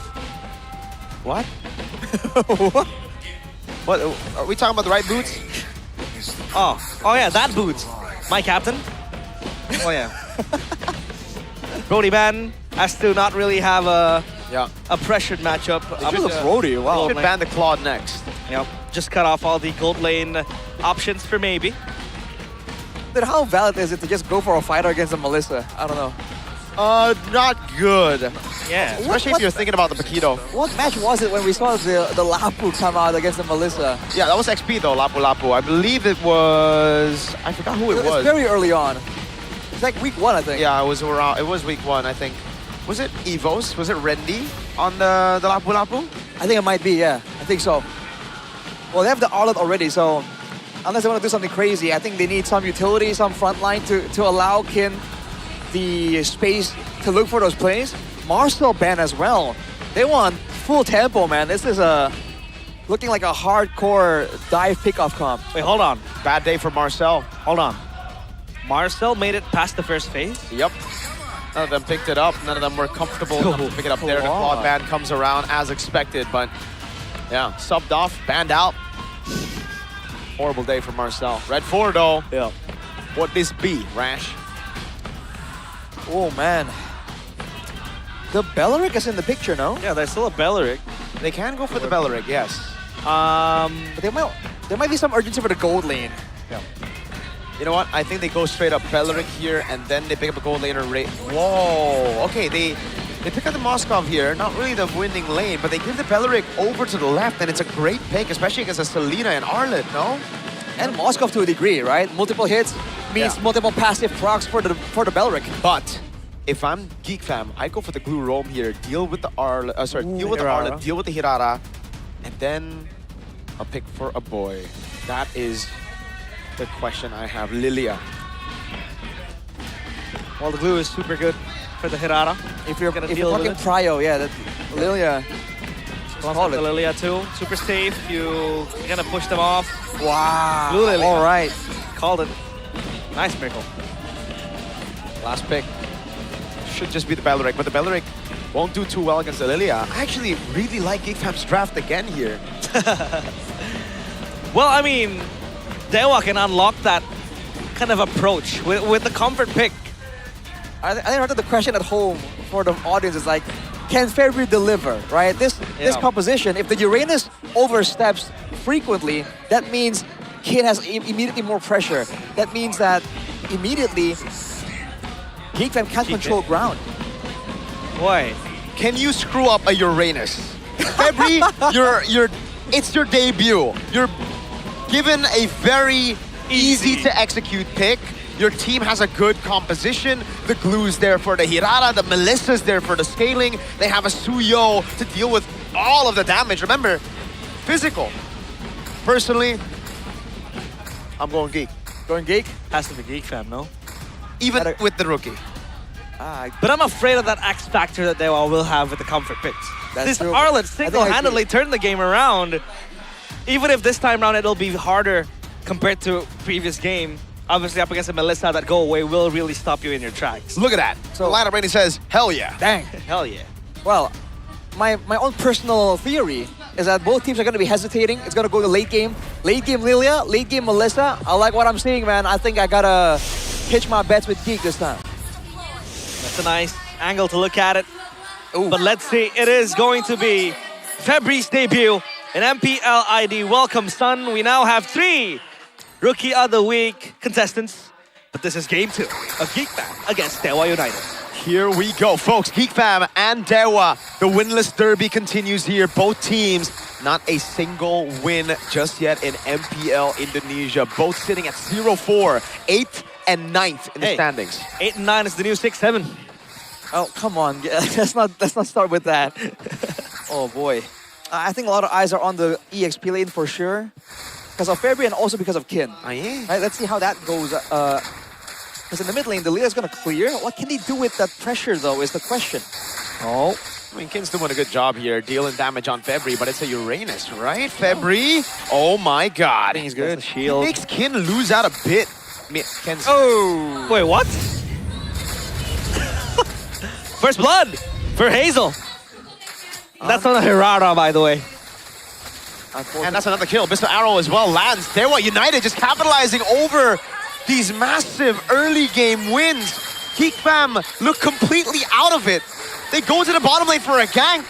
What? What? What? Are we talking about the right Boots? Oh yeah, that Boots. My captain. Oh yeah. Brody ban has to not really have a pressured matchup. Brody, wow. Should ban the Claude next. Yep. Just cut off all the gold lane options for maybe. Then how valid is it to just go for a fighter against a Melissa? I don't know. Not good. Yeah. Especially if you're thinking about the Paquito. What match was it when we saw the Lapu come out against the Melissa? Yeah, that was XP though, Lapu. I believe it was... I forgot who it was. It was very early on. It's like week 1, I think. Yeah, it was around... It was week 1, I think. Was it Evos? Was it Rendy on the Lapu? I think it might be, yeah. I think so. Well, they have the Arlet already, so... Unless they want to do something crazy, I think they need some utility, some frontline to allow Kin the space to look for those plays. Marcel ban as well. They want full tempo, man. This is looking like a hardcore dive pickoff comp. Wait, hold on. Bad day for Marcel. Hold on. Marcel made it past the first phase? Yep. None of them picked it up. None of them were comfortable enough to pick it up there. The Claude ban comes around as expected, but yeah, subbed off, banned out. Horrible day for Marcel. Red 4 though. Yeah. What this be, Rash? Oh man. The Belleric is in the picture, no? Yeah, there's still a Belleric. They can go for the Belleric, yes. But there might be some urgency for the gold lane. Yeah. You know what? I think they go straight up Belleric here, and then they pick up a gold laner. Whoa. Okay, they pick up the Moskov here. Not really the winning lane, but they give the Belleric over to the left, and it's a great pick, especially against a Selena and Arlet, no? And Moskov to a degree, right? Multiple hits means multiple passive procs for the Belleric. But if I'm Geek Fam, I go for the Glue Roam here, deal with the Arlet, deal with the Arlet, deal with the Hirata, and then I'll pick for a boy. That is the question I have. Lilia. Well, the glue is super good for the Hirata. If you're talking Prio, yeah, that Lilia. The Lilia too. Super safe. You're gonna push them off. Wow. Blue Lilia. All right. Called it. Nice miracle. Last pick. Should just be the Belleric, but the Belleric won't do too well against the Lilia. I actually really like Geek Fam's draft again here. Well, I mean, Dewa can unlock that kind of approach with the comfort pick. I think the question at home for the audience is like, can Fairview deliver, right? This composition, if the Uranus oversteps frequently, that means Kin has immediately more pressure. That means that immediately Geek Fam can't control ground. Boy. Can you screw up a Uranus? Febri, it's your debut. You're given a very easy to execute pick. Your team has a good composition. The glue's there for the Hirara, the Melissa's there for the scaling. They have a Suyo to deal with all of the damage. Remember, physical. Personally, I'm going Geek. Going Geek? Has to be Geek fam, no? Even with the rookie. But I'm afraid of that X factor that they all will have with the comfort picks. This true. Arlet single-handedly turned the game around. Even if this time around it'll be harder compared to previous game, obviously up against a Melissa, that go away will really stop you in your tracks. Look at that. So the lineup rating says, hell yeah. Dang. Hell yeah. Well, my own personal theory is that both teams are going to be hesitating. It's going to go to late game. Late game Lilia, late game Melissa. I like what I'm seeing, man. I think I got to hitch my bets with Geek this time. That's a nice angle to look at it. Ooh. But let's see, it is going to be Febri's debut in MPL ID. Welcome, son. We now have 3 Rookie of the Week contestants. But this is game 2 of Geek Fam against Dewa United. Here we go, folks. Geek Fam and Dewa. The winless derby continues here. Both teams, not a single win just yet in MPL Indonesia. Both sitting at 0-4, 8th and 9th in the standings. 8 and 9 is the new 6-7. Oh, come on. Let's not start with that. Oh, boy. I think a lot of eyes are on the EXP lane for sure. Because of Febri and also because of Kin. Oh, yeah. Right, let's see how that goes. Because in the mid lane, the Lilia is going to clear. What can they do with that pressure, though, is the question. Oh. I mean, Kin's doing a good job here, dealing damage on Febri, but it's a Uranus, right? Febri? Oh, my God. I think he's good. Shield. It makes Kin lose out a bit. Ken's... Oh! Wait, what? First blood for Hazel. That's not a Hirara, by the way. And that's another kill. Mr. Arrow as well lands. Dewa United just capitalizing over these massive early game wins. Geek Fam look completely out of it. They go to the bottom lane for a gank.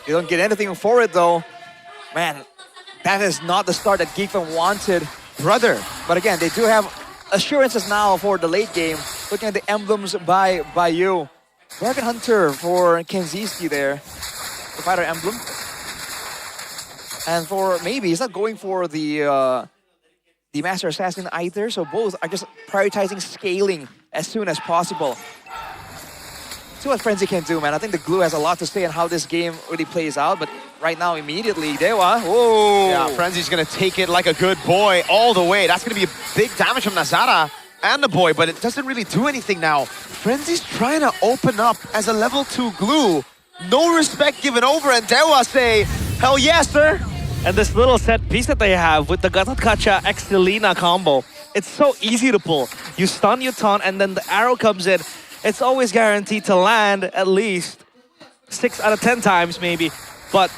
You don't get anything for it, though. Man, that is not the start that Geek Fam wanted. Brother. But again, they do have assurances now for the late game. Looking at the emblems by you. Dragon Hunter for Kenziski there. The fighter emblem. And for maybe, he's not going for the Master Assassin either. So both are just prioritizing scaling as soon as possible. See what Frenzy can do, man. I think the glue has a lot to say on how this game really plays out. But right now, immediately, Dewa. Whoa! Yeah, Frenzy's gonna take it like a good boy all the way. That's gonna be a big damage from Nazara and the boy, but it doesn't really do anything now. Frenzy's trying to open up as a level 2 glue. No respect given over, and Dewa say, hell yes, sir. And this little set piece that they have with the Gatot Kacha X Selena combo, it's so easy to pull. You stun, you taunt, and then the arrow comes in. It's always guaranteed to land at least 6 out of 10 times, maybe. But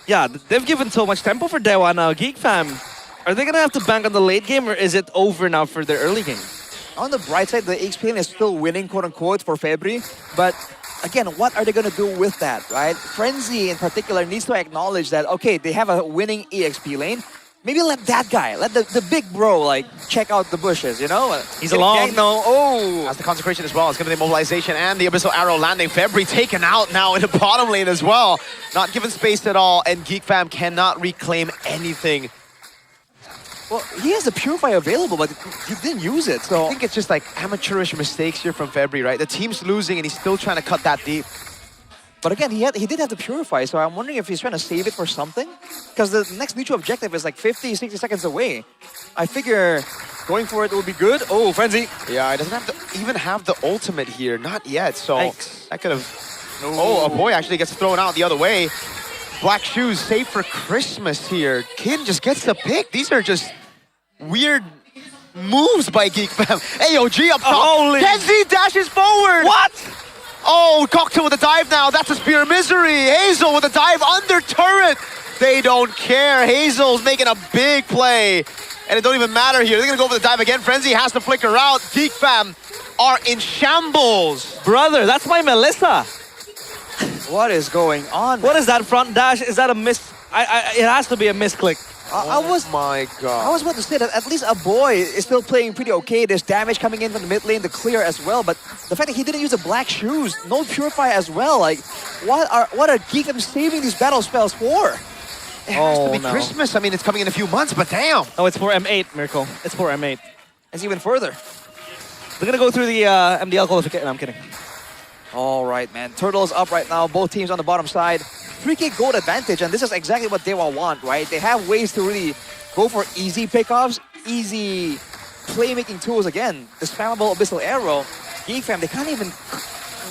yeah, they've given so much tempo for Dewa now. Geek Fam, are they gonna have to bank on the late game, or is it over now for their early game? On the bright side, the XP lane is still winning, quote-unquote, for Febri. But again, what are they going to do with that, right? Frenzy, in particular, needs to acknowledge that, okay, they have a winning EXP lane. Maybe let that guy, let the big bro, like, check out the bushes, you know? He's alone. No. Oh! That's the consecration as well. It's going to be the mobilization and the Abyssal Arrow landing. Febri taken out now in the bottom lane as well. Not given space at all, and Geek Fam cannot reclaim anything. Well, he has the Purify available, but he didn't use it, so... I think it's just like amateurish mistakes here from Febri, right? The team's losing and he's still trying to cut that deep. But again, he did have the Purify, so I'm wondering if he's trying to save it for something. Because the next neutral objective is like 50, 60 seconds away. I figure going for it will be good. Oh, Frenzy! Yeah, he doesn't have to even have the ultimate here. Not yet, so Yikes. that could have... Oh, a boy actually gets thrown out the other way. Black Shoes saved for Christmas here. Kin just gets the pick. These are just weird moves by Geek Fam. AOG up top. Holy. Kenzie dashes forward. What? Oh, Cocktail with a dive now. That's a Spear of Misery. Hazel with a dive under turret. They don't care. Hazel's making a big play. And it don't even matter here. They're going to go for the dive again. Frenzy has to flicker out. Geek Fam are in shambles. Brother, that's my Melissa. What is going on? What is that front dash? Is that a miss? It has to be a misclick. I was my God. I was about to say that at least a boy is still playing pretty okay. There's damage coming in from the mid lane, the clear as well. But the fact that he didn't use the black shoes, no purify as well. Like, what are Geek them saving these battle spells for? It has to be Christmas. I mean, it's coming in a few months, but damn. No, it's for M8, Miracle. It's for M8. It's even further. They're gonna go through the MDL qualification. No, I'm kidding. All right, man. Turtles up right now. Both teams on the bottom side. 3K gold advantage, and this is exactly what they want, right? They have ways to really go for easy pickoffs, easy playmaking tools again. The spammable Abyssal Arrow. Geek Fam, they can't even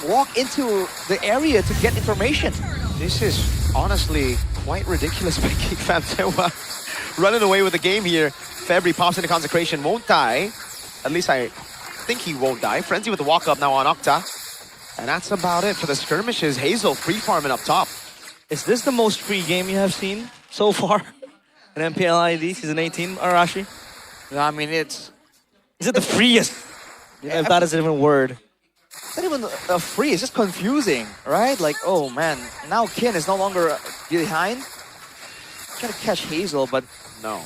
walk into the area to get information. This is honestly quite ridiculous by Geek Fam. Running away with the game here. February pops into Consecration, won't die. At least I think he won't die. Frenzy with the walk-up now on Octa. And that's about it for the skirmishes. Hazel free-farming up top. Is this the most free game you have seen so far in MPL ID Season 18, Arashi? I mean, it's... Is it the freest? Yeah, if that is even a word. It's not even free, it's just confusing, right? Like, oh man, now Kin is no longer behind. Trying to catch Hazel, but no.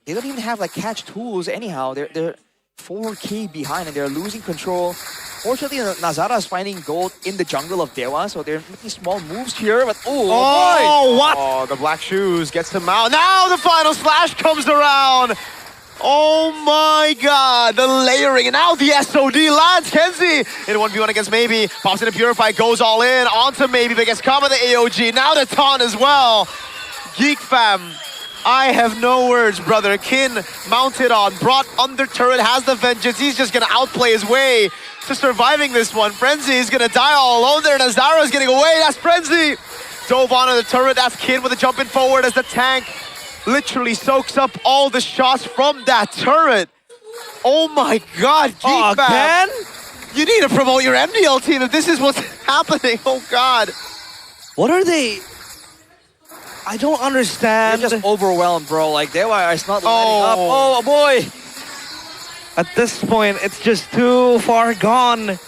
They don't even have like catch tools anyhow. They're 4K behind and they're losing control. Fortunately, Nazara is finding gold in the jungle of Dewa, so they're making small moves here, but oh boy! What? Oh, the black shoes gets him out. Now the final slash comes around. Oh my God, the layering, and now the SOD lands. Kenzie in 1v1 against Maybe, pops into Purify, goes all in, onto Maybe, but gets caught by the AOG, now the taunt as well. Geek Fam, I have no words, brother. Kin mounted on, brought under turret, has the vengeance. He's just gonna outplay his way to surviving this one. Frenzy is gonna die all alone there, and Azara is getting away. That's Frenzy. Dove onto the turret, that's Kin with a jump in forward as the tank literally soaks up all the shots from that turret. Oh my God, Geek Fam. You need to promote your MDL team if this is what's happening. Oh God. What are they? I don't understand. They're just overwhelmed, bro. Like, Dewa is not letting up. Oh boy. At this point, it's just too far gone.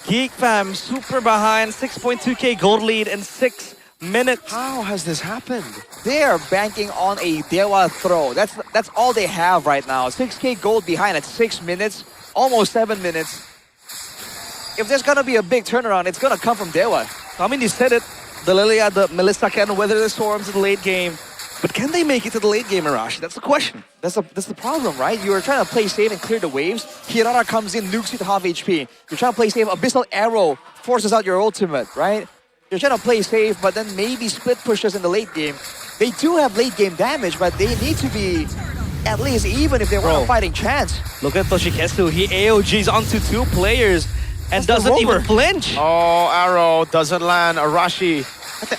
Geek Fam super behind, 6.2k gold lead in 6 minutes. How has this happened? They are banking on a Dewa throw. That's all they have right now. 6k gold behind at 6 minutes, almost 7 minutes. If there's gonna be a big turnaround, it's gonna come from Dewa. I mean, you said it. The Lilia, the Melissa can weather the storms in the late game. But can they make it to the late game, Arashi? That's the question. That's the problem, right? You are trying to play safe and clear the waves. Hirara comes in, nukes you to half HP. You're trying to play safe. Abyssal Arrow forces out your ultimate, right? You're trying to play safe, but then maybe split pushes in the late game. They do have late game damage, but they need to be at least even if they want a fighting chance. Look at Toshikesu. He AOGs onto 2 players and doesn't even flinch. Oh, arrow doesn't land. Arashi.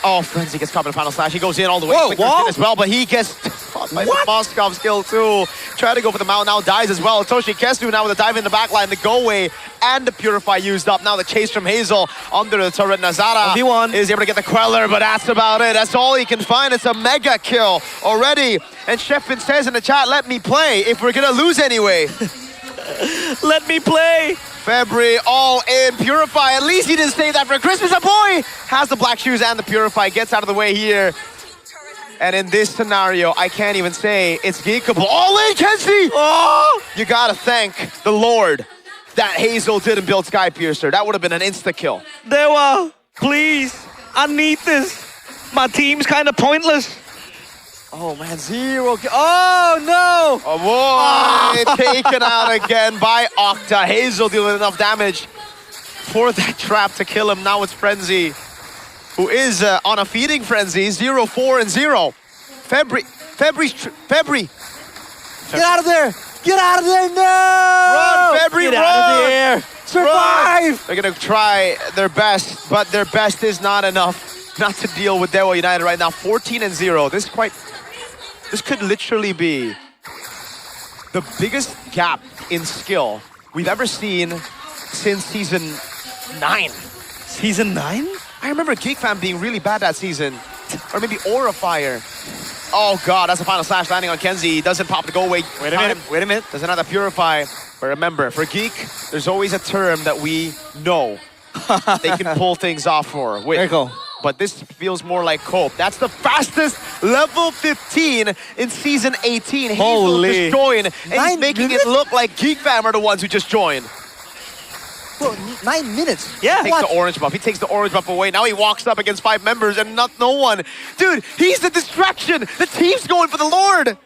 Oh, Frenzy gets caught in the final slash. He goes in all the way. Whoa, as well, but he gets caught by the Moskov skill too. Trying to go for the mount, now dies as well. Toshikesu now with a dive in the back line. The go away and the Purify used up. Now the chase from Hazel under the turret. Nazara is able to get the Queller, but that's about it. That's all he can find. It's a mega kill already. And Sheffin says in the chat, let me play if we're gonna lose anyway. Let me play. February all in. Purify, at least he didn't save that for Christmas. A boy has the black shoes and the Purify, gets out of the way here. And in this scenario, I can't even say it's geekable. All in, Kenzie! Oh! You gotta thank the Lord that Hazel didn't build Sky Piercer. That would have been an insta-kill. Dewa, please, I need this. My team's kind of pointless. Oh man, 0. Oh no! Oh boy, taken out again by Octa. Hazel dealing enough damage for that trap to kill him. Now it's Frenzy, who is on a feeding frenzy. 0, 4, and 0. February. Get out of there! Get out of there! No! Run, February, Get run! out of there! Survive! Run. They're gonna try their best, but their best is not enough not to deal with Dewa United right now. 14 and 0. This could literally be the biggest gap in skill we've ever seen since Season 9. Season 9? I remember Geek Fam being really bad that season. Or maybe Aura Fire. Oh God, that's the final slash landing on Kenzie. He doesn't pop the go away. Wait a minute. Doesn't have the Purify. But remember, for Geek, there's always a term that we know they can pull things off for. Miracle, but this feels more like cope. That's the fastest level 15 in Season 18. Hazel Holy. just joined, and he's making it look like Geek Fam are the ones who just joined. Bro, 9 minutes. Yeah. He takes the orange buff. He takes the orange buff away. Now he walks up against 5 members and no one. Dude, he's the distraction. The team's going for the Lord.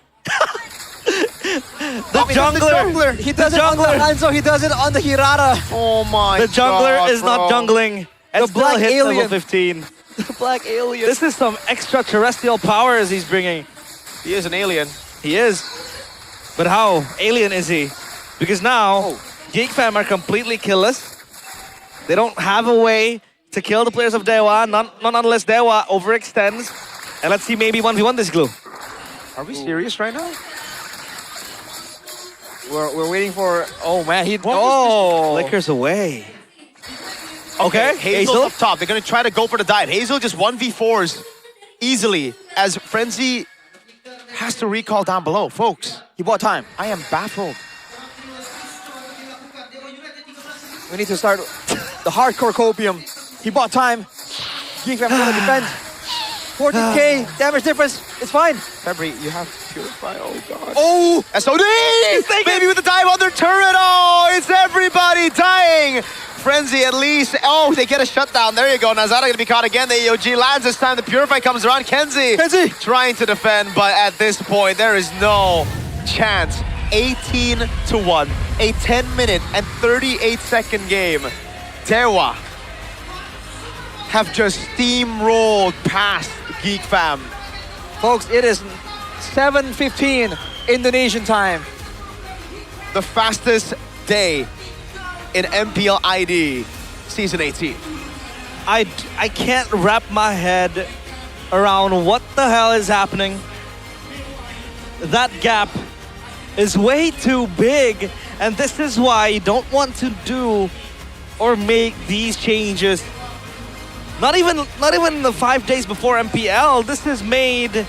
The jungler. He does it on the Hanzo. He does it on the Hirata. Oh my The jungler God, is not bro. jungling. And The still black hits alien. level 15. The black alien. This is some extraterrestrial powers he's bringing. He is an alien. He is. But how alien is he? Because now, Geek Fam are completely killless. They don't have a way to kill the players of Dewa, not unless Dewa overextends. And let's see maybe 1v1 this glue. Are we serious right now? We're waiting for. Oh man, he. Flickers away. Okay, Hazel Hazel. up top. They're gonna try to go for the dive. Hazel just 1v4s easily as Frenzy has to recall down below. Folks, He bought time. I am baffled. We need to start the hardcore copium. He bought time. Geek Fam gonna defend. 14k damage difference. It's fine. February, you have Purify. Oh god. Oh! SOD! Maybe with the dive on their turret. Oh, it's everybody dying. Frenzy at least. Oh, they get a shutdown. There you go. Nazara gonna be caught again. The EOG lands this time. The Purify comes around. Kenzie trying to defend, but at this point, there is no chance. 18-1. A 10-minute and 38-second game. Dewa have just steamrolled past Geek Fam. Folks, it is 7:15 Indonesian time. The fastest day in MPL ID Season 18. I can't wrap my head around what the hell is happening. That gap is way too big, and this is why you don't want to do or make these changes. Not even the 5 days before MPL. This is made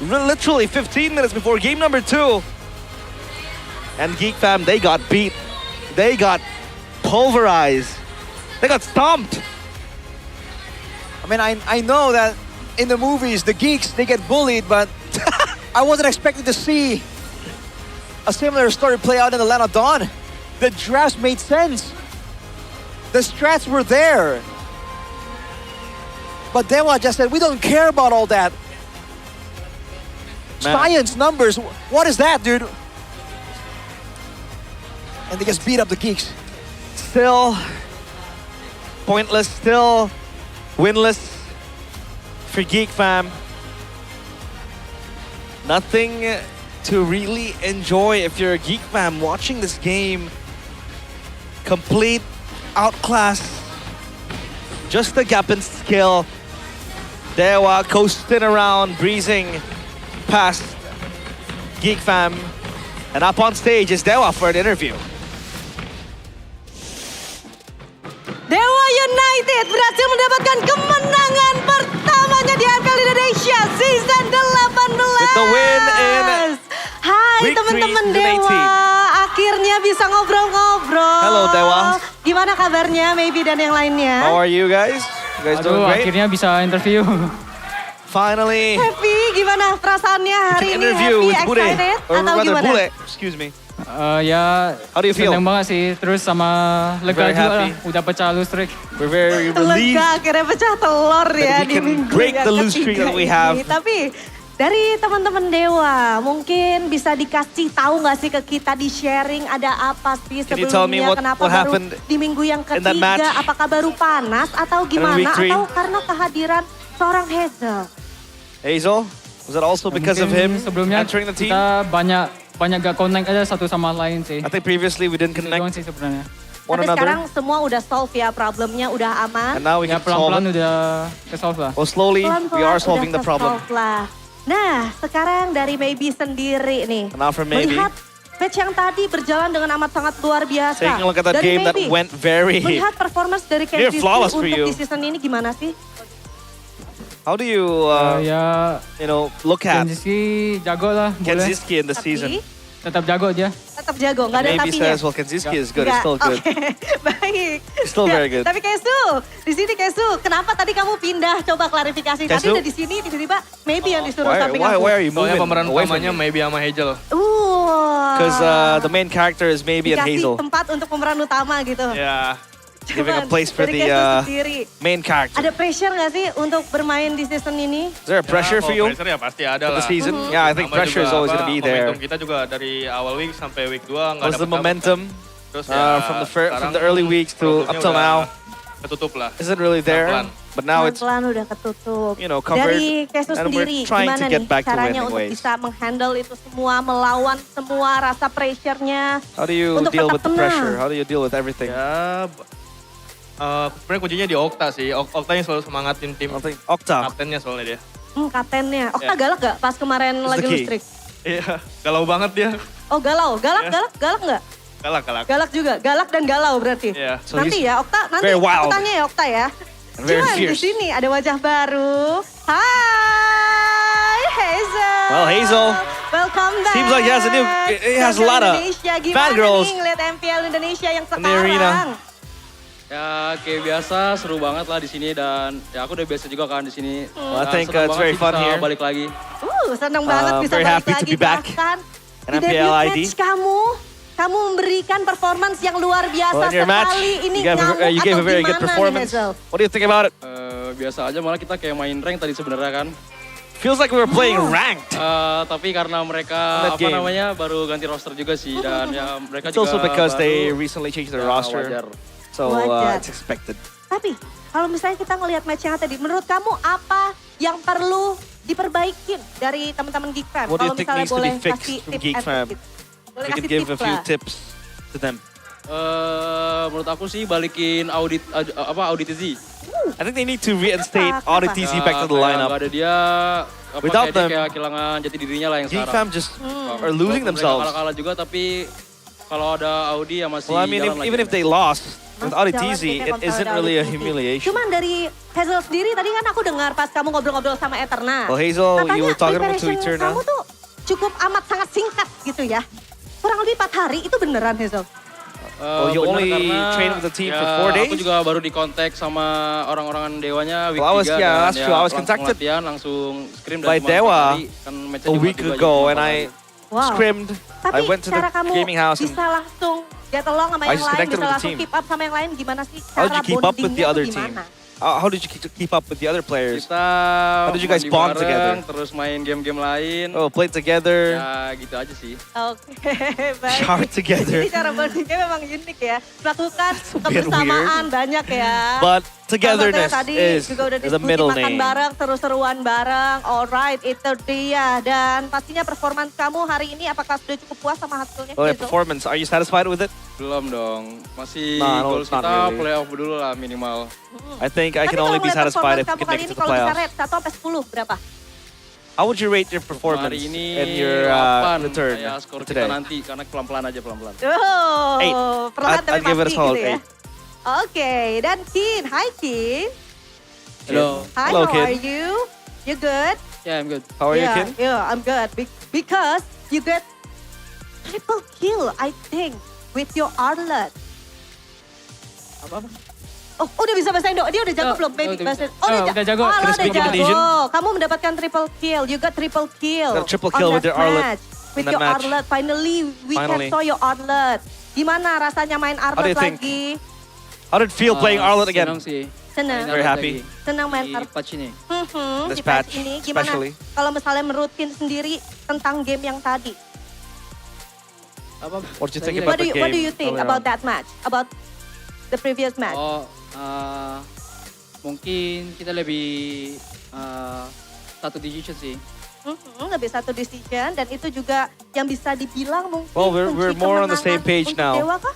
literally 15 minutes before game number 2. And Geek Fam, they got beat. They got pulverized. They got stomped. I mean, I know that in the movies, the geeks, they get bullied, but I wasn't expecting to see a similar story play out in the Land of Dawn. The drafts made sense. The strats were there. But Dewa just said, we don't care about all that. Science, numbers, what is that, dude? And they just beat up the geeks. Still pointless, still winless for Geek Fam. Nothing to really enjoy if you're a Geek Fam watching this game. Complete outclass. Just a gap in skill. Dewa coasting around, breezing past Geek Fam. And up on stage is Dewa for an interview. Dewa United berhasil mendapatkan kemenangan pertamanya di MPL Indonesia Season 18. With the win in Hai Week teman-teman 3 Season Dewa, akhirnya bisa ngobrol-ngobrol. Hello, Dewa. Gimana kabarnya, Maybe dan yang lainnya? How are you guys? You guys doing great? Akhirnya bisa interview. Finally. Happy, gimana perasaannya hari ini? Interview Happy, with Bude. excited, Or atau rather gimana? Bule, excuse me. Ya, How do you feel? seneng banget sih. Terus sama lega Very juga happy. lah. Udah pecah loose streak. We're very relieved. Lega, akhirnya pecah telur ya we di can minggu break yang the loose streak ketiga that we ini. have. Tapi dari teman-teman Dewa, mungkin bisa dikasih tahu nggak sih ke kita, di sharing ada apa sih Can you tell me sebelumnya, kenapa what baru happened di minggu yang in that match? ketiga, apakah baru panas atau gimana, week 3? atau karena kehadiran seorang Hazel? Hazel, was it also because of him Sebelumnya entering the team? kita banyak gak connect aja satu sama lain sih. I think previously we didn't Itu connect doang sih sebenarnya. one Tapi another. sekarang semua udah solve ya, problemnya udah aman. And now we Ya can solve pelan-pelan it. udah ke-solve lah. Well, slowly we are solving the problem. Lah. Nah, sekarang dari Maybe sendiri nih. And now for Maybe. Melihat match yang tadi berjalan dengan amat sangat luar biasa. Taking a look at that Dari game that Maybe, went very melihat performance dari near Kenzie flawless untuk for you. di season ini gimana sih? How do you, Ya, look at Kenjiski jago lah. boleh. Kenziski in the Tapi, season? Tetap jago aja. Tetap jago, nggak ada Maybe tapinya. says, well, Kenziski is good. It's still good. Oke, baik. Still very good. Tapi Kesu, di sini Kesu, kenapa tadi kamu pindah? Coba klarifikasi. Tadi Kesu? udah di sini, tiba-tiba maybe yang disuruh Why, samping why, aku. why are you moving? Soalnya pemeran away from utamanya me? maybe sama Hazel. Because the main character is maybe and Dikasih Hazel. tempat untuk pemeran utama gitu. Yeah. Giving a Cuman, place for dari the Kesu sendiri. main character. Ada pressure nggak sih untuk bermain di season ini? Is there a pressure for you? Pressure ya pasti ada For lah. the season? Yeah, I think Tambah pressure is juga always going to be there. Momentum kita juga dari awal week sampai week 2 nggak Was the momentum Terus ya, from the early weeks to up till now? Ketutup lah. Isn't really there, but now it's Pelan-pelan udah ketutup. covered. Dari Kesu and we're sendiri, trying to gimana get nih back to caranya winning untuk ways. bisa menghandle itu semua, melawan semua rasa pressure-nya? How do you untuk deal tetap with the tenang? pressure? How do you deal with everything? Ya, sebenarnya kuncinya di Okta sih. Okta yang selalu semangatin tim. Okta? Kaptennya soalnya dia. Kaptennya. Okta Ya. galak gak pas kemarin It's lagi the lu key. streak? Iya, galau banget dia. Oh galau, galak gak? Galak. Galak juga, galak dan galau berarti. Iya. So Nanti he's ya Okta, nanti very aku wild. tanya ya Okta ya. And very Cuman di fierce. sini ada wajah baru. Hai Hazel. Well, Hazel. Welcome back. Seems like he has a lot of Indonesia. Gimana fangirls nih ngeliat MPL Indonesia yang in the arena. sekarang? Ya kayak biasa seru banget lah di sini dan ya aku udah biasa juga kan di sini. Well, I Dan think senang it's banget very sih fun bisa here. Balik lagi. Senang banget bisa very balik happy to lagi. be back Bahkan in di MPL debut ID. match kamu memberikan performance yang luar biasa Well, in your match, sekali. Ini you gave a very good performance. What do you think about it? Biasa aja malah kita kayak main rank tadi sebenarnya kan. Feels like we were playing ranked. Tapi karena mereka On that game. baru ganti roster juga sih dan ya mereka It's juga also because they baru, recently changed their ya, roster. wajar. So Wajar. it's expected. Tapi kalau misalnya kita ngelihat match yang tadi, menurut kamu apa yang perlu diperbaikin dari teman-teman Geek Fam? What do you Kalau think misalnya needs to boleh be fixed kasih from tips Geek and Fam? tricks. Boleh We can kasih give a tips few lah. tips to them. Menurut aku sih balikin audit Z. I think they need to reinstate Audit TZ back to the lineup. Gak ada dia. Without kayak dia them, kayak kehilangan jati dirinya lah yang Geek sekarang. Fam just are losing themselves. Kalah juga tapi kalau ada Audi ya masih Well, I mean, jalan even lagi. if they lost with Audit Jalan TZ, kita it kalau isn't ada really a Audit TZ. humiliation. Cuman dari Hazel sendiri tadi kan aku dengar pas kamu ngobrol-ngobrol sama Eterna. Well, Hazel, you were talking about preparation Twitter now. kamu tuh cukup amat sangat singkat gitu ya. Kurang lebih 4 hari, itu beneran Hazel? Well, you Bener, only karena train with the team ya, for 4 days? Aku juga baru dikontak sama orang-orang Dewanya week Well, I was- 3 yeah, dan that's true. I was langsung contacted latihan, langsung scrim dan by cuma Dewa 4 hari, kan match-nya a Jumat week juga, ago, jadi and 4 I Wow. scrimmed. Tapi I went to the cara kamu gaming house and bisa langsung get along sama I yang just lain, connected bisa with the langsung team. keep up sama yang lain, gimana sih? how did you keep up with the bondingnya other tuh team? gimana? How did you keep up with the other players? Kita How did you guys mandi bond bareng, together? terus main game-game lain. Oh, play together, Ya gitu aja sih. Oke, baik. shower together. Jadi cara bondingnya memang unik ya. Melakukan bit kebersamaan banyak ya. But togetherness Salah satunya tadi is juga udah the diskusi middle makan name. bareng, seru-seruan bareng. Alright, itu dia. Dan pastinya performance kamu hari ini apakah sudah cukup puas sama hasilnya? Well, your Hazel? performance, are you satisfied with it? Belum dong. Masih Nah, no, goals it's not kita really. playoff dulu lah minimal. I think I Tapi can kalau only be ngeliat satisfied performance if we kamu can kali make it ini to the kalau bisa playoffs. rate 1 sampai 10 berapa? How would you rate your performance Hari ini in your 8 return ya skor today? kita nanti karena pelan-pelan aja pelan-pelan. Oh, Eight. perlahan tapi I'd give it a pasti solid gitu ya. 8. Oke, dan Kin, hi Kin. Hello. Hi, Hello, how Kin. are you? You good? Yeah, I'm good. How are you, yeah, Kin? Yeah, I'm good. Because you get triple kill, I think, with your Arlet. Apa? Oh, udah bisa bahasa Indo. Dia udah jago Oh, belum? Baby udah bahasa bisa. Oh, Udah jago. Oh, Can I lo udah speak jago. Indonesian? Kamu mendapatkan triple kill. You got triple kill. Got a triple on kill with that your Arlet match. With in that your match. Arlet. Finally, we Finally. can saw your Arlet. Gimana rasanya main do Arlet you think? lagi? How did it feel playing Arlet again? Senang sih. Senang. Very happy. Senang main Di Arlet. patch ini. This Di patch patch, ini gimana especially. kalau misalnya menurut Kin sendiri tentang game yang tadi? Apa? What did you think What about do the you, what do game you think earlier about on? that match? About the previous match? Oh, mungkin kita lebih satu decision sih. Lebih satu decision dan itu juga yang bisa dibilang mungkin Well, we're kunci more on the same kemenangan page untuk now. Dewa kah?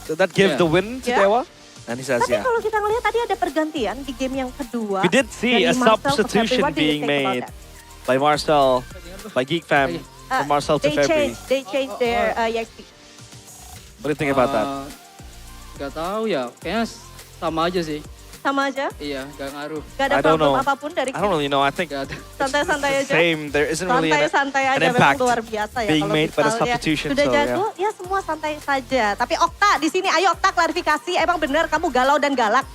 Did that give Yeah. the win to Yeah. Dewa? And he says, Tapi yeah. kalau kita ngelihat tadi ada pergantian di game yang kedua. We did see dari a Marcel ke substitution Febri. What do you being think about made that? by Marcel, by Geek Fam, from Marcel to Febri. They changed their EXP. What do you think about that? Gak tahu ya, kayaknya sama aja sih. sama aja? Iya, gak ngaruh. Gak ada I don't problem know. apapun dari I don't really know. I think santai-santai aja. same. There isn't really Santai-santai an aja, memang impact luar biasa ya. being Kalau made by the misalnya substitution. sudah So, jago, ya semua santai saja. Tapi Okta di sini, ayo Okta klarifikasi. Emang benar kamu galau dan galak?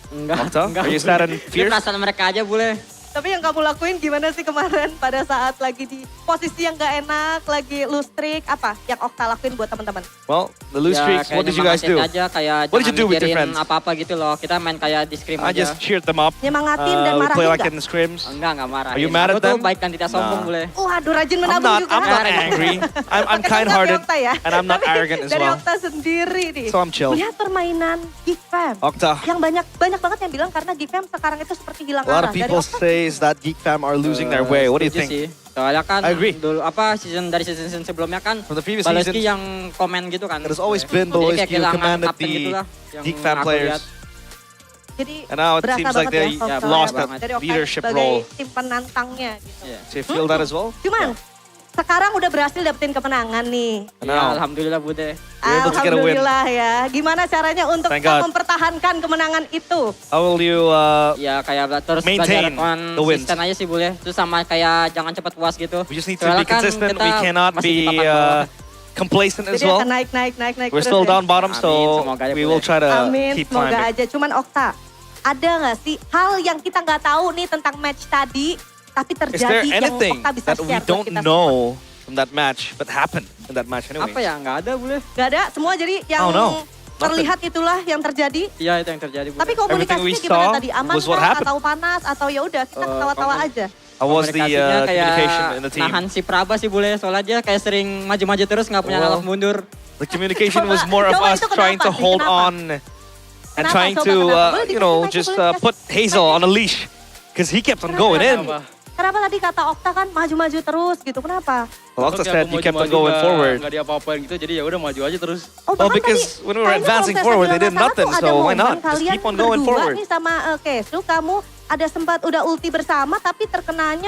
Enggak. Okta, are you sad and Ini fierce? perasaan mereka aja boleh. Tapi yang kamu lakuin gimana sih kemarin pada saat lagi di posisi yang gak enak, lagi lose streak, apa yang Okta lakuin buat teman-teman? Well, the loose Ya, streaks, what did you guys do? Aja, kayak What did you do with your mikirin friends? apa-apa gitu loh. Kita main kayak di scrim I aja. just cheered them up. Nyemangatin dan We marahin play like nggak? in the scrims. Enggak marahin. Are you mad at Aku tuh them? baik dan tidak sombong boleh. Waduh, rajin I'm menabung not. juga. I'm not angry. I'm Tapi kan kind-hearted dari Okta ya. and I'm not Tapi arrogant as dari well. Okta sendiri nih. So I'm chill. Melihat permainan Geek Fam. Okta. Yang banyak banget yang bilang karena Geek Fam sekarang itu seperti hilang A lot arah. of Dari people Okta, say is that Geek Fam are losing their way. What do you Setuju think? sih. Soalnya kan I agree. dulu dari season sebelumnya kan From the previous Baleski seasons, yang komen gitu kan. There's always been Jadi Baleski kayak who kehilangan commanded kapten the gitulah, yang Geek Fam aku players. lihat. Jadi And now it berasa seems like banget they ya, Okta lost ya, that dari Okta leadership sebagai role. tim penantangnya gitu. Do you feel that as well? Cuman sekarang udah berhasil dapetin kemenangan nih. Ya, alhamdulillah Bude. You're able to get a win. Alhamdulillah ya. Gimana caranya untuk Thank God. mempertahankan kemenangan itu? How will you Ya kayak terus maintain belajar the wins? konsisten aja sih boleh. Terus sama kayak jangan cepat puas gitu. We just need to Soalnya be kan consistent. kita We cannot masih di be papan bawah. complacent as Jadi well. akan naik We're terus still ya. down bottom, Amin, so semoga aja we will boleh. try to Amin, keep semoga climbing. aja. Cuman Okta, ada nggak sih hal yang kita nggak tahu nih tentang match tadi, tapi Is there terjadi yang anything Okta bisa that we share buat don't kita know from that match but happened in that match anyway? Apa ya? Nggak ada boleh. Nggak ada, semua jadi yang Oh, no. terlihat itulah yang terjadi. Iya itu yang terjadi. Bude. Tapi Everything we komunikasinya gimana saw tadi? Aman was what kah? happened. Atau panas? Atau ya udah kita ketawa-tawa aja? How was the Komunikasinya kayak communication in the team? nahan si Praba sih boleh. Soalnya dia kayak sering maju-maju terus nggak punya Well, ngalap mundur. The communication was more of Coba us itu trying to kenapa sih? hold Kenapa? on and Kenapa? trying Coba to, kenapa? Boleh you know, dikasih mic, just boleh dikasih put Hazel on a leash. Because he kept on going in. Kenapa tadi kata Okta kan maju-maju terus gitu? Kenapa? Well, Octa said you kept on going forward. Nggak diapa-apain gitu, jadi ya udah maju aja terus. Oh, Well, bahkan because tadi, when we were kayaknya advancing kalau forward, saya they did nggak salah nothing. tuh ada So why momen not? Just kalian keep on going berdua forward. nih sama Kesu, kamu ada sempat udah ulti bersama tapi terkena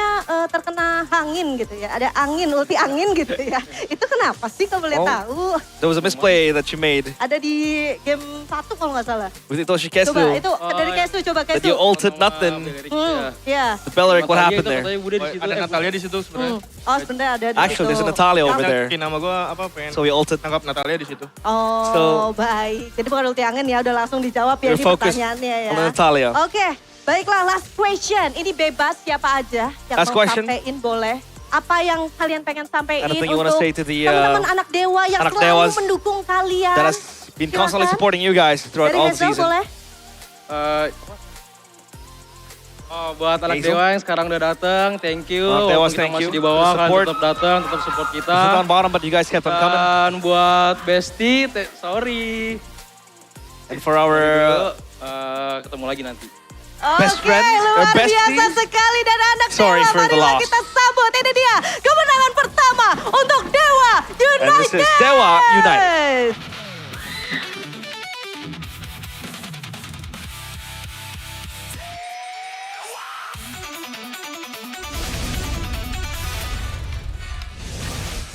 angin gitu ya. Ada angin, ulti angin gitu ya. Itu kenapa sih kalau boleh Oh. tahu? There was a misplay that you made Ada di game 1 kalau nggak salah. with Itoshi Kesu. Coba itu dari Kesu, coba That you Kesu. ulted nothing. Ya. The Belleric, what happened there? Ada Natalia di situ sebenarnya. Oh sebenarnya ada di Actually, there's a situ. Natalia over there. Nama gue apa pengen So we ulted. tangkap Natalia di situ. Oh So- baik. Jadi bukan ulti angin ya, udah langsung dijawab ya You're ini focused pertanyaannya ya. on Natalia. Oke, baiklah last question. Ini bebas siapa aja yang Last mau question. sampein boleh. Apa yang kalian pengen sampein Anything you wanna untuk say to the, teman-teman anak dewa yang anak selalu dewas mendukung kalian? That has been constantly Silakan. supporting you guys throughout Dari all Hazel season. boleh? Oh, buat anak Hazel? dewa yang sekarang udah datang, thank you. Anak Dewas, Walaupun kita thank masih you. di bawah, The kalian support. tetap datang, tetap support kita. We was on bottom, but you guys kept on coming. Dan buat Besti, sorry. And for our Ketemu lagi nanti. Best Oke, friends, or luar besties. biasa sekali dan anak Sorry dewa. for the Marilah loss. kita sambut. Ini dia kemenangan pertama untuk Dewa United. And this is Dewa United.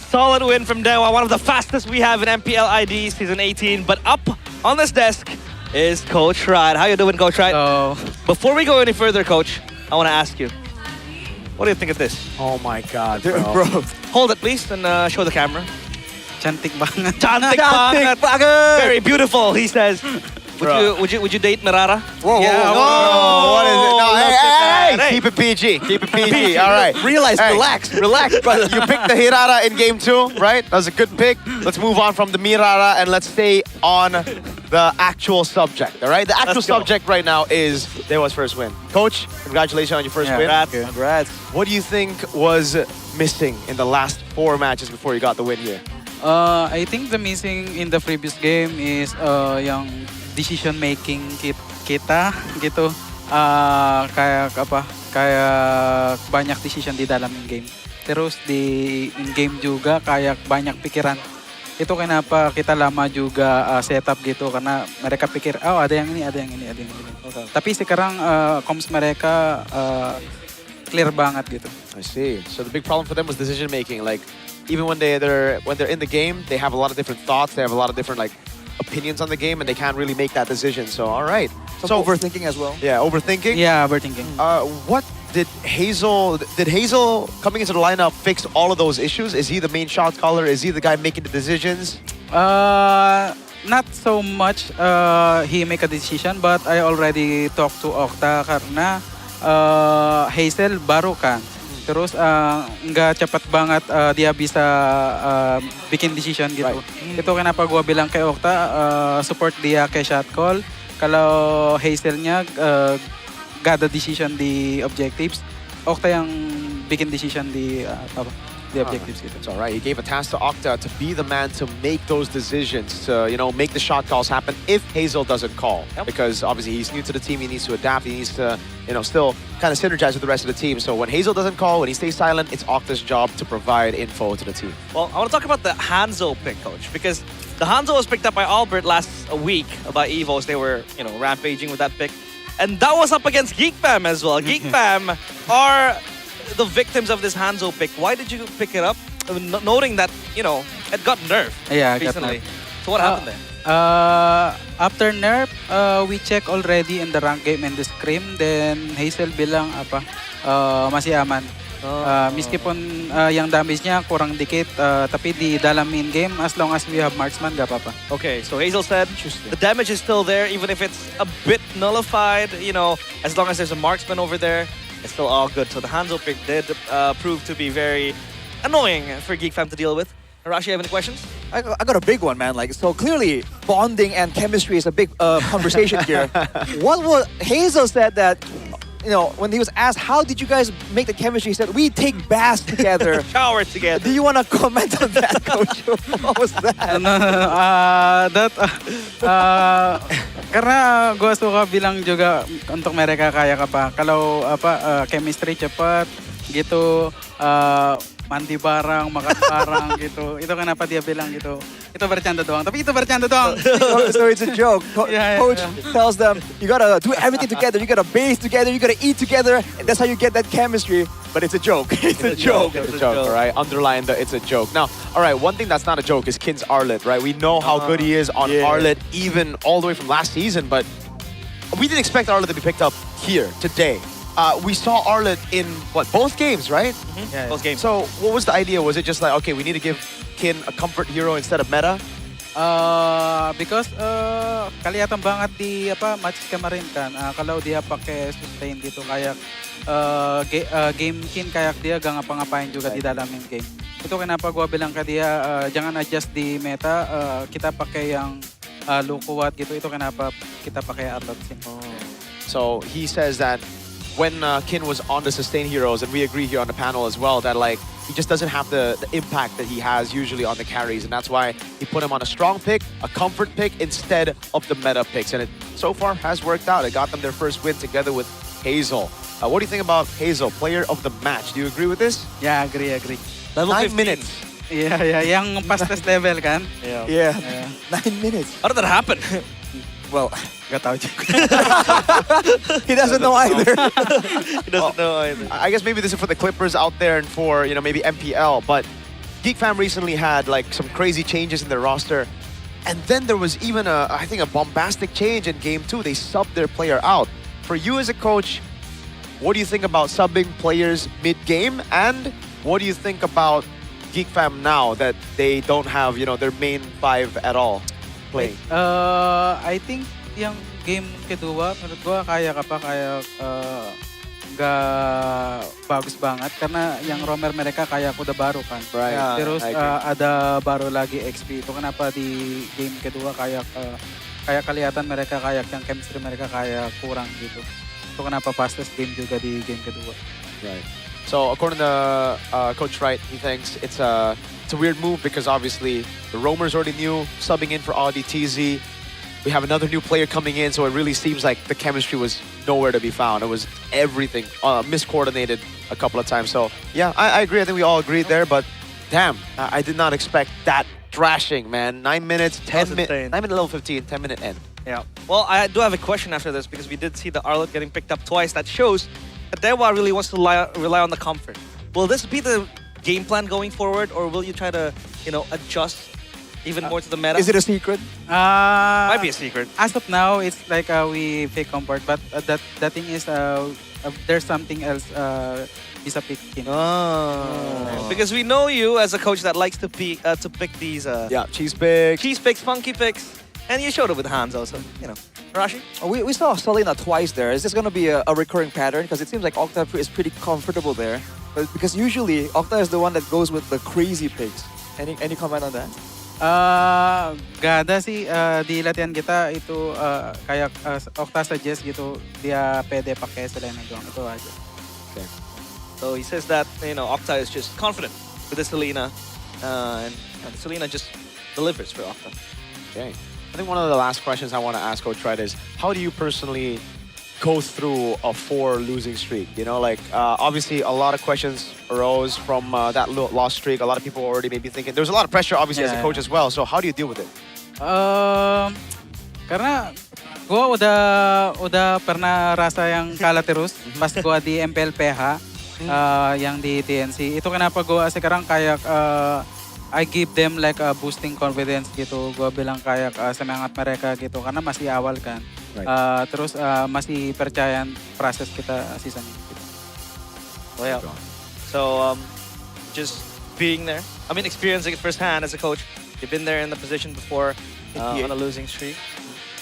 Solid win from Dewa, one of the fastest we have in MPL ID Season 18. But up on this desk is Coach Ride. How you doing, Coach Ride? Before we go any further, Coach, I want to ask you, what do you think of this? Oh my God, bro. Hold it, please, and show the camera. Cantik banget. Cantik banget. Very beautiful, he says. Would you date Mirara? Whoa, Yeah, whoa, what is it? No, hey, hey, hey, keep it PG. Keep it PG. All right. Realize, Hey, relax, brother. You picked the Hirara in game 2, right? That was a good pick. Let's move on from the Mirara and let's stay on the actual subject, all right? The actual Let's go. subject right now is Dewa's first win. Coach, congratulations on your first win. Congrats. What do you think was missing in the last 4 matches before you got the win here? I think the missing in the previous game is yang decision making kita gitu. Kayak apa? Kayak banyak decision di dalam game. Terus di in game juga kayak banyak pikiran. Itu kenapa kita lama juga setup gitu karena mereka pikir oh ada yang ini, ada yang ini, ada yang ini. Tapi sekarang comms mereka clear banget gitu. I see. So the big problem for them was decision making. Like even when they're in the game, they have a lot of different thoughts. They have a lot of different like opinions on the game, and they can't really make that decision. So all right. Some overthinking as well. Yeah, overthinking. Yeah, overthinking. What did Hazel coming into the lineup fix all of those issues? Is he the main shot caller? Is he the guy making the decisions? Not so much he make a decision, but I already talked to Okta karena Hazel baru kan. Terus nggak cepat banget dia bisa bikin decision gitu. Itu kenapa gua bilang ke Okta support dia ke shot call. Kalau Hazelnya gak ada decision di objectives, Okta yang bikin decision di the objectives gitu. It's all right. He gave a task to Okta to be the man to make those decisions, to make the shot calls happen if Hazel doesn't call. Because obviously he's new to the team, he needs to adapt, he needs to still kind of synergize with the rest of the team. So when Hazel doesn't call, when he stays silent, it's Okta's job to provide info to the team. Well, I want to talk about the Hanzo pick, coach, because the Hanzo was picked up by Albert last week by EVOS. They were, rampaging with that pick. And that was up against Geek Fam as well. Geek Fam are the victims of this Hanzo pick. Why did you pick it up? Noting that, it got nerfed recently. So what happened there? After nerf, we check already in the rank game and the scrim. Then Hazel bilang masih aman. Meskipun yang damage-nya kurang dikit, tapi di dalam main game, as long as we have marksman, gak apa-apa. Okay, so Hazel said the damage is still there, even if it's a bit nullified, as long as there's a marksman over there, it's still all good. So the Hanzo pick did prove to be very annoying for Geek Fam to deal with. Arashi, you have any questions? I got a big one, man. So clearly, bonding and chemistry is a big conversation here. What was Hazel said that, when he was asked, how did you guys make the chemistry? He said, we take baths together. Shower together. Do you want to comment on that, Coach? What was that? Karena gue suka bilang juga untuk mereka kayak apa. Kalau chemistry cepat gitu, mandi bareng, makan bareng gitu. Itu kenapa dia bilang gitu. Itu bercanda doang. Tapi itu bercanda doang. So it's a joke. Coach tells them, you gotta do everything together. You gotta bathe together. You gotta eat together. And that's how you get that chemistry. But it's a joke. It's a joke. It's a joke, all right? Underline the it's a joke. Now, all right, one thing that's not a joke is Kin's Arlet, right? We know how good he is on Arlet, even all the way from last season, but we didn't expect Arlet to be picked up here today. We saw Arlet in, both games, right? Yeah, both games. So what was the idea? Was it just like, okay, we need to give Kin a comfort hero instead of meta? Because kelihatan banget di match kemarin kan, kalau dia pakai sustain gitu kayak game Kin kayak dia gak ngapa-ngapain juga di dalam main game. Itu kenapa gua bilang ke dia jangan adjust di meta, kita pakai yang low kuat gitu. Itu kenapa kita pakai Arlet sih. So he says that when Kin was on the sustain heroes, and we agree here on the panel as well, that he just doesn't have the impact that he has usually on the carries, and that's why he put him on a strong pick, a comfort pick, instead of the meta picks, and it so far has worked out. It got them their first win together with Hazel. What do you think about Hazel, player of the match? Do you agree with this? Yeah, agree. Level 9 15. minutes. Yeah, yang pas test level kan? Yeah. 9 minutes. How did that happen? Well, gak tahu juga. He doesn't know either. He doesn't know either. I guess maybe this is for the Clippers out there and for, maybe MPL, but Geek Fam recently had some crazy changes in their roster. And then there was even I think a bombastic change in Game 2. They subbed their player out. For you as a coach, what do you think about subbing players mid-game? And what do you think about Geek Fam now that they don't have, their main 5 at all playing? I think yang game kedua menurut gua kayak nggak bagus banget karena yang romer mereka kayak udah baru kan. Right. Terus ada baru lagi XP. Itu kenapa di game kedua kayak kelihatan mereka kayak yang chemistry mereka kayak kurang gitu. Itu kenapa fastest game juga di game kedua. Right. So according to Coach Wright, he thinks it's a weird move because obviously the roamers already knew, subbing in for Audi TZ. We have another new player coming in, so it really seems like the chemistry was nowhere to be found. It was everything miscoordinated a couple of times. So yeah, I agree. I think we all agreed there, but damn, I did not expect that thrashing, man. 9 minutes, 10 minutes, 9 minute level 15, 10 minute end. Yeah. Well, I do have a question after this because we did see the Arlet getting picked up twice. That shows that Dewa really wants to rely on the comfort. Will this be the game plan going forward, or will you try to, adjust Even more to the meta? Is it a secret? Might be a secret. As of now, it's like we pick comport, but the thing is, there's something else. Is a pick. Because we know you as a coach that likes to pick these cheese picks, funky picks, and you showed it with Hans also. Rashi. We saw Selena twice there. Is this going to be a recurring pattern? Because it seems like Octa is pretty comfortable there. But because usually Octa is the one that goes with the crazy picks. Any comment on that? Gada sih di latihan kita itu kayak Octa suggest gitu dia pede pakai Selena doang itu aja. Okay. So he says that Octa is just confident with the Selena, and Selena just delivers for Octa. Okay. I think one of the last questions I want to ask Coach Wright is, how do you personally go through a 4 losing streak? Obviously a lot of questions arose from that lost streak. A lot of people already maybe thinking there's a lot of pressure obviously as a coach as well. So how do you deal with it? Karena gua udah pernah rasa yang kalah terus pas gua di MPL PH yang di TNC. Itu kenapa gua sekarang kayak I give them like a boosting confidence gitu. Gua bilang kayak semangat mereka gitu karena masih awal kan. Right. Terus masih percaya proses kita season ini. Gitu. Well, yeah. So just being there, experiencing it firsthand as a coach. You've been there in the position before on a losing streak.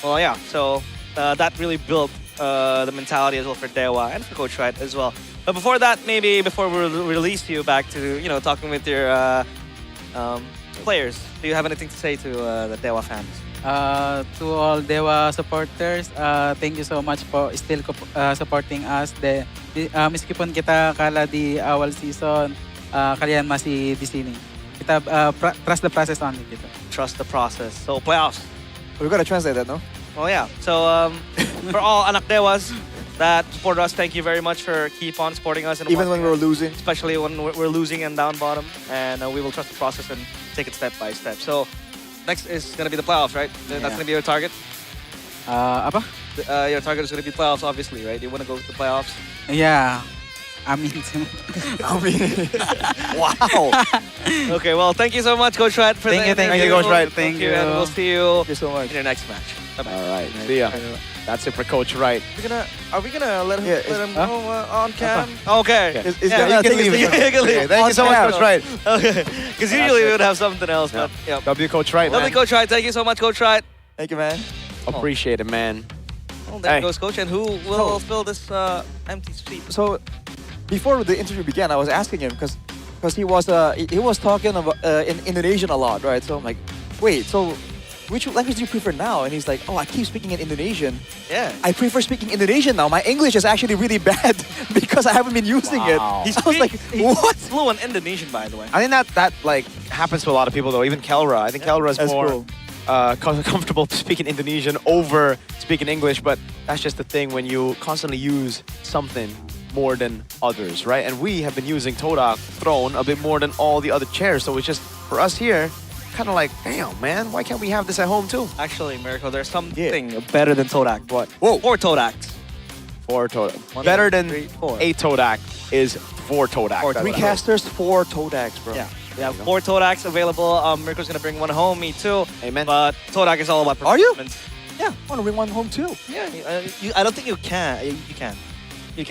Well, yeah. So that really built the mentality as well for Dewa and for Coach Wright as well. But before that, maybe before we release you back to talking with your players, do you have anything to say to the Dewa fans? To all Dewa supporters, thank you so much for still supporting us. Meskipun kita kalah di awal season, kalian masih di sini. Kita trust the process only gitu. Trust the process. So playoffs. We gotta translate that, no? Oh yeah. So for all anak Dewas that support us, thank you very much for keep on supporting us. Even when we're losing. Especially when we're losing and down bottom. And we will trust the process and take it step by step. So next is going to be the playoffs, right? That's going to be your target? Apa? Your target is going to be playoffs, obviously, right? You want to go to the playoffs? Yeah. Wow. Okay, well, thank you so much, Coach Wright. Thank you, Coach Wright. Thank you. And we'll see you so much in your next match. Bye-bye. All right, see ya. That's it for Coach Wright. Are we gonna let him go on cam? Okay. You can leave. Okay, thank you so much, Coach Wright. Okay. Because usually we would have something else, but yeah. W Coach Wright, man. W Coach Wright. Thank you so much, Coach Wright. Thank you, man. Appreciate it, man. Well, there goes Coach. And who will fill this empty seat? So before the interview began, I was asking him because he was talking about in Indonesian a lot, right? So I'm like, wait, so which language do you prefer now? And he's like, oh, I keep speaking in Indonesian. Yeah. I prefer speaking Indonesian now. My English is actually really bad because I haven't been using it. I was like, what? He's fluent Indonesian, by the way. I think that like happens to a lot of people though. Even Kelra. I think Kelra is more comfortable speaking Indonesian over speaking English. But that's just the thing when you constantly use something more than others, right? And we have been using Todak Throne a bit more than all the other chairs. So it's just for us here. Kind of like, damn, man, why can't we have this at home too? Actually, Miracle, there's something better than Todak. What? Whoa. 4 Todaks. 4 Todak. Better than 8 Todak is 4 Todak. 3 casters, 4 Todaks, bro. Yeah. We have 4 Todaks available. Miracle's gonna bring one home, me too. Amen. But Todak is all about Are performance. you? Yeah, I want to bring one home too. Yeah, I don't think you can. You can. You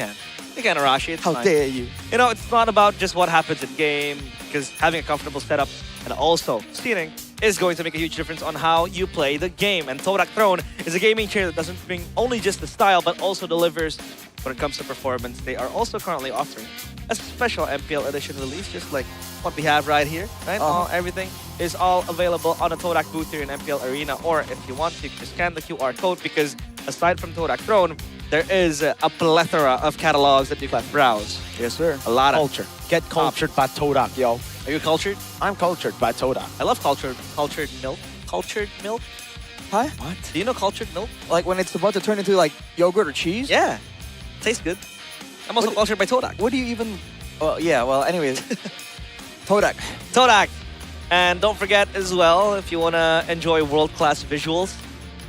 can, Arashi. It's How fine. dare you? It's not about just what happens in game, because having a comfortable setup and also steering is going to make a huge difference on how you play the game. And Todak Throne is a gaming chair that doesn't bring only just the style, but also delivers when it comes to performance. They are also currently offering a special MPL edition release, just like what we have right here, right? Everything is all available on the Todak booth here in MPL Arena, or if you want, you can just scan the QR code, because aside from Todak Throne, there is a plethora of catalogs that you can browse. Yes, sir. A lot of culture. Get cultured by Todak, yo. Are you cultured? I'm cultured by Todak. I love cultured milk. Cultured milk? Huh? What? Do you know cultured milk? Like when it's about to turn into like yogurt or cheese? Yeah. Tastes good. I'm also cultured by Todak. What do you even... yeah, well, anyways. Todak. Todak. And don't forget as well, if you want to enjoy world-class visuals,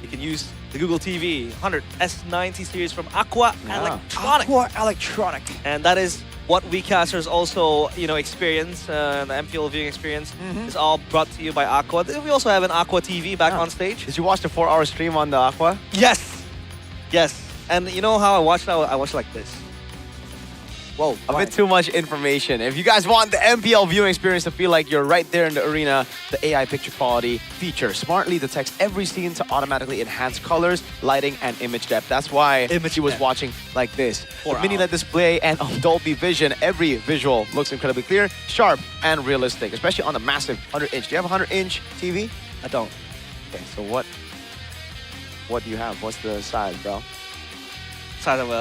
you can use the Google TV 100 S90 series from Aqua Electronic. Aqua Electronic. And that is what we casters also, experience, the MPL viewing experience, is all brought to you by Aqua. We also have an Aqua TV back on stage. Did you watch the 4-hour stream on the Aqua? Yes! Yes. And you know how I watched it? I watched like this. Whoa, a bit too much information. If you guys want the MPL viewing experience to feel like you're right there in the arena, the AI picture quality feature smartly detects every scene to automatically enhance colors, lighting, and image depth. That's why she was watching like this. With mini LED display and Dolby Vision, every visual looks incredibly clear, sharp, and realistic, especially on the massive 100-inch. Do you have a 100-inch TV? I don't. Okay, so what do you have? What's the size, bro? Size of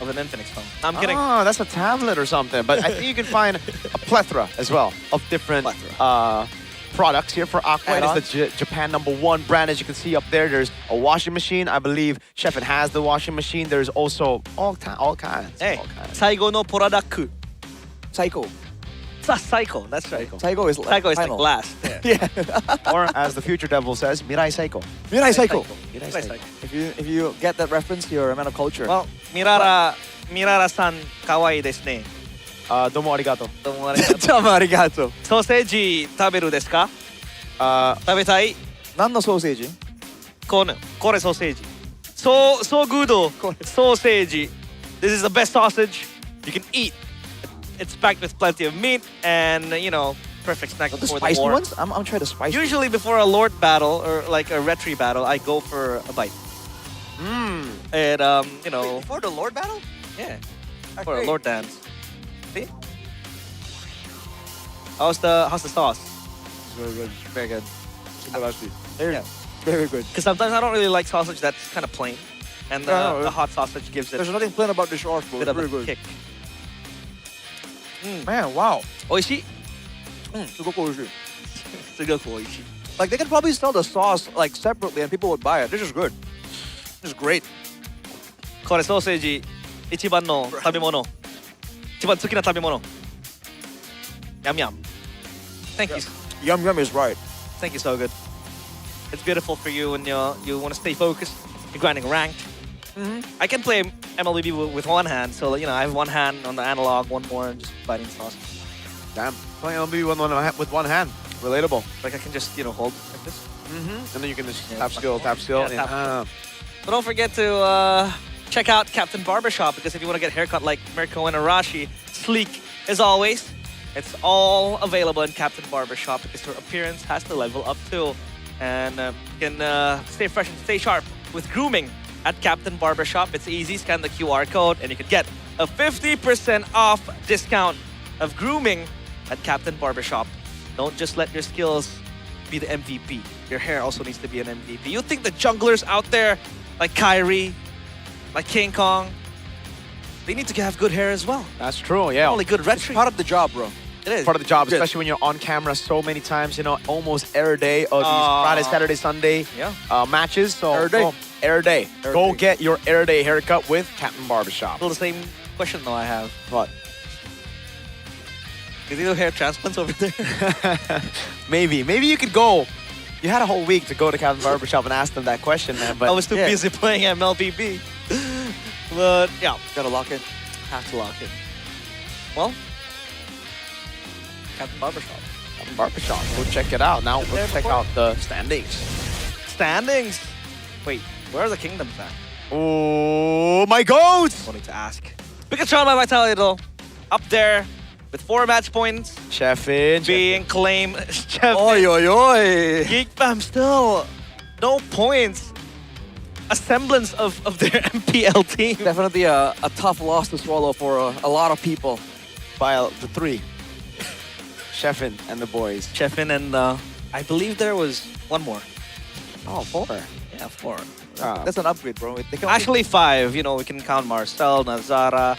an Infinix phone. I'm kidding. Oh, that's a tablet or something. But I think you can find a plethora as well of different products here for Aqua. It is the Japan #1 brand, as you can see up there. There's a washing machine. I believe Sheffin has the washing machine. There's also all kinds. Hey, Saigo no Product. Psycho. Psycho, that's right. Psycho is like glass. Yeah. Or as the future devil says, Mirai Psycho. Mirai Psycho. Mirai Psycho. If you get that reference, you're a man of culture. Well, Mirara-san, kawaii desu ne. Domo arigato. Domo arigato. Domo arigato. ソーセージ食べるですか？食べたい？何のソーセージ？これソーセージ。So good ソーセージ。This is the best sausage you can eat. It's packed with plenty of meat and, perfect snack before the war. Ones? I'm trying the spicy Usually before a Lord battle or like a Retri battle, I go for a bite. And, Wait, before the Lord battle? Yeah. For a Lord dance. See? How's the sauce? Very good. Very good. Yeah. Very good. Because sometimes I don't really like sausage that's kind of plain. And the hot sausage gives it There's nothing plain about this sauce, bro. a bit of Very a good. kick. Man, wow. Oishii? すごく美味しい. すごく美味しい. Like, they could probably sell the sauce, like, separately and people would buy it. This is good. This is great. これソーセージ一番の食べ物。一番好きな食べ物。Yum yum. Thank you. Yum yum is right. Thank you, so good. It's beautiful for you when you want to stay focused. You're grinding ranked. I can play MLBB with one hand, so I have one hand on the analog, one more, and just biting sauce. Damn. Playing MLB with one hand. Relatable. Like I can just hold like this. And then you can just tap skill. But don't forget to check out Captain Barbershop, because if you want to get a haircut like Mirko and Arashi, sleek as always, it's all available in Captain Barbershop, because your appearance has to level up too. And you can stay fresh and stay sharp with grooming at Captain Barbershop. It's easy. Scan the QR code and you can get a 50% off discount of grooming at Captain Barbershop. Don't just let your skills be the MVP. Your hair also needs to be an MVP. You think the junglers out there, like Kyrie, like King Kong, they need to have good hair as well. That's true, yeah. Only good retri. It's part of the job, bro. It is. Part of the job, especially when you're on camera so many times, almost every day of these Friday, Saturday, Sunday matches. So, every day. Go get your every day haircut with Captain Barbershop. Still the same question though I have. What? Is he do hair transplants over there? Maybe you could go. You had a whole week to go to Captain Barbershop and ask them that question, man. But I was too busy playing MLBB. But yeah, gotta lock in. Have to lock in. Well, Captain Barbershop. Captain Barbershop. Go check it out. Now let's check out the standings. Standings? Wait, where are the kingdoms at? Oh, my goats! I need to ask. Pikachu by Vitality though, up there with 4 match points. Sheffin. Being claimed. Sheffin. Oi, oi, oi. Geek Fam still no points. A semblance of their MPL team. Definitely a tough loss to swallow for a lot of people. By the 3. Sheffin and the boys. Sheffin and I believe there was one more. Oh, 4. Yeah, 4. That's an upgrade, bro. Actually 5. We can count Marcel, Nazara,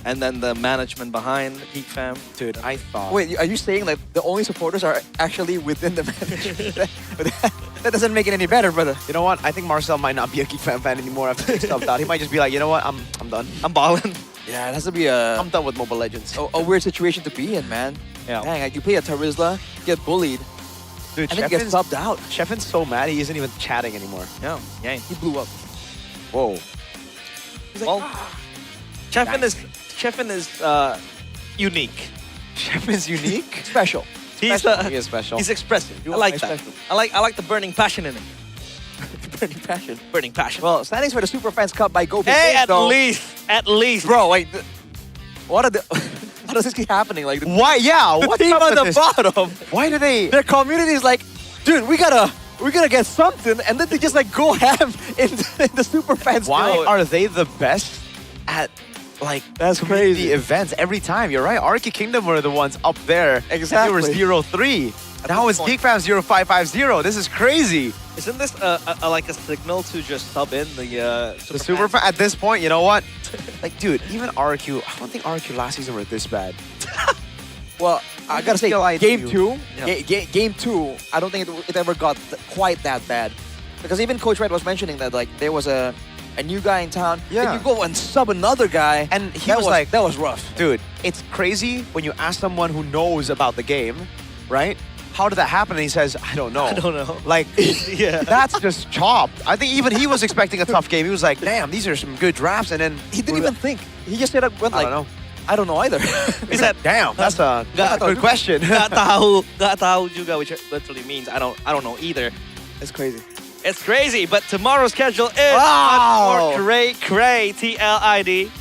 and then the management behind Geek Fam. Dude, I thought... Wait, are you saying like the only supporters are actually within the management? That doesn't make it any better, brother. You know what? I think Marcel might not be a Geek Fam fan anymore after he stopped out. He might just be like, you know what? I'm done. I'm balling. Yeah, it has to be a... I'm done with Mobile Legends. A weird situation to be in, man. Yeah. Dang, like you play a Tarizla, get bullied, dude, and then get subbed out. Sheffin's so mad he isn't even chatting anymore. Yeah, he blew up. Whoa. He's like, Sheffin is unique. Champion's unique? Special. He is special. He's expressive. You I are like my that. special. I like the burning passion in him. Burning passion. Burning passion. Well, standings for the Super Fans Cup by Go Big Hey, Games, though. at least. Bro, wait. What are the... How does this keep happening? Like, Why? Yeah, the what's team up on with the this? bottom. Why do they? Their community is like, dude, we gotta get something, and then they just like go ham in the Super Fans. Why Cup. are they the best at like That's community crazy. events every time? You're right. Arky Kingdom were the ones up there. Exactly. They were 0-3. Now it's Geek Fam 0550. This is crazy. Isn't this like a signal to just sub in the The Super Fan at this point, you know what? Like, dude, even RQ. I don't think RQ last season were this bad. Well, I gotta say, MPL ID game two, Yeah. game two, I don't think it ever got quite that bad. Because even Coach Red was mentioning that like there was a new guy in town. Yeah. Then you go and sub another guy. And he that was like, that was rough. Dude, it's crazy when you ask someone who knows about the game, right? How did that happen? And he says, I don't know. I don't know. Like, Yeah. that's just chopped. I think even he was expecting a tough game. He was like, damn, these are some good drafts. And then He didn't even think. He just said, went I like, don't know. I don't know either. He said, Damn, that's a good question. Gak tahu juga, which literally means I don't know either. It's crazy. It's crazy, but tomorrow's schedule is Wow. for Cray TLID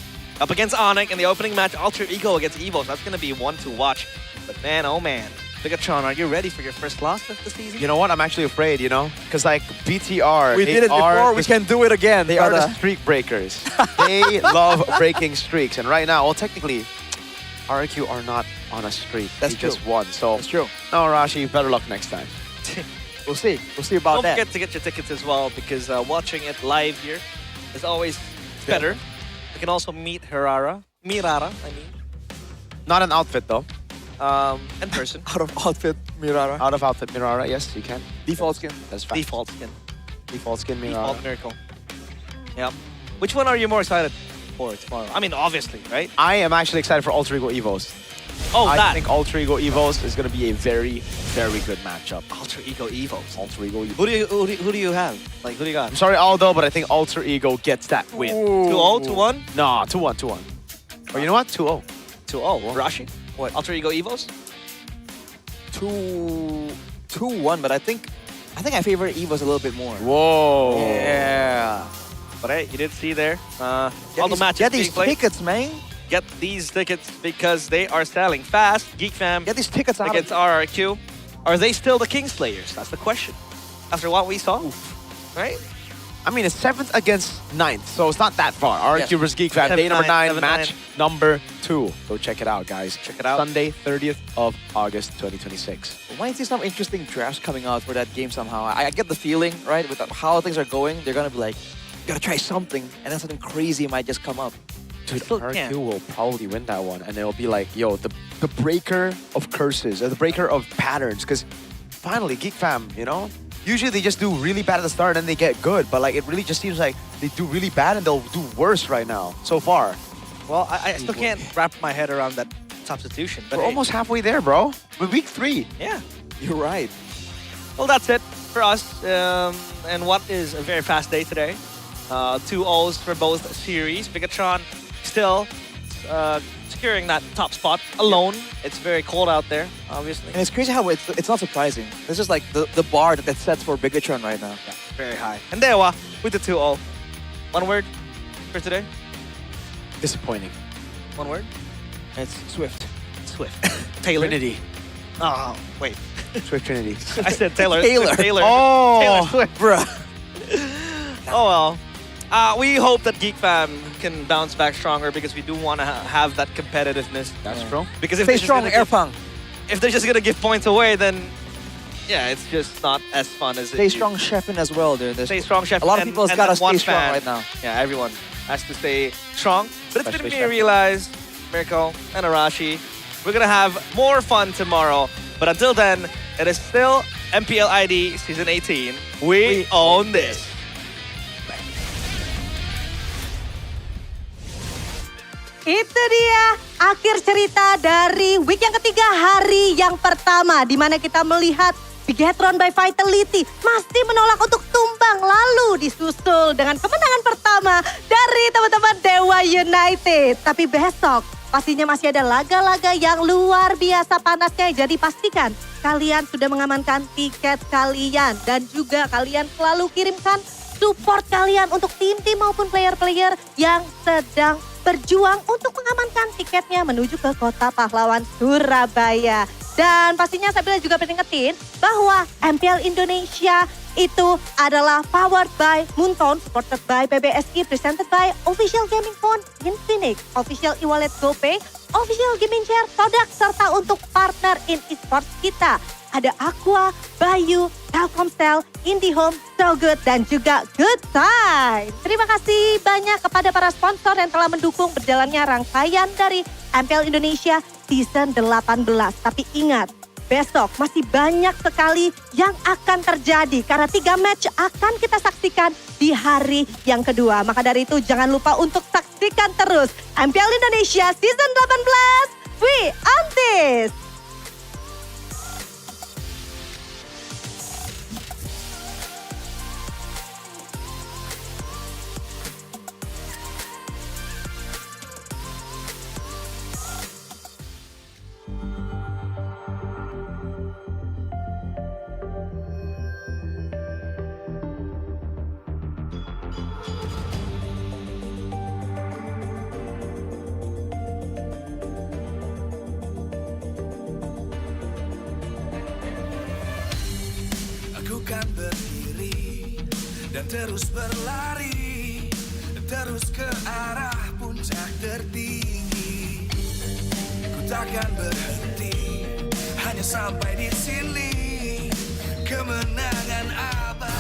up against Onyx in the opening match, Alter Ego against Evo. So that's gonna be one to watch. But man, oh man. Bigatron, are you ready for your first loss of the season? You know what? I'm actually afraid, you know? Because, like, BTR, We did it before, we can do it again. They are the streak breakers. They love breaking streaks. And right now, well, technically, RQ are not on a streak. That's They true. just won. So, That's true. no, Rashi, better luck next time. We'll see. We'll see about Don't that. forget to get your tickets as well, because watching it live here is always better. You can also meet Mirara, I mean, Not an outfit, though. in person. Out of outfit, Mirara. Out of outfit, Mirara, yes, you can. Default skin. That's fine. Default skin. Default skin, Mirara. Default miracle. Yeah. Which one are you more excited for tomorrow? I mean, obviously, right? I am actually excited for Alter Ego Evos. Oh, I that. think Alter Ego Evos is going to be a very, very good matchup. Alter Ego Evos. Alter Ego Evos. Who do you have? Like, who do you got? I'm sorry, Aldo, but I think Alter Ego gets that win. 2-0, 2-1? No, 2-1, 2-1. Or you know what? 2-0. 2-0. Rashi? What? Alter Ego Evos? 2-1, but I think I favor Evo's a little bit more. Whoa. Yeah. But hey, you did see there. All the these- matches get being these played. tickets, man. Get these tickets because they are selling fast. Geek Fam Get these tickets out. against RRQ. Are they still the Kingslayers? That's the question. After what we saw, right? I mean, it's 7th against 9th, so it's not that far. RQ Yes. versus Geek Fam, day 7-9, number 9, 7-9. match number 2. Go check it out, guys. Check it out. Sunday, 30th of August, 2026. Might see some interesting drafts coming out for that game somehow. I get the feeling, right, with how things are going, they're gonna be like, gotta try something, and then something crazy might just come up. Dude, still RQ can't. will probably win that one, and it'll be like, yo, the breaker of curses, or the breaker of patterns, because finally, Geek Fam, you know? Usually they just do really bad at the start and then they get good, but like it really just seems like they do really bad and they'll do worse right now, so far. Well, I still can't wrap my head around that substitution. But We're hey, almost halfway there, bro. We're week 3. Yeah. You're right. Well, that's it for us. And what is a very fast day today. 2 O's for both series. Bigatron still securing that top spot alone. It's very cold out there, obviously. And it's crazy how it's not surprising. This is like the bar that sets for Bigatron right now. Yeah, very high. And Dewa with the 2-0. One word for today? Disappointing. One word? It's Swift. Swift. Taylor. Trinity. Oh, wait. Swift Trinity. I said Taylor. Taylor. Taylor. Oh. Taylor Swift. Bruh. Oh well. We hope that Geek Fam can bounce back stronger because we do want to have that competitiveness. That's true. Because if Stay they're just strong, gonna Airpang. if they're just gonna give points away, then yeah, it's just not as fun as Stay it strong, Sheffin as well, dude. Stay strong, chef. A lot of people has gotta that one stay strong fan. right now. Yeah, everyone has to stay strong. But it's Especially gonna be Chef. realized, Mirko and Arashi, we're gonna have more fun tomorrow. But until then, it is still MPL ID Season 18. We own this. Itu dia akhir cerita dari week yang ketiga, hari yang pertama, di mana kita melihat Bigatron by Vitality masih menolak untuk tumbang, lalu disusul dengan kemenangan pertama dari teman-teman Dewa United. Tapi besok pastinya masih ada laga-laga yang luar biasa panasnya. Jadi pastikan kalian sudah mengamankan tiket kalian. Dan juga kalian selalu kirimkan support kalian untuk tim-tim maupun player-player yang sedang berjuang untuk mengamankan tiketnya menuju ke Kota Pahlawan Surabaya. Dan pastinya saya juga peringetin bahwa MPL Indonesia itu adalah powered by Moonton, supported by PBSI, presented by Official Gaming Phone, INFINIX, Official e-wallet GoPay, Official Gaming Chair, Todak, serta untuk partner in esports kita. Ada Aqua, Bayu, Telkomsel, IndiHome, So Good, dan juga Good Time. Terima kasih banyak kepada para sponsor yang telah mendukung berjalannya rangkaian dari MPL Indonesia Season 18. Tapi ingat, besok masih banyak sekali yang akan terjadi karena 3 match akan kita saksikan di hari yang kedua. Maka dari itu jangan lupa untuk saksikan terus MPL Indonesia Season 18. We on this! Aku kan berdiri dan terus berlari, terus ke arah puncak tertinggi. Ku takkan berhenti, hanya sampai di sini. Kemenangan abadi.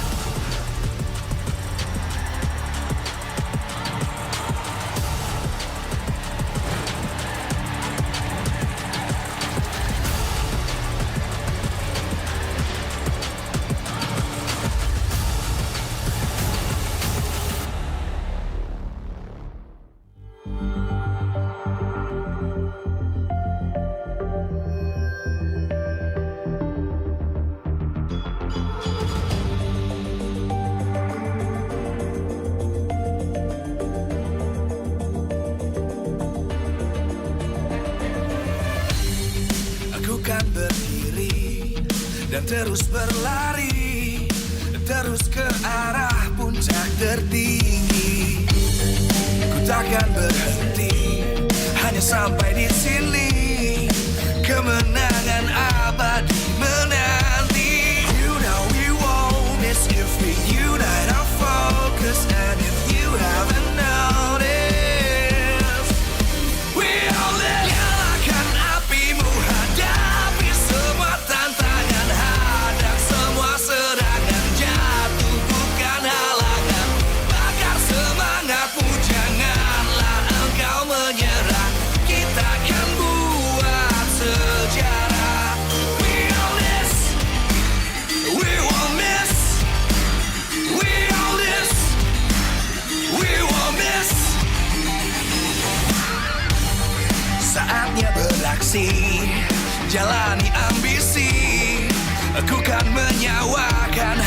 Kan berdiri dan terus berlari, terus ke arah puncak tertinggi. Ku takkan berhenti, hanya sampai di sini. Kemenangan abadi menanti. You know we won't miss if we unite our focus. And if you haven't noticed, we all live. Nyalakan apimu, hadapi semua tantangan, hadap semua serangan, jatuh bukan halangan. Bakar semangatmu, janganlah engkau menyerah. Kita akan buat sejarah. We all this, we won't miss. We all this, we won't miss. Saatnya beraksi, jalani ambisi. Aku kan menyawakan